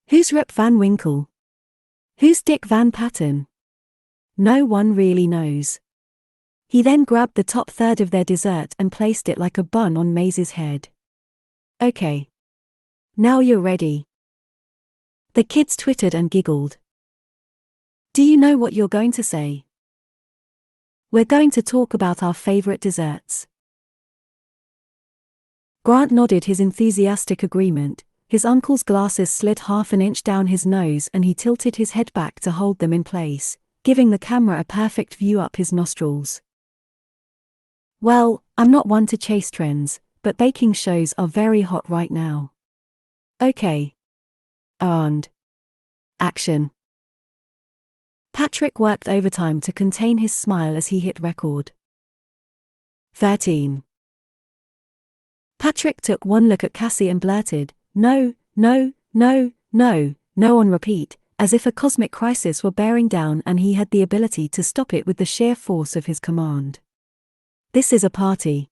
S1: Who's Rip Van Winkle? Who's Dick Van Patten? No one really knows. He then grabbed the top third of their dessert and placed it like a bun on Maisie's head. Okay. Now you're ready. The kids twittered and giggled. Do you know what you're going to say? We're going to talk about our favorite desserts. Grant nodded his enthusiastic agreement. His uncle's glasses slid half an inch down his nose and he tilted his head back to hold them in place, giving the camera a perfect view up his nostrils. Well, I'm not one to chase trends, but baking shows are very hot right now. Okay. And action. Patrick worked overtime to contain his smile as he hit record. 13. Patrick took one look at Cassie and blurted, no, no, no, no, no on repeat, as if a cosmic crisis were bearing down and he had the ability to stop it with the sheer force of his command. This is a party.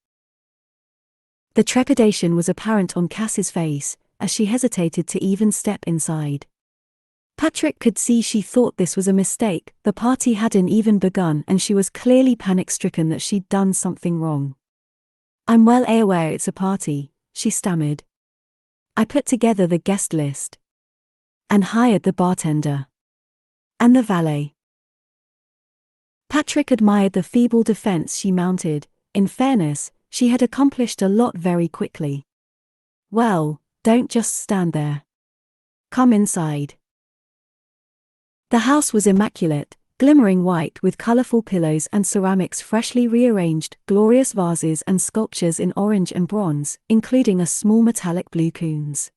S1: The trepidation was apparent on Cassie's face, as she hesitated to even step inside. Patrick could see she thought this was a mistake, the party hadn't even begun and she was clearly panic-stricken that she'd done something wrong. I'm well aware it's a party, she stammered. I put together the guest list. And hired the bartender. And the valet. Patrick admired the feeble defense she mounted. In fairness, she had accomplished a lot very quickly. Well, don't just stand there. Come inside. The house was immaculate, glimmering white with colorful pillows and ceramics freshly rearranged, glorious vases and sculptures in orange and bronze, including a small metallic blue coons.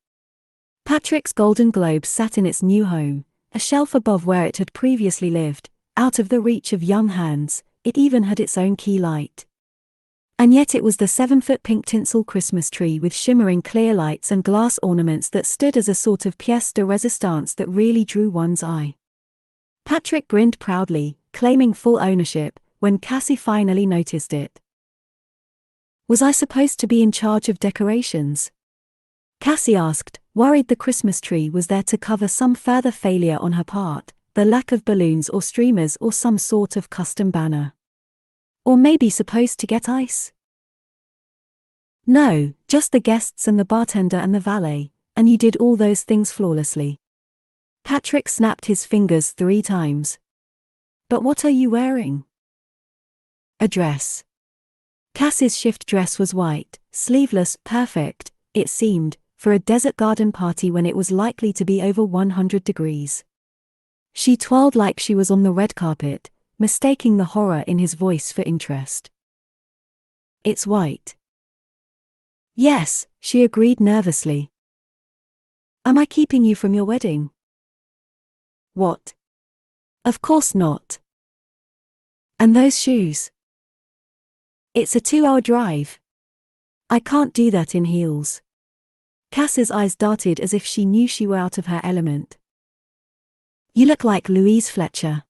S1: Patrick's golden globe sat in its new home, a shelf above where it had previously lived, out of the reach of young hands. It even had its own key light. And yet it was the 7-foot pink tinsel Christmas tree with shimmering clear lights and glass ornaments that stood as a sort of pièce de résistance that really drew one's eye. Patrick grinned proudly, claiming full ownership, when Cassie finally noticed it. Was I supposed to be in charge of decorations? Cassie asked, worried the Christmas tree was there to cover some further failure on her part, the lack of balloons or streamers or some sort of custom banner. Or maybe supposed to get ice? No, just the guests and the bartender and the valet, and you did all those things flawlessly. Patrick snapped his fingers 3 times. But what are you wearing? A dress. Cassie's shift dress was white, sleeveless, perfect, it seemed, for a desert garden party when it was likely to be over 100 degrees. She twirled like she was on the red carpet, mistaking the horror in his voice for interest. It's white. Yes, she agreed nervously. Am I keeping you from your wedding? What? Of course not. And those shoes? It's a 2-hour drive. I can't do that in heels. Cass's eyes darted as if she knew she were out of her element. You look like Louise Fletcher.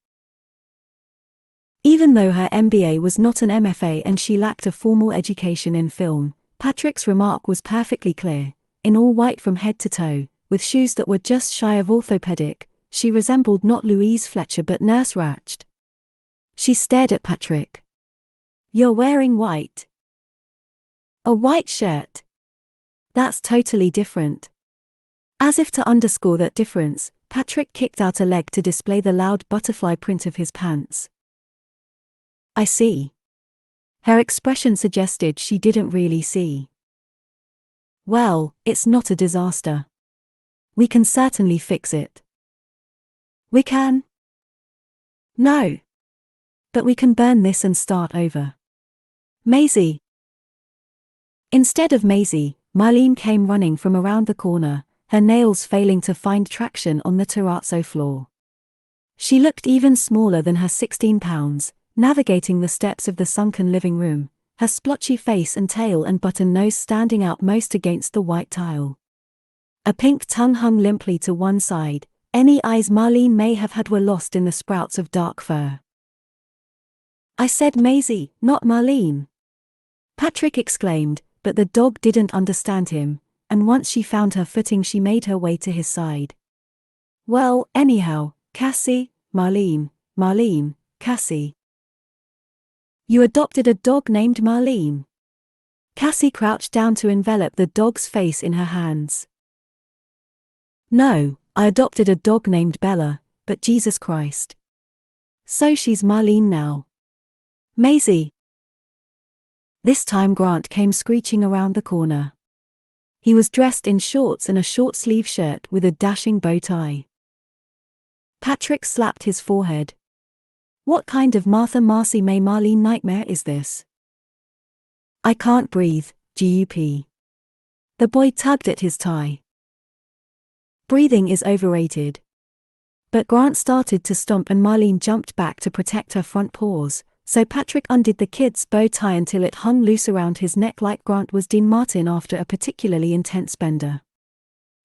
S1: Even though her MBA was not an MFA and she lacked a formal education in film, Patrick's remark was perfectly clear. In all white from head to toe, with shoes that were just shy of orthopedic, she resembled not Louise Fletcher but Nurse Ratched. She stared at Patrick. You're wearing white. A white shirt. That's totally different. As if to underscore that difference, Patrick kicked out a leg to display the loud butterfly print of his pants. I see. Her expression suggested she didn't really see. Well, it's not a disaster. We can certainly fix it. We can? No. But we can burn this and start over. Maisie. Instead of Maisie, Marlene came running from around the corner, her nails failing to find traction on the terrazzo floor. She looked even smaller than her 16 pounds, navigating the steps of the sunken living room, her splotchy face and tail and button nose standing out most against the white tile. A pink tongue hung limply to one side. Any eyes Marlene may have had were lost in the sprouts of dark fur. I said Maisie, not Marlene. Patrick exclaimed, but the dog didn't understand him, and once she found her footing she made her way to his side. Well, anyhow, Cassie, Marlene, Cassie. You adopted a dog named Marlene. Cassie crouched down to envelop the dog's face in her hands. No, I adopted a dog named Bella, but Jesus Christ. So she's Marlene now. Maisie. This time Grant came screeching around the corner. He was dressed in shorts and a short-sleeve shirt with a dashing bow tie. Patrick slapped his forehead. What kind of Martha Marcy May Marlene nightmare is this? I can't breathe, GUP. The boy tugged at his tie. Breathing is overrated. But Grant started to stomp and Marlene jumped back to protect her front paws, so Patrick undid the kid's bow tie until it hung loose around his neck like Grant was Dean Martin after a particularly intense bender.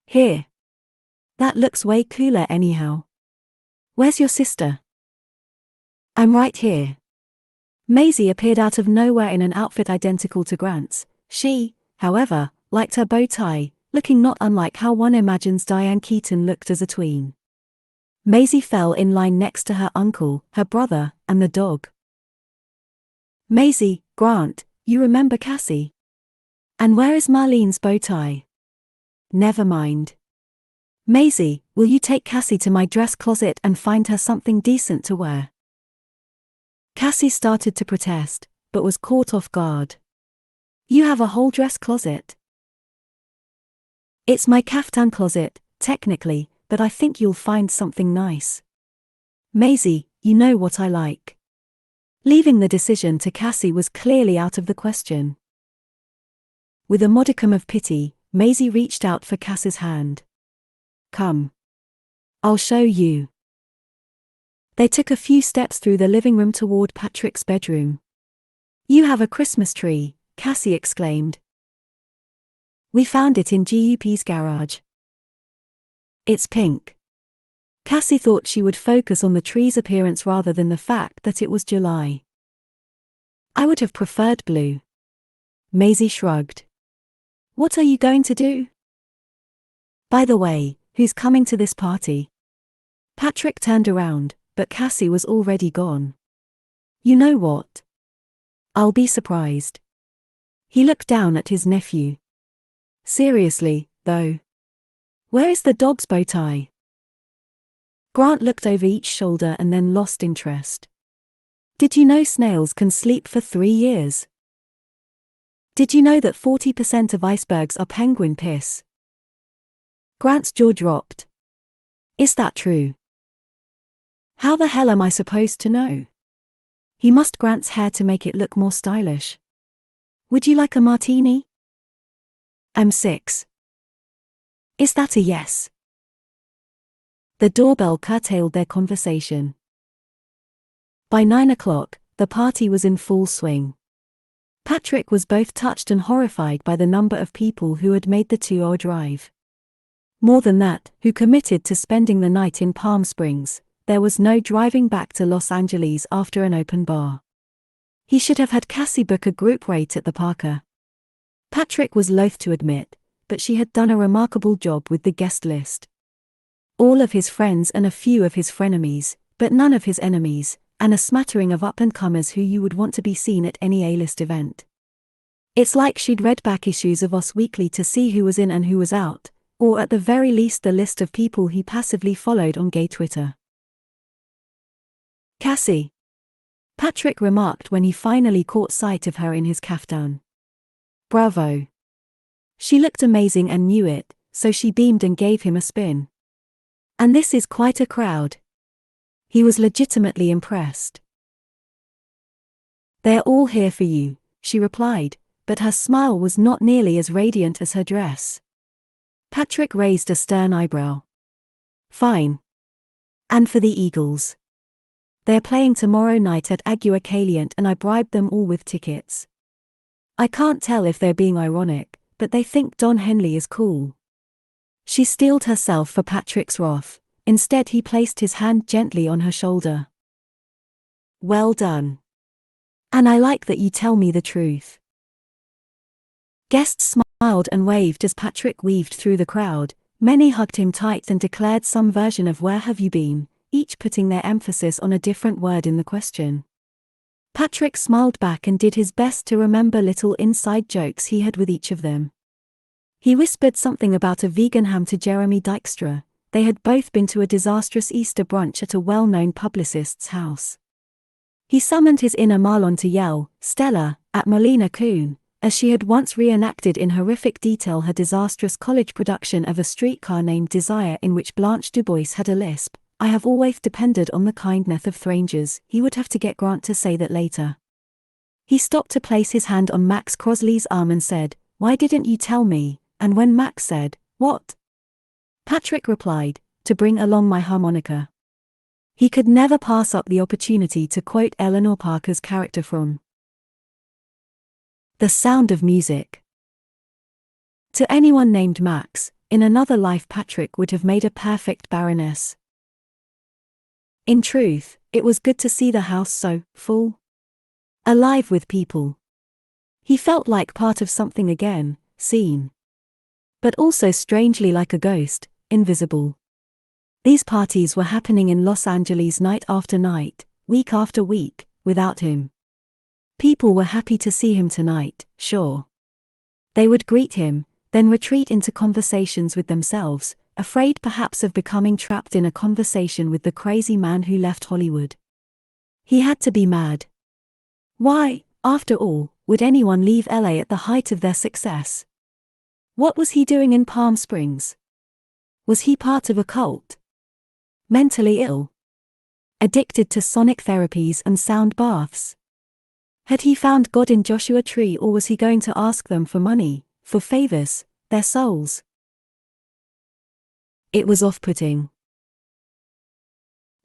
S1: Here. That looks way cooler anyhow. Where's your sister? I'm right here. Maisie appeared out of nowhere in an outfit identical to Grant's. She, however, liked her bow tie, looking not unlike how one imagines Diane Keaton looked as a tween. Maisie fell in line next to her uncle, her brother, and the dog. Maisie, Grant, you remember Cassie? And where is Marlene's bow tie? Never mind. Maisie, will you take Cassie to my dress closet and find her something decent to wear? Cassie started to protest, but was caught off guard. You have a whole dress closet? It's my kaftan closet, technically, but I think you'll find something nice. Maisie, you know what I like. Leaving the decision to Cassie was clearly out of the question. With a modicum of pity, Maisie reached out for Cassie's hand. Come. I'll show you. They took a few steps through the living room toward Patrick's bedroom. You have a Christmas tree, Cassie exclaimed. We found it in GUP's garage. It's pink. Cassie thought she would focus on the tree's appearance rather than the fact that it was July. I would have preferred blue. Maisie shrugged. What are you going to do? By the way, who's coming to this party? Patrick turned around, but Cassie was already gone. You know what? I'll be surprised. He looked down at his nephew. Seriously, though. Where is the dog's bow tie? Grant looked over each shoulder and then lost interest. Did you know snails can sleep for 3 years? Did you know that 40% of icebergs are penguin piss? Grant's jaw dropped. Is that true? How the hell am I supposed to know? He mussed Grant's hair to make it look more stylish. Would you like a martini? I'm 6. Is that a yes? The doorbell curtailed their conversation. By 9 o'clock, the party was in full swing. Patrick was both touched and horrified by the number of people who had made the 2-hour drive. More than that, who committed to spending the night in Palm Springs. There was no driving back to Los Angeles after an open bar. He should have had Cassie book a group rate at the Parker. Patrick was loath to admit, but she had done a remarkable job with the guest list. All of his friends and a few of his frenemies, but none of his enemies, and a smattering of up-and-comers who you would want to be seen at any A-list event. It's like she'd read back issues of Us Weekly to see who was in and who was out, or at the very least the list of people he passively followed on gay Twitter. Cassie, Patrick remarked when he finally caught sight of her in his kaftan. Bravo. She looked amazing and knew it, so she beamed and gave him a spin. And this is quite a crowd. He was legitimately impressed. They're all here for you, she replied, but her smile was not nearly as radiant as her dress. Patrick raised a stern eyebrow. Fine. And for the Eagles. They're playing tomorrow night at Agua Caliente and I bribed them all with tickets. I can't tell if they're being ironic, but they think Don Henley is cool. She steeled herself for Patrick's wrath. Instead he placed his hand gently on her shoulder. Well done. And I like that you tell me the truth. Guests smiled and waved as Patrick weaved through the crowd. Many hugged him tight and declared some version of "Where have you been?" each putting their emphasis on a different word in the question. Patrick smiled back and did his best to remember little inside jokes he had with each of them. He whispered something about a vegan ham to Jeremy Dykstra. They had both been to a disastrous Easter brunch at a well-known publicist's house. He summoned his inner Marlon to yell, "Stella," at Molina Kuhn, as she had once reenacted in horrific detail her disastrous college production of A Streetcar Named Desire in which Blanche DuBois had a lisp. I have always depended on the kindness of strangers. He would have to get Grant to say that later. He stopped to place his hand on Max Crosley's arm and said, "Why didn't you tell me?" And when Max said, "What?" Patrick replied, "To bring along my harmonica." He could never pass up the opportunity to quote Eleanor Parker's character from The Sound of Music. To anyone named Max, in another life Patrick would have made a perfect Baroness. In truth, it was good to see the house so full. Alive with people. He felt like part of something again, seen. But also strangely like a ghost, invisible. These parties were happening in Los Angeles night after night, week after week, without him. People were happy to see him tonight, sure. They would greet him, then retreat into conversations with themselves, afraid perhaps of becoming trapped in a conversation with the crazy man who left Hollywood. He had to be mad. Why, after all, would anyone leave LA at the height of their success? What was he doing in Palm Springs? Was he part of a cult? Mentally ill? Addicted to sonic therapies and sound baths? Had he found God in Joshua Tree, or was he going to ask them for money, for favors, their souls? It was off-putting.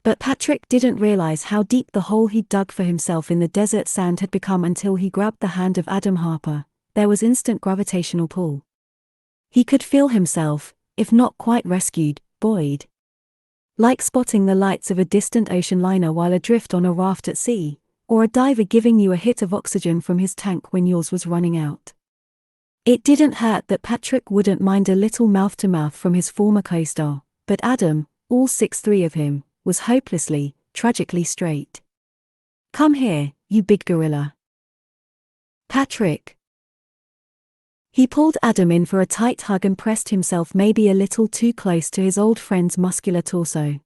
S1: But Patrick didn't realize how deep the hole he'd dug for himself in the desert sand had become until he grabbed the hand of Adam Harper. There was instant gravitational pull. He could feel himself, if not quite rescued, buoyed. Like spotting the lights of a distant ocean liner while adrift on a raft at sea, or a diver giving you a hit of oxygen from his tank when yours was running out. It didn't hurt that Patrick wouldn't mind a little mouth-to-mouth from his former co-star, but Adam, all 6'3" of him, was hopelessly, tragically straight. "Come here, you big gorilla." "Patrick." He pulled Adam in for a tight hug and pressed himself maybe a little too close to his old friend's muscular torso.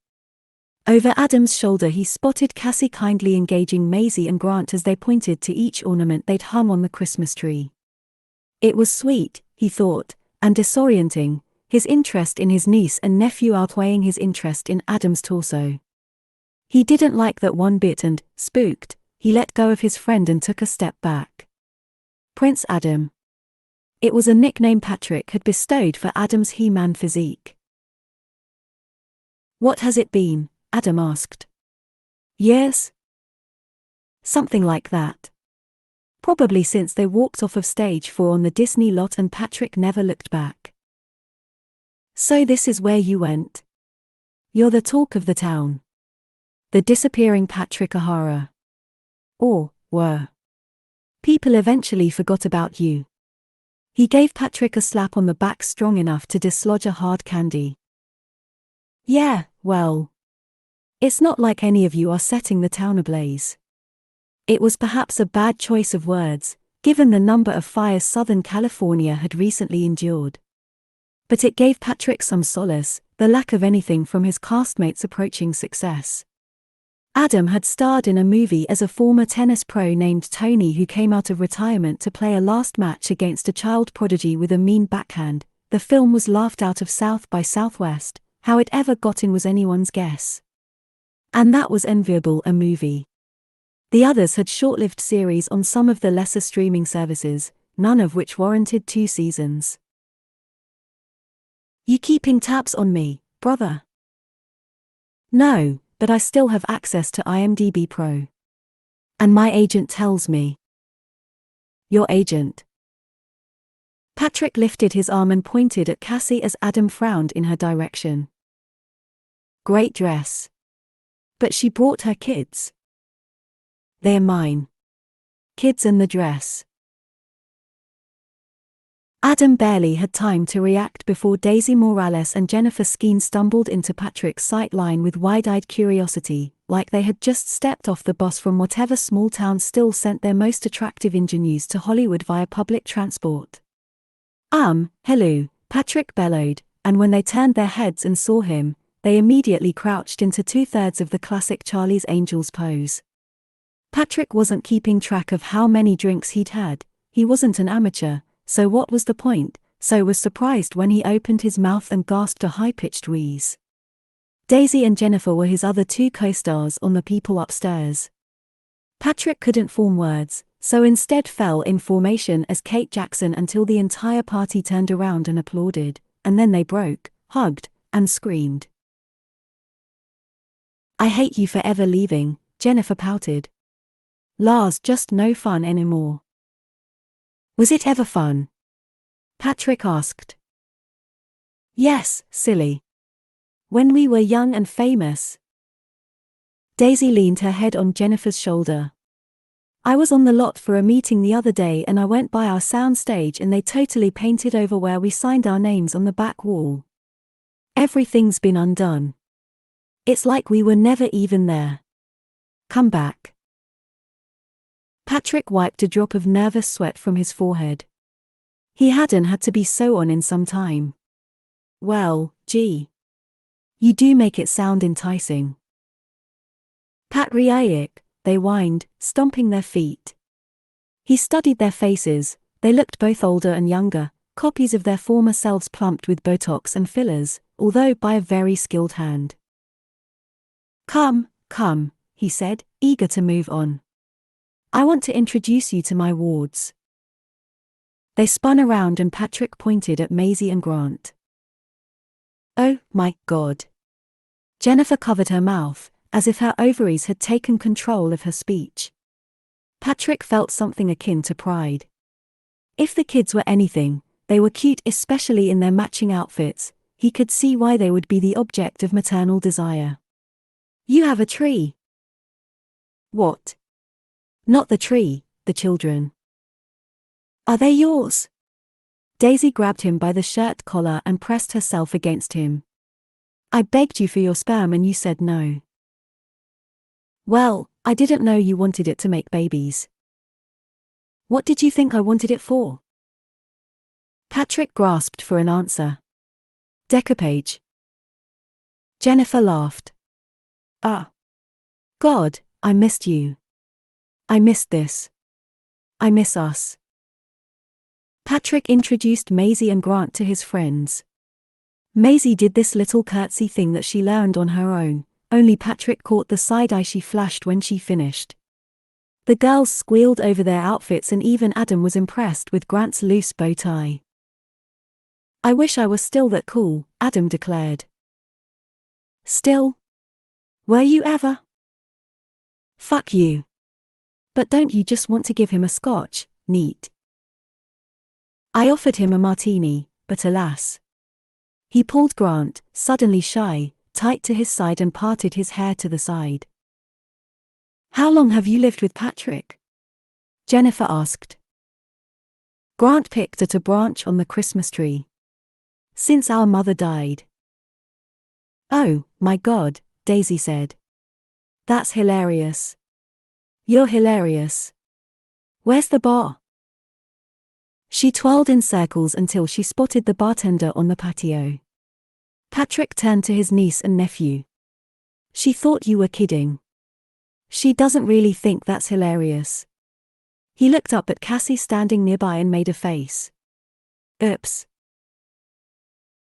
S1: Over Adam's shoulder he spotted Cassie kindly engaging Maisie and Grant as they pointed to each ornament they'd hung on the Christmas tree. It was sweet, he thought, and disorienting, his interest in his niece and nephew outweighing his interest in Adam's torso. He didn't like that one bit and, spooked, he let go of his friend and took a step back. Prince Adam. It was a nickname Patrick had bestowed for Adam's He-Man physique. "What has it been?" Adam asked. "Years?" "Something like that. Probably since they walked off of stage 4 on the Disney lot and Patrick never looked back." "So this is where you went? You're the talk of the town. The disappearing Patrick O'Hara. Or, were. People eventually forgot about you." He gave Patrick a slap on the back strong enough to dislodge a hard candy. "Yeah, well. It's not like any of you are setting the town ablaze." It was perhaps a bad choice of words, given the number of fires Southern California had recently endured. But it gave Patrick some solace, the lack of anything from his castmates approaching success. Adam had starred in a movie as a former tennis pro named Tony who came out of retirement to play a last match against a child prodigy with a mean backhand. The film was laughed out of South by Southwest. How it ever got in was anyone's guess. And that was enviable, a movie. The others had short-lived series on some of the lesser streaming services, none of which warranted 2 seasons. "You keeping tabs on me, brother?" "No, but I still have access to IMDb Pro. And my agent tells me." "Your agent?" Patrick lifted his arm and pointed at Cassie as Adam frowned in her direction. "Great dress. But she brought her kids." "They're mine. Kids and the dress." Adam barely had time to react before Daisy Morales and Jennifer Skeen stumbled into Patrick's sight line with wide-eyed curiosity, like they had just stepped off the bus from whatever small town still sent their most attractive ingenues to Hollywood via public transport. Hello," Patrick bellowed, and when they turned their heads and saw him, they immediately crouched into 2/3 of the classic Charlie's Angels pose. Patrick wasn't keeping track of how many drinks he'd had. He wasn't an amateur, so what was the point? So was surprised when he opened his mouth and gasped a high-pitched wheeze. Daisy and Jennifer were his other 2 co-stars on the people upstairs. Patrick couldn't form words, so instead fell in formation as Kate Jackson until the entire party turned around and applauded, and then they broke, hugged, and screamed. "I hate you for ever leaving," Jennifer pouted. "Lars, just no fun anymore." "Was it ever fun?" Patrick asked. "Yes, silly. When we were young and famous." Daisy leaned her head on Jennifer's shoulder. "I was on the lot for a meeting the other day and I went by our sound stage and they totally painted over where we signed our names on the back wall. Everything's been undone. It's like we were never even there. Come back." Patrick wiped a drop of nervous sweat from his forehead. He hadn't had to be so on in some time. Well, gee. You do make it sound enticing. Patriarch, they whined, stomping their feet. He studied their faces. They looked both older and younger, copies of their former selves plumped with Botox and fillers, although by a very skilled hand. Come, come, he said, eager to move on. I want to introduce you to my wards. They spun around and Patrick pointed at Maisie and Grant. Oh, my God. Jennifer covered her mouth, as if her ovaries had taken control of her speech. Patrick felt something akin to pride. If the kids were anything, they were cute, especially in their matching outfits. He could see why they would be the object of maternal desire. You have a tree. What? Not the tree, the children. Are they yours? Daisy grabbed him by the shirt collar and pressed herself against him. I begged you for your sperm and you said no. Well, I didn't know you wanted it to make babies. What did you think I wanted it for? Patrick grasped for an answer. Decoupage. Jennifer laughed. Ah. God, I missed you. I missed this. I miss us. Patrick introduced Maisie and Grant to his friends. Maisie did this little curtsy thing that she learned on her own, only Patrick caught the side eye she flashed when she finished. The girls squealed over their outfits and even Adam was impressed with Grant's loose bow tie. I wish I was still that cool, Adam declared. Still? Were you ever? Fuck you. But don't you just want to give him a scotch, neat? I offered him a martini, but alas. He pulled Grant, suddenly shy, tight to his side and parted his hair to the side. How long have you lived with Patrick? Jennifer asked. Grant picked at a branch on the Christmas tree. Since our mother died. Oh, my God, Daisy said. That's hilarious. You're hilarious. Where's the bar? She twirled in circles until she spotted the bartender on the patio. Patrick turned to his niece and nephew. She thought you were kidding. She doesn't really think that's hilarious. He looked up at Cassie standing nearby and made a face. Oops.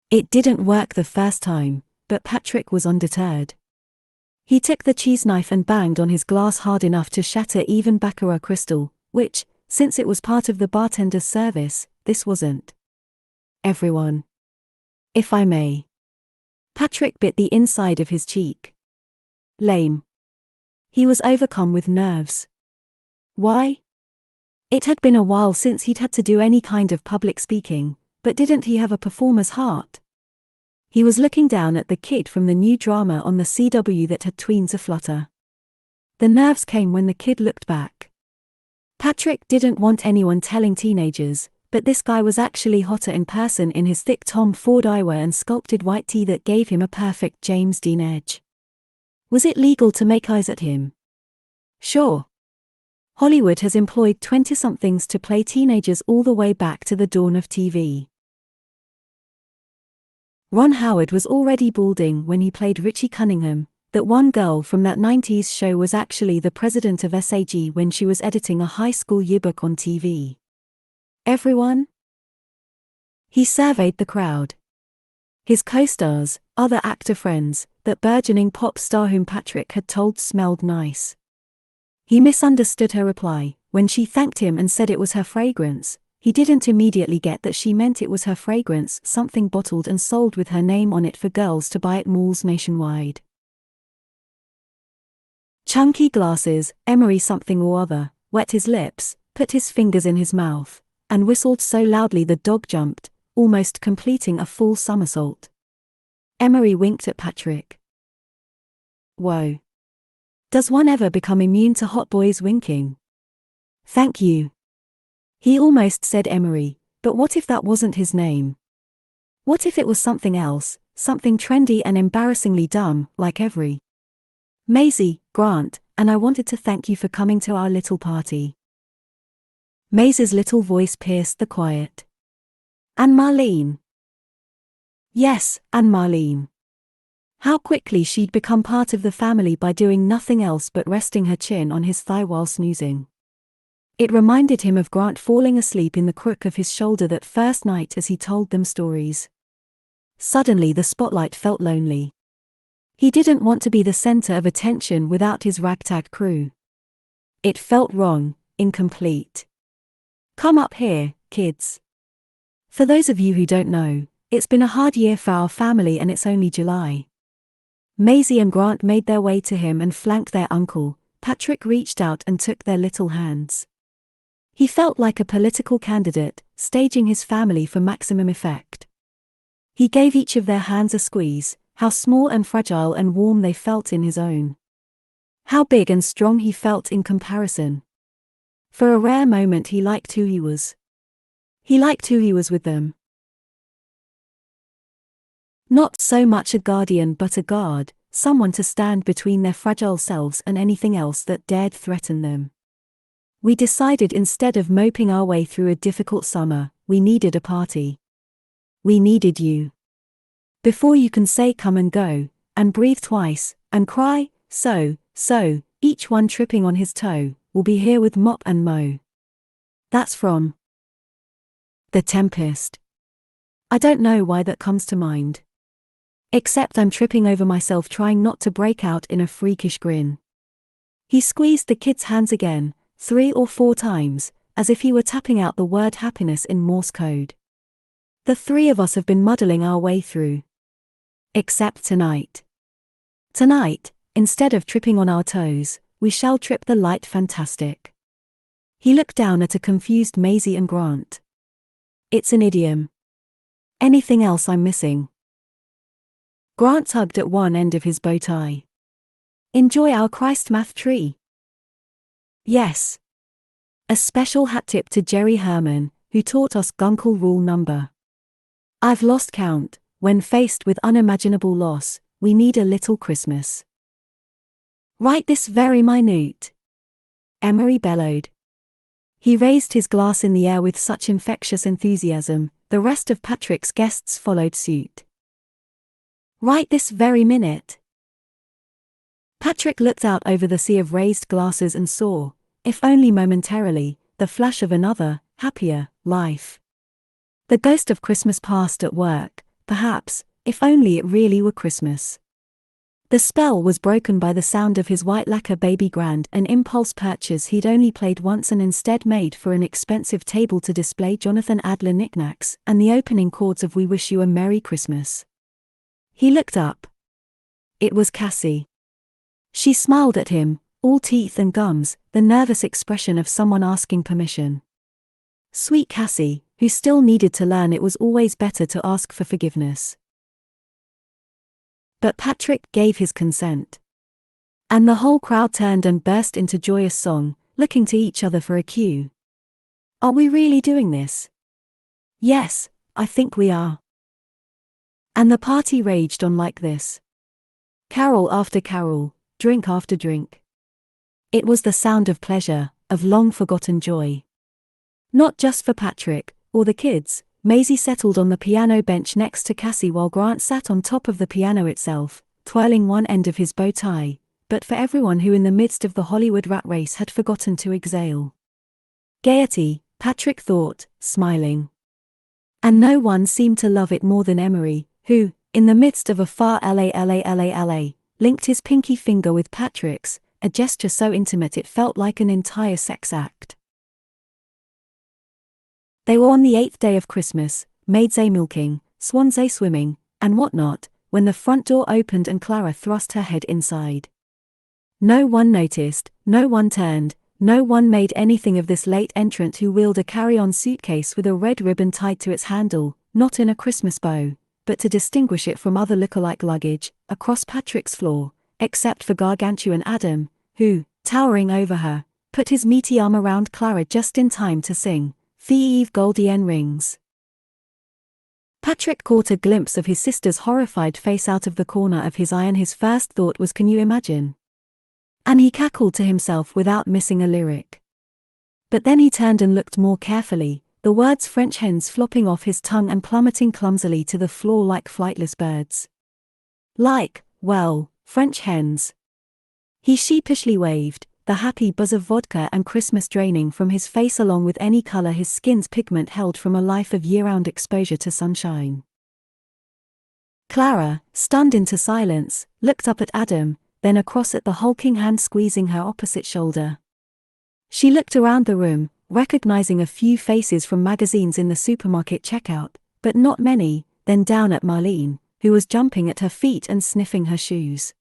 S1: It didn't work the first time, but Patrick was undeterred. He took the cheese knife and banged on his glass hard enough to shatter even Baccarat crystal, which, since it was part of the bartender's service, this wasn't. Everyone. If I may. Patrick bit the inside of his cheek. Lame. He was overcome with nerves. Why? It had been a while since he'd had to do any kind of public speaking, but didn't he have a performer's heart? He was looking down at the kid from the new drama on the CW that had tweens aflutter. The nerves came when the kid looked back. Patrick didn't want anyone telling teenagers, but this guy was actually hotter in person in his thick Tom Ford eyewear and sculpted white tee that gave him a perfect James Dean edge. Was it legal to make eyes at him? Sure. Hollywood has employed 20-somethings to play teenagers all the way back to the dawn of TV. Ron Howard was already balding when he played Richie Cunningham. That one girl from that 90s show was actually the president of SAG when she was editing a high school yearbook on TV. Everyone? He surveyed the crowd. His co-stars, other actor friends, that burgeoning pop star whom Patrick had told smelled nice. He misunderstood her reply. When she thanked him and said it was her fragrance, he didn't immediately get that she meant it was her fragrance, something bottled and sold with her name on it for girls to buy at malls nationwide. Chunky glasses, Emery something or other, wet his lips, put his fingers in his mouth, and whistled so loudly the dog jumped, almost completing a full somersault. Emery winked at Patrick. Whoa. Does one ever become immune to hot boys winking? Thank you. He almost said Emery, but what if that wasn't his name? What if it was something else, something trendy and embarrassingly dumb, like Every? Maisie, Grant, and I wanted to thank you for coming to our little party. Maisie's little voice pierced the quiet. And Marlene. Yes, and Marlene. How quickly she'd become part of the family by doing nothing else but resting her chin on his thigh while snoozing. It reminded him of Grant falling asleep in the crook of his shoulder that first night as he told them stories. Suddenly the spotlight felt lonely. He didn't want to be the center of attention without his ragtag crew. It felt wrong, incomplete. Come up here, kids. For those of you who don't know, it's been a hard year for our family and it's only July. Maisie and Grant made their way to him and flanked their uncle. Patrick reached out and took their little hands. He felt like a political candidate, staging his family for maximum effect. He gave each of their hands a squeeze. How small and fragile and warm they felt in his own. How big and strong he felt in comparison. For a rare moment he liked who he was. He liked who he was with them. Not so much a guardian but a guard, someone to stand between their fragile selves and anything else that dared threaten them. We decided instead of moping our way through a difficult summer, we needed a party. We needed you. Before you can say come and go, and breathe twice, and cry, so, each one tripping on his toe, we'll be here with Mop and Mo. That's from The Tempest. I don't know why that comes to mind. Except I'm tripping over myself trying not to break out in a freakish grin. He squeezed the kid's hands again, 3 or 4 times, as if he were tapping out the word happiness in Morse code. The 3 of us have been muddling our way through. Except tonight. Tonight, instead of tripping on our toes, we shall trip the light fantastic. He looked down at a confused Maisie and Grant. It's an idiom. Anything else I'm missing? Grant tugged at one end of his bow tie. Enjoy our Christ math tree. Yes. A special hat tip to Jerry Herman, who taught us Guncle rule number. I've lost count. When faced with unimaginable loss, we need a little Christmas. Right this very minute. Emery bellowed. He raised his glass in the air with such infectious enthusiasm, the rest of Patrick's guests followed suit. Right this very minute. Patrick looked out over the sea of raised glasses and saw, if only momentarily, the flash of another, happier, life. The ghost of Christmas past at work. Perhaps, if only it really were Christmas. The spell was broken by the sound of his white lacquer baby grand and impulse purchase he'd only played once and instead made for an expensive table to display Jonathan Adler knickknacks and the opening chords of We Wish You a Merry Christmas. He looked up. It was Cassie. She smiled at him, all teeth and gums, the nervous expression of someone asking permission. Sweet Cassie, who still needed to learn it was always better to ask for forgiveness. But Patrick gave his consent. And the whole crowd turned and burst into joyous song, looking to each other for a cue. Are we really doing this? Yes, I think we are. And the party raged on like this. Carol after carol, drink after drink. It was the sound of pleasure, of long-forgotten joy. Not just for Patrick, or the kids. Maisie settled on the piano bench next to Cassie while Grant sat on top of the piano itself, twirling one end of his bow tie, but for everyone who in the midst of the Hollywood rat race had forgotten to exhale. Gaiety, Patrick thought, smiling. And no one seemed to love it more than Emery, who, in the midst of a far LA, linked his pinky finger with Patrick's, a gesture so intimate it felt like an entire sex act. They were on the 8th day of Christmas, maids milking, swans swimming, and whatnot, when the front door opened and Clara thrust her head inside. No one noticed, no one turned, no one made anything of this late entrant who wheeled a carry-on suitcase with a red ribbon tied to its handle, not in a Christmas bow, but to distinguish it from other look-alike luggage, across Patrick's floor, except for gargantuan Adam, who, towering over her, put his meaty arm around Clara just in time to sing, Fee Goldien rings. Patrick caught a glimpse of his sister's horrified face out of the corner of his eye and his first thought was, can you imagine? And he cackled to himself without missing a lyric. But then he turned and looked more carefully, the words French hens flopping off his tongue and plummeting clumsily to the floor like flightless birds. French hens. He sheepishly waved, the happy buzz of vodka and Christmas draining from his face along with any color his skin's pigment held from a life of year-round exposure to sunshine. Clara, stunned into silence, looked up at Adam, then across at the hulking hand squeezing her opposite shoulder. She looked around the room, recognizing a few faces from magazines in the supermarket checkout, but not many, then down at Marlene, who was jumping at her feet and sniffing her shoes.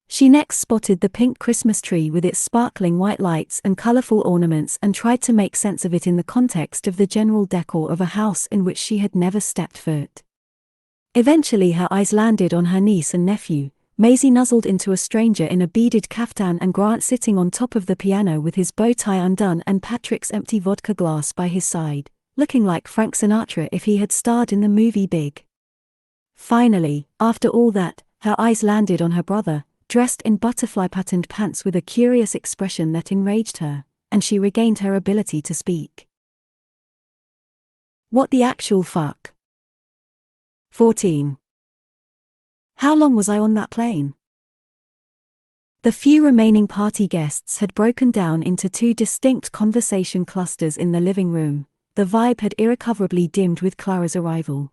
S1: She next spotted the pink Christmas tree with its sparkling white lights and colorful ornaments and tried to make sense of it in the context of the general decor of a house in which she had never stepped foot. Eventually her eyes landed on her niece and nephew, Maisie nuzzled into a stranger in a beaded kaftan and Grant sitting on top of the piano with his bow tie undone and Patrick's empty vodka glass by his side, looking like Frank Sinatra if he had starred in the movie Big. Finally, after all that, her eyes landed on her brother, dressed in butterfly-patterned pants with a curious expression that enraged her, and she regained her ability to speak. What the actual fuck? 14. How long was I on that plane? The few remaining party guests had broken down into two distinct conversation clusters in the living room. The vibe had irrecoverably dimmed with Clara's arrival.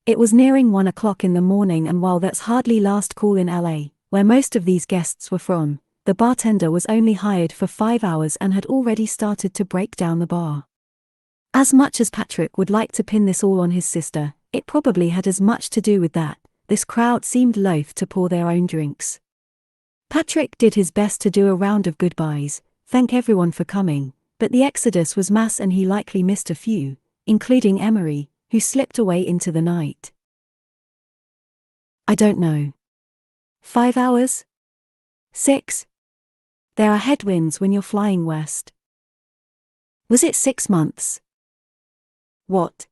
S1: It was nearing 1 o'clock in the morning, and while that's hardly last call in LA, where most of these guests were from, the bartender was only hired for 5 hours and had already started to break down the bar. As much as Patrick would like to pin this all on his sister, it probably had as much to do with that. This crowd seemed loath to pour their own drinks. Patrick did his best to do a round of goodbyes, thank everyone for coming, but the exodus was mass and he likely missed a few, including Emery, who slipped away into the night. I don't know. 5 hours? 6? There are headwinds when you're flying west. Was it 6 months? What?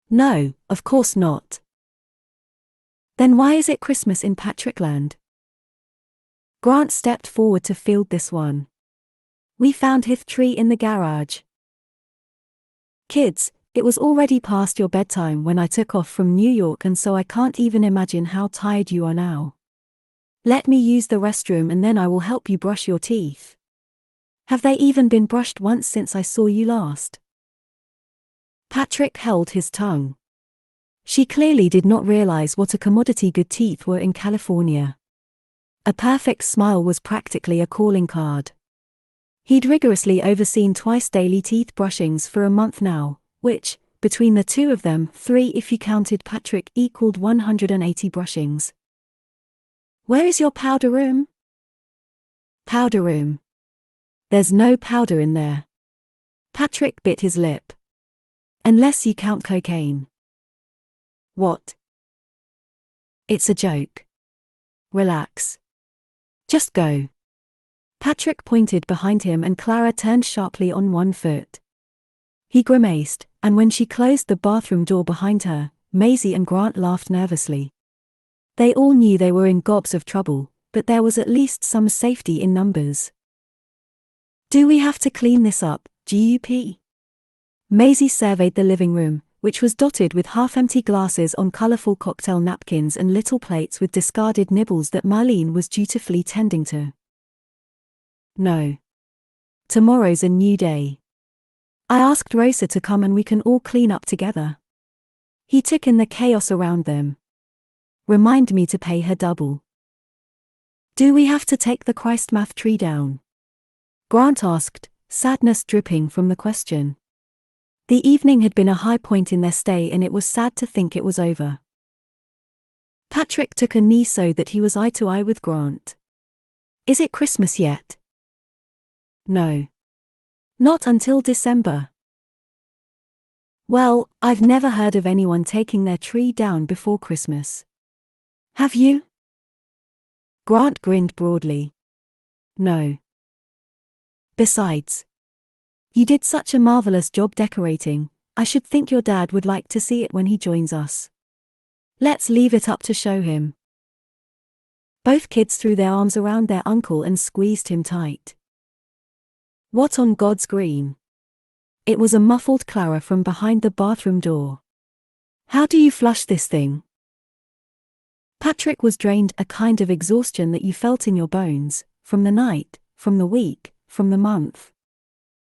S1: No, of course not. Then why is it Christmas in Patrickland? Grant stepped forward to field this one. We found his tree in the garage. Kids, it was already past your bedtime when I took off from New York, and so I can't even imagine how tired you are now. Let me use the restroom and then I will help you brush your teeth. Have they even been brushed once since I saw you last? Patrick held his tongue. She clearly did not realize what a commodity good teeth were in California. A perfect smile was practically a calling card. He'd rigorously overseen twice daily teeth brushings for a month now, which, between the two of them, 3 if you counted Patrick, equaled 180 brushings. Where is your powder room? Powder room. There's no powder in there. Patrick bit his lip. Unless you count cocaine. What? It's a joke. Relax. Just go. Patrick pointed behind him and Clara turned sharply on one foot. He grimaced, and when she closed the bathroom door behind her, Maisie and Grant laughed nervously. They all knew they were in gobs of trouble, but there was at least some safety in numbers. Do we have to clean this up, GUP? Maisie surveyed the living room, which was dotted with half-empty glasses on colorful cocktail napkins and little plates with discarded nibbles that Marlene was dutifully tending to. No. Tomorrow's a new day. I asked Rosa to come and we can all clean up together. He took in the chaos around them. Remind me to pay her double. Do we have to take the Christ math tree down? Grant asked, sadness dripping from the question. The evening had been a high point in their stay and it was sad to think it was over. Patrick took a knee so that he was eye to eye with Grant. Is it Christmas yet? No. Not until December. Well, I've never heard of anyone taking their tree down before Christmas. Have you? Grant grinned broadly. No. Besides, you did such a marvelous job decorating, I should think your dad would like to see it when he joins us. Let's leave it up to show him. Both kids threw their arms around their uncle and squeezed him tight. What on God's green? It was a muffled Clara from behind the bathroom door. "How do you flush this thing?" Patrick was drained, a kind of exhaustion that you felt in your bones, from the night, from the week, from the month.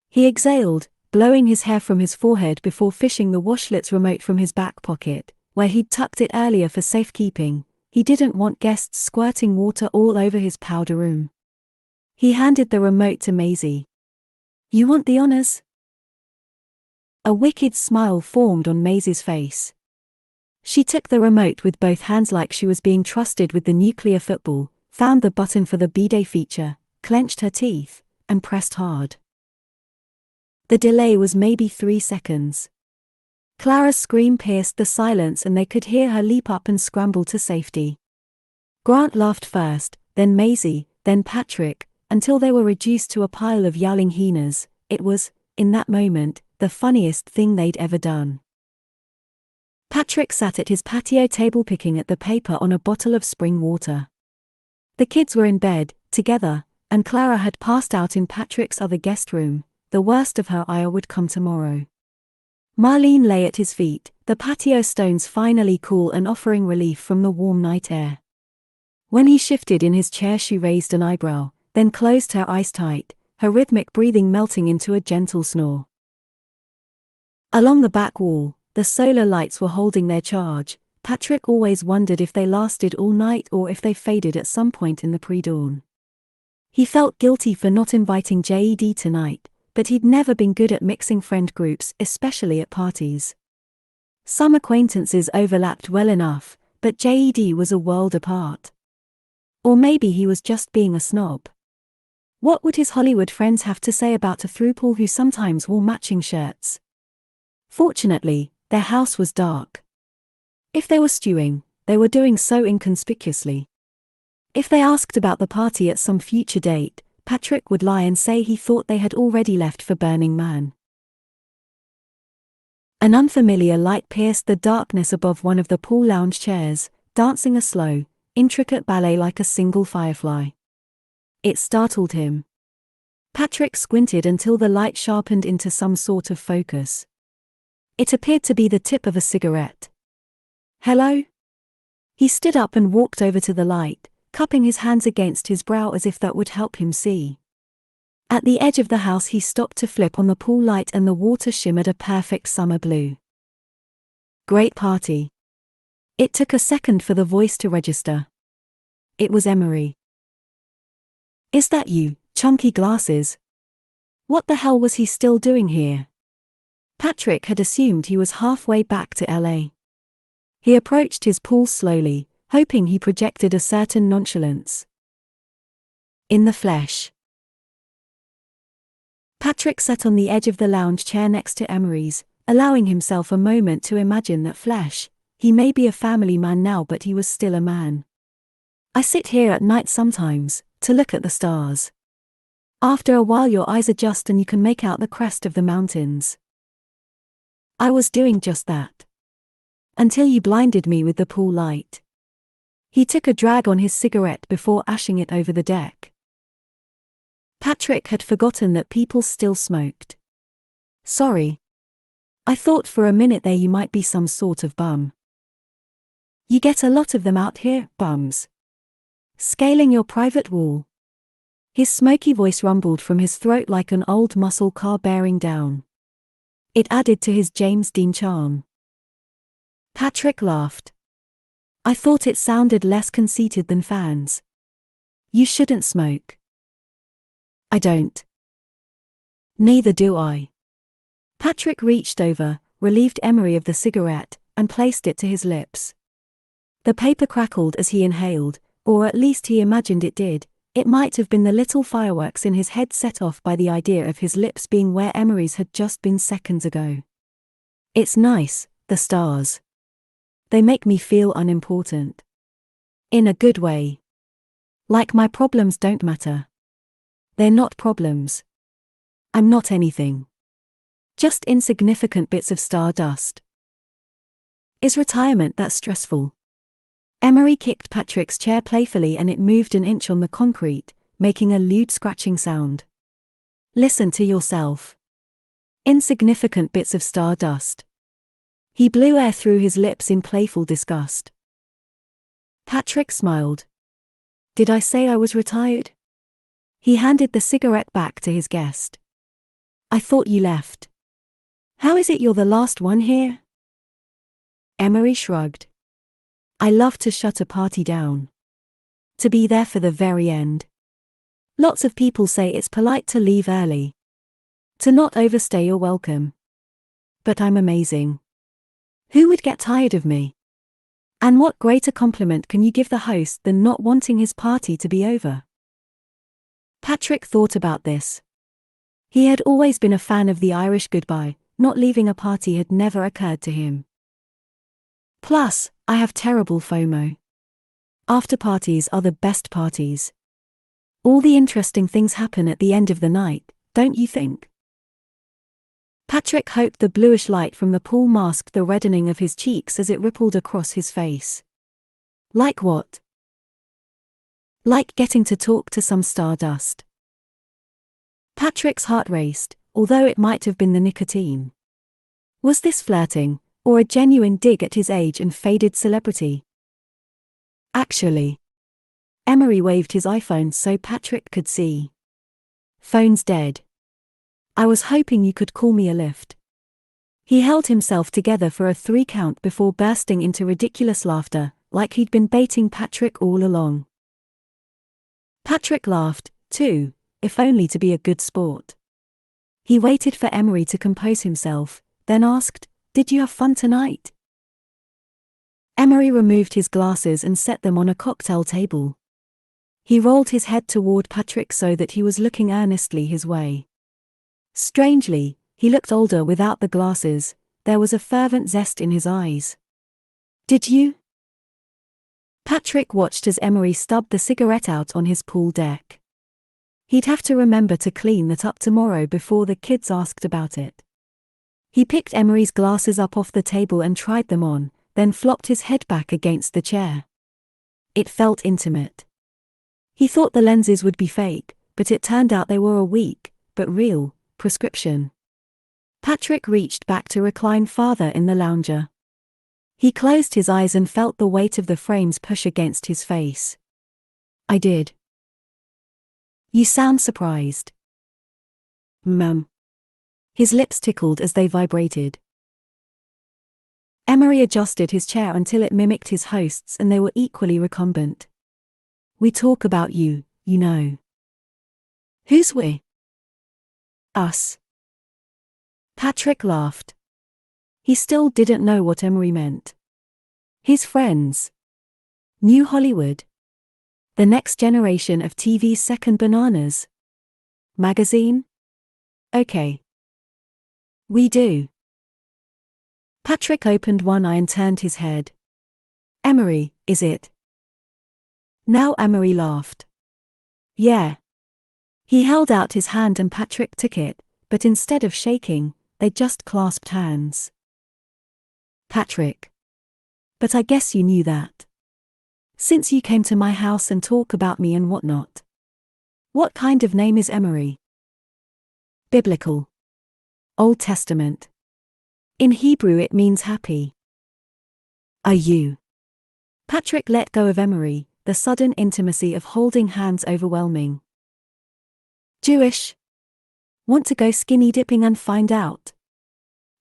S1: He exhaled, blowing his hair from his forehead before fishing the washlet's remote from his back pocket, where he'd tucked it earlier for safekeeping. He didn't want guests squirting water all over his powder room. He handed the remote to Maisie. "You want the honors?" A wicked smile formed on Maisie's face. She took the remote with both hands like she was being trusted with the nuclear football, found the button for the bidet feature, clenched her teeth, and pressed hard. The delay was maybe 3 seconds. Clara's scream pierced the silence and they could hear her leap up and scramble to safety. Grant laughed first, then Maisie, then Patrick, until they were reduced to a pile of yowling hyenas. It was, in that moment, the funniest thing they'd ever done. Patrick sat at his patio table picking at the paper on a bottle of spring water. The kids were in bed, together, and Clara had passed out in Patrick's other guest room. The worst of her ire would come tomorrow. Marlene lay at his feet, the patio stones finally cool and offering relief from the warm night air. When he shifted in his chair, she raised an eyebrow, then closed her eyes tight, her rhythmic breathing melting into a gentle snore. Along the back wall, the solar lights were holding their charge. Patrick always wondered if they lasted all night or if they faded at some point in the pre-dawn. He felt guilty for not inviting Jed tonight, but he'd never been good at mixing friend groups, especially at parties. Some acquaintances overlapped well enough, but Jed was a world apart. Or maybe he was just being a snob. What would his Hollywood friends have to say about a throuple who sometimes wore matching shirts? Fortunately, their house was dark. If they were stewing, they were doing so inconspicuously. If they asked about the party at some future date, Patrick would lie and say he thought they had already left for Burning Man. An unfamiliar light pierced the darkness above one of the pool lounge chairs, dancing a slow, intricate ballet like a single firefly. It startled him. Patrick squinted until the light sharpened into some sort of focus. It appeared to be the tip of a cigarette. "Hello?" He stood up and walked over to the light, cupping his hands against his brow as if that would help him see. At the edge of the house he stopped to flip on the pool light and the water shimmered a perfect summer blue. "Great party." It took a second for the voice to register. It was Emery. "Is that you, chunky glasses? What the hell was he still doing here?" Patrick had assumed he was halfway back to LA. He approached his pool slowly, hoping he projected a certain nonchalance. In the flesh. Patrick sat on the edge of the lounge chair next to Emery's, allowing himself a moment to imagine that flesh. He may be a family man now, but he was still a man. "I sit here at night sometimes, to look at the stars. After a while your eyes adjust and you can make out the crest of the mountains. I was doing just that. Until you blinded me with the pool light." He took a drag on his cigarette before ashing it over the deck. Patrick had forgotten that people still smoked. "Sorry. I thought for a minute there you might be some sort of bum." "You get a lot of them out here, bums. Scaling your private wall." His smoky voice rumbled from his throat like an old muscle car bearing down. It added to his James Dean charm. Patrick laughed. "I thought it sounded less conceited than fans. You shouldn't smoke." "I don't." "Neither do I." Patrick reached over, relieved Emery of the cigarette, and placed it to his lips. The paper crackled as he inhaled, or at least he imagined it did. It might have been the little fireworks in his head set off by the idea of his lips being where Emery's had just been seconds ago. "It's nice, the stars. They make me feel unimportant. In a good way. Like my problems don't matter. They're not problems. I'm not anything. Just insignificant bits of stardust." "Is retirement that stressful?" Emery kicked Patrick's chair playfully and it moved an inch on the concrete, making a lewd scratching sound. "Listen to yourself. insignificant bits of stardust. He blew air through his lips in playful disgust. Patrick smiled. Did I say I was retired? He handed the cigarette back to his guest. I thought you left. How is it you're the last one here? Emery shrugged. I love to shut a party down. To be there for the very end. Lots of people say it's polite to leave early. To not overstay your welcome. But I'm amazing. Who would get tired of me? And what greater compliment can you give the host than not wanting his party to be over? Patrick thought about this. He had always been a fan of the Irish goodbye, not leaving a party had never occurred to him. Plus, I have terrible FOMO. After parties are the best parties. All the interesting things happen at the end of the night, don't you think? Patrick hoped the bluish light from the pool masked the reddening of his cheeks as it rippled across his face. Like what? Like getting to talk to some stardust. Patrick's heart raced, although it might have been the nicotine. Was this flirting, or a genuine dig at his age and faded celebrity? Actually. Emery waved his iPhone so Patrick could see. Phone's dead. I was hoping you could call me a lift. He held himself together for a 3 count before bursting into ridiculous laughter, like he'd been baiting Patrick all along. Patrick laughed, too, if only to be a good sport. He waited for Emery to compose himself, then asked, Did you have fun tonight? Emery removed his glasses and set them on a cocktail table. He rolled his head toward Patrick so that he was looking earnestly his way. Strangely, he looked older without the glasses, there was a fervent zest in his eyes. Did you? Patrick watched as Emery stubbed the cigarette out on his pool deck. He'd have to remember to clean that up tomorrow before the kids asked about it. He picked Emery's glasses up off the table and tried them on, then flopped his head back against the chair. It felt intimate. He thought the lenses would be fake, but it turned out they were a weak, but real, prescription. Patrick reached back to recline farther in the lounger. He closed his eyes and felt the weight of the frames push against his face. I did. You sound surprised. Mum. His lips tickled as they vibrated. Emery adjusted his chair until it mimicked his host's and they were equally recumbent. We talk about you, you know. Who's we? Us. Patrick laughed. He still didn't know what Emery meant. His friends. New Hollywood. The next generation of TV's second bananas. Magazine? Okay. We do. Patrick opened one eye and turned his head. Emery, is it? Now Emery laughed. Yeah. He held out his hand and Patrick took it, but instead of shaking, they just clasped hands. Patrick. But I guess you knew that. Since you came to my house and talk about me and whatnot. What kind of name is Emery? Biblical. Old Testament. In Hebrew it means happy. Are you? Patrick let go of Emery, the sudden intimacy of holding hands overwhelming. Jewish? Want to go skinny dipping and find out?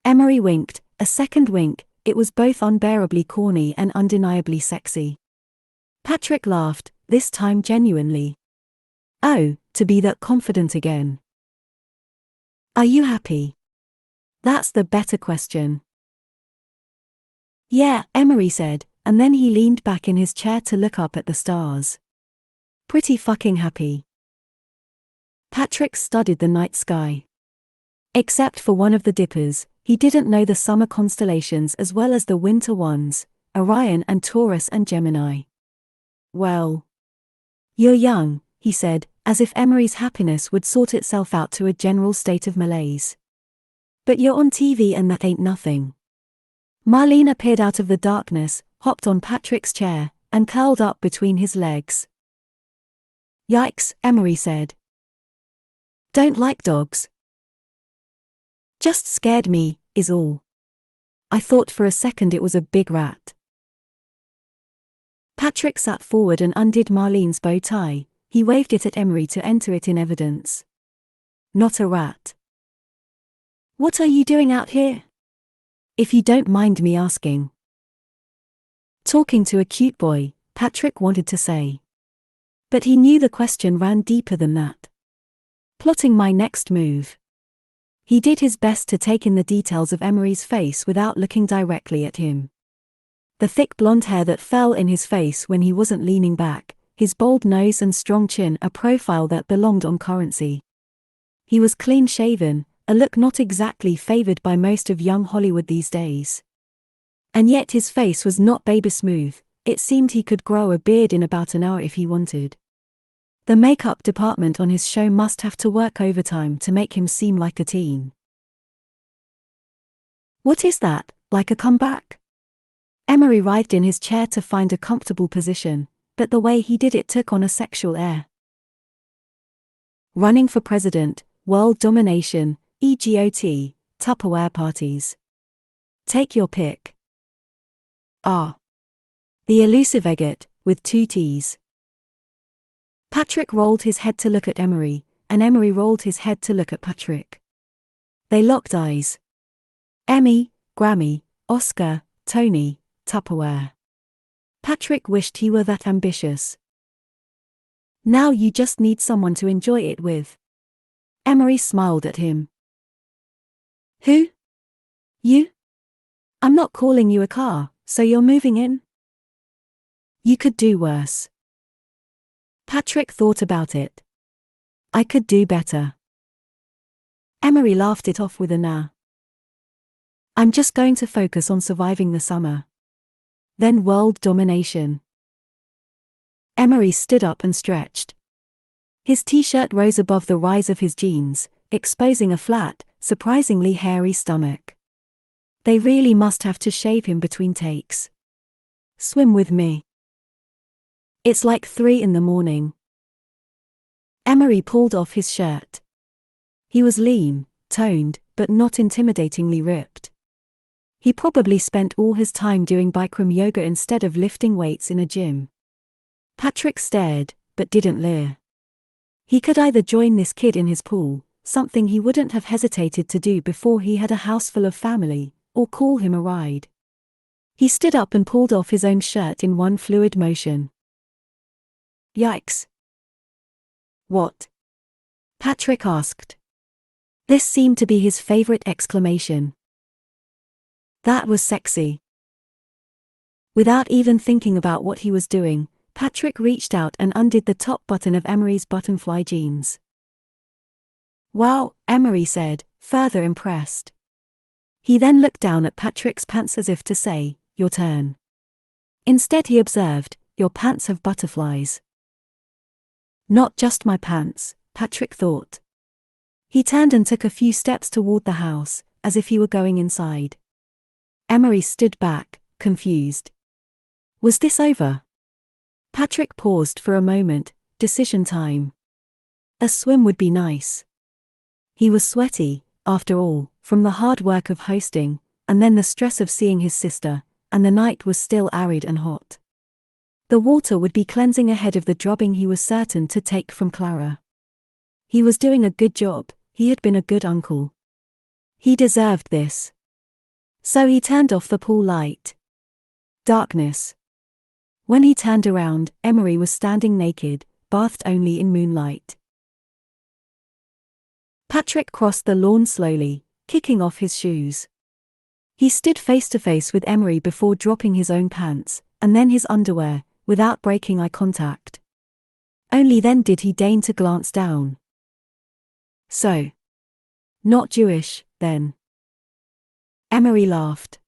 S1: Emery winked, a second wink, it was both unbearably corny and undeniably sexy. Patrick laughed, this time genuinely. Oh, to be that confident again. Are you happy? That's the better question. Yeah, Emery said, and then he leaned back in his chair to look up at the stars. Pretty fucking happy. Patrick studied the night sky. Except for one of the dippers, he didn't know the summer constellations as well as the winter ones, Orion and Taurus and Gemini. Well. You're young, he said, as if Emery's happiness would sort itself out to a general state of malaise. But you're on TV and that ain't nothing. Marlene appeared out of the darkness, hopped on Patrick's chair, and curled up between his legs. Yikes, Emery said. Don't like dogs. Just scared me, is all. I thought for a second it was a big rat. Patrick sat forward and undid Marlene's bow tie. He waved it at Emery to enter it in evidence. Not a rat. What are you doing out here? If you don't mind me asking. Talking to a cute boy, Patrick wanted to say. But he knew the question ran deeper than that. Plotting my next move. He did his best to take in the details of Emery's face without looking directly at him. The thick blonde hair that fell in his face when he wasn't leaning back, his bold nose and strong chin, a profile that belonged on currency. He was clean-shaven, a look not exactly favored by most of young Hollywood these days. And yet his face was not baby smooth. It seemed he could grow a beard in about an hour if he wanted. The makeup department on his show must have to work overtime to make him seem like a teen. What is that, like a comeback? Emery writhed in his chair to find a comfortable position, but the way he did it took on a sexual air. Running for president, world domination, EGOT, Tupperware parties. Take your pick. Ah. The elusive agate, with 2 T's. Patrick rolled his head to look at Emery, and Emery rolled his head to look at Patrick. They locked eyes. Emmy, Grammy, Oscar, Tony, Tupperware. Patrick wished he were that ambitious. Now you just need someone to enjoy it with. Emery smiled at him. Who? You? I'm not calling you a car, so you're moving in? You could do worse. Patrick thought about it. I could do better. Emery laughed it off with a nah. I'm just going to focus on surviving the summer. Then world domination. Emery stood up and stretched. His t-shirt rose above the rise of his jeans, exposing a flat, surprisingly hairy stomach. They really must have to shave him between takes. Swim with me. It's like 3 a.m. Emery pulled off his shirt. He was lean, toned, but not intimidatingly ripped. He probably spent all his time doing Bikram yoga instead of lifting weights in a gym. Patrick stared, but didn't leer. He could either join this kid in his pool, something he wouldn't have hesitated to do before he had a house full of family, or call him a ride. He stood up and pulled off his own shirt in one fluid motion. Yikes. What? Patrick asked. This seemed to be his favorite exclamation. That was sexy. Without even thinking about what he was doing, Patrick reached out and undid the top button of Emery's buttonfly jeans. Wow, Emery said, further impressed. He then looked down at Patrick's pants as if to say, your turn. Instead he observed, your pants have butterflies. Not just my pants, Patrick thought. He turned and took a few steps toward the house, as if he were going inside. Emery stood back, confused. Was this over? Patrick paused for a moment. Decision time. A swim would be nice. He was sweaty, after all, from the hard work of hosting, and then the stress of seeing his sister, and the night was still arid and hot. The water would be cleansing ahead of the drubbing he was certain to take from Clara. He was doing a good job, he had been a good uncle. He deserved this. So he turned off the pool light. Darkness. When he turned around, Emery was standing naked, bathed only in moonlight. Patrick crossed the lawn slowly, kicking off his shoes. He stood face to face with Emery before dropping his own pants, and then his underwear, without breaking eye contact. Only then did he deign to glance down. So. Not Jewish, then. Emery laughed.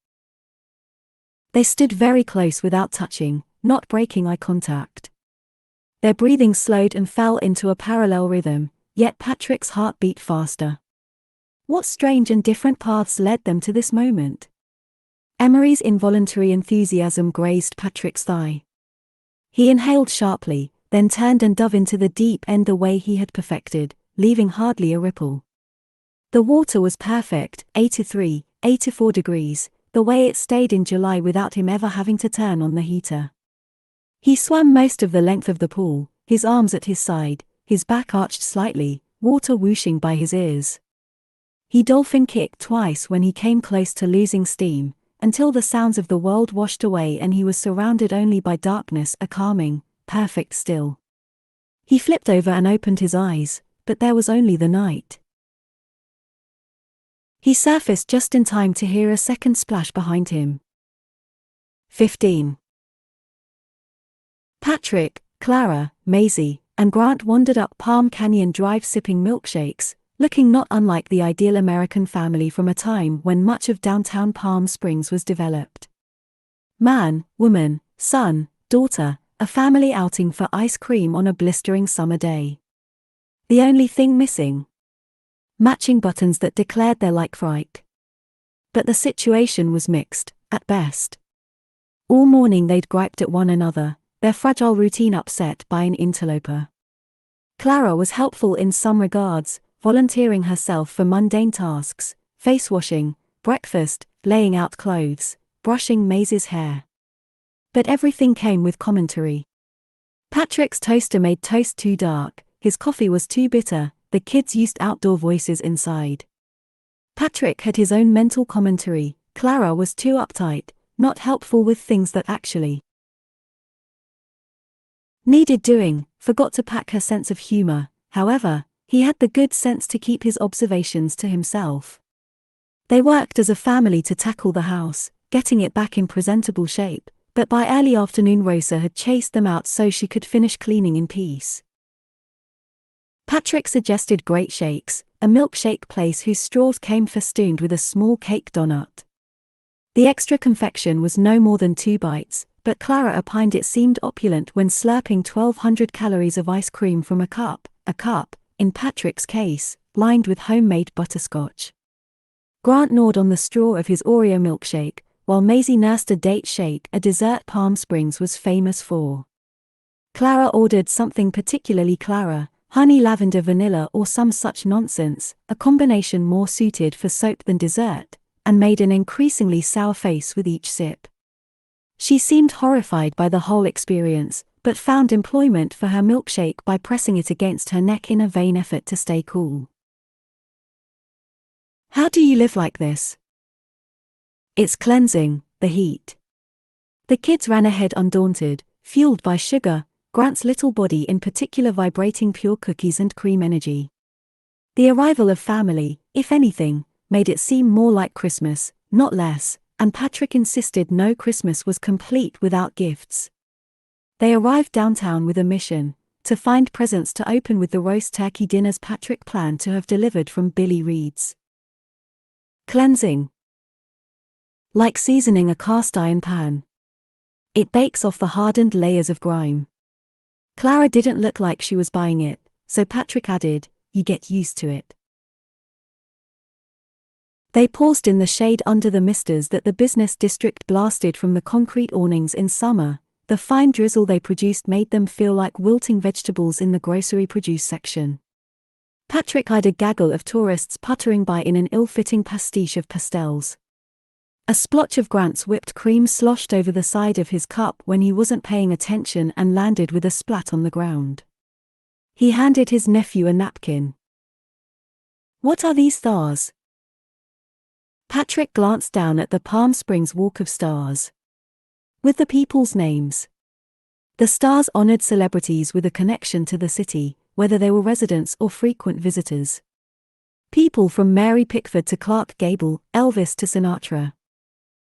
S1: They stood very close without touching, not breaking eye contact. Their breathing slowed and fell into a parallel rhythm, yet Patrick's heart beat faster. What strange and different paths led them to this moment? Emery's involuntary enthusiasm grazed Patrick's thigh. He inhaled sharply, then turned and dove into the deep end the way he had perfected, leaving hardly a ripple. The water was perfect, 83, 84 degrees, the way it stayed in July without him ever having to turn on the heater. He swam most of the length of the pool, his arms at his side, his back arched slightly, water whooshing by his ears. He dolphin kicked twice when he came close to losing steam, until the sounds of the world washed away and he was surrounded only by darkness, a calming, perfect still. He flipped over and opened his eyes, but there was only the night. He surfaced just in time to hear a second splash behind him. 15. Patrick, Clara, Maisie, and Grant wandered up Palm Canyon Drive sipping milkshakes, looking not unlike the ideal American family from a time when much of downtown Palm Springs was developed. Man, woman, son, daughter, a family outing for ice cream on a blistering summer day. The only thing missing? Matching buttons that declared their like. But the situation was mixed, at best. All morning they'd griped at one another, their fragile routine upset by an interloper. Clara was helpful in some regards, volunteering herself for mundane tasks, face washing, breakfast, laying out clothes, brushing Maisie's hair. But everything came with commentary. Patrick's toaster made toast too dark, his coffee was too bitter, the kids used outdoor voices inside. Patrick had his own mental commentary, Clara was too uptight, not helpful with things that actually needed doing, forgot to pack her sense of humor. However, he had the good sense to keep his observations to himself. They worked as a family to tackle the house, getting it back in presentable shape, but by early afternoon Rosa had chased them out so she could finish cleaning in peace. Patrick suggested Great Shakes, a milkshake place whose straws came festooned with a small cake donut. The extra confection was no more than 2 bites, but Clara opined it seemed opulent when slurping 1,200 calories of ice cream from a cup, in Patrick's case, lined with homemade butterscotch. Grant gnawed on the straw of his Oreo milkshake, while Maisie nursed a date shake, a dessert Palm Springs was famous for. Clara ordered something particularly Clara, honey lavender vanilla or some such nonsense, a combination more suited for soap than dessert, and made an increasingly sour face with each sip. She seemed horrified by the whole experience, but found employment for her milkshake by pressing it against her neck in a vain effort to stay cool. How do you live like this? It's cleansing, the heat. The kids ran ahead undaunted, fueled by sugar, Grant's little body in particular vibrating pure cookies and cream energy. The arrival of family, if anything, made it seem more like Christmas, not less, and Patrick insisted no Christmas was complete without gifts. They arrived downtown with a mission, to find presents to open with the roast turkey dinners Patrick planned to have delivered from Billy Reed's. Cleansing. Like seasoning a cast-iron pan. It bakes off the hardened layers of grime. Clara didn't look like she was buying it, so Patrick added, "You get used to it." They paused in the shade under the misters that the business district blasted from the concrete awnings in summer. The fine drizzle they produced made them feel like wilting vegetables in the grocery produce section. Patrick eyed a gaggle of tourists puttering by in an ill-fitting pastiche of pastels. A splotch of Grant's whipped cream sloshed over the side of his cup when he wasn't paying attention and landed with a splat on the ground. He handed his nephew a napkin. "What are these stars?" Patrick glanced down at the Palm Springs Walk of Stars. With the people's names. The stars honored celebrities with a connection to the city, whether they were residents or frequent visitors. People from Mary Pickford to Clark Gable, Elvis to Sinatra.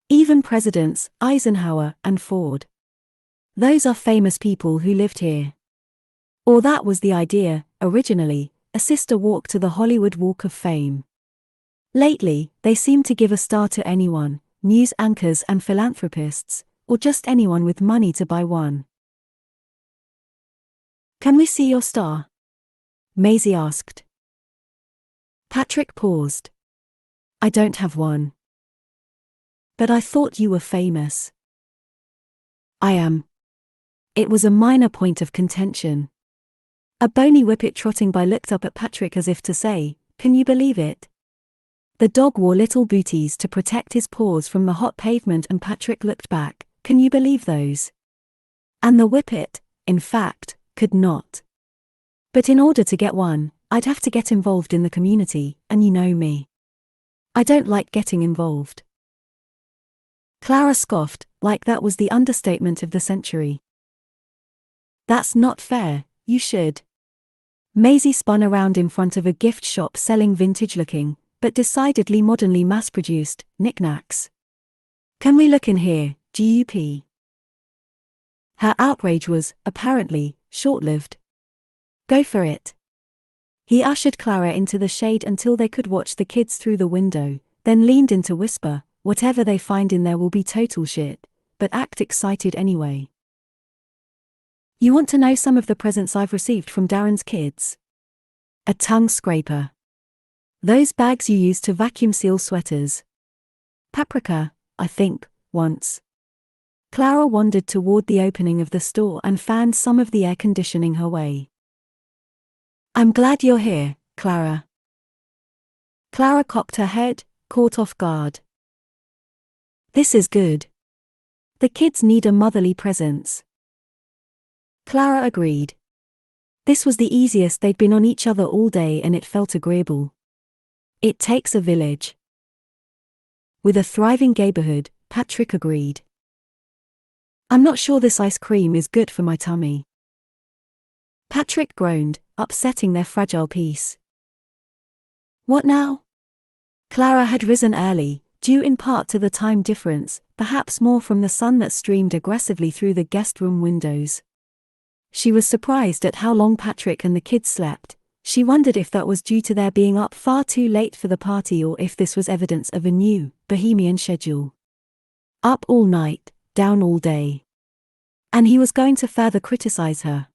S1: Even presidents, Eisenhower and Ford. Those are famous people who lived here. Or that was the idea, originally, a sister walk to the Hollywood Walk of Fame. Lately, they seem to give a star to anyone, news anchors and philanthropists, or just anyone with money to buy one. "Can we see your star?" Maisie asked. Patrick paused. "I don't have one." "But I thought you were famous." "I am." It was a minor point of contention. A bony whippet trotting by looked up at Patrick as if to say, "Can you believe it? The dog wore little booties to protect his paws from the hot pavement, and Patrick looked back. Can you believe those? And the whippet, in fact, could not. But in order to get one, I'd have to get involved in the community, and you know me. I don't like getting involved. Clara scoffed, like that was the understatement of the century. That's not fair, you should. Maisie spun around in front of a gift shop selling vintage-looking, but decidedly modernly mass-produced, knickknacks. Can we look in here, GUP? Her outrage was, apparently, short-lived. Go for it. He ushered Clara into the shade until they could watch the kids through the window, then leaned in to whisper, whatever they find in there will be total shit, but act excited anyway. You want to know some of the presents I've received from Darren's kids? A tongue scraper. Those bags you use to vacuum seal sweaters. Paprika, I think, once. Clara wandered toward the opening of the store and fanned some of the air conditioning her way. I'm glad you're here, Clara. Clara cocked her head, caught off guard. This is good. The kids need a motherly presence. Clara agreed. This was the easiest they'd been on each other all day, and it felt agreeable. It takes a village. With a thriving neighborhood, Patrick agreed. I'm not sure this ice cream is good for my tummy. Patrick groaned, upsetting their fragile peace. What now? Clara had risen early, due in part to the time difference, perhaps more from the sun that streamed aggressively through the guest room windows. She was surprised at how long Patrick and the kids slept. She wondered if that was due to their being up far too late for the party, or if this was evidence of a new, bohemian schedule. Up all night, down all day. And he was going to further criticize her.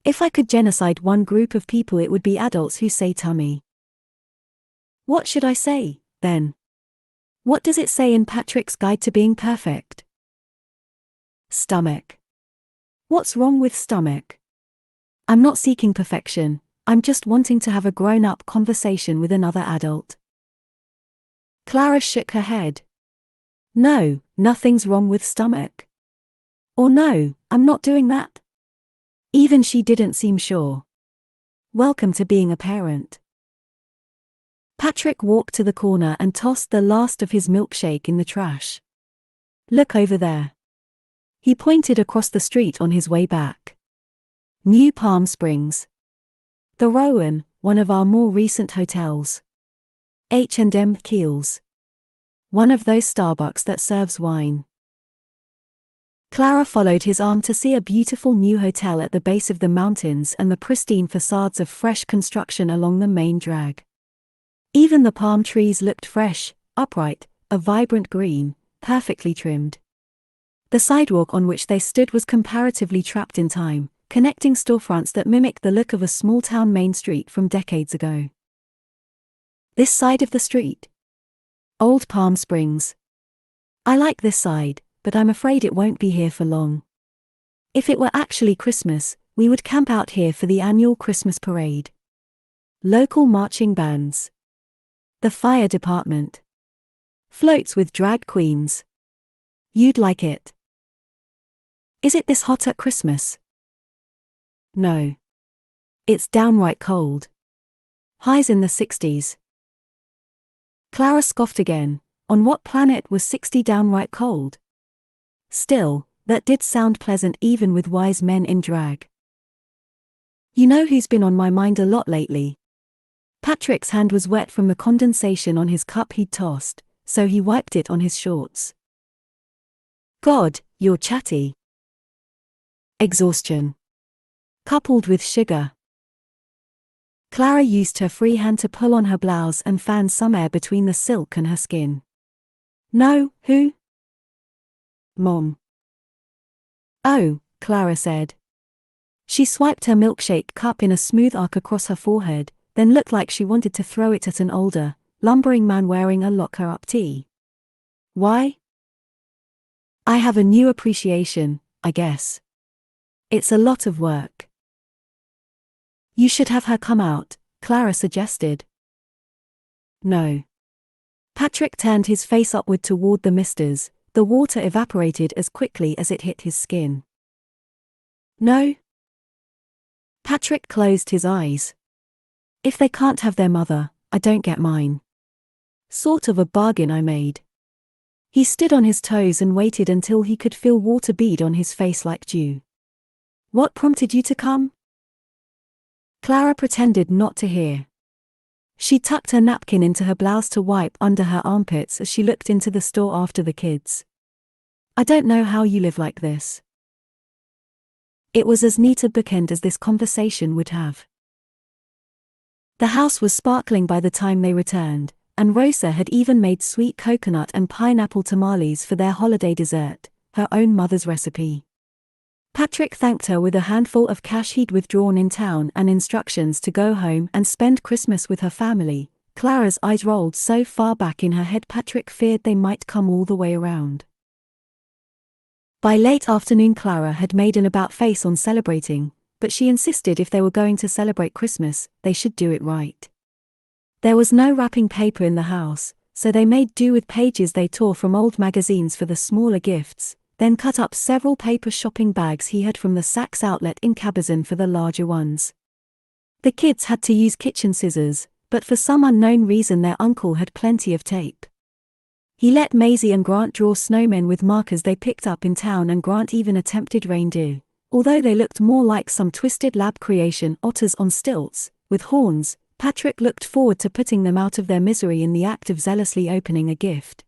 S1: If I could genocide one group of people, it would be adults who say tummy. What should I say, then? What does it say in Patrick's Guide to Being Perfect? Stomach. What's wrong with stomach? I'm not seeking perfection, I'm just wanting to have a grown-up conversation with another adult. Clara shook her head. No, nothing's wrong with stomach. Or no, I'm not doing that. Even she didn't seem sure. Welcome to being a parent. Patrick walked to the corner and tossed the last of his milkshake in the trash. Look over there. He pointed across the street on his way back. New Palm Springs. The Rowan, one of our more recent hotels. H&M Keels. One of those Starbucks that serves wine. Clara followed his arm to see a beautiful new hotel at the base of the mountains and the pristine facades of fresh construction along the main drag. Even the palm trees looked fresh, upright, a vibrant green, perfectly trimmed. The sidewalk on which they stood was comparatively trapped in time, connecting storefronts that mimicked the look of a small-town main street from decades ago. This side of the street? Old Palm Springs. I like this side, but I'm afraid it won't be here for long. If it were actually Christmas, we would camp out here for the annual Christmas parade. Local marching bands. The fire department. Floats with drag queens. You'd like it. Is it this hot at Christmas? No. It's downright cold. Highs in the 60s. Clara scoffed again. On what planet was 60 downright cold? Still, that did sound pleasant even with wise men in drag. You know who's been on my mind a lot lately? Patrick's hand was wet from the condensation on his cup he'd tossed, so he wiped it on his shorts. God, you're chatty. Exhaustion. Coupled with sugar. Clara used her free hand to pull on her blouse and fan some air between the silk and her skin. No, who? Mom. Oh, Clara said. She swiped her milkshake cup in a smooth arc across her forehead, then looked like she wanted to throw it at an older, lumbering man wearing a locker-up tee. Why? I have a new appreciation, I guess. It's a lot of work. You should have her come out, Clara suggested. No. Patrick turned his face upward toward the misters. The water evaporated as quickly as it hit his skin. No. Patrick closed his eyes. If they can't have their mother, I don't get mine. Sort of a bargain I made. He stood on his toes and waited until he could feel water bead on his face like dew. What prompted you to come? Clara pretended not to hear. She tucked her napkin into her blouse to wipe under her armpits as she looked into the store after the kids. I don't know how you live like this. It was as neat a bookend as this conversation would have. The house was sparkling by the time they returned, and Rosa had even made sweet coconut and pineapple tamales for their holiday dessert, her own mother's recipe. Patrick thanked her with a handful of cash he'd withdrawn in town and instructions to go home and spend Christmas with her family. Clara's eyes rolled so far back in her head Patrick feared they might come all the way around. By late afternoon Clara had made an about-face on celebrating, but she insisted if they were going to celebrate Christmas, they should do it right. There was no wrapping paper in the house, so they made do with pages they tore from old magazines for the smaller gifts, then cut up several paper shopping bags he had from the Saks outlet in Cabazon for the larger ones. The kids had to use kitchen scissors, but for some unknown reason their uncle had plenty of tape. He let Maisie and Grant draw snowmen with markers they picked up in town, and Grant even attempted reindeer, although they looked more like some twisted lab creation otters on stilts, with horns. Patrick looked forward to putting them out of their misery in the act of zealously opening a gift.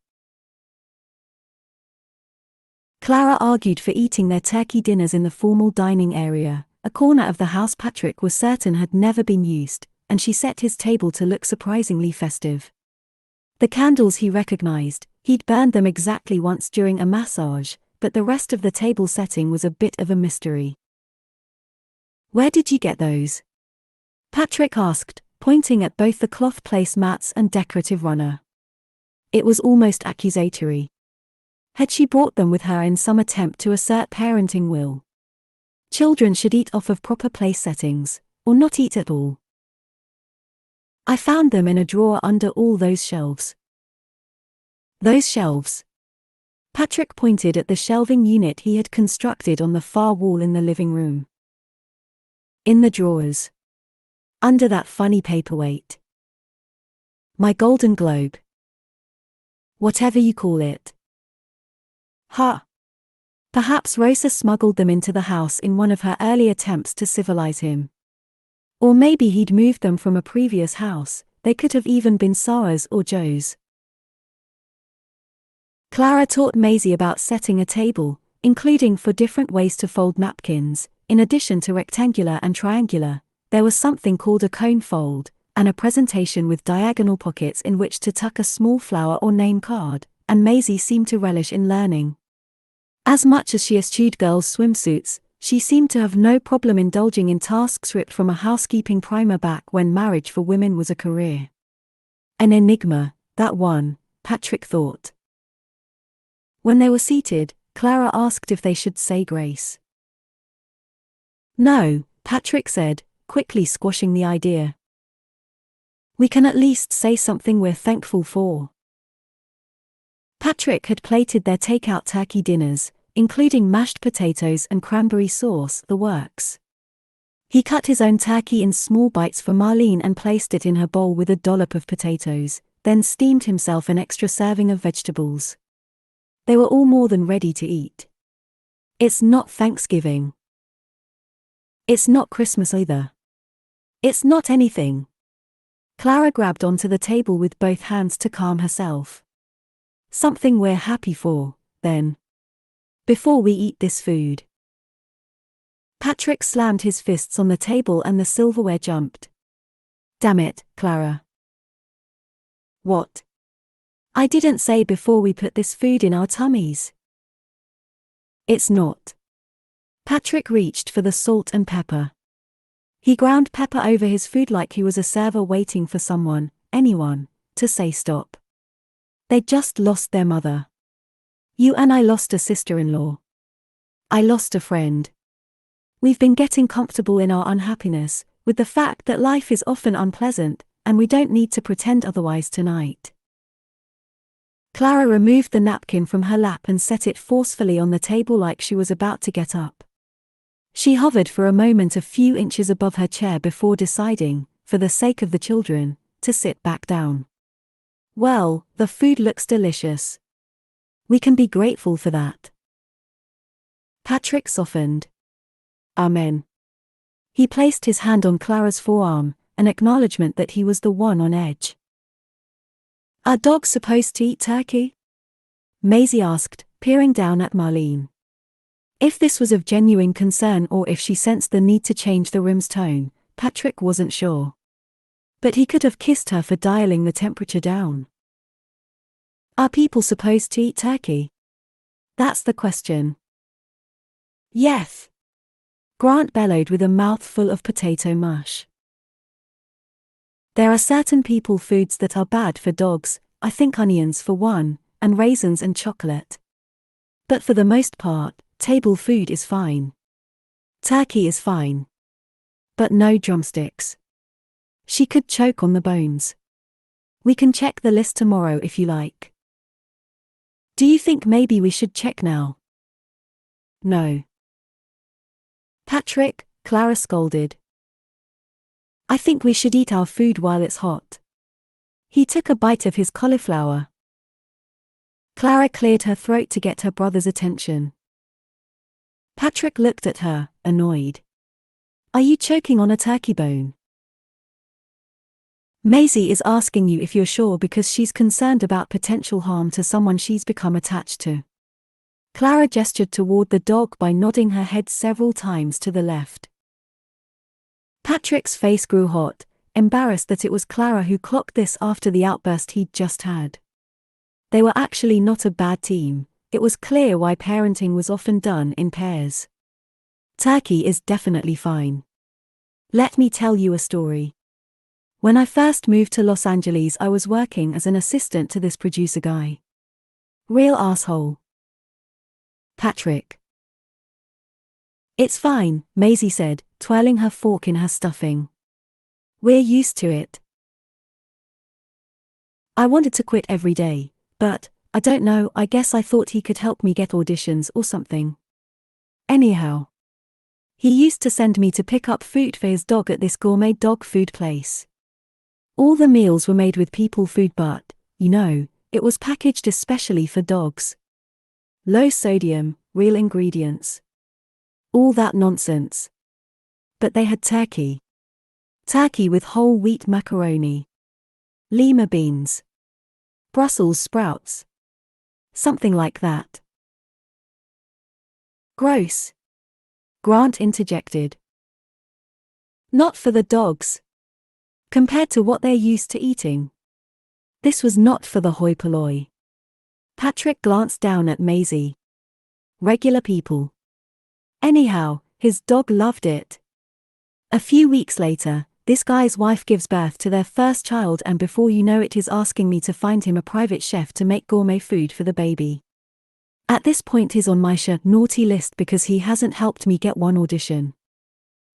S1: Clara argued for eating their turkey dinners in the formal dining area, a corner of the house Patrick was certain had never been used, and she set his table to look surprisingly festive. The candles he recognized, he'd burned them exactly once during a massage, but the rest of the table setting was a bit of a mystery. Where did you get those? Patrick asked, pointing at both the cloth placemats and decorative runner. It was almost accusatory. Had she brought them with her in some attempt to assert parenting will? Children should eat off of proper place settings, or not eat at all. I found them in a drawer under all those shelves. Those shelves? Patrick pointed at the shelving unit he had constructed on the far wall in the living room. In the drawers. Under that funny paperweight. My Golden Globe. Whatever you call it. Huh. Perhaps Rosa smuggled them into the house in one of her early attempts to civilize him. Or maybe he'd moved them from a previous house. They could have even been Sarah's or Joe's. Clara taught Maisie about setting a table, including 4 different ways to fold napkins. In addition to rectangular and triangular, there was something called a cone fold, and a presentation with diagonal pockets in which to tuck a small flower or name card, and Maisie seemed to relish in learning. As much as she eschewed girls' swimsuits, she seemed to have no problem indulging in tasks ripped from a housekeeping primer back when marriage for women was a career. An enigma, that one, Patrick thought. When they were seated, Clara asked if they should say grace. No, Patrick said, quickly squashing the idea. We can at least say something we're thankful for. Patrick had plated their takeout turkey dinners, including mashed potatoes and cranberry sauce, the works. He cut his own turkey in small bites for Marlene and placed it in her bowl with a dollop of potatoes, then steamed himself an extra serving of vegetables. They were all more than ready to eat. It's not Thanksgiving. It's not Christmas either. It's not anything. Clara grabbed onto the table with both hands to calm herself. Something we're happy for, then. Before we eat this food. Patrick slammed his fists on the table and the silverware jumped. Damn it, Clara. What? I didn't say before we put this food in our tummies. It's not. Patrick reached for the salt and pepper. He ground pepper over his food like he was a server waiting for someone, anyone, to say stop. They'd just lost their mother. You and I lost a sister-in-law. I lost a friend. We've been getting comfortable in our unhappiness, with the fact that life is often unpleasant, and we don't need to pretend otherwise tonight. Clara removed the napkin from her lap and set it forcefully on the table like she was about to get up. She hovered for a moment a few inches above her chair before deciding, for the sake of the children, to sit back down. Well, the food looks delicious. We can be grateful for that. Patrick softened. Amen. He placed his hand on Clara's forearm, an acknowledgement that he was the one on edge. Are dogs supposed to eat turkey? Maisie asked, peering down at Marlene. If this was of genuine concern or if she sensed the need to change the room's tone, Patrick wasn't sure. But he could have kissed her for dialing the temperature down. Are people supposed to eat turkey? That's the question. Yes. Grant bellowed with a mouthful of potato mush. There are certain people foods that are bad for dogs, I think onions for one, and raisins and chocolate. But for the most part, table food is fine. Turkey is fine. But no drumsticks. She could choke on the bones. We can check the list tomorrow if you like. Do you think maybe we should check now? No. Patrick, Clara scolded. I think we should eat our food while it's hot. He took a bite of his cauliflower. Clara cleared her throat to get her brother's attention. Patrick looked at her, annoyed. Are you choking on a turkey bone? Maisie is asking you if you're sure because she's concerned about potential harm to someone she's become attached to. Clara gestured toward the dog by nodding her head several times to the left. Patrick's face grew hot, embarrassed that it was Clara who clocked this after the outburst he'd just had. They were actually not a bad team. It was clear why parenting was often done in pairs. Turkey is definitely fine. Let me tell you a story. When I first moved to Los Angeles, I was working as an assistant to this producer guy. Real asshole. Patrick. It's fine, Maisie said, twirling her fork in her stuffing. We're used to it. I wanted to quit every day, but, I don't know, I guess I thought he could help me get auditions or something. Anyhow. He used to send me to pick up food for his dog at this gourmet dog food place. All the meals were made with people food but, you know, it was packaged especially for dogs. Low sodium, real ingredients. All that nonsense. But they had turkey. Turkey with whole wheat macaroni. Lima beans. Brussels sprouts. Something like that. Gross. Grant interjected. Not for the dogs. Compared to what they're used to eating. This was not for the hoi polloi. Patrick glanced down at Maisie. Regular people. Anyhow, his dog loved it. A few weeks later, this guy's wife gives birth to their first child and before you know it is asking me to find him a private chef to make gourmet food for the baby. At this point he's on my naughty list because he hasn't helped me get one audition.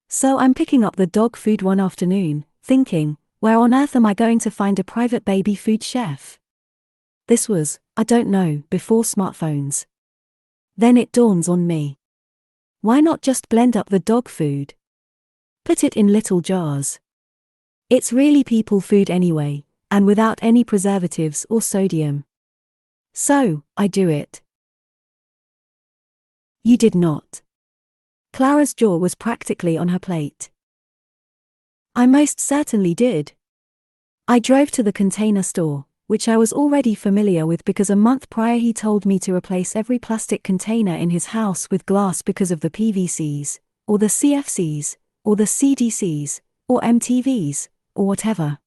S1: So I'm picking up the dog food one afternoon, thinking, where on earth am I going to find a private baby food chef? This was, I don't know, before smartphones. Then it dawns on me. Why not just blend up the dog food? Put it in little jars. It's really people food anyway, and without any preservatives or sodium. So, I do it. You did not. Clara's jaw was practically on her plate. I most certainly did. I drove to the Container Store, which I was already familiar with because a month prior he told me to replace every plastic container in his house with glass because of the PVCs, or the CFCs, or the CDCs, or MTVs, or whatever.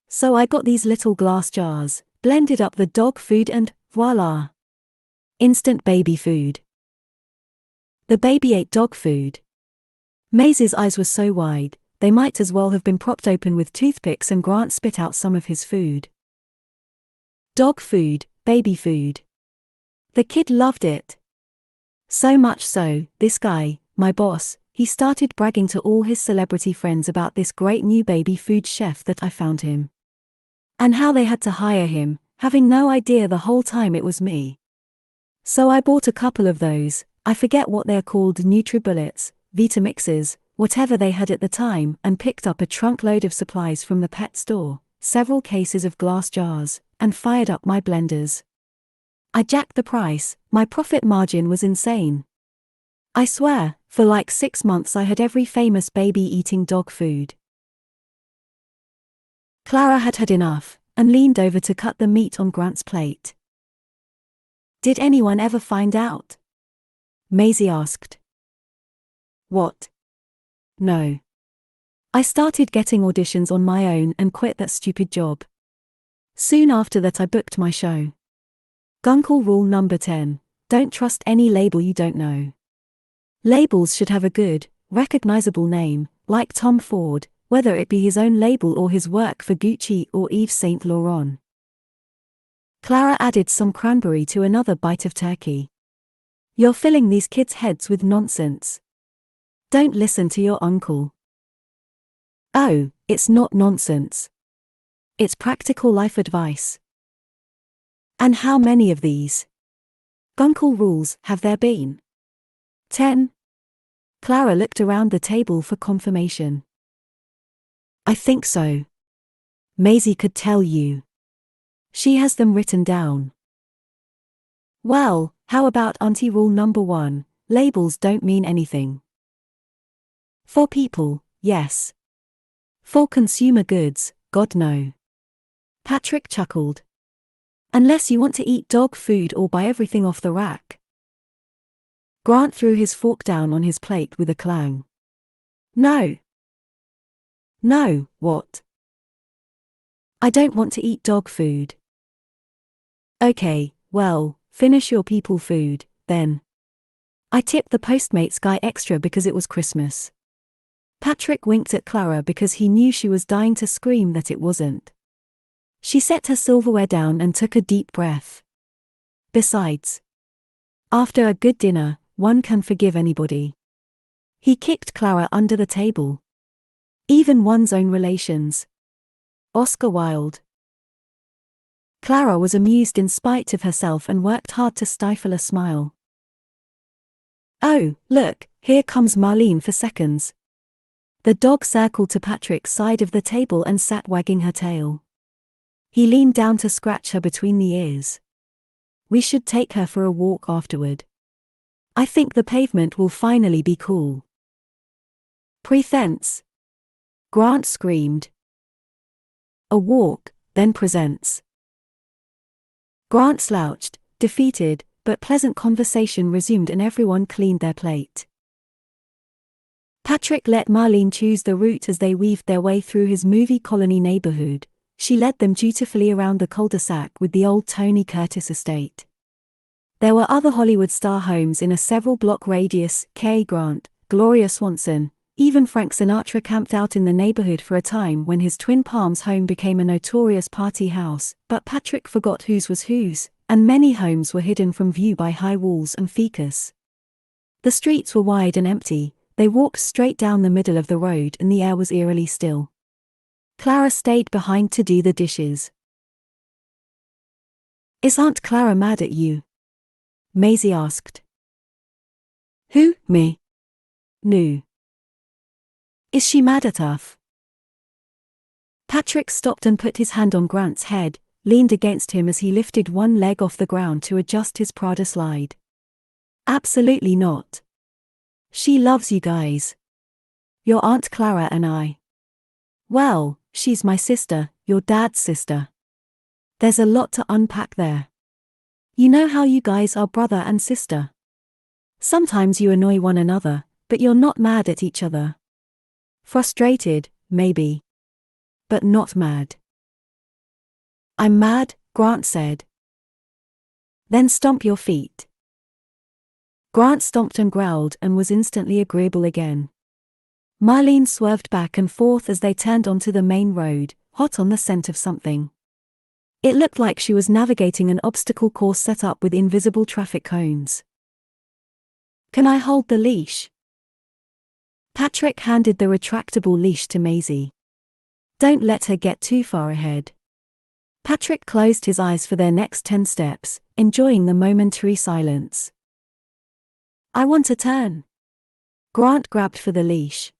S1: So I got these little glass jars, blended up the dog food and, voila! Instant baby food. The baby ate dog food. Maisie's eyes were so wide, they might as well have been propped open with toothpicks and Grant spit out some of his food. Dog food, baby food. The kid loved it. So much so, this guy, my boss, he started bragging to all his celebrity friends about this great new baby food chef that I found him. And how they had to hire him, having no idea the whole time it was me. So I bought a couple of those, I forget what they're called, NutriBullets, Vitamixes, whatever they had at the time, and picked up a trunk load of supplies from the pet store, several cases of glass jars, and fired up my blenders. I jacked the price, my profit margin was insane. I swear, for like 6 months I had every famous baby eating dog food. Clara had had enough, and leaned over to cut the meat on Grant's plate. Did anyone ever find out? Maisie asked. What? No. I started getting auditions on my own and quit that stupid job. Soon after that I booked my show. Guncle rule number 10, don't trust any label you don't know. Labels should have a good, recognizable name, like Tom Ford, whether it be his own label or his work for Gucci or Yves Saint Laurent. Clara added some cranberry to another bite of turkey. You're filling these kids' heads with nonsense. Don't listen to your uncle. Oh, it's not nonsense. It's practical life advice. And how many of these Guncle rules have there been? 10. Clara looked around the table for confirmation. I think so. Maisie could tell you. She has them written down. Well, how about auntie rule number 1, labels don't mean anything. For people, yes. For consumer goods, God no. Patrick chuckled. Unless you want to eat dog food or buy everything off the rack. Grant threw his fork down on his plate with a clang. No. No, what? I don't want to eat dog food. Okay, well, finish your people food, then. I tipped the Postmates guy extra because it was Christmas. Patrick winked at Clara because he knew she was dying to scream that it wasn't. She set her silverware down and took a deep breath. Besides, after a good dinner, one can forgive anybody. He kicked Clara under the table. Even one's own relations. Oscar Wilde. Clara was amused in spite of herself and worked hard to stifle a smile. Oh, look, here comes Marlene for seconds. The dog circled to Patrick's side of the table and sat wagging her tail. He leaned down to scratch her between the ears. We should take her for a walk afterward. I think the pavement will finally be cool. Presents. Grant screamed. A walk, then presents. Grant slouched, defeated, but pleasant conversation resumed and everyone cleaned their plate. Patrick let Marlene choose the route as they weaved their way through his movie colony neighborhood. She led them dutifully around the cul-de-sac with the old Tony Curtis estate. There were other Hollywood star homes in a several-block radius. Cary Grant, Gloria Swanson, even Frank Sinatra camped out in the neighborhood for a time when his Twin Palms home became a notorious party house, but Patrick forgot whose was whose, and many homes were hidden from view by high walls and ficus. The streets were wide and empty. They walked straight down the middle of the road and the air was eerily still. Clara stayed behind to do the dishes. Is Aunt Clara mad at you? Maisie asked. Who, me? No. Is she mad at us? Patrick stopped and put his hand on Grant's head, leaned against him as he lifted one leg off the ground to adjust his Prada slide. Absolutely not. She loves you guys. Your Aunt Clara and I. Well, she's my sister, your dad's sister. There's a lot to unpack there. You know how you guys are brother and sister. Sometimes you annoy one another, but you're not mad at each other. Frustrated, maybe. But not mad. I'm mad, Grant said. Then stomp your feet. Grant stomped and growled and was instantly agreeable again. Marlene swerved back and forth as they turned onto the main road, hot on the scent of something. It looked like she was navigating an obstacle course set up with invisible traffic cones. Can I hold the leash? Patrick handed the retractable leash to Maisie. Don't let her get too far ahead. Patrick closed his eyes for their next 10 steps, enjoying the momentary silence. I want a turn. Grant grabbed for the leash.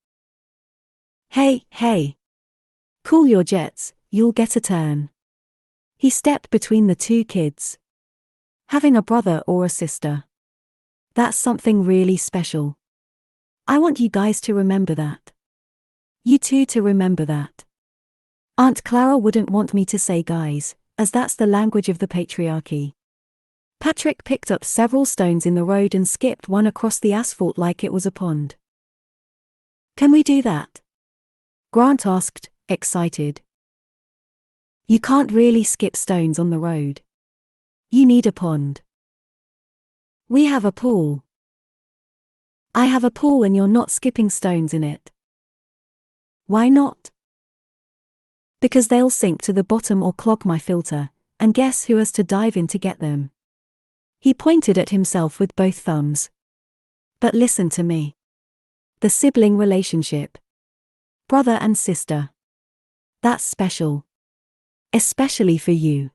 S1: Hey. Cool your jets, you'll get a turn. He stepped between the two kids. Having a brother or a sister. That's something really special. I want you guys to remember that. You two to remember that. Aunt Clara wouldn't want me to say guys, as that's the language of the patriarchy. Patrick picked up several stones in the road and skipped one across the asphalt like it was a pond. Can we do that? Grant asked, excited. You can't really skip stones on the road. You need a pond. We have a pool. I have a pool and you're not skipping stones in it. Why not? Because they'll sink to the bottom or clog my filter, and guess who has to dive in to get them? He pointed at himself with both thumbs. But listen to me. The sibling relationship. Brother and sister. That's special. Especially for you.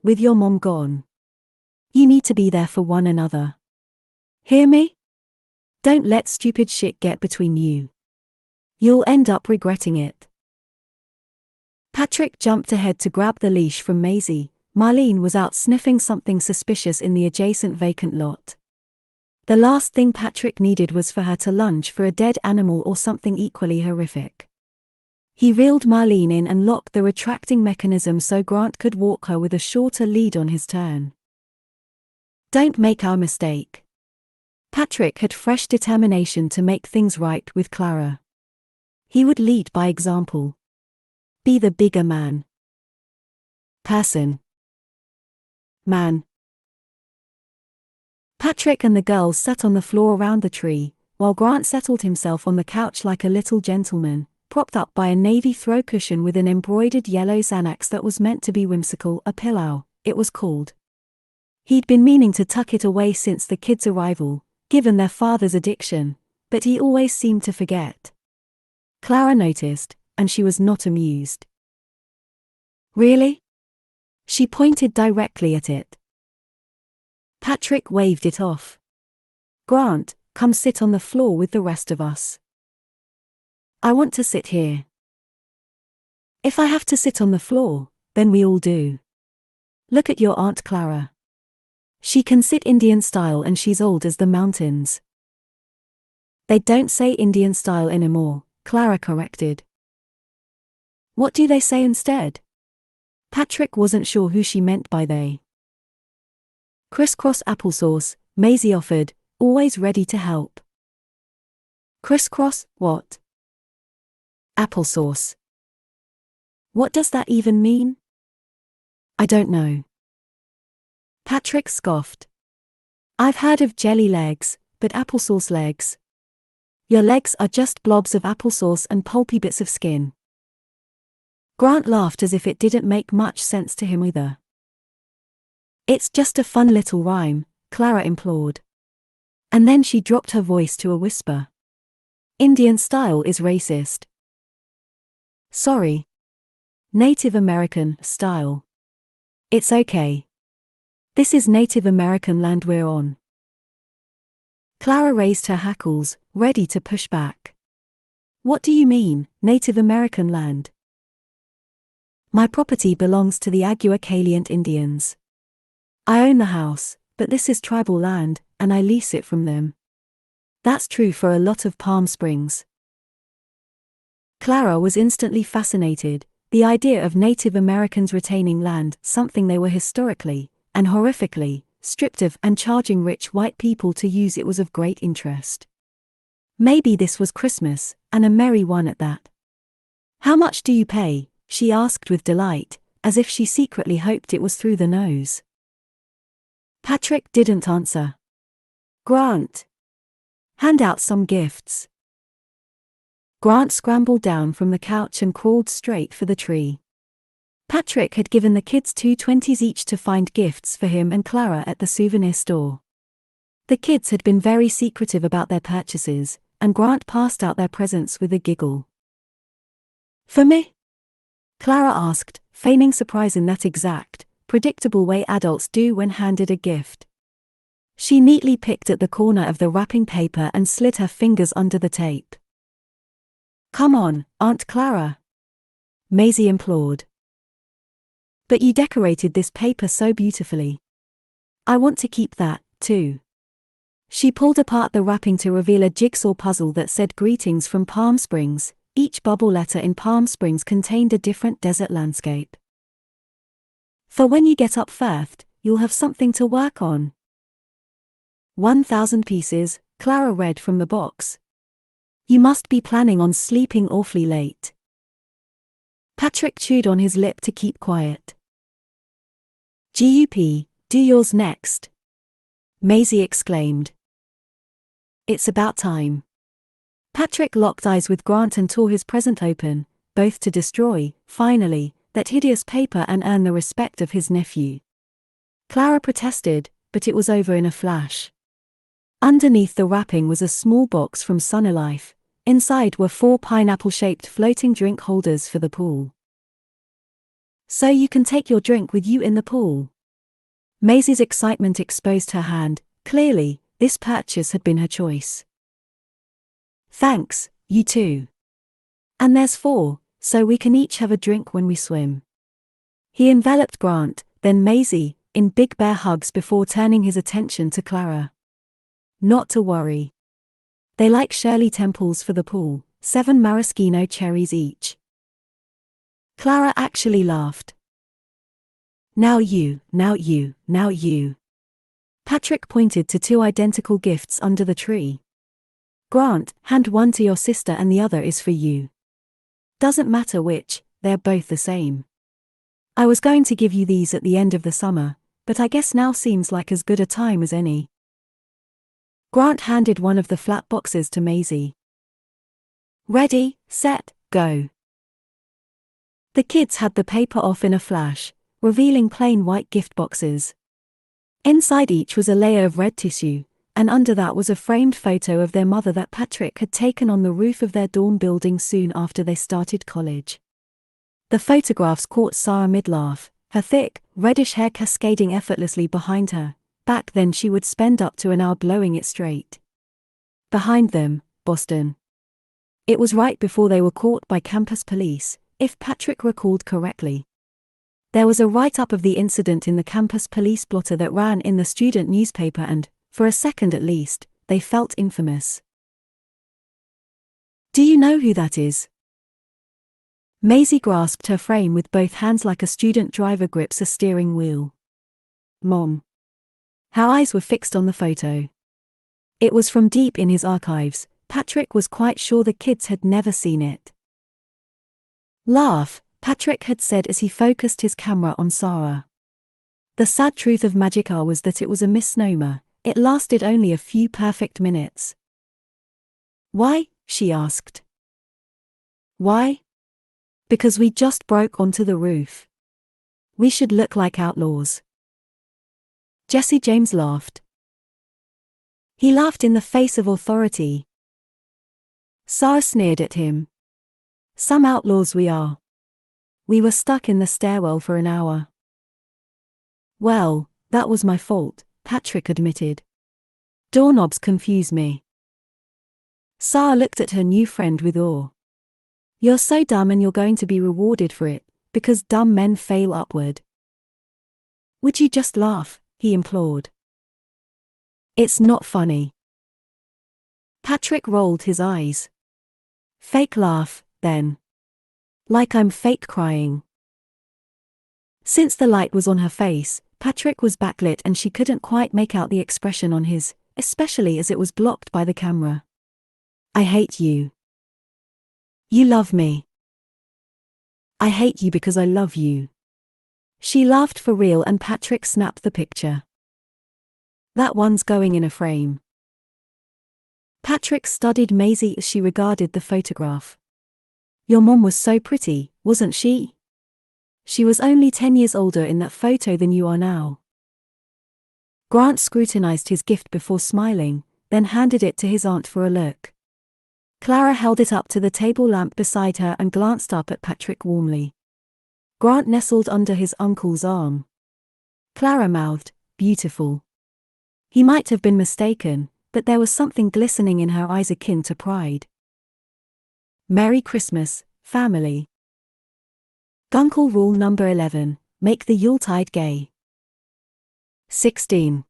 S1: With your mom gone. You need to be there for one another. Hear me? Don't let stupid shit get between you. You'll end up regretting it. Patrick jumped ahead to grab the leash from Maisie. Marlene was out sniffing something suspicious in the adjacent vacant lot. The last thing Patrick needed was for her to lunge for a dead animal or something equally horrific. He reeled Marlene in and locked the retracting mechanism so Grant could walk her with a shorter lead on his turn. Don't make our mistake. Patrick had fresh determination to make things right with Clara. He would lead by example. Be the bigger man. Man. Patrick and the girls sat on the floor around the tree, while Grant settled himself on the couch like a little gentleman, propped up by a navy throw cushion with an embroidered yellow Xanax that was meant to be whimsical, a pillow, it was called. He'd been meaning to tuck it away since the kids' arrival, given their father's addiction, but he always seemed to forget. Clara noticed, and she was not amused. Really? She pointed directly at it. Patrick waved it off. Grant, come sit on the floor with the rest of us. I want to sit here. If I have to sit on the floor, then we all do. Look at your Aunt Clara. She can sit Indian style and she's old as the mountains. They don't say Indian style anymore, Clara corrected. What do they say instead? Patrick wasn't sure who she meant by they. Crisscross applesauce, Maisie offered, always ready to help. Crisscross, what? Applesauce. What does that even mean? I don't know. Patrick scoffed. I've heard of jelly legs, but applesauce legs. Your legs are just blobs of applesauce and pulpy bits of skin. Grant laughed as if it didn't make much sense to him either. It's just a fun little rhyme, Clara implored. And then she dropped her voice to a whisper. Indian style is racist. Sorry. Native American style. It's okay. This is Native American land we're on. Clara raised her hackles, ready to push back. What do you mean, Native American land? My property belongs to the Aguacaliant Indians. I own the house, but this is tribal land, and I lease it from them. That's true for a lot of Palm Springs. Clara was instantly fascinated. The idea of Native Americans retaining land, something they were historically, and horrifically, stripped of, and charging rich white people to use it, was of great interest. Maybe this was Christmas, and a merry one at that. How much do you pay? She asked with delight, as if she secretly hoped it was through the nose. Patrick didn't answer. Grant. Hand out some gifts. Grant scrambled down from the couch and crawled straight for the tree. Patrick had given the kids $2.20 each to find gifts for him and Clara at the souvenir store. The kids had been very secretive about their purchases, and Grant passed out their presents with a giggle. "For me?" Clara asked, feigning surprise in that exact, predictable way adults do when handed a gift. She neatly picked at the corner of the wrapping paper and slid her fingers under the tape. "Come on, Aunt Clara," Maisie implored. "But you decorated this paper so beautifully. I want to keep that, too." She pulled apart the wrapping to reveal a jigsaw puzzle that said "Greetings from Palm Springs." Each bubble letter in Palm Springs contained a different desert landscape. "For when you get up first, you'll have something to work on." 1,000 pieces, Clara read from the box. "You must be planning on sleeping awfully late." Patrick chewed on his lip to keep quiet. "GUP, do yours next," Maisie exclaimed. "It's about time." Patrick locked eyes with Grant and tore his present open, both to destroy, finally, that hideous paper and earn the respect of his nephew. Clara protested, but it was over in a flash. Underneath the wrapping was a small box from Sunilife. Inside were 4 pineapple-shaped floating drink holders for the pool. "So you can take your drink with you in the pool." Maisie's excitement exposed her hand. Clearly, this purchase had been her choice. "Thanks, you too. And there's 4, so we can each have a drink when we swim." He enveloped Grant, then Maisie, in big bear hugs before turning his attention to Clara. "Not to worry. They like Shirley Temples for the pool, 7 maraschino cherries each." Clara actually laughed. Now you. Patrick pointed to 2 identical gifts under the tree. "Grant, hand one to your sister and the other is for you. Doesn't matter which, they're both the same. I was going to give you these at the end of the summer, but I guess now seems like as good a time as any." Grant handed one of the flat boxes to Maisie. "Ready, set, go." The kids had the paper off in a flash, revealing plain white gift boxes. Inside each was a layer of red tissue, and under that was a framed photo of their mother that Patrick had taken on the roof of their dorm building soon after they started college. The photographs caught Sarah mid-laugh, her thick, reddish hair cascading effortlessly behind her. Back then she would spend up to an hour blowing it straight. Behind them, Boston. It was right before they were caught by campus police, if Patrick recalled correctly. There was a write-up of the incident in the campus police blotter that ran in the student newspaper and, for a second at least, they felt infamous. "Do you know who that is?" Maisie grasped her frame with both hands like a student driver grips a steering wheel. "Mom." Her eyes were fixed on the photo. It was from deep in his archives. Patrick was quite sure the kids had never seen it. "Laugh," Patrick had said as he focused his camera on Sarah. The sad truth of Magic Hour was that it was a misnomer. It lasted only a few perfect minutes. "Why?" she asked. "Why? Because we just broke onto the roof. We should look like outlaws." Jesse James laughed. He laughed in the face of authority. Sarah sneered at him. "Some outlaws we are. We were stuck in the stairwell for an hour." "Well, that was my fault," Patrick admitted. "Doorknobs confuse me." Sarah looked at her new friend with awe. "You're so dumb and you're going to be rewarded for it, because dumb men fail upward." "Would you just laugh?" he implored. "It's not funny." Patrick rolled his eyes. "Fake laugh, then. Like I'm fake crying." Since the light was on her face, Patrick was backlit and she couldn't quite make out the expression on his, especially as it was blocked by the camera. "I hate you." "You love me." "I hate you because I love you." She laughed for real and Patrick snapped the picture. "That one's going in a frame." Patrick studied Maisie as she regarded the photograph. "Your mom was so pretty, wasn't she? She was only 10 years older in that photo than you are now." Grant scrutinized his gift before smiling, then handed it to his aunt for a look. Clara held it up to the table lamp beside her and glanced up at Patrick warmly. Grant nestled under his uncle's arm. Clara mouthed, "Beautiful." He might have been mistaken, but there was something glistening in her eyes akin to pride. Merry Christmas, family. Guncle Rule number 11, make the Yuletide gay. 16.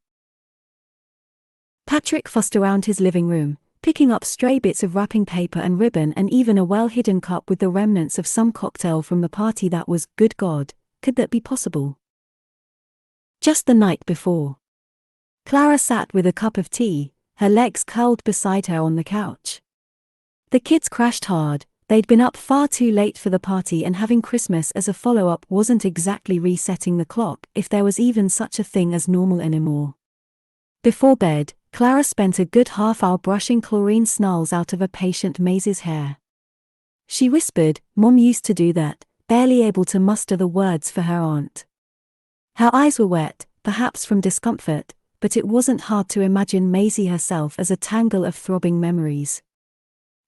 S1: Patrick fussed around his living room, picking up stray bits of wrapping paper and ribbon and even a well-hidden cup with the remnants of some cocktail from the party that was, good God, could that be possible? Just the night before. Clara sat with a cup of tea, her legs curled beside her on the couch. The kids crashed hard, they'd been up far too late for the party, and having Christmas as a follow-up wasn't exactly resetting the clock, if there was even such a thing as normal anymore. Before bed, Clara spent a good half-hour brushing chlorine snarls out of a patient Maisie's hair. She whispered, "Mom used to do that," barely able to muster the words for her aunt. Her eyes were wet, perhaps from discomfort, but it wasn't hard to imagine Maisie herself as a tangle of throbbing memories.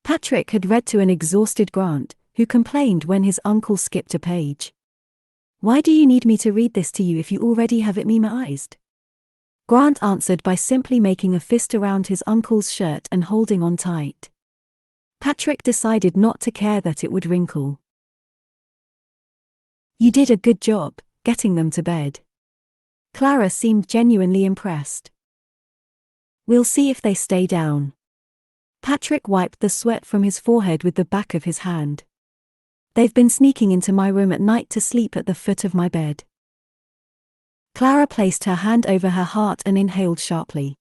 S1: Patrick had read to an exhausted Grant, who complained when his uncle skipped a page. "Why do you need me to read this to you if you already have it memorized?" Grant answered by simply making a fist around his uncle's shirt and holding on tight. Patrick decided not to care that it would wrinkle. "You did a good job, getting them to bed." Clara seemed genuinely impressed. "We'll see if they stay down." Patrick wiped the sweat from his forehead with the back of his hand. "They've been sneaking into my room at night to sleep at the foot of my bed." Clara placed her hand over her heart and inhaled sharply.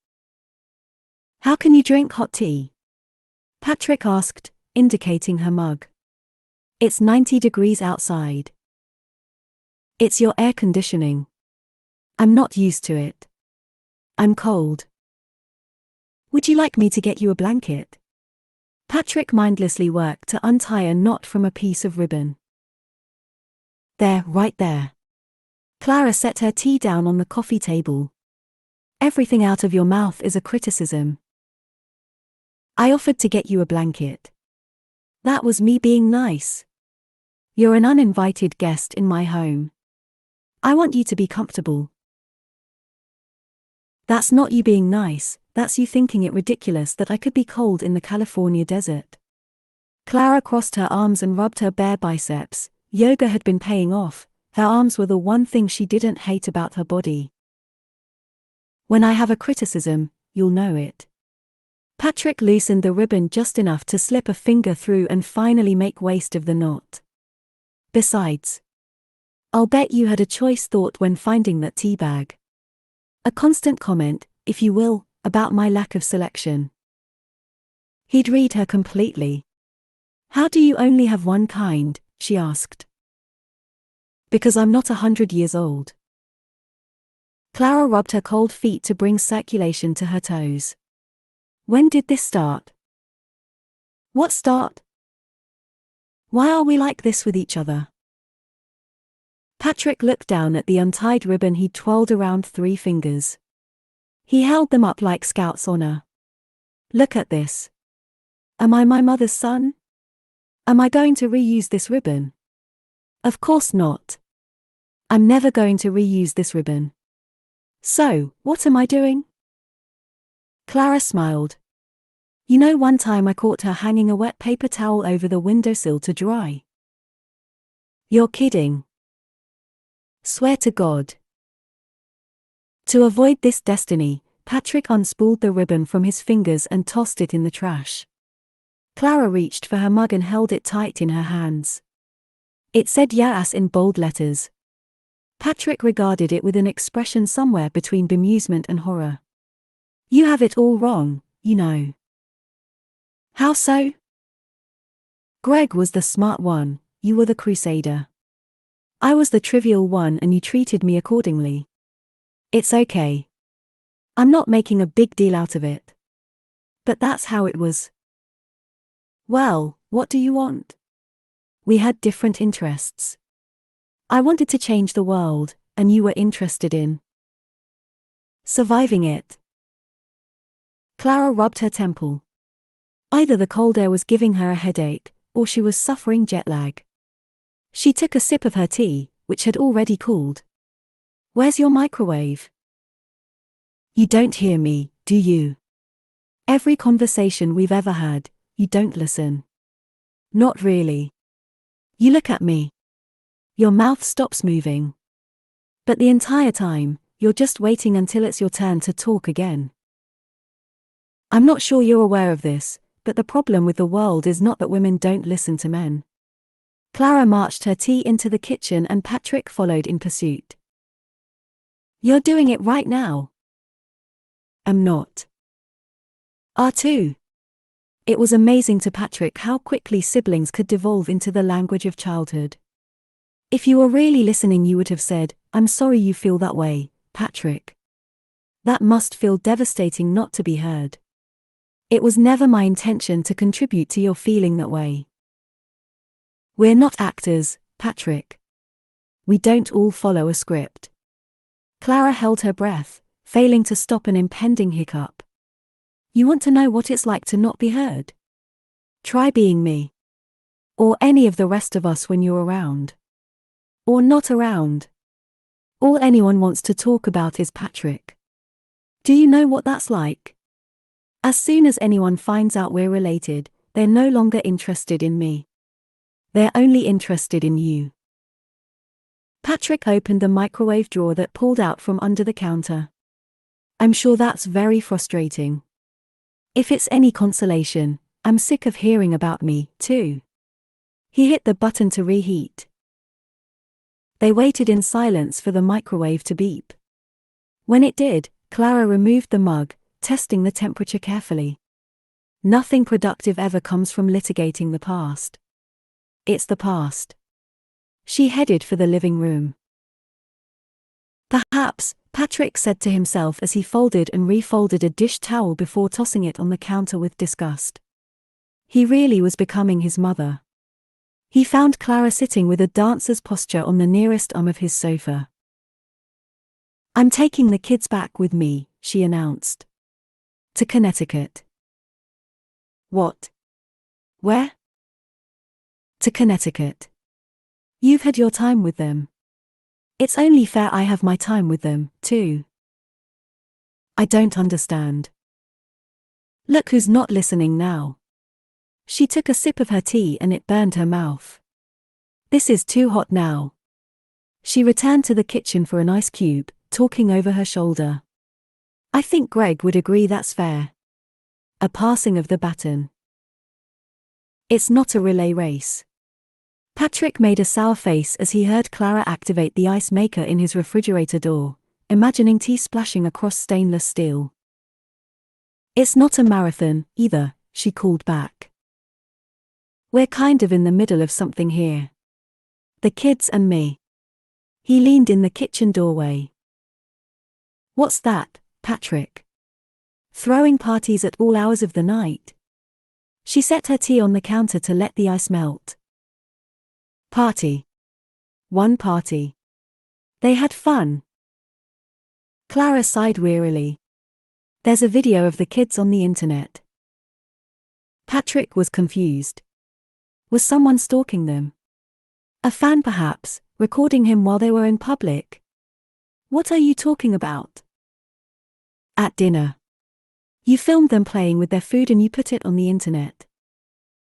S1: "How can you drink hot tea?" Patrick asked, indicating her mug. "It's 90 degrees outside." "It's your air conditioning." "I'm not used to it." "I'm cold." "Would you like me to get you a blanket?" Patrick mindlessly worked to untie a knot from a piece of ribbon. "There, right there." Clara set her tea down on the coffee table. "Everything out of your mouth is a criticism." "I offered to get you a blanket." "That was me being nice." "You're an uninvited guest in my home. I want you to be comfortable." "That's not you being nice, that's you thinking it ridiculous that I could be cold in the California desert." Clara crossed her arms and rubbed her bare biceps. Yoga had been paying off. Her arms were the one thing she didn't hate about her body. "When I have a criticism, you'll know it." Patrick loosened the ribbon just enough to slip a finger through and finally make waste of the knot. "Besides, I'll bet you had a choice thought when finding that tea bag. A constant comment, if you will, about my lack of selection." He'd read her completely. "How do you only have one kind?" she asked. "Because I'm not 100 years old." Clara rubbed her cold feet to bring circulation to her toes. "When did this start?" "What start? Why are we like this with each other?" Patrick looked down at the untied ribbon he'd twirled around 3 fingers. He held them up like Scout's honor. "Look at this. Am I my mother's son? Am I going to reuse this ribbon? Of course not. I'm never going to reuse this ribbon. So, what am I doing?" Clara smiled. "You know, one time I caught her hanging a wet paper towel over the windowsill to dry." "You're kidding." "Swear to God." To avoid this destiny, Patrick unspooled the ribbon from his fingers and tossed it in the trash. Clara reached for her mug and held it tight in her hands. It said "Yes" in bold letters. Patrick regarded it with an expression somewhere between bemusement and horror. "You have it all wrong, you know." "How so?" "Greg was the smart one, you were the crusader. I was the trivial one and you treated me accordingly. It's okay. I'm not making a big deal out of it. But that's how it was." "Well, what do you want?" "We had different interests. I wanted to change the world, and you were interested in surviving it." Clara rubbed her temple. Either the cold air was giving her a headache, or she was suffering jet lag. She took a sip of her tea, which had already cooled. "Where's your microwave?" "You don't hear me, do you? Every conversation we've ever had, you don't listen." "Not really. You look at me. Your mouth stops moving. But the entire time, you're just waiting until it's your turn to talk again." "I'm not sure you're aware of this, but the problem with the world is not that women don't listen to men." Clara marched her tea into the kitchen and Patrick followed in pursuit. "You're doing it right now." "I'm not." R2. It was amazing to Patrick how quickly siblings could devolve into the language of childhood. "If you were really listening, you would have said, 'I'm sorry you feel that way, Patrick.' That must feel devastating not to be heard. It was never my intention to contribute to your feeling that way. We're not actors, Patrick. We don't all follow a script." Clara held her breath, failing to stop an impending hiccup. "You want to know what it's like to not be heard? Try being me. Or any of the rest of us when you're around. Or not around. All anyone wants to talk about is Patrick. Do you know what that's like? As soon as anyone finds out we're related, they're no longer interested in me. They're only interested in you." Patrick opened the microwave drawer that pulled out from under the counter. "I'm sure that's very frustrating. If it's any consolation, I'm sick of hearing about me, too." He hit the button to reheat. They waited in silence for the microwave to beep. When it did, Clara removed the mug, testing the temperature carefully. Nothing productive ever comes from litigating the past. It's the past. She headed for the living room. "Perhaps," Patrick said to himself as he folded and refolded a dish towel before tossing it on the counter with disgust. He really was becoming his mother. He found Clara sitting with a dancer's posture on the nearest arm of his sofa. "I'm taking the kids back with me," she announced. "To Connecticut." "What? Where?" "To Connecticut. You've had your time with them. It's only fair I have my time with them, too." "I don't understand." Look who's not listening now. She took a sip of her tea and it burned her mouth. "This is too hot now." She returned to the kitchen for an ice cube, talking over her shoulder. "I think Greg would agree that's fair. A passing of the baton. It's not a relay race." Patrick made a sour face as he heard Clara activate the ice maker in his refrigerator door, imagining tea splashing across stainless steel. "It's not a marathon, either," she called back. "We're kind of in the middle of something here. The kids and me." He leaned in the kitchen doorway. "What's that, Patrick? Throwing parties at all hours of the night?" She set her tea on the counter to let the ice melt. "Party. One party. They had fun." Clara sighed wearily. "There's a video of the kids on the internet." Patrick was confused. Was someone stalking them? A fan perhaps, recording him while they were in public? "What are you talking about?" "At dinner. You filmed them playing with their food and you put it on the internet.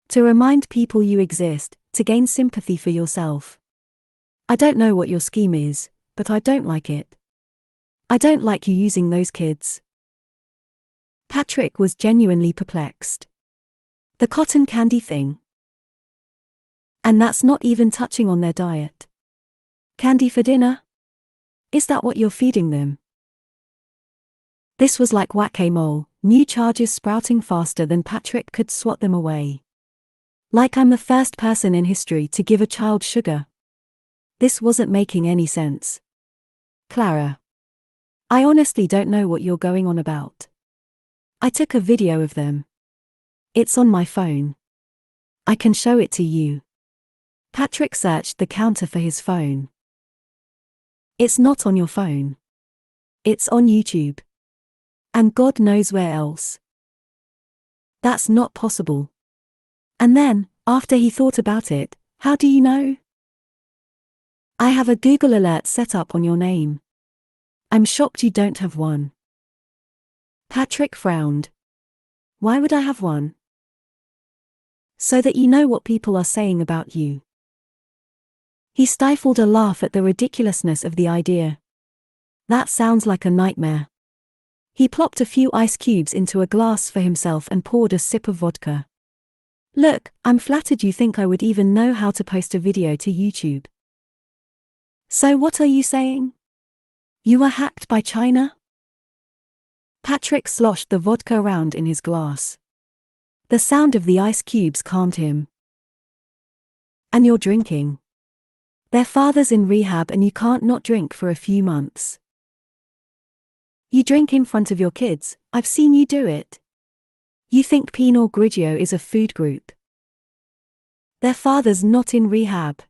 S1: To remind people you exist, to gain sympathy for yourself. I don't know what your scheme is, but I don't like it. I don't like you using those kids." Patrick was genuinely perplexed. "The cotton candy thing? And that's not even touching on their diet. Candy for dinner? Is that what you're feeding them?" This was like whack-a-mole, new charges sprouting faster than Patrick could swat them away. Like I'm the first person in history to give a child sugar. This wasn't making any sense. "Clara. I honestly don't know what you're going on about. I took a video of them. It's on my phone. I can show it to you." Patrick searched the counter for his phone. "It's not on your phone. It's on YouTube. And God knows where else." That's not possible. And then, after he thought about it, how do you know? I have a Google alert set up on your name. I'm shocked you don't have one. Patrick frowned. Why would I have one? So that you know what people are saying about you. He stifled a laugh at the ridiculousness of the idea. That sounds like a nightmare. He plopped a few ice cubes into a glass for himself and poured a sip of vodka. Look, I'm flattered you think I would even know how to post a video to YouTube. So what are you saying? You were hacked by China? Patrick sloshed the vodka around in his glass. The sound of the ice cubes calmed him. And you're drinking. Their father's in rehab and you can't not drink for a few months. You drink in front of your kids, I've seen you do it. You think Pinot Grigio is a food group. Their father's not in rehab.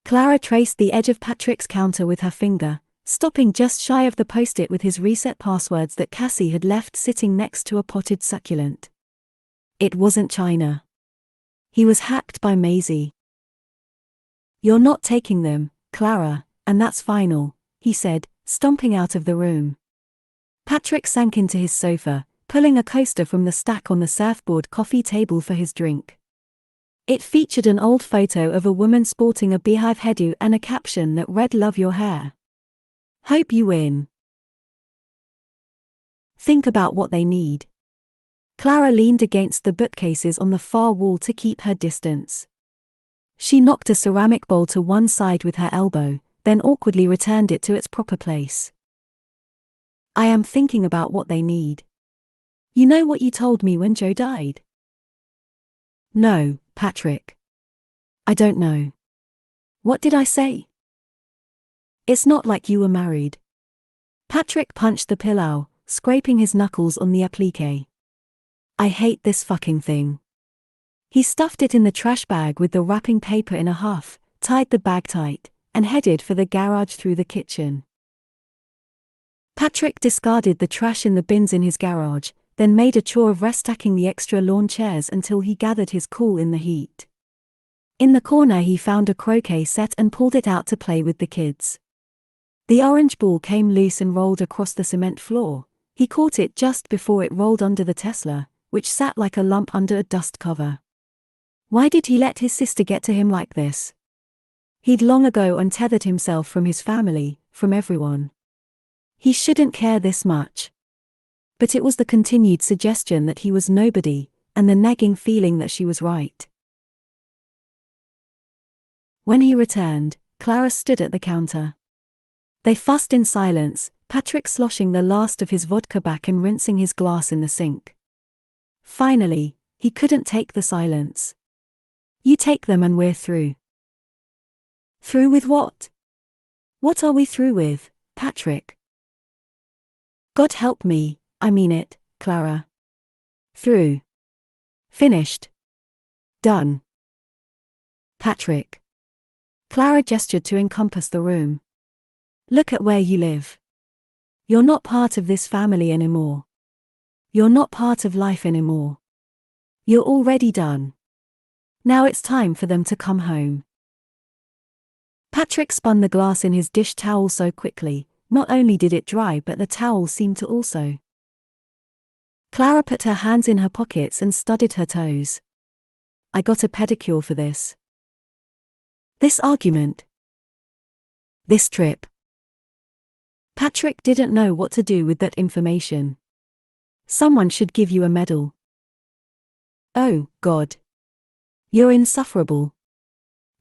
S1: Clara traced the edge of Patrick's counter with her finger, stopping just shy of the post-it with his reset passwords that Cassie had left sitting next to a potted succulent. It wasn't China. He was hacked by Maisie. You're not taking them, Clara, and that's final, he said, stomping out of the room. Patrick sank into his sofa, pulling a coaster from the stack on the surfboard coffee table for his drink. It featured an old photo of a woman sporting a beehive hairdo and a caption that read "Love your hair. Hope you win. Think about what they need." Clara leaned against the bookcases on the far wall to keep her distance. She knocked a ceramic bowl to one side with her elbow, then awkwardly returned it to its proper place. I am thinking about what they need. You know what you told me when Joe died? No, Patrick. I don't know. What did I say? It's not like you were married. Patrick punched the pillow, scraping his knuckles on the applique. I hate this fucking thing. He stuffed it in the trash bag with the wrapping paper in a huff, tied the bag tight, and headed for the garage through the kitchen. Patrick discarded the trash in the bins in his garage, then made a chore of restacking the extra lawn chairs until he gathered his cool in the heat. In the corner he found a croquet set and pulled it out to play with the kids. The orange ball came loose and rolled across the cement floor. He caught it just before it rolled under the Tesla, which sat like a lump under a dust cover. Why did he let his sister get to him like this? He'd long ago untethered himself from his family, from everyone. He shouldn't care this much. But it was the continued suggestion that he was nobody, and the nagging feeling that she was right. When he returned, Clara stood at the counter. They fussed in silence, Patrick sloshing the last of his vodka back and rinsing his glass in the sink. Finally, he couldn't take the silence. You take them and we're through. Through with what? What are we through with, Patrick? God help me, I mean it, Clara. Through. Finished. Done. Patrick. Clara gestured to encompass the room. Look at where you live. You're not part of this family anymore. You're not part of life anymore. You're already done. Now it's time for them to come home. Patrick spun the glass in his dish towel so quickly, not only did it dry but the towel seemed to also. Clara put her hands in her pockets and studied her toes. I got a pedicure for this. This argument. This trip. Patrick didn't know what to do with that information. Someone should give you a medal. Oh, God. You're insufferable.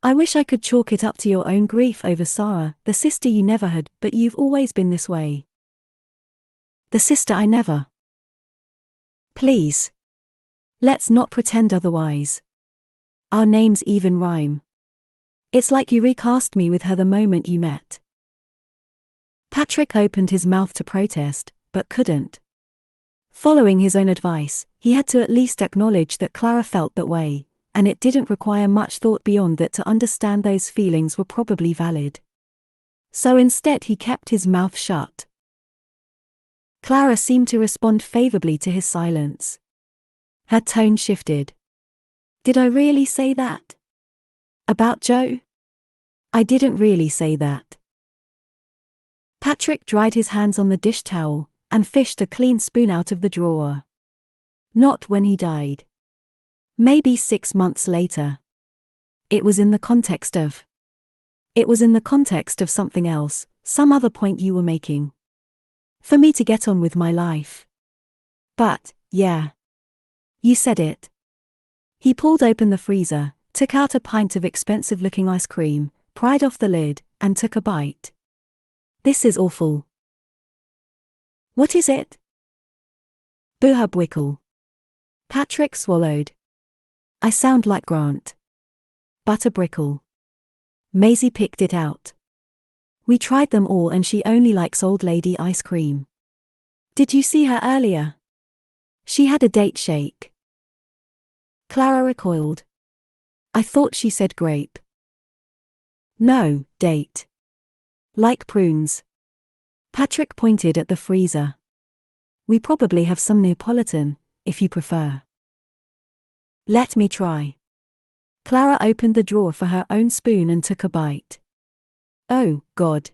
S1: I wish I could chalk it up to your own grief over Sarah, the sister you never had, but you've always been this way. The sister I never. Please. Let's not pretend otherwise. Our names even rhyme. It's like you recast me with her the moment you met. Patrick opened his mouth to protest, but couldn't. Following his own advice, he had to at least acknowledge that Clara felt that way, and it didn't require much thought beyond that to understand those feelings were probably valid. So instead he kept his mouth shut. Clara seemed to respond favorably to his silence. Her tone shifted. Did I really say that? About Joe? I didn't really say that. Patrick dried his hands on the dish towel and fished a clean spoon out of the drawer. Not when he died. Maybe 6 months later. It was in the context of something else, some other point you were making. For me to get on with my life. But, yeah. You said it. He pulled open the freezer, took out a pint of expensive-looking ice cream, pried off the lid, and took a bite. This is awful. What is it? Guncle. Patrick swallowed. I sound like Grant. Butterbrickle. Maisie picked it out. We tried them all and she only likes old lady ice cream. Did you see her earlier? She had a date shake. Clara recoiled. I thought she said grape. No, date. Like prunes. Patrick pointed at the freezer. We probably have some Neapolitan, if you prefer. Let me try. Clara opened the drawer for her own spoon and took a bite. Oh, God.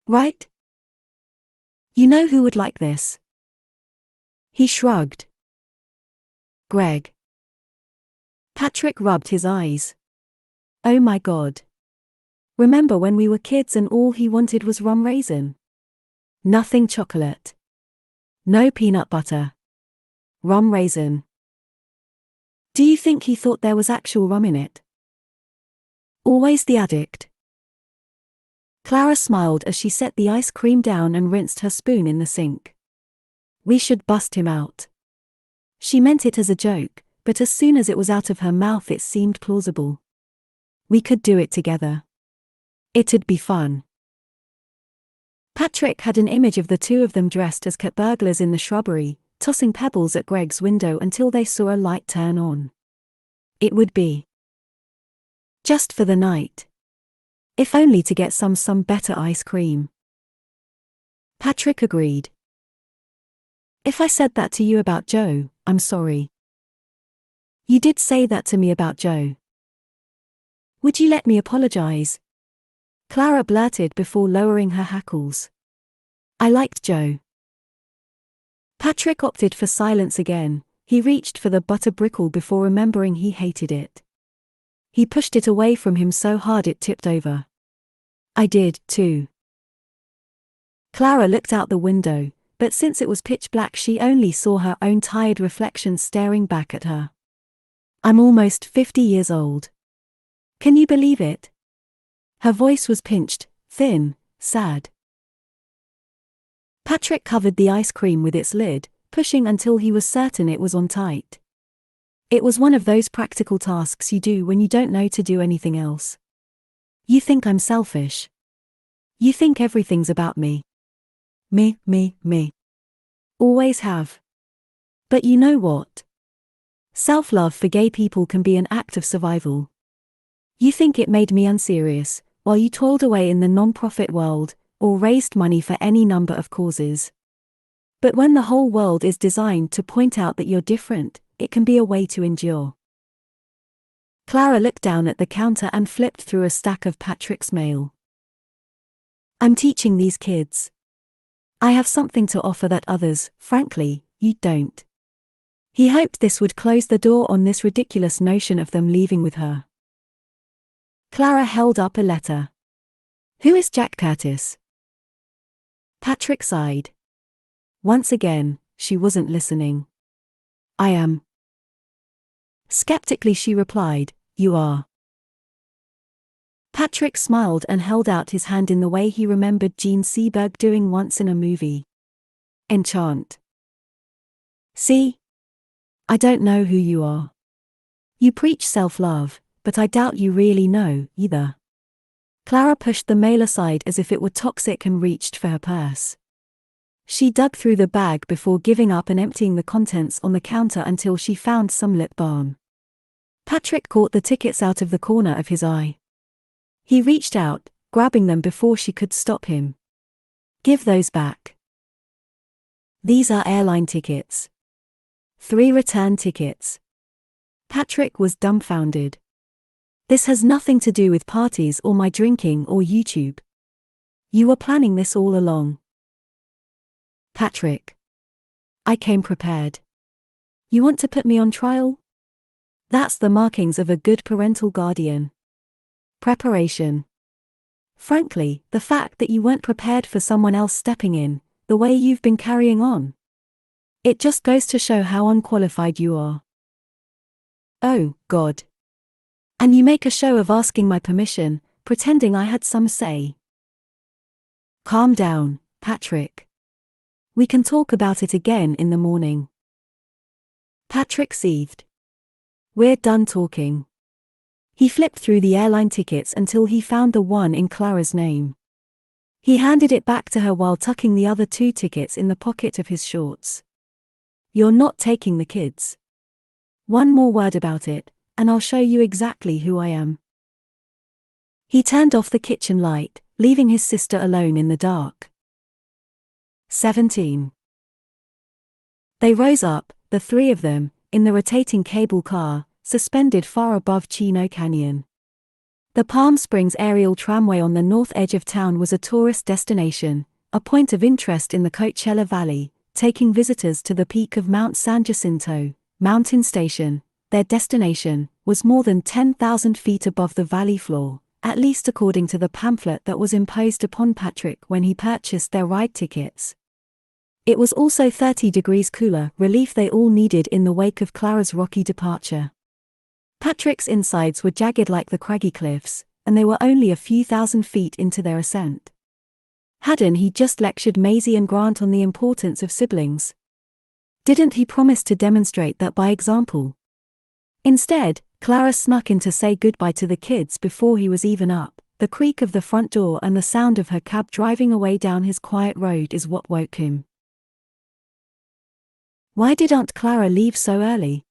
S1: Right? You know who would like this? He shrugged. Greg. Patrick rubbed his eyes. Oh my God. Remember when we were kids and all he wanted was rum raisin? Nothing chocolate. No peanut butter. Rum raisin. Do you think he thought there was actual rum in it? Always the addict. Clara smiled as she set the ice cream down and rinsed her spoon in the sink. We should bust him out. She meant it as a joke, but as soon as it was out of her mouth it seemed plausible. We could do it together. It'd be fun. Patrick had an image of the two of them dressed as cat burglars in the shrubbery, tossing pebbles at Greg's window until they saw a light turn on. It would be just for the night. If only to get some better ice cream. Patrick agreed. If I said that to you about Joe, I'm sorry. You did say that to me about Joe. Would you let me apologize? Clara blurted before lowering her hackles. I liked Joe. Patrick opted for silence again. He reached for the butterbrickle before remembering he hated it. He pushed it away from him so hard it tipped over. I did, too. Clara looked out the window, but since it was pitch black she only saw her own tired reflection staring back at her. I'm almost 50 years old. Can you believe it? Her voice was pinched, thin, sad. Patrick covered the ice cream with its lid, pushing until he was certain it was on tight. It was one of those practical tasks you do when you don't know to do anything else. You think I'm selfish. You think everything's about me. Me. Always have. But you know what? Self-love for gay people can be an act of survival. You think it made me unserious, while you toiled away in the non-profit world, or raised money for any number of causes. But when the whole world is designed to point out that you're different, it can be a way to endure. Clara looked down at the counter and flipped through a stack of Patrick's mail. I'm teaching these kids. I have something to offer that others, frankly, you don't. He hoped this would close the door on this ridiculous notion of them leaving with her. Clara held up a letter. Who is Jack Curtis? Patrick sighed. Once again, she wasn't listening. I am. Skeptically she replied, you are. Patrick smiled and held out his hand in the way he remembered Gene Seberg doing once in a movie. Enchant. See? I don't know who you are. You preach self-love, but I doubt you really know, either. Clara pushed the mail aside as if it were toxic and reached for her purse. She dug through the bag before giving up and emptying the contents on the counter until she found some lip balm. Patrick caught the tickets out of the corner of his eye. He reached out, grabbing them before she could stop him. Give those back. These are airline tickets. 3 return tickets. Patrick was dumbfounded. This has nothing to do with parties or my drinking or YouTube. You were planning this all along. Patrick. I came prepared. You want to put me on trial? That's the markings of a good parental guardian. Preparation. Frankly, the fact that you weren't prepared for someone else stepping in, the way you've been carrying on. It just goes to show how unqualified you are. Oh, God. And you make a show of asking my permission, pretending I had some say. Calm down, Patrick. We can talk about it again in the morning. Patrick seethed. We're done talking. He flipped through the airline tickets until he found the one in Clara's name. He handed it back to her while tucking the other 2 tickets in the pocket of his shorts. You're not taking the kids. One more word about it, and I'll show you exactly who I am. He turned off the kitchen light, leaving his sister alone in the dark. 17. They rose up, the 3 of them, in the rotating cable car, suspended far above Chino Canyon. The Palm Springs aerial tramway on the north edge of town was a tourist destination, a point of interest in the Coachella Valley, taking visitors to the peak of Mount San Jacinto. Mountain Station, their destination, was more than 10,000 feet above the valley floor, at least according to the pamphlet that was imposed upon Patrick when he purchased their ride tickets. It was also 30 degrees cooler, relief they all needed in the wake of Clara's rocky departure. Patrick's insides were jagged like the craggy cliffs, and they were only a few thousand feet into their ascent. Hadn't he just lectured Maisie and Grant on the importance of siblings? Didn't he promise to demonstrate that by example? Instead, Clara snuck in to say goodbye to the kids before he was even up. The creak of the front door and the sound of her cab driving away down his quiet road is what woke him. Why did Aunt Clara leave so early?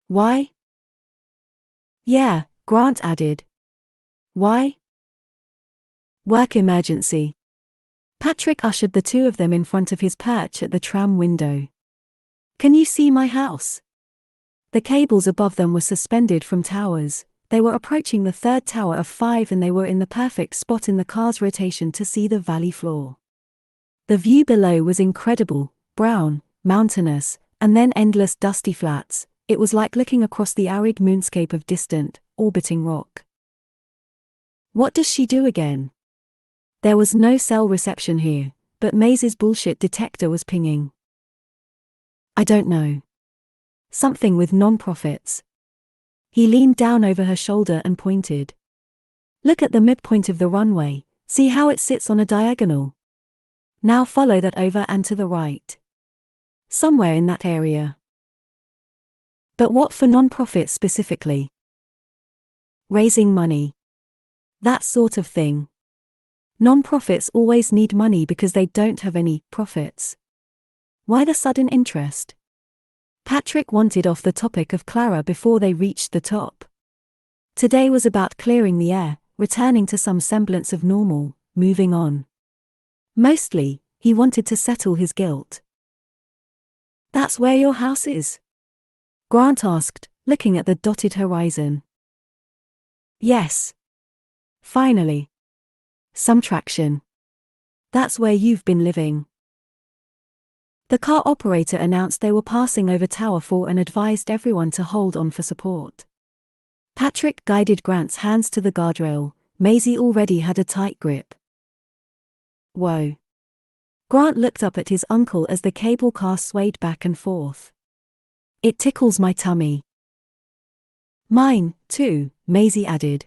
S1: Why? Yeah, Grant added. Why? Work emergency. Patrick ushered the 2 of them in front of his perch at the tram window. Can you see my house? The cables above them were suspended from towers. They were approaching the 3rd tower of 5 and they were in the perfect spot in the car's rotation to see the valley floor. The view below was incredible, brown, mountainous, and then endless dusty flats. It was like looking across the arid moonscape of distant, orbiting rock. What does she do again? There was no cell reception here, but Maisie's bullshit detector was pinging. I don't know. Something with non-profits. He leaned down over her shoulder and pointed. Look at the midpoint of the runway, see how it sits on a diagonal. Now follow that over and to the right. Somewhere in that area. But what for non-profits specifically? Raising money. That sort of thing. Non-profits always need money because they don't have any profits. Why the sudden interest? Patrick wanted off the topic of Clara before they reached the top. Today was about clearing the air, returning to some semblance of normal, moving on. Mostly, he wanted to settle his guilt. That's where your house is? Grant asked, looking at the dotted horizon. Yes. Finally. Some traction. That's where you've been living. The car operator announced they were passing over Tower 4 and advised everyone to hold on for support. Patrick guided Grant's hands to the guardrail. Maisie already had a tight grip. Whoa. Grant looked up at his uncle as the cable car swayed back and forth. It tickles my tummy. Mine, too, Maisie added.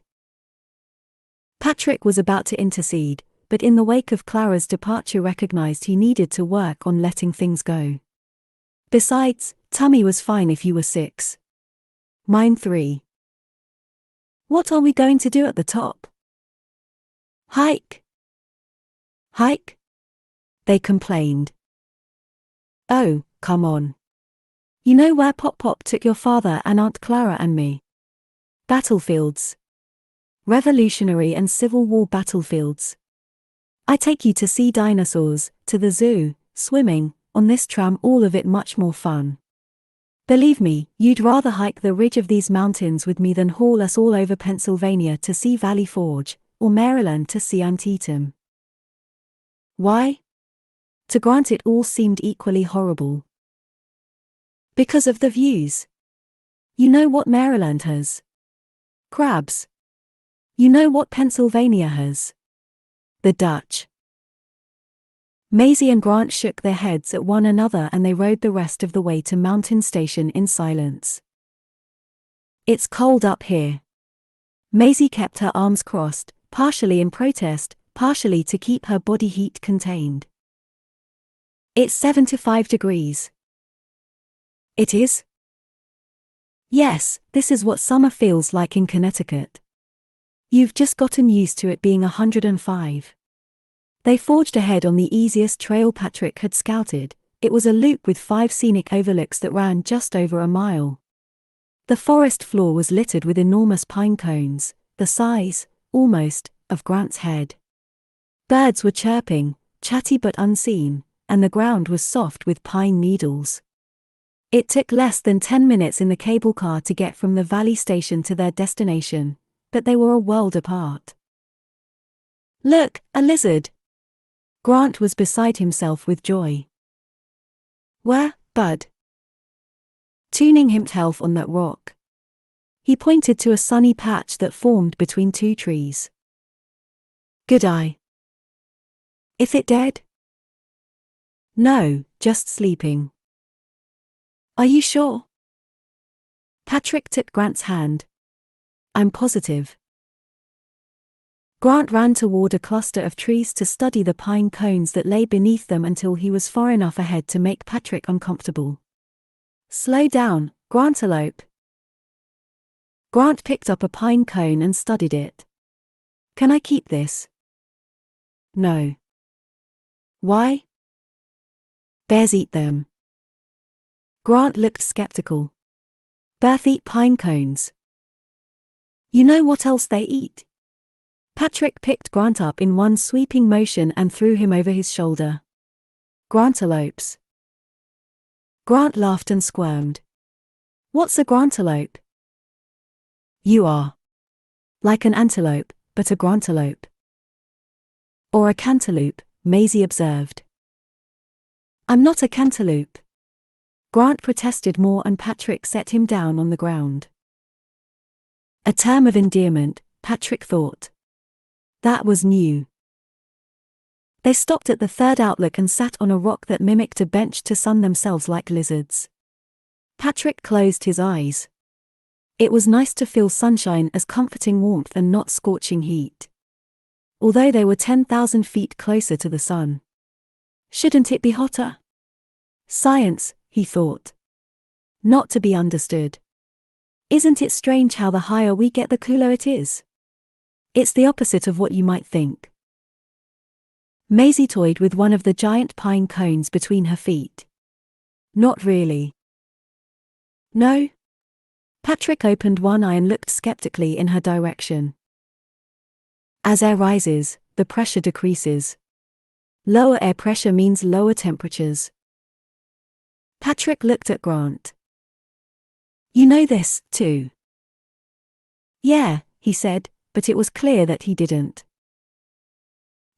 S1: Patrick was about to intercede, but in the wake of Clara's departure recognized he needed to work on letting things go. Besides, tummy was fine if you were 6. Mine 3. What are we going to do at the top? Hike. Hike? They complained. Oh, come on. You know where Pop took your father and Aunt Clara and me? Battlefields. Revolutionary and Civil War battlefields. I take you to see dinosaurs, to the zoo, swimming, on this tram, all of it much more fun. Believe me, you'd rather hike the ridge of these mountains with me than haul us all over Pennsylvania to see Valley Forge, or Maryland to see Antietam. Why? To Grant it all seemed equally horrible. Because of the views. You know what Maryland has? Crabs. You know what Pennsylvania has? The Dutch. Maisie and Grant shook their heads at one another and they rode the rest of the way to Mountain Station in silence. It's cold up here. Maisie kept her arms crossed, partially in protest, partially to keep her body heat contained. It's 75 degrees. It is? Yes, this is what summer feels like in Connecticut. You've just gotten used to it being 105. They forged ahead on the easiest trail Patrick had scouted. It was a loop with 5 scenic overlooks that ran just over a mile. The forest floor was littered with enormous pine cones, the size, almost, of Grant's head. Birds were chirping, chatty but unseen, and the ground was soft with pine needles. It took less than 10 minutes in the cable car to get from the valley station to their destination, but they were a world apart. Look, a lizard! Grant was beside himself with joy. Where, bud? Tuning himself on that rock. He pointed to a sunny patch that formed between 2 trees. Good eye. Is it dead? No, just sleeping. Are you sure? Patrick took Grant's hand. I'm positive. Grant ran toward a cluster of trees to study the pine cones that lay beneath them until he was far enough ahead to make Patrick uncomfortable. Slow down, Grantelope. Grant picked up a pine cone and studied it. Can I keep this? No. Why? Bears eat them. Grant looked skeptical. Bears eat pine cones. You know what else they eat? Patrick picked Grant up in one sweeping motion and threw him over his shoulder. Grantelopes. Grant laughed and squirmed. What's a grantelope? You are. Like an antelope, but a grantelope. Or a cantaloupe, Maisie observed. I'm not a cantaloupe. Grant protested more and Patrick set him down on the ground. A term of endearment, Patrick thought. That was new. They stopped at the third outlook and sat on a rock that mimicked a bench to sun themselves like lizards. Patrick closed his eyes. It was nice to feel sunshine as comforting warmth and not scorching heat. Although they were 10,000 feet closer to the sun. Shouldn't it be hotter? Science, he thought. Not to be understood. Isn't it strange how the higher we get the cooler it is? It's the opposite of what you might think. Maisie toyed with one of the giant pine cones between her feet. Not really. No? Patrick opened one eye and looked skeptically in her direction. As air rises, the pressure decreases. Lower air pressure means lower temperatures. Patrick looked at Grant. You know this, too. Yeah, he said, but it was clear that he didn't.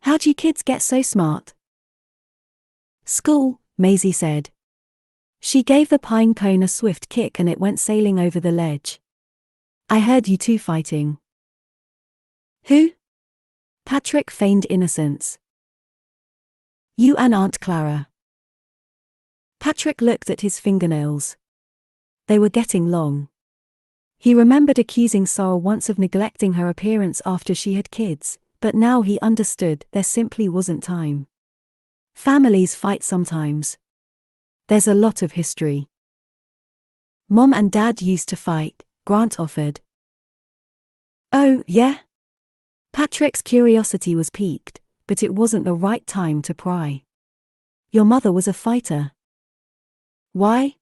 S1: How'd you kids get so smart? School, Maisie said. She gave the pine cone a swift kick and it went sailing over the ledge. I heard you two fighting. Who? Patrick feigned innocence. You and Aunt Clara. Patrick looked at his fingernails. They were getting long. He remembered accusing Sarah once of neglecting her appearance after she had kids, but now he understood there simply wasn't time. Families fight sometimes. There's a lot of history. Mom and Dad used to fight, Grant offered. Oh, yeah? Patrick's curiosity was piqued, but it wasn't the right time to pry. Your mother was a fighter. Why?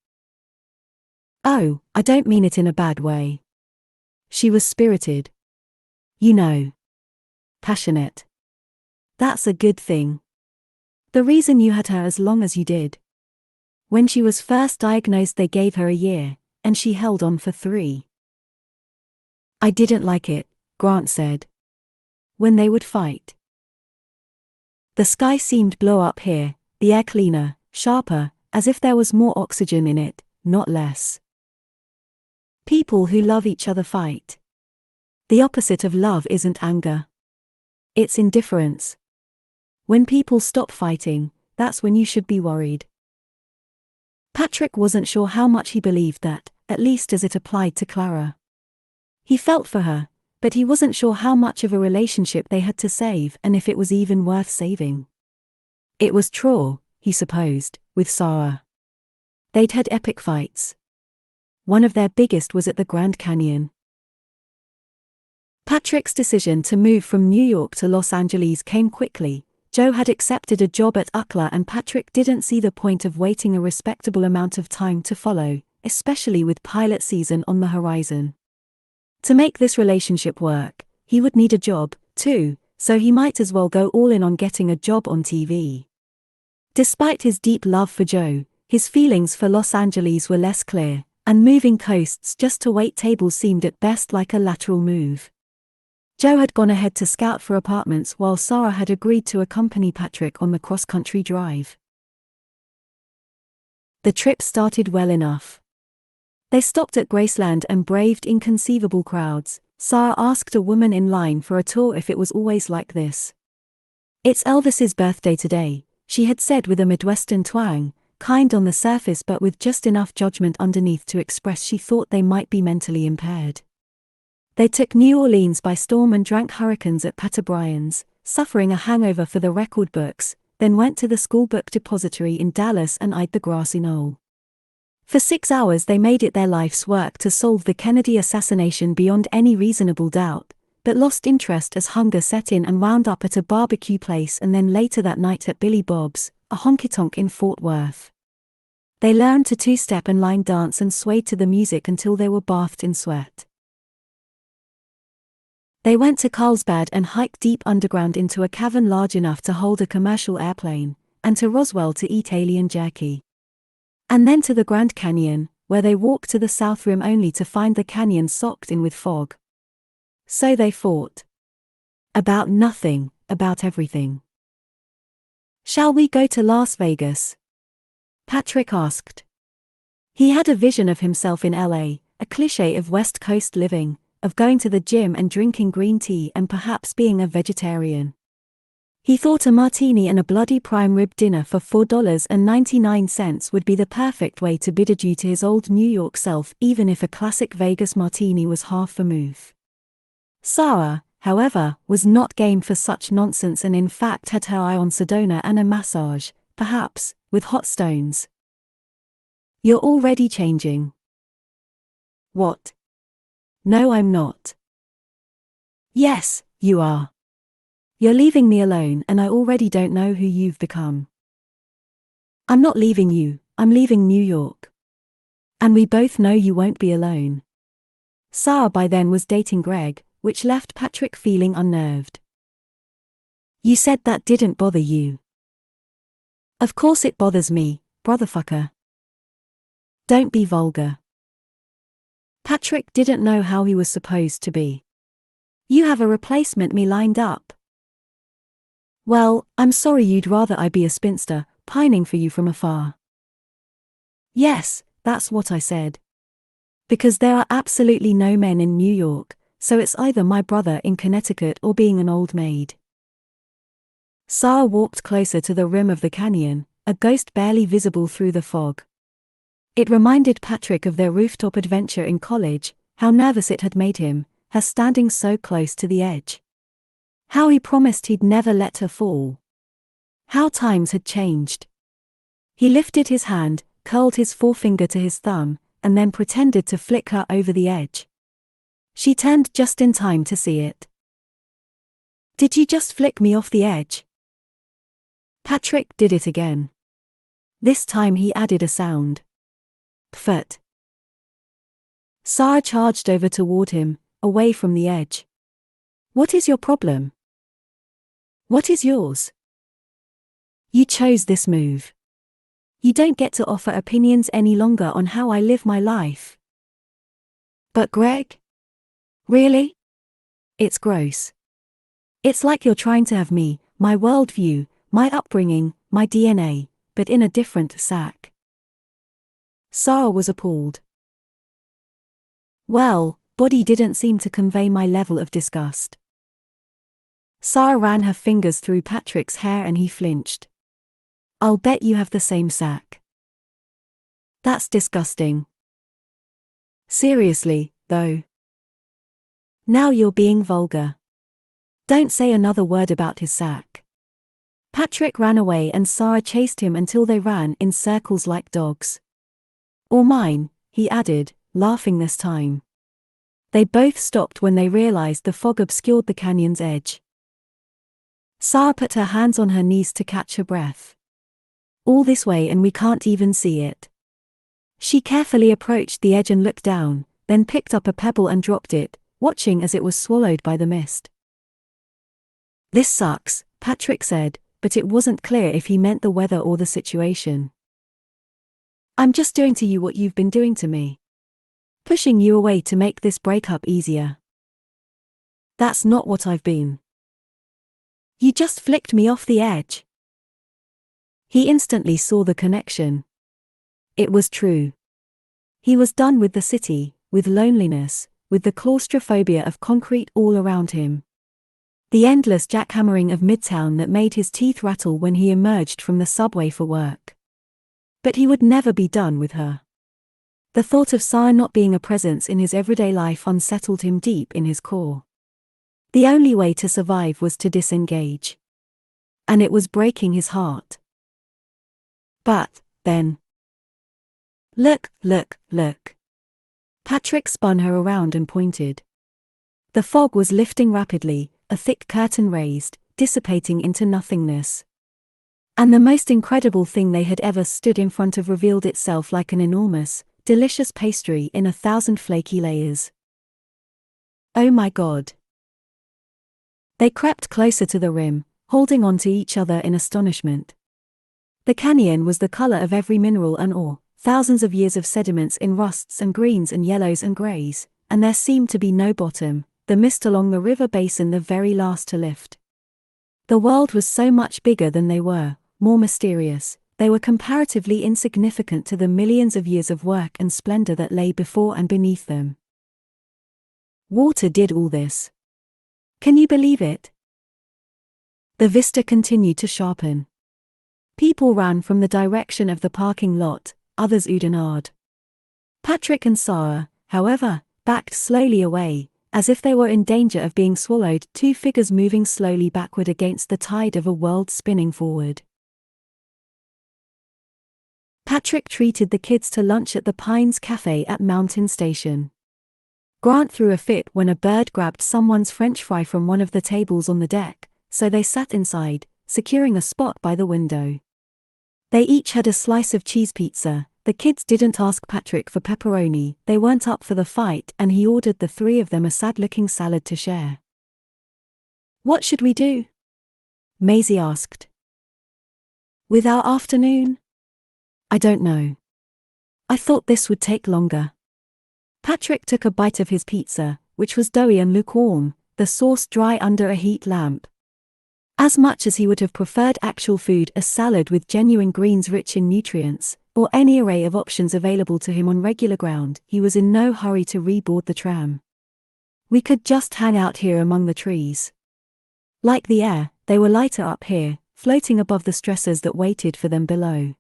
S1: Oh, I don't mean it in a bad way. She was spirited. You know. Passionate. That's a good thing. The reason you had her as long as you did. When she was first diagnosed, they gave her a year, and she held on for 3. I didn't like it, Grant said. When they would fight. The sky seemed blow up here, the air cleaner, sharper, as if there was more oxygen in it, not less. People who love each other fight. The opposite of love isn't anger. It's indifference. When people stop fighting, that's when you should be worried. Patrick wasn't sure how much he believed that, at least as it applied to Clara. He felt for her, but he wasn't sure how much of a relationship they had to save and if it was even worth saving. It was true, he supposed, with Sarah. They'd had epic fights. One of their biggest was at the Grand Canyon. Patrick's decision to move from New York to Los Angeles came quickly. Joe had accepted a job at UCLA and Patrick didn't see the point of waiting a respectable amount of time to follow, especially with pilot season on the horizon. To make this relationship work, he would need a job, too, so he might as well go all in on getting a job on TV. Despite his deep love for Joe, his feelings for Los Angeles were less clear, and moving coasts just to wait tables seemed at best like a lateral move. Joe had gone ahead to scout for apartments while Sarah had agreed to accompany Patrick on the cross-country drive. The trip started well enough. They stopped at Graceland and braved inconceivable crowds. Sarah asked a woman in line for a tour if it was always like this. It's Elvis's birthday today, she had said with a Midwestern twang, kind on the surface but with just enough judgment underneath to express she thought they might be mentally impaired. They took New Orleans by storm and drank hurricanes at Pat O'Brien's, suffering a hangover for the record books, then went to the school book depository in Dallas and eyed the grassy knoll. For 6 hours they made it their life's work to solve the Kennedy assassination beyond any reasonable doubt, but lost interest as hunger set in and wound up at a barbecue place and then later that night at Billy Bob's, a honky-tonk in Fort Worth. They learned to two-step and line dance and swayed to the music until they were bathed in sweat. They went to Carlsbad and hiked deep underground into a cavern large enough to hold a commercial airplane, and to Roswell to eat alien jerky. And then to the Grand Canyon, where they walked to the south rim only to find the canyon socked in with fog. So they fought. About nothing, about everything. Shall we go to Las Vegas? Patrick asked. He had a vision of himself in LA, a cliché of West Coast living, of going to the gym and drinking green tea and perhaps being a vegetarian. He thought a martini and a bloody prime rib dinner for $4.99 would be the perfect way to bid adieu to his old New York self, even if a classic Vegas martini was half vermouth. Sarah, however, was not game for such nonsense and in fact had her eye on Sedona and a massage, perhaps, with hot stones. You're already changing. What? No, I'm not. Yes, you are. You're leaving me alone and I already don't know who you've become. I'm not leaving you, I'm leaving New York. And we both know you won't be alone. Sarah by then was dating Greg, which left Patrick feeling unnerved. You said that didn't bother you. Of course it bothers me, brotherfucker. Don't be vulgar. Patrick didn't know how he was supposed to be. You have a replacement me lined up. Well, I'm sorry you'd rather I be a spinster, pining for you from afar. Yes, that's what I said. Because there are absolutely no men in New York, so it's either my brother in Connecticut or being an old maid. Sarah walked closer to the rim of the canyon, a ghost barely visible through the fog. It reminded Patrick of their rooftop adventure in college, how nervous it had made him, her standing so close to the edge. How he promised he'd never let her fall. How times had changed. He lifted his hand, curled his forefinger to his thumb, and then pretended to flick her over the edge. She turned just in time to see it. Did you just flick me off the edge? Patrick did it again. This time he added a sound. Pfft. Sarah charged over toward him, away from the edge. What is your problem? What is yours? You chose this move. You don't get to offer opinions any longer on how I live my life. But Greg? Really? It's gross. It's like you're trying to have me, my worldview, my upbringing, my DNA, but in a different sack. Sarah was appalled. Well, body didn't seem to convey my level of disgust. Sarah ran her fingers through Patrick's hair and he flinched. I'll bet you have the same sack. That's disgusting. Seriously, though. Now you're being vulgar. Don't say another word about his sack. Patrick ran away and Sarah chased him until they ran in circles like dogs. Or mine, he added, laughing this time. They both stopped when they realized the fog obscured the canyon's edge. Sarah put her hands on her knees to catch her breath. All this way and we can't even see it. She carefully approached the edge and looked down, then picked up a pebble and dropped it, watching as it was swallowed by the mist. This sucks, Patrick said, but it wasn't clear if he meant the weather or the situation. I'm just doing to you what you've been doing to me. Pushing you away to make this breakup easier. That's not what I've been. You just flicked me off the edge. He instantly saw the connection. It was true. He was done with the city, with loneliness, with the claustrophobia of concrete all around him. The endless jackhammering of Midtown that made his teeth rattle when he emerged from the subway for work. But he would never be done with her. The thought of Sarah not being a presence in his everyday life unsettled him deep in his core. The only way to survive was to disengage. And it was breaking his heart. But, then. Look. Patrick spun her around and pointed. The fog was lifting rapidly, a thick curtain raised, dissipating into nothingness. And the most incredible thing they had ever stood in front of revealed itself like an enormous, delicious pastry in 1,000 flaky layers. Oh my God. They crept closer to the rim, holding on to each other in astonishment. The canyon was the color of every mineral and ore, thousands of years of sediments in rusts and greens and yellows and grays, and there seemed to be no bottom, the mist along the river basin the very last to lift. The world was so much bigger than they were, more mysterious. They were comparatively insignificant to the millions of years of work and splendor that lay before and beneath them. Water did all this. Can you believe it? The vista continued to sharpen. People ran from the direction of the parking lot, others oohed and ahed. Patrick and Sarah, however, backed slowly away, as if they were in danger of being swallowed, two figures moving slowly backward against the tide of a world spinning forward. Patrick treated the kids to lunch at the Pines Cafe at Mountain Station. Grant threw a fit when a bird grabbed someone's French fry from one of the tables on the deck, so they sat inside, securing a spot by the window. They each had a slice of cheese pizza. The kids didn't ask Patrick for pepperoni, they weren't up for the fight, and he ordered the three of them a sad-looking salad to share. What should we do? Maisie asked. With our afternoon? I don't know. I thought this would take longer. Patrick took a bite of his pizza, which was doughy and lukewarm, the sauce dry under a heat lamp. As much as he would have preferred actual food, a salad with genuine greens rich in nutrients, or any array of options available to him on regular ground, he was in no hurry to reboard the tram. We could just hang out here among the trees. Like the air, they were lighter up here, floating above the stressors that waited for them below.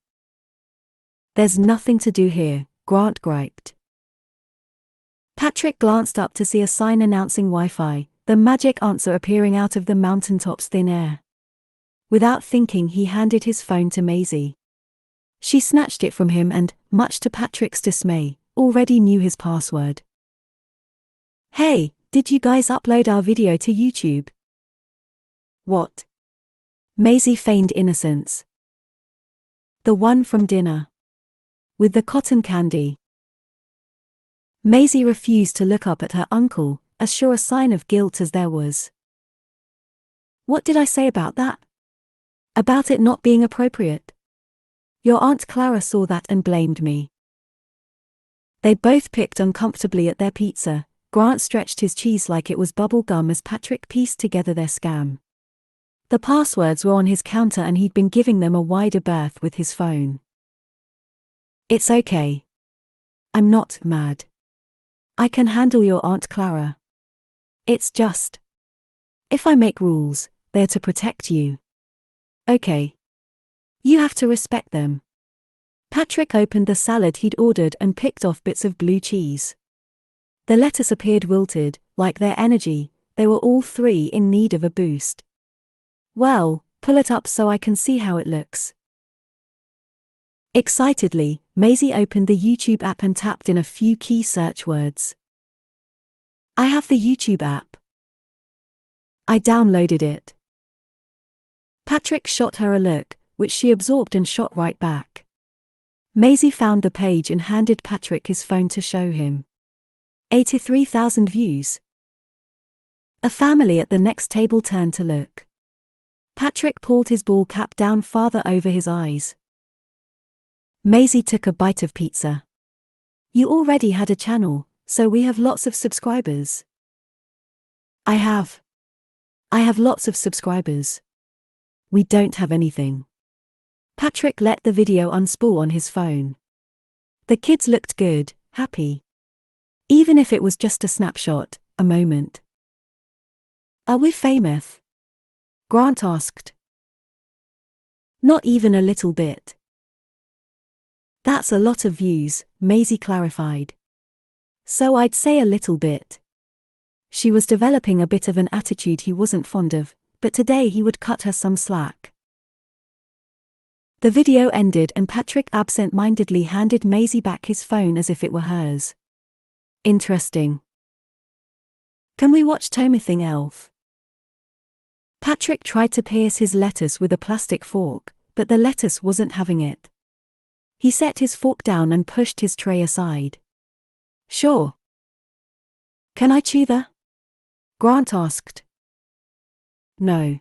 S1: There's nothing to do here, Grant griped. Patrick glanced up to see a sign announcing Wi-Fi, the magic answer appearing out of the mountaintop's thin air. Without thinking, he handed his phone to Maisie. She snatched it from him and, much to Patrick's dismay, already knew his password. Hey, did you guys upload our video to YouTube? What? Maisie feigned innocence. The one from dinner. With the cotton candy. Maisie refused to look up at her uncle, as sure a sign of guilt as there was. What did I say about that? About it not being appropriate? Your Aunt Clara saw that and blamed me. They both picked uncomfortably at their pizza. Grant stretched his cheese like it was bubble gum as Patrick pieced together their scam. The passwords were on his counter and he'd been giving them a wider berth with his phone. It's okay. I'm not mad. I can handle your Aunt Clara. It's just, if I make rules, they're to protect you. Okay. You have to respect them. Patrick opened the salad he'd ordered and picked off bits of blue cheese. The lettuce appeared wilted, like their energy. They were all three in need of a boost. Well, pull it up so I can see how it looks. Excitedly, Maisie opened the YouTube app and tapped in a few key search words. I have the YouTube app. I downloaded it. Patrick shot her a look, which she absorbed and shot right back. Maisie found the page and handed Patrick his phone to show him. 83,000 views. A family at the next table turned to look. Patrick pulled his ball cap down farther over his eyes. Maisie took a bite of pizza. You already had a channel, so we have lots of subscribers. I have lots of subscribers. We don't have anything. Patrick let the video unspool on his phone. The kids looked good, happy. Even if it was just a snapshot, a moment. Are we famous? Grant asked. Not even a little bit. That's a lot of views, Maisie clarified. So I'd say a little bit. She was developing a bit of an attitude he wasn't fond of, but today he would cut her some slack. The video ended and Patrick absent-mindedly handed Maisie back his phone as if it were hers. Interesting. Can we watch Tomithing Elf? Patrick tried to pierce his lettuce with a plastic fork, but the lettuce wasn't having it. He set his fork down and pushed his tray aside. Sure. Can I chew the? Grant asked. No.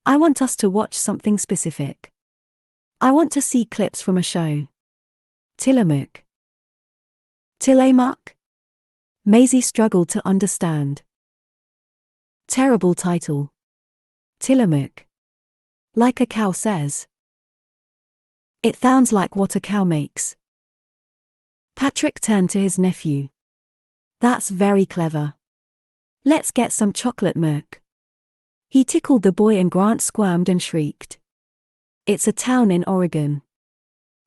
S1: I want us to watch something specific. I want to see clips from a show. Tillamook. Tillamook? Maisie struggled to understand. Terrible title. Tillamook. Like a cow says. It sounds like what a cow makes. Patrick turned to his nephew. That's very clever. Let's get some chocolate milk. He tickled the boy and Grant squirmed and shrieked. It's a town in Oregon.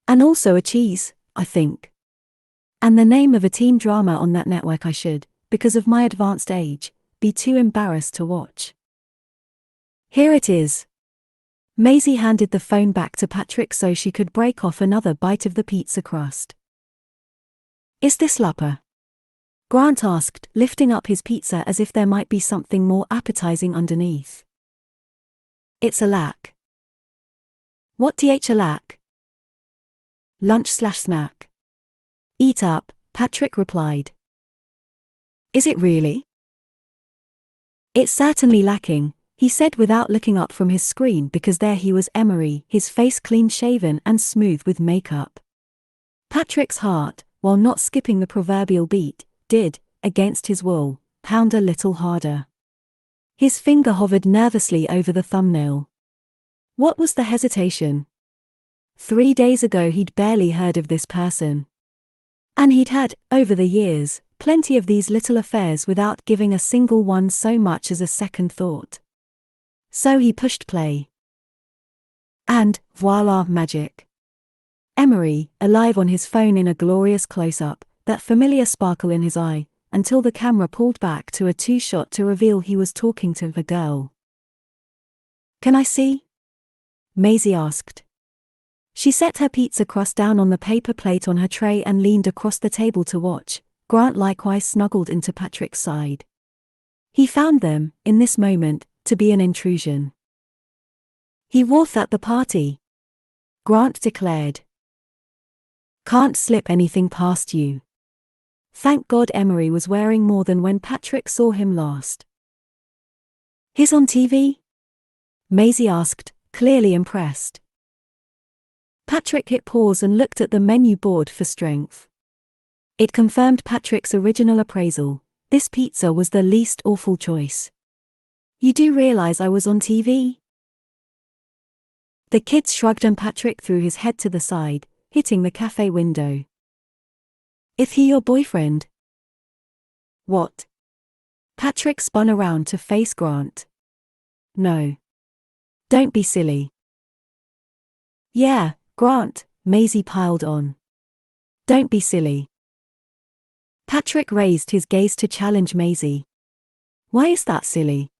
S1: And also a cheese, I think. And the name of a teen drama on that network I should, because of my advanced age, be too embarrassed to watch. Here it is. Maisie handed the phone back to Patrick so she could break off another bite of the pizza crust. Is this lappa? Grant asked, lifting up his pizza as if there might be something more appetizing underneath. It's a lack. What th a lack? Lunch/snack. Eat up, Patrick replied. Is it really? It's certainly lacking, he said without looking up from his screen because there he was Emery, his face clean-shaven and smooth with makeup. Patrick's heart, while not skipping the proverbial beat, did, against his will, pound a little harder. His finger hovered nervously over the thumbnail. What was the hesitation? 3 days ago he'd barely heard of this person. And he'd had, over the years, plenty of these little affairs without giving a single one so much as a second thought. So he pushed play. And, voila, magic. Emery, alive on his phone in a glorious close-up, that familiar sparkle in his eye, until the camera pulled back to a two-shot to reveal he was talking to the girl. Can I see? Maisie asked. She set her pizza crust down on the paper plate on her tray and leaned across the table to watch. Grant likewise snuggled into Patrick's side. He found them, in this moment, to be an intrusion. He was at the party, Grant declared. Can't slip anything past you. Thank God Emery was wearing more than when Patrick saw him last. He's on TV? Maisie asked, clearly impressed. Patrick hit pause and looked at the menu board for strength. It confirmed Patrick's original appraisal. This pizza was the least awful choice. You do realize I was on TV? The kids shrugged and Patrick threw his head to the side, hitting the cafe window. Is he your boyfriend? What? Patrick spun around to face Grant. No. Don't be silly. Yeah, Grant, Maisie piled on. Don't be silly. Patrick raised his gaze to challenge Maisie. Why is that silly?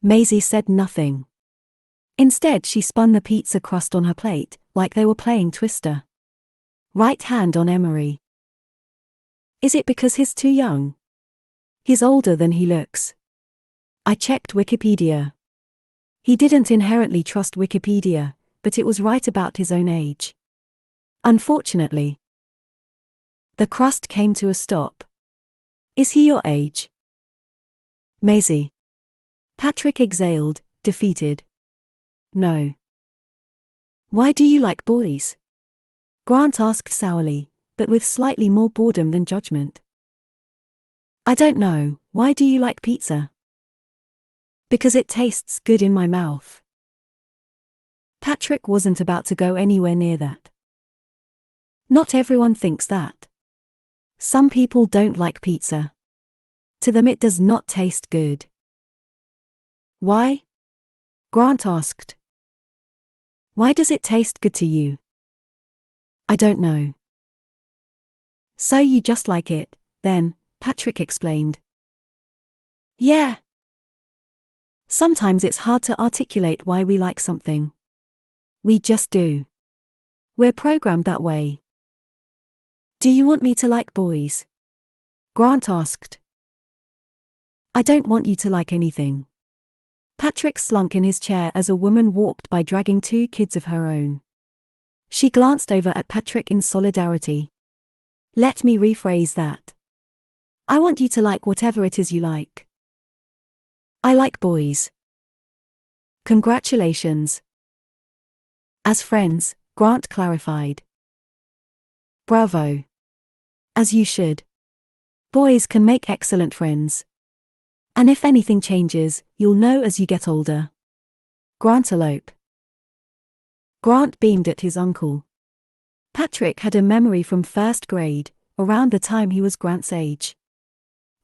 S1: Maisie said nothing. Instead, she spun the pizza crust on her plate, like they were playing Twister. Right hand on Emery. Is it because he's too young? He's older than he looks. I checked Wikipedia. He didn't inherently trust Wikipedia, but it was right about his own age. Unfortunately. The crust came to a stop. Is he your age? Maisie. Patrick exhaled, defeated. No. Why do you like boys? Grant asked sourly, but with slightly more boredom than judgment. I don't know, why do you like pizza? Because it tastes good in my mouth. Patrick wasn't about to go anywhere near that. Not everyone thinks that. Some people don't like pizza. To them it does not taste good. Why? Grant asked. Why does it taste good to you? I don't know. So you just like it, then, Patrick explained. Yeah. Sometimes it's hard to articulate why we like something. We just do. We're programmed that way. Do you want me to like boys? Grant asked. I don't want you to like anything. Patrick slunk in his chair as a woman walked by dragging two kids of her own. She glanced over at Patrick in solidarity. Let me rephrase that. I want you to like whatever it is you like. I like boys. Congratulations. As friends, Grant clarified. Bravo. As you should. Boys can make excellent friends. And if anything changes, you'll know as you get older. Grantelope. Grant beamed at his uncle. Patrick had a memory from first grade, around the time he was Grant's age.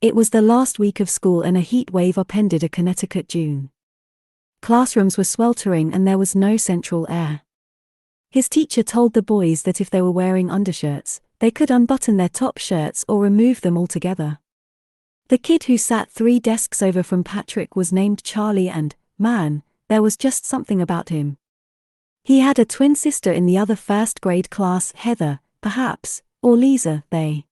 S1: It was the last week of school and a heat wave upended a Connecticut June. Classrooms were sweltering and there was no central air. His teacher told the boys that if they were wearing undershirts, they could unbutton their top shirts or remove them altogether. The kid who sat 3 desks over from Patrick was named Charlie and, man, there was just something about him. He had a twin sister in the other first grade class, Heather, perhaps, or Lisa. They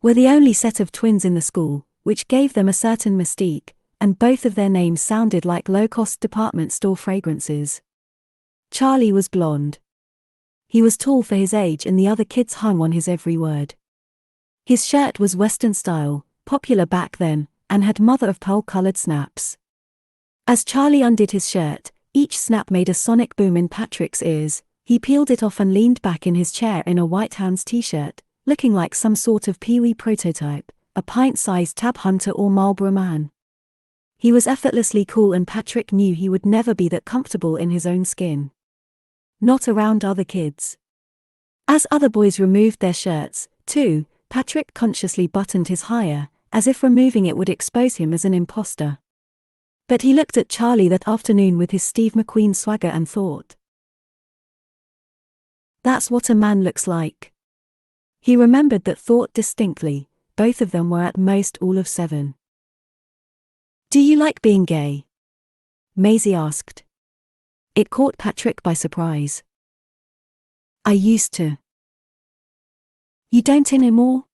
S1: were the only set of twins in the school, which gave them a certain mystique, and both of their names sounded like low-cost department store fragrances. Charlie was blonde. He was tall for his age and the other kids hung on his every word. His shirt was Western style, popular back then, and had mother-of-pearl-colored snaps. As Charlie undid his shirt, each snap made a sonic boom in Patrick's ears. He peeled it off and leaned back in his chair in a White Hands t-shirt, looking like some sort of Pee-wee prototype, a pint-sized tab hunter or Marlboro man. He was effortlessly cool and Patrick knew he would never be that comfortable in his own skin. Not around other kids. As other boys removed their shirts, too, Patrick consciously buttoned his higher, as if removing it would expose him as an imposter. But he looked at Charlie that afternoon with his Steve McQueen swagger and thought, that's what a man looks like. He remembered that thought distinctly. Both of them were at most all of 7. Do you like being gay? Maisie asked. It caught Patrick by surprise. I used to. You don't anymore?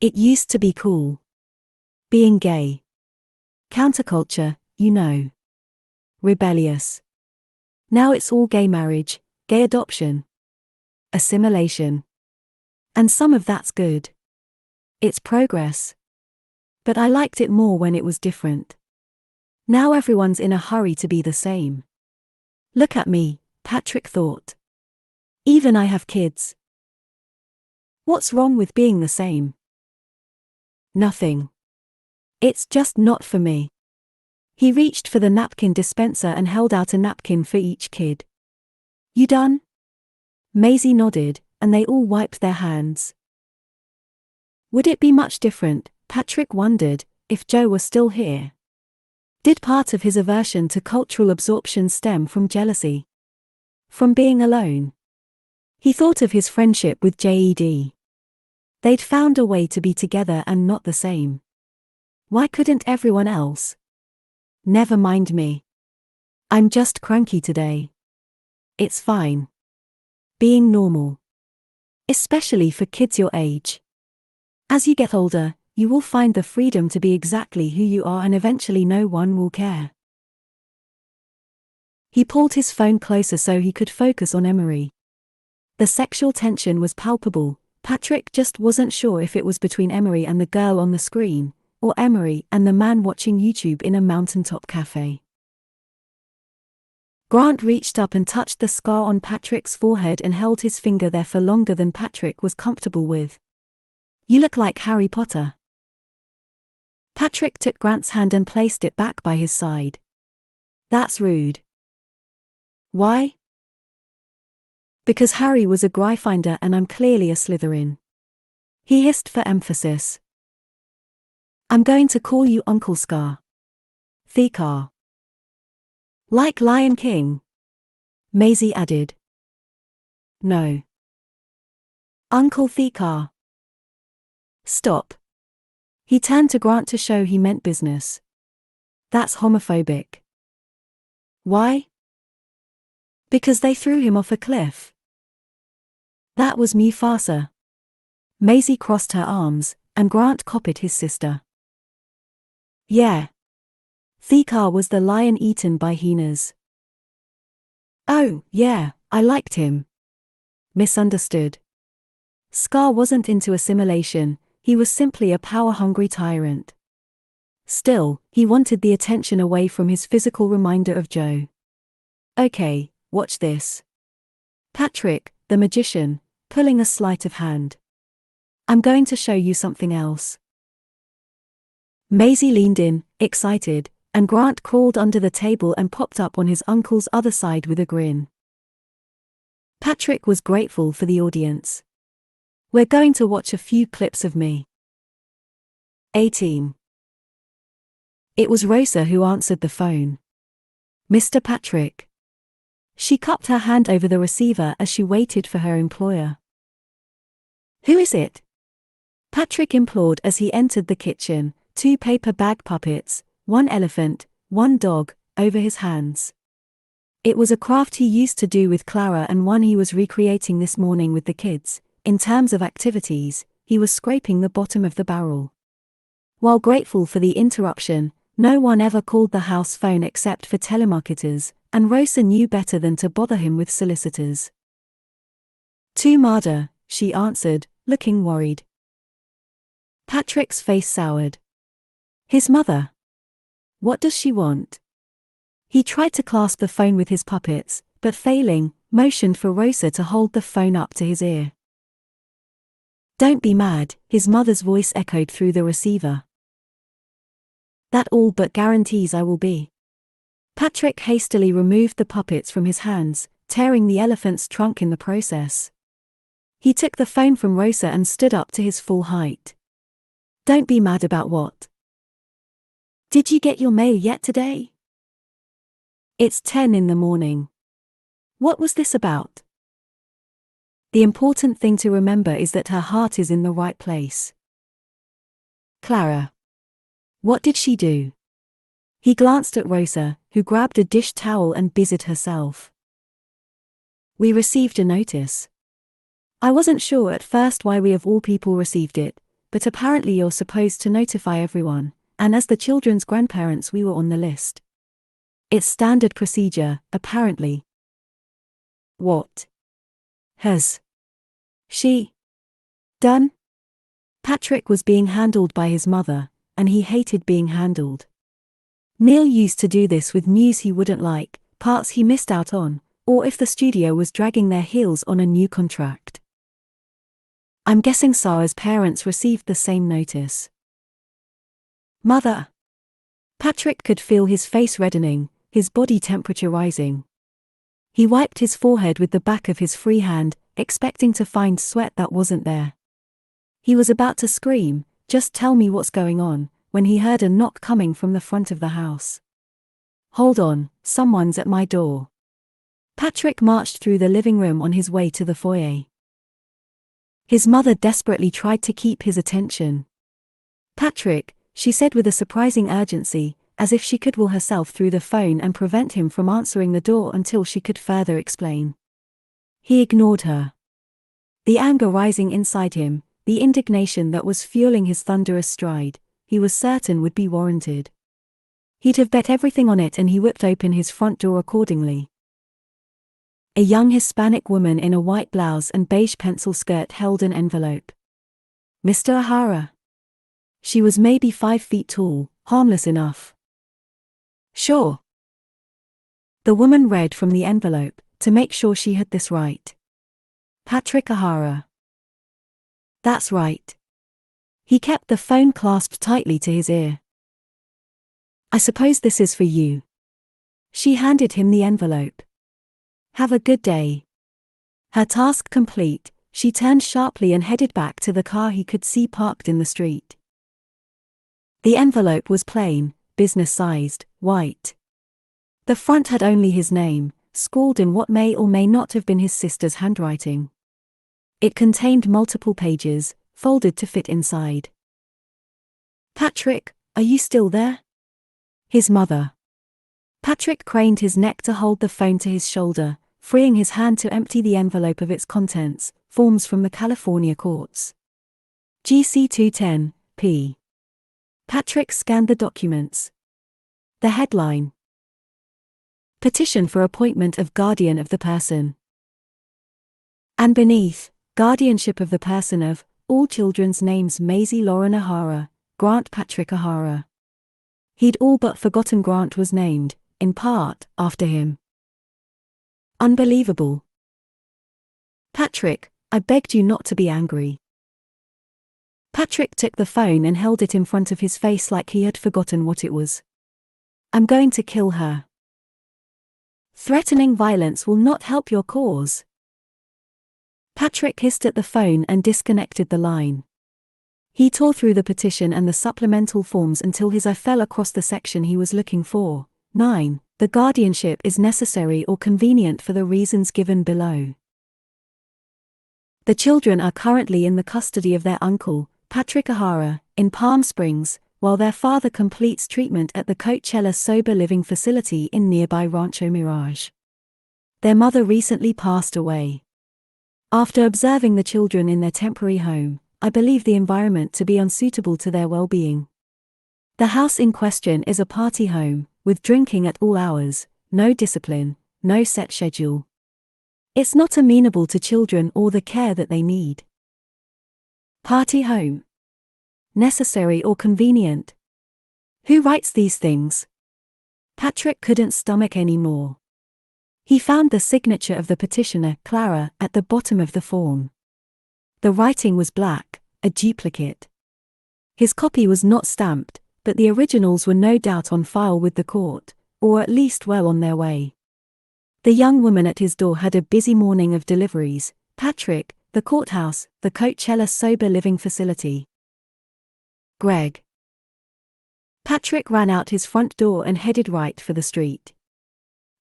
S1: It used to be cool. Being gay. Counterculture, you know. Rebellious. Now it's all gay marriage, gay adoption. Assimilation. And some of that's good. It's progress. But I liked it more when it was different. Now everyone's in a hurry to be the same. Look at me, Patrick thought. Even I have kids. What's wrong with being the same? Nothing. It's just not for me. He reached for the napkin dispenser and held out a napkin for each kid. You done? Maisie nodded, and they all wiped their hands. Would it be much different, Patrick wondered, if Joe were still here? Did part of his aversion to cultural absorption stem from jealousy? From being alone? He thought of his friendship with Jed. They'd found a way to be together and not the same. Why couldn't everyone else? Never mind me. I'm just cranky today. It's fine. Being normal. Especially for kids your age. As you get older, you will find the freedom to be exactly who you are and eventually no one will care. He pulled his phone closer so he could focus on Emery. The sexual tension was palpable. Patrick just wasn't sure if it was between Emery and the girl on the screen, or Emery and the man watching YouTube in a mountaintop cafe. Grant reached up and touched the scar on Patrick's forehead and held his finger there for longer than Patrick was comfortable with. You look like Harry Potter. Patrick took Grant's hand and placed it back by his side. That's rude. Why? Because Harry was a Gryffindor and I'm clearly a Slytherin. He hissed for emphasis. I'm going to call you Uncle Scar. Thekar. Like Lion King? Maisie added. No. Uncle Thekar. Stop. He turned to Grant to show he meant business. That's homophobic. Why? Because they threw him off a cliff. That was Mufasa. Maisie crossed her arms, and Grant copied his sister. Yeah. Thekar was the lion eaten by hyenas. Oh, yeah, I liked him. Misunderstood. Scar wasn't into assimilation, he was simply a power-hungry tyrant. Still, he wanted the attention away from his physical reminder of Joe. Okay, watch this. Patrick, the magician, pulling a sleight of hand. I'm going to show you something else. Maisie leaned in, excited, and Grant crawled under the table and popped up on his uncle's other side with a grin. Patrick was grateful for the audience. We're going to watch a few clips of me. 18. It was Rosa who answered the phone. Mr. Patrick. She cupped her hand over the receiver as she waited for her employer. Who is it? Patrick implored as he entered the kitchen, 2 paper bag puppets, 1 elephant, 1 dog, over his hands. It was a craft he used to do with Clara and one he was recreating this morning with the kids. In terms of activities, he was scraping the bottom of the barrel. While grateful for the interruption, no one ever called the house phone except for telemarketers, and Rosa knew better than to bother him with solicitors. To Marder, she answered, looking worried. Patrick's face soured. His mother. What does she want? He tried to clasp the phone with his puppets, but failing, motioned for Rosa to hold the phone up to his ear. Don't be mad, his mother's voice echoed through the receiver. That all but guarantees I will be. Patrick hastily removed the puppets from his hands, tearing the elephant's trunk in the process. He took the phone from Rosa and stood up to his full height. Don't be mad about what? Did you get your mail yet today? It's 10 in the morning. What was this about? The important thing to remember is that her heart is in the right place. Clara. What did she do? He glanced at Rosa, who grabbed a dish towel and busied herself. We received a notice. I wasn't sure at first why we of all people received it, but apparently you're supposed to notify everyone, and as the children's grandparents we were on the list. It's standard procedure, apparently. What has she done? Patrick was being handled by his mother, and he hated being handled. Neil used to do this with news he wouldn't like, parts he missed out on, or if the studio was dragging their heels on a new contract. I'm guessing Sarah's parents received the same notice. Mother. Patrick could feel his face reddening, his body temperature rising. He wiped his forehead with the back of his free hand, expecting to find sweat that wasn't there. He was about to scream, "Just tell me what's going on," when he heard a knock coming from the front of the house. "Hold on, someone's at my door." Patrick marched through the living room on his way to the foyer. His mother desperately tried to keep his attention. "Patrick," she said with a surprising urgency, as if she could will herself through the phone and prevent him from answering the door until she could further explain. He ignored her. The anger rising inside him, the indignation that was fueling his thunderous stride, he was certain would be warranted. He'd have bet everything on it, and he whipped open his front door accordingly. A young Hispanic woman in a white blouse and beige pencil skirt held an envelope. "Mr. O'Hara." She was maybe 5 feet tall, harmless enough. "Sure." The woman read from the envelope, to make sure she had this right. "Patrick O'Hara." That's right. He kept the phone clasped tightly to his ear. "I suppose this is for you." She handed him the envelope. "Have a good day." Her task complete, she turned sharply and headed back to the car he could see parked in the street. The envelope was plain, business-sized, white. The front had only his name, scrawled in what may or may not have been his sister's handwriting. It contained multiple pages, folded to fit inside. "Patrick, are you still there?" His mother. Patrick craned his neck to hold the phone to his shoulder, freeing his hand to empty the envelope of its contents, forms from the California courts. GC 210, p. Patrick scanned the documents. The headline: Petition for appointment of guardian of the person. And beneath, guardianship of the person of all children's names Maisie Lauren O'Hara, Grant Patrick O'Hara. He'd all but forgotten Grant was named, in part, after him. Unbelievable. "Patrick, I begged you not to be angry." Patrick took the phone and held it in front of his face like he had forgotten what it was. "I'm going to kill her." "Threatening violence will not help your cause." Patrick hissed at the phone and disconnected the line. He tore through the petition and the supplemental forms until his eye fell across the section he was looking for. 9. The guardianship is necessary or convenient for the reasons given below. The children are currently in the custody of their uncle, Patrick O'Hara, in Palm Springs, while their father completes treatment at the Coachella Sober Living Facility in nearby Rancho Mirage. Their mother recently passed away. After observing the children in their temporary home, I believe the environment to be unsuitable to their well-being. The house in question is a party home, with drinking at all hours, no discipline, no set schedule. It's not amenable to children or the care that they need. Party home. Necessary or convenient? Who writes these things? Patrick couldn't stomach any more. He found the signature of the petitioner, Clara, at the bottom of the form. The writing was black, a duplicate. His copy was not stamped, but the originals were no doubt on file with the court, or at least well on their way. The young woman at his door had a busy morning of deliveries: Patrick, the courthouse, the Coachella Sober Living Facility. Greg. Patrick ran out his front door and headed right for the street.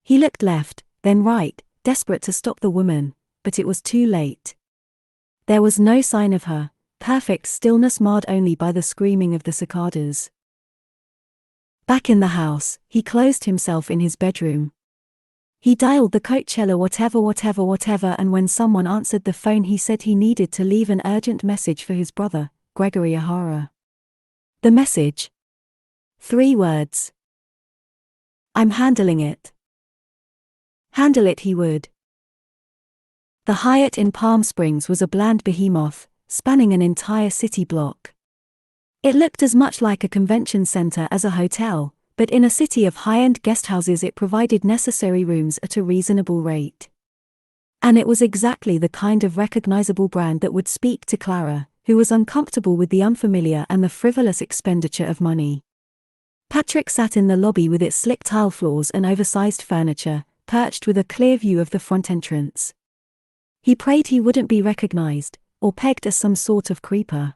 S1: He looked left, then right, desperate to stop the woman, but it was too late. There was no sign of her, perfect stillness marred only by the screaming of the cicadas. Back in the house, he closed himself in his bedroom. He dialed the Coachella whatever, and when someone answered the phone he said he needed to leave an urgent message for his brother, Gregory O'Hara. The message? 3 words. "I'm handling it." Handle it he would. The Hyatt in Palm Springs was a bland behemoth, spanning an entire city block. It looked as much like a convention center as a hotel, but in a city of high-end guesthouses it provided necessary rooms at a reasonable rate. And it was exactly the kind of recognizable brand that would speak to Clara, who was uncomfortable with the unfamiliar and the frivolous expenditure of money. Patrick sat in the lobby with its slick tile floors and oversized furniture, perched with a clear view of the front entrance. He prayed he wouldn't be recognized, or pegged as some sort of creeper.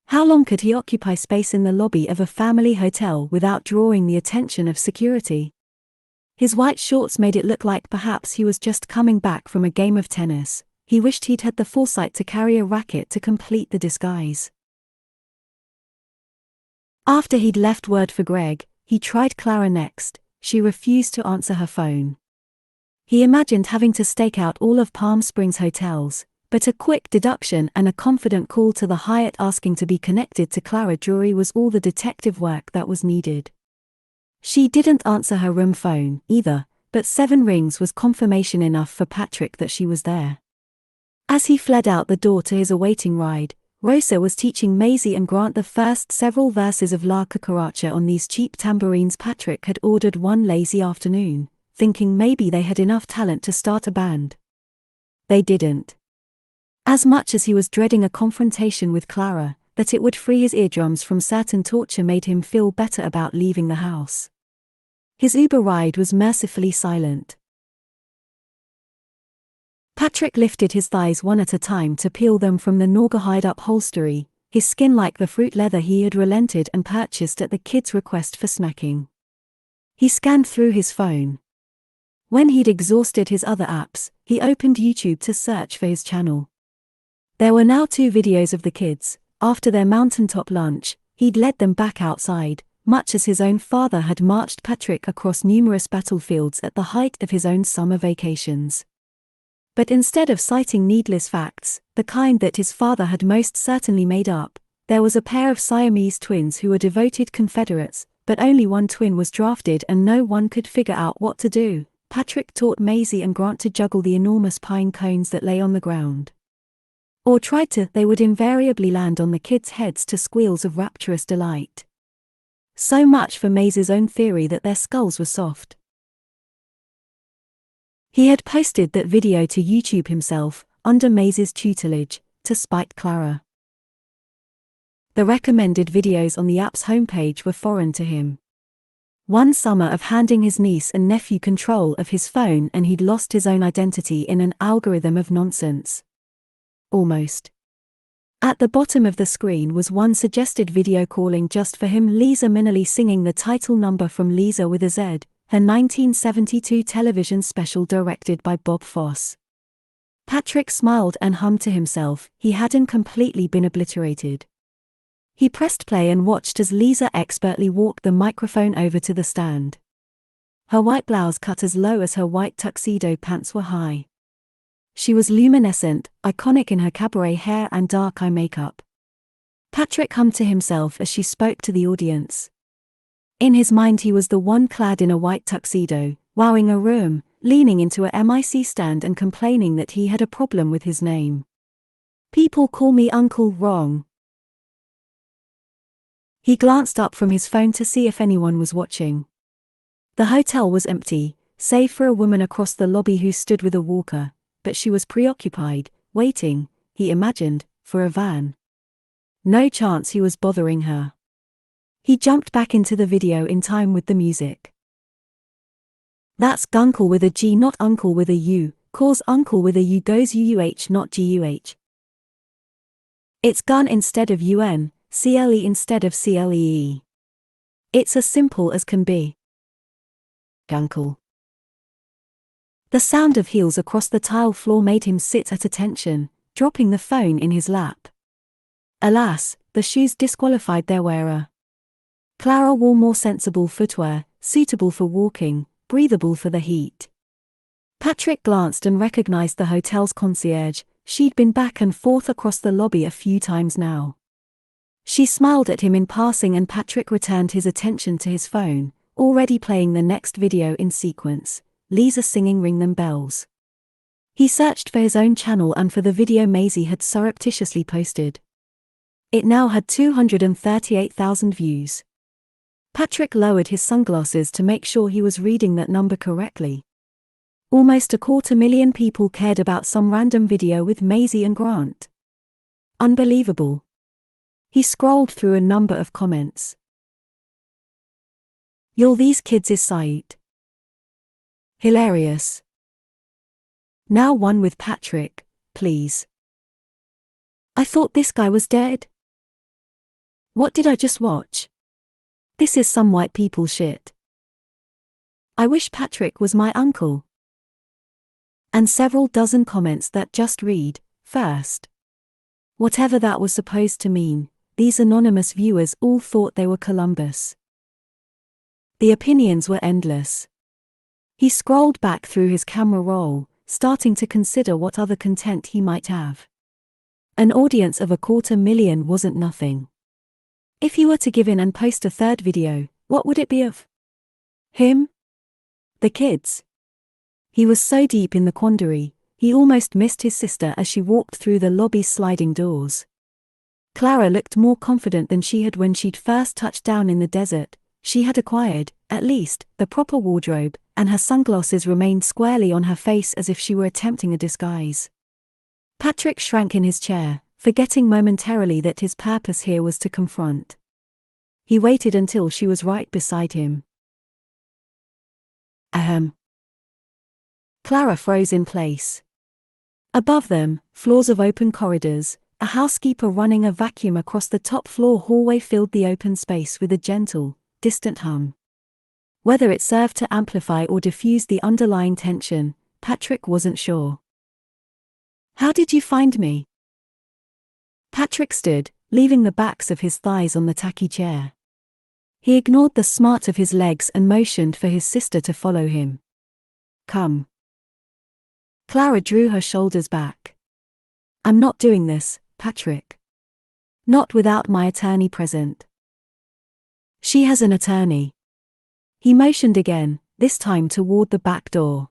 S1: How long could he occupy space in the lobby of a family hotel without drawing the attention of security? His white shorts made it look like perhaps he was just coming back from a game of tennis. He wished he'd had the foresight to carry a racket to complete the disguise. After he'd left word for Greg, he tried Clara next. She refused to answer her phone. He imagined having to stake out all of Palm Springs hotels, but a quick deduction and a confident call to the Hyatt asking to be connected to Clara Drury was all the detective work that was needed. She didn't answer her room phone, either, but 7 rings was confirmation enough for Patrick that she was there. As he fled out the door to his awaiting ride, Rosa was teaching Maisie and Grant the first several verses of La Cucaracha on these cheap tambourines. Patrick had ordered one lazy afternoon, thinking maybe they had enough talent to start a band. They didn't. As much as he was dreading a confrontation with Clara, that it would free his eardrums from certain torture made him feel better about leaving the house. His Uber ride was mercifully silent. Patrick lifted his thighs one at a time to peel them from the naugahyde upholstery, his skin like the fruit leather he had relented and purchased at the kid's request for snacking. He scanned through his phone. When he'd exhausted his other apps, he opened YouTube to search for his channel. There were now 2 videos of the kids. After their mountaintop lunch, he'd led them back outside, much as his own father had marched Patrick across numerous battlefields at the height of his own summer vacations. But instead of citing needless facts, the kind that his father had most certainly made up, there was a pair of Siamese twins who were devoted Confederates, but only one twin was drafted and no one could figure out what to do. Patrick taught Maisie and Grant to juggle the enormous pine cones that lay on the ground. Or tried to. They would invariably land on the kids' heads to squeals of rapturous delight. So much for Maisie's own theory that their skulls were soft. He had posted that video to YouTube himself, under Maisie's tutelage, to spite Clara. The recommended videos on the app's homepage were foreign to him. One summer of handing his niece and nephew control of his phone and he'd lost his own identity in an algorithm of nonsense. Almost. At the bottom of the screen was one suggested video calling just for him, Lisa Minnelli singing the title number from Lisa with a Z, her 1972 television special directed by Bob Fosse. Patrick smiled and hummed to himself. He hadn't completely been obliterated. He pressed play and watched as Lisa expertly walked the microphone over to the stand. Her white blouse cut as low as her white tuxedo pants were high. She was luminescent, iconic in her cabaret hair and dark eye makeup. Patrick hummed to himself as she spoke to the audience. In his mind he was the one clad in a white tuxedo, wowing a room, leaning into a MIC stand and complaining that he had a problem with his name. People call me Uncle wrong. He glanced up from his phone to see if anyone was watching. The hotel was empty, save for a woman across the lobby who stood with a walker, but she was preoccupied, waiting, he imagined, for a van. No chance he was bothering her. He jumped back into the video in time with the music. That's Guncle with a G, not Uncle with a U, cause Uncle with a U goes UUH, not GUH. It's gun instead of UN, CLE instead of CLEE. It's as simple as can be. Guncle. The sound of heels across the tile floor made him sit at attention, dropping the phone in his lap. Alas, the shoes disqualified their wearer. Clara wore more sensible footwear, suitable for walking, breathable for the heat. Patrick glanced and recognized the hotel's concierge. She'd been back and forth across the lobby a few times now. She smiled at him in passing and Patrick returned his attention to his phone, already playing the next video in sequence, Lisa singing Ring Them Bells. He searched for his own channel and for the video Maisie had surreptitiously posted. It now had 238,000 views. Patrick lowered his sunglasses to make sure he was reading that number correctly. Almost 250,000 people cared about some random video with Maisie and Grant. Unbelievable. He scrolled through a number of comments. "Y'all these kids is sight. Hilarious. Now one with Patrick, please. I thought this guy was dead. What did I just watch? This is some white people shit. I wish Patrick was my uncle." And several dozen comments that just read, "First." Whatever that was supposed to mean, these anonymous viewers all thought they were Columbus. The opinions were endless. He scrolled back through his camera roll, starting to consider what other content he might have. An audience of 250,000 wasn't nothing. If he were to give in and post a third video, what would it be of? Him? The kids? He was so deep in the quandary, he almost missed his sister as she walked through the lobby's sliding doors. Clara looked more confident than she had when she'd first touched down in the desert. She had acquired, at least, the proper wardrobe, and her sunglasses remained squarely on her face as if she were attempting a disguise. Patrick shrank in his chair, forgetting momentarily that his purpose here was to confront. He waited until she was right beside him. Ahem. Clara froze in place. Above them, floors of open corridors, a housekeeper running a vacuum across the top floor hallway filled the open space with a gentle, distant hum. Whether it served to amplify or diffuse the underlying tension, Patrick wasn't sure. "How did you find me?" Patrick stood, leaving the backs of his thighs on the tacky chair. He ignored the smart of his legs and motioned for his sister to follow him. "Come." Clara drew her shoulders back. "I'm not doing this, Patrick. Not without my attorney present." "She has an attorney." He motioned again, this time toward the back door.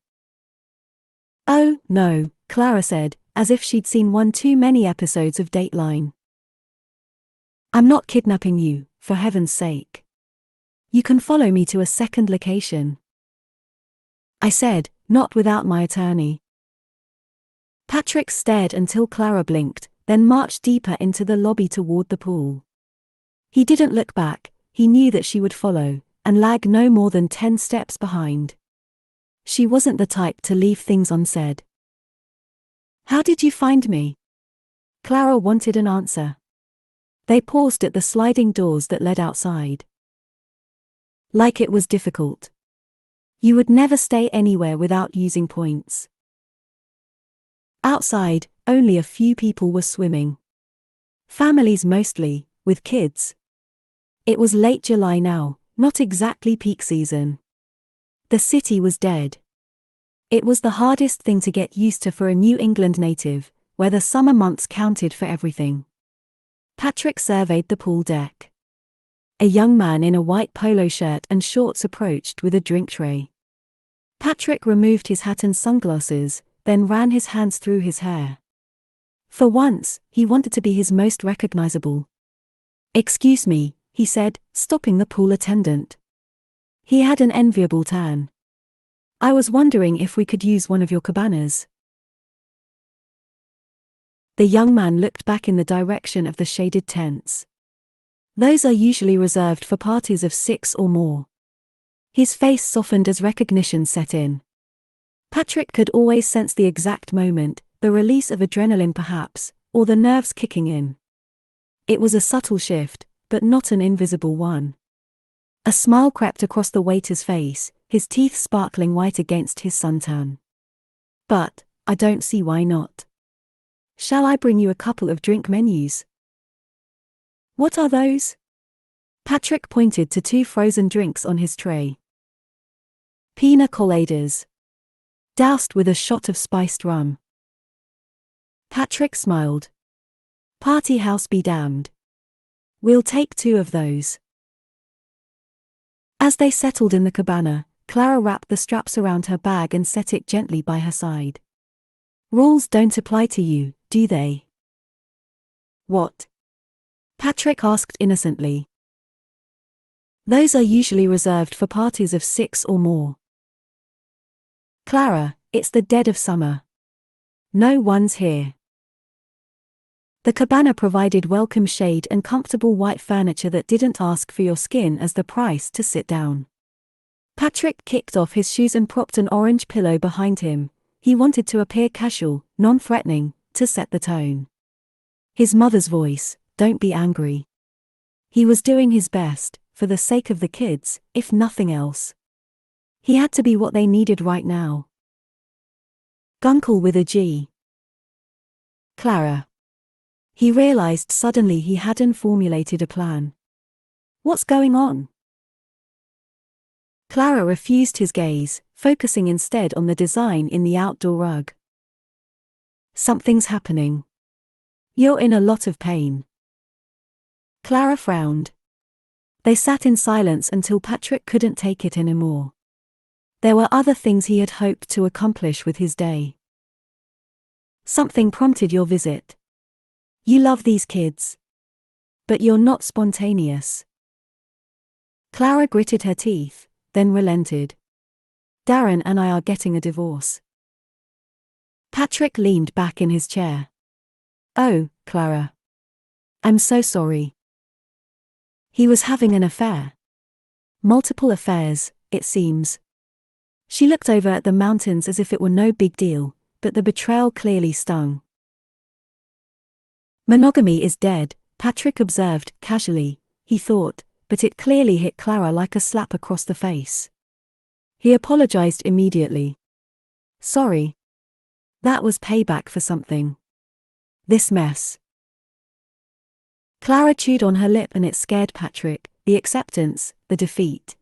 S1: "Oh, no," Clara said, as if she'd seen one too many episodes of Dateline. "I'm not kidnapping you, for heaven's sake. You can follow me to a second location." "I said, not without my attorney." Patrick stared until Clara blinked, then marched deeper into the lobby toward the pool. He didn't look back, he knew that she would follow, and lag no more than 10 steps behind. She wasn't the type to leave things unsaid. "How did you find me?" Clara wanted an answer. They paused at the sliding doors that led outside. "Like it was difficult. You would never stay anywhere without using points." Outside, only a few people were swimming. Families mostly, with kids. It was late July now, not exactly peak season. The city was dead. It was the hardest thing to get used to for a New England native, where the summer months counted for everything. Patrick surveyed the pool deck. A young man in a white polo shirt and shorts approached with a drink tray. Patrick removed his hat and sunglasses, then ran his hands through his hair. For once, he wanted to be his most recognizable. "Excuse me," he said, stopping the pool attendant. He had an enviable tan. "I was wondering if we could use one of your cabanas." The young man looked back in the direction of the shaded tents. Those are usually reserved for parties of 6 or more. His face softened as recognition set in. Patrick could always sense the exact moment, the release of adrenaline perhaps, or the nerves kicking in. It was a subtle shift, but not an invisible one. A smile crept across the waiter's face, his teeth sparkling white against his suntan. "But, I don't see why not. Shall I bring you a couple of drink menus?" "What are those?" Patrick pointed to 2 frozen drinks on his tray. "Pina coladas. Doused with a shot of spiced rum." Patrick smiled. "Party house be damned. We'll take 2 of those." As they settled in the cabana, Clara wrapped the straps around her bag and set it gently by her side. "Rules don't apply to you, do they?" "What?" Patrick asked innocently. Those are usually reserved for parties of 6 or more. Clara, it's the dead of summer. No one's here. The cabana provided welcome shade and comfortable white furniture that didn't ask for your skin as the price to sit down. Patrick kicked off his shoes and propped an orange pillow behind him. He wanted to appear casual, non-threatening, to set the tone. His mother's voice, "Don't be angry." He was doing his best, for the sake of the kids, if nothing else. He had to be what they needed right now. Guncle with a G. Clara. He realized suddenly he hadn't formulated a plan. What's going on? Clara refused his gaze, focusing instead on the design in the outdoor rug. Something's happening. You're in a lot of pain. Clara frowned. They sat in silence until Patrick couldn't take it anymore. There were other things he had hoped to accomplish with his day. Something prompted your visit. You love these kids. But you're not spontaneous. Clara gritted her teeth, then relented. Darren and I are getting a divorce. Patrick leaned back in his chair. Oh, Clara. I'm so sorry. He was having an affair. Multiple affairs, it seems. She looked over at the mountains as if it were no big deal, but the betrayal clearly stung. Monogamy is dead, Patrick observed, casually, he thought, but it clearly hit Clara like a slap across the face. He apologized immediately. Sorry. That was payback for something. This mess. Clara chewed on her lip and it scared Patrick, the acceptance, the defeat.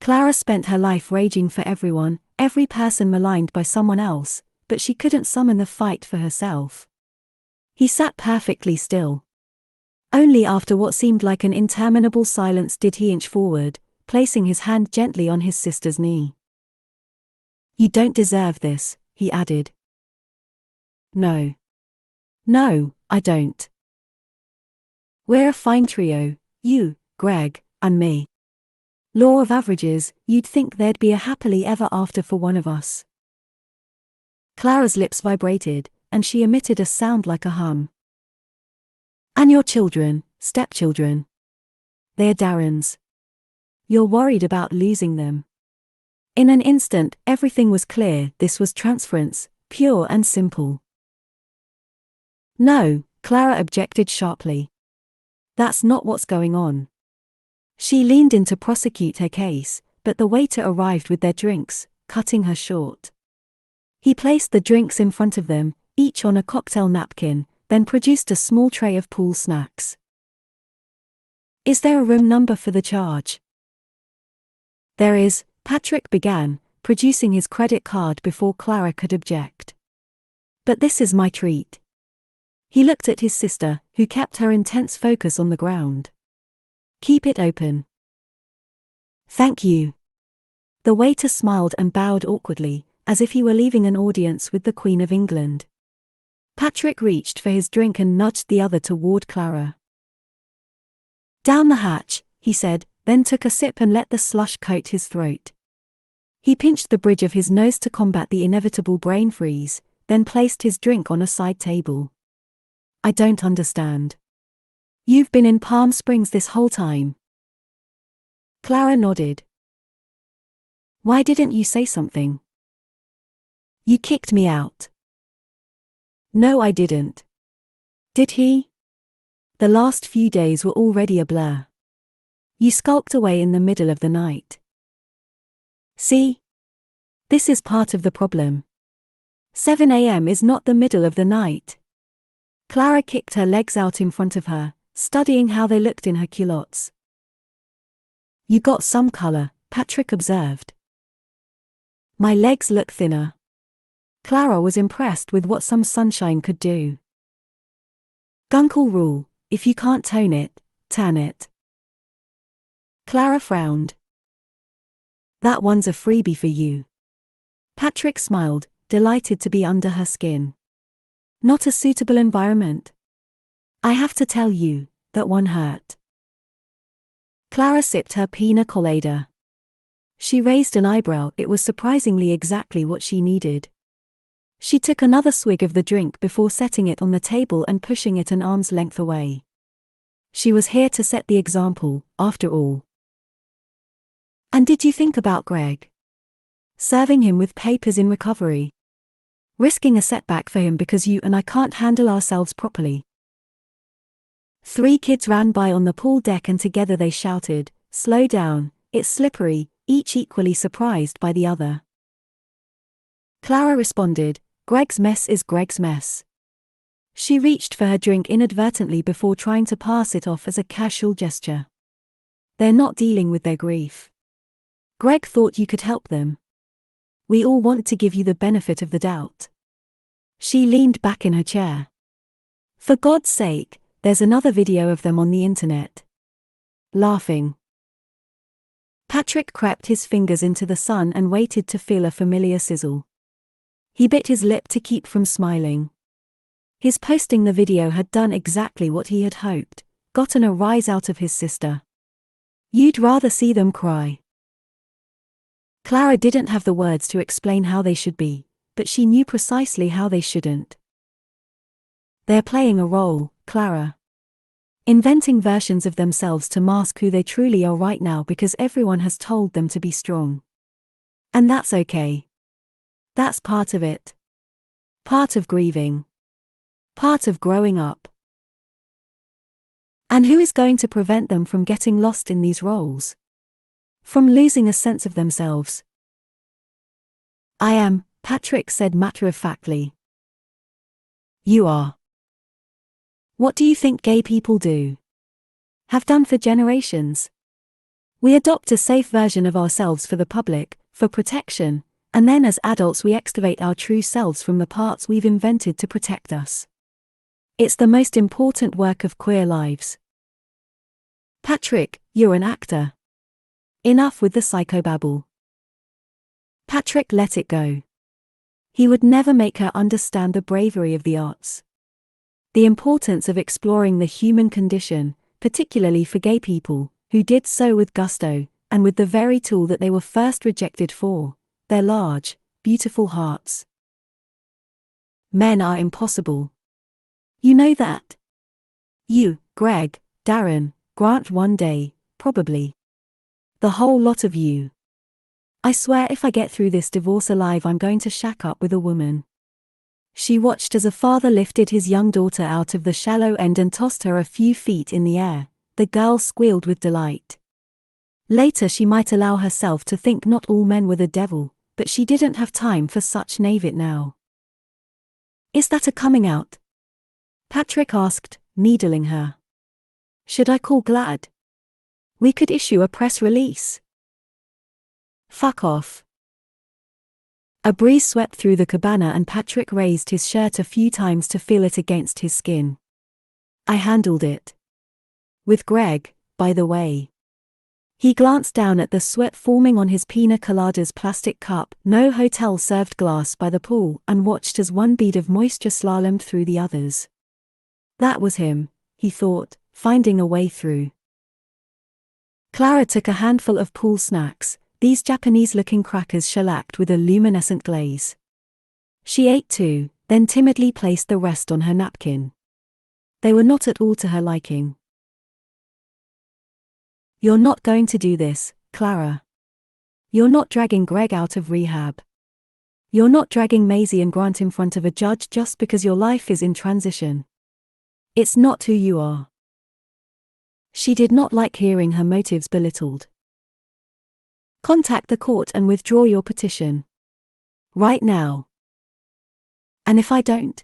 S1: Clara spent her life raging for everyone, every person maligned by someone else, but she couldn't summon the fight for herself. He sat perfectly still. Only after what seemed like an interminable silence did he inch forward, placing his hand gently on his sister's knee. You don't deserve this, he added. No. No, I don't. We're a fine trio, you, Greg, and me. Law of averages, you'd think there'd be a happily ever after for one of us. Clara's lips vibrated, and she emitted a sound like a hum. And your children, stepchildren. They're Darren's. You're worried about losing them. In an instant, everything was clear. This was transference, pure and simple. No, Clara objected sharply. That's not what's going on. She leaned in to prosecute her case, but the waiter arrived with their drinks, cutting her short. He placed the drinks in front of them, each on a cocktail napkin, then produced a small tray of pool snacks. Is there a room number for the charge? There is, Patrick began, producing his credit card before Clara could object. But this is my treat. He looked at his sister, who kept her intense focus on the ground. Keep it open. Thank you. The waiter smiled and bowed awkwardly, as if he were leaving an audience with the Queen of England. Patrick reached for his drink and nudged the other toward Clara. Down the hatch, he said, then took a sip and let the slush coat his throat. He pinched the bridge of his nose to combat the inevitable brain freeze, then placed his drink on a side table. I don't understand. You've been in Palm Springs this whole time. Clara nodded. Why didn't you say something? You kicked me out. No, I didn't. Did he? The last few days were already a blur. You skulked away in the middle of the night. See? This is part of the problem. 7 a.m. is not the middle of the night. Clara kicked her legs out in front of her, studying how they looked in her culottes. You got some color, Patrick observed. My legs look thinner. Clara was impressed with what some sunshine could do. Guncle rule, if you can't tone it, tan it. Clara frowned. That one's a freebie for you. Patrick smiled, delighted to be under her skin. Not a suitable environment. I have to tell you, that one hurt. Clara sipped her pina colada. She raised an eyebrow. It was surprisingly exactly what she needed. She took another swig of the drink before setting it on the table and pushing it an arm's length away. She was here to set the example, after all. And did you think about Greg? Serving him with papers in recovery. Risking a setback for him because you and I can't handle ourselves properly. 3 kids ran by on the pool deck and together they shouted, "Slow down, it's slippery," each equally surprised by the other. Clara responded, "Greg's mess is Greg's mess." She reached for her drink inadvertently before trying to pass it off as a casual gesture. They're not dealing with their grief. Greg thought you could help them. We all want to give you the benefit of the doubt. She leaned back in her chair. For God's sake, there's another video of them on the internet. Laughing. Patrick crept his fingers into the sun and waited to feel a familiar sizzle. He bit his lip to keep from smiling. His posting the video had done exactly what he had hoped, gotten a rise out of his sister. You'd rather see them cry. Clara didn't have the words to explain how they should be, but she knew precisely how they shouldn't. They're playing a role, Clara. Inventing versions of themselves to mask who they truly are right now because everyone has told them to be strong. And that's okay. That's part of it. Part of grieving. Part of growing up. And who is going to prevent them from getting lost in these roles? From losing a sense of themselves? I am, Patrick said matter-of-factly. You are. What do you think gay people do? Have done for generations? We adopt a safe version of ourselves for the public, for protection, and then as adults we excavate our true selves from the parts we've invented to protect us. It's the most important work of queer lives. Patrick, you're an actor. Enough with the psychobabble. Patrick let it go. He would never make her understand the bravery of the arts. The importance of exploring the human condition, particularly for gay people, who did so with gusto, and with the very tool that they were first rejected for, their large, beautiful hearts. Men are impossible. You know that. You, Greg, Darren, Grant one day, probably. The whole lot of you. I swear if I get through this divorce alive I'm going to shack up with a woman. She watched as a father lifted his young daughter out of the shallow end and tossed her a few feet in the air. The girl squealed with delight. Later she might allow herself to think not all men were the devil, but she didn't have time for such naivete now. Is that a coming out? Patrick asked, needling her. Should I call Glad? We could issue a press release. Fuck off. A breeze swept through the cabana and Patrick raised his shirt a few times to feel it against his skin. I handled it. With Greg, by the way. He glanced down at the sweat forming on his pina colada's plastic cup, no hotel-served glass by the pool, and watched as one bead of moisture slalomed through the others. That was him, he thought, finding a way through. Clara took a handful of pool snacks, these Japanese-looking crackers shellacked with a luminescent glaze. She ate 2, then timidly placed the rest on her napkin. They were not at all to her liking. You're not going to do this, Clara. You're not dragging Greg out of rehab. You're not dragging Maisie and Grant in front of a judge just because your life is in transition. It's not who you are. She did not like hearing her motives belittled. Contact the court and withdraw your petition. Right now. And if I don't?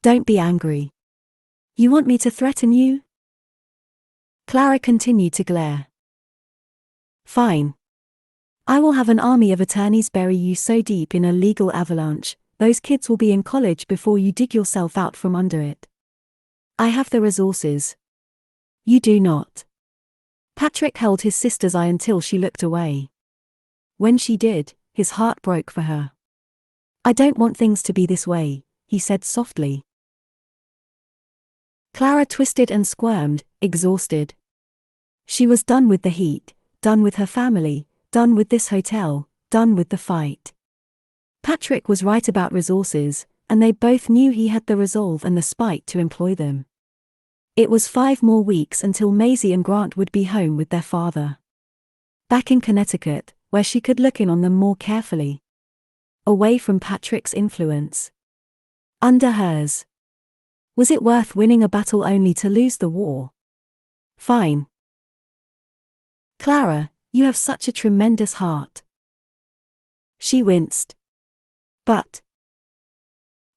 S1: Don't be angry. You want me to threaten you? Clara continued to glare. Fine. I will have an army of attorneys bury you so deep in a legal avalanche, those kids will be in college before you dig yourself out from under it. I have the resources. You do not. Patrick held his sister's eye until she looked away. When she did, his heart broke for her. I don't want things to be this way, he said softly. Clara twisted and squirmed, exhausted. She was done with the heat, done with her family, done with this hotel, done with the fight. Patrick was right about resources, and they both knew he had the resolve and the spite to employ them. It was 5 more weeks until Maisie and Grant would be home with their father. Back in Connecticut, where she could look in on them more carefully. Away from Patrick's influence. Under hers. Was it worth winning a battle only to lose the war? Fine. Clara, you have such a tremendous heart. She winced. But.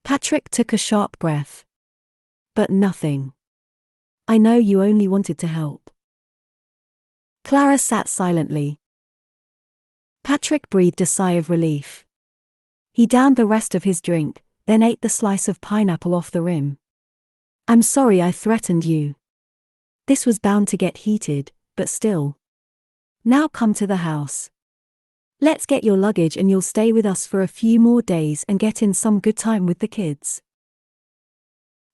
S1: Patrick took a sharp breath. But nothing. I know you only wanted to help. Clara sat silently. Patrick breathed a sigh of relief. He downed the rest of his drink, then ate the slice of pineapple off the rim. I'm sorry I threatened you. This was bound to get heated, but still. Now come to the house. Let's get your luggage and you'll stay with us for a few more days and get in some good time with the kids.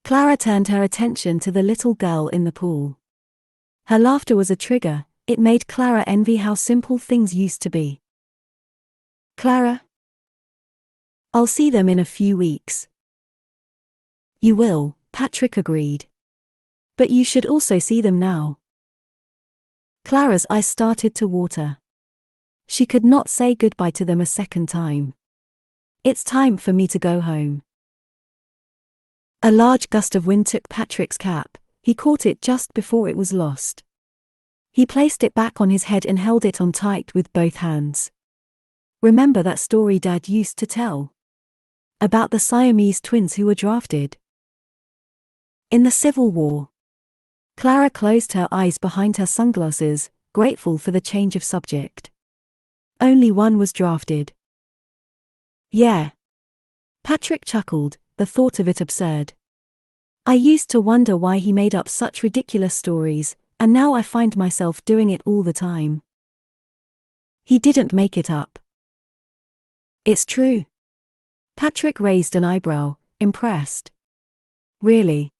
S1: Clara turned her attention to the little girl in the pool. Her laughter was a trigger, it made Clara envy how simple things used to be. Clara? I'll see them in a few weeks. You will, Patrick agreed. But you should also see them now. Clara's eyes started to water. She could not say goodbye to them a second time. It's time for me to go home. A large gust of wind took Patrick's cap. He caught it just before it was lost. He placed it back on his head and held it on tight with both hands. Remember that story Dad used to tell? About the Siamese twins who were drafted in the Civil War. Clara closed her eyes behind her sunglasses, grateful for the change of subject. Only one was drafted. Yeah. Patrick chuckled, the thought of it absurd. I used to wonder why he made up such ridiculous stories, and now I find myself doing it all the time. He didn't make it up. It's true. Patrick raised an eyebrow, impressed. Really?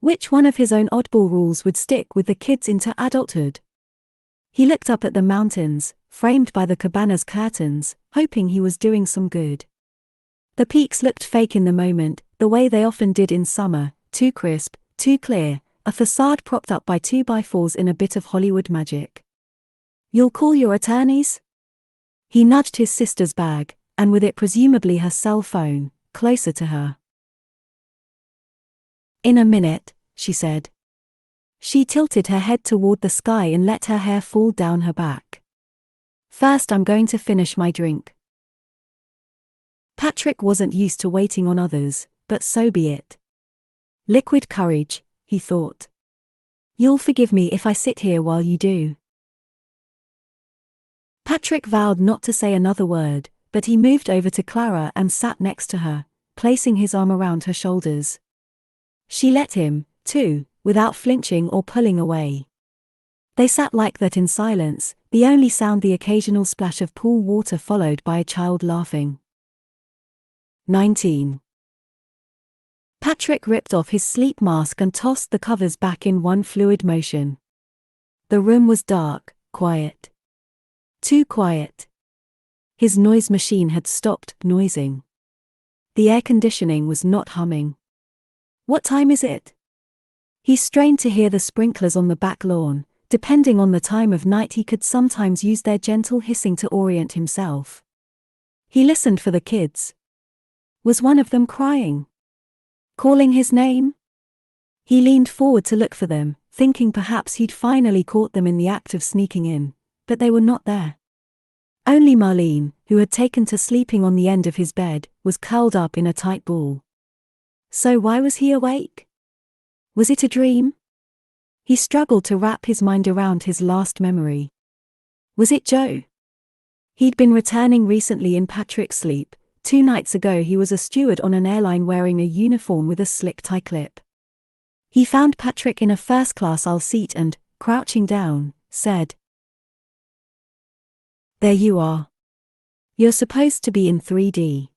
S1: Which one of his own oddball rules would stick with the kids into adulthood? He looked up at the mountains, framed by the cabana's curtains, hoping he was doing some good. The peaks looked fake in the moment, the way they often did in summer, too crisp, too clear, a facade propped up by 2x4s in a bit of Hollywood magic. You'll call your attorneys? He nudged his sister's bag, and with it presumably her cell phone, closer to her. In a minute, she said. She tilted her head toward the sky and let her hair fall down her back. First I'm going to finish my drink. Patrick wasn't used to waiting on others, but so be it. Liquid courage, he thought. You'll forgive me if I sit here while you do. Patrick vowed not to say another word, but he moved over to Clara and sat next to her, placing his arm around her shoulders. She let him, too, without flinching or pulling away. They sat like that in silence, the only sound the occasional splash of pool water followed by a child laughing. 19. Patrick ripped off his sleep mask and tossed the covers back in one fluid motion. The room was dark, quiet. Too quiet. His noise machine had stopped noising. The air conditioning was not humming. What time is it? He strained to hear the sprinklers on the back lawn. Depending on the time of night he could sometimes use their gentle hissing to orient himself. He listened for the kids. Was one of them crying? Calling his name? He leaned forward to look for them, thinking perhaps he'd finally caught them in the act of sneaking in, but they were not there. Only Marlene, who had taken to sleeping on the end of his bed, was curled up in a tight ball. So why was he awake? Was it a dream? He struggled to wrap his mind around his last memory. Was it Joe? He'd been returning recently in Patrick's sleep. 2 nights ago he was a steward on an airline wearing a uniform with a slick tie clip. He found Patrick in a first-class aisle seat and, crouching down, said, "There you are. You're supposed to be in 3D.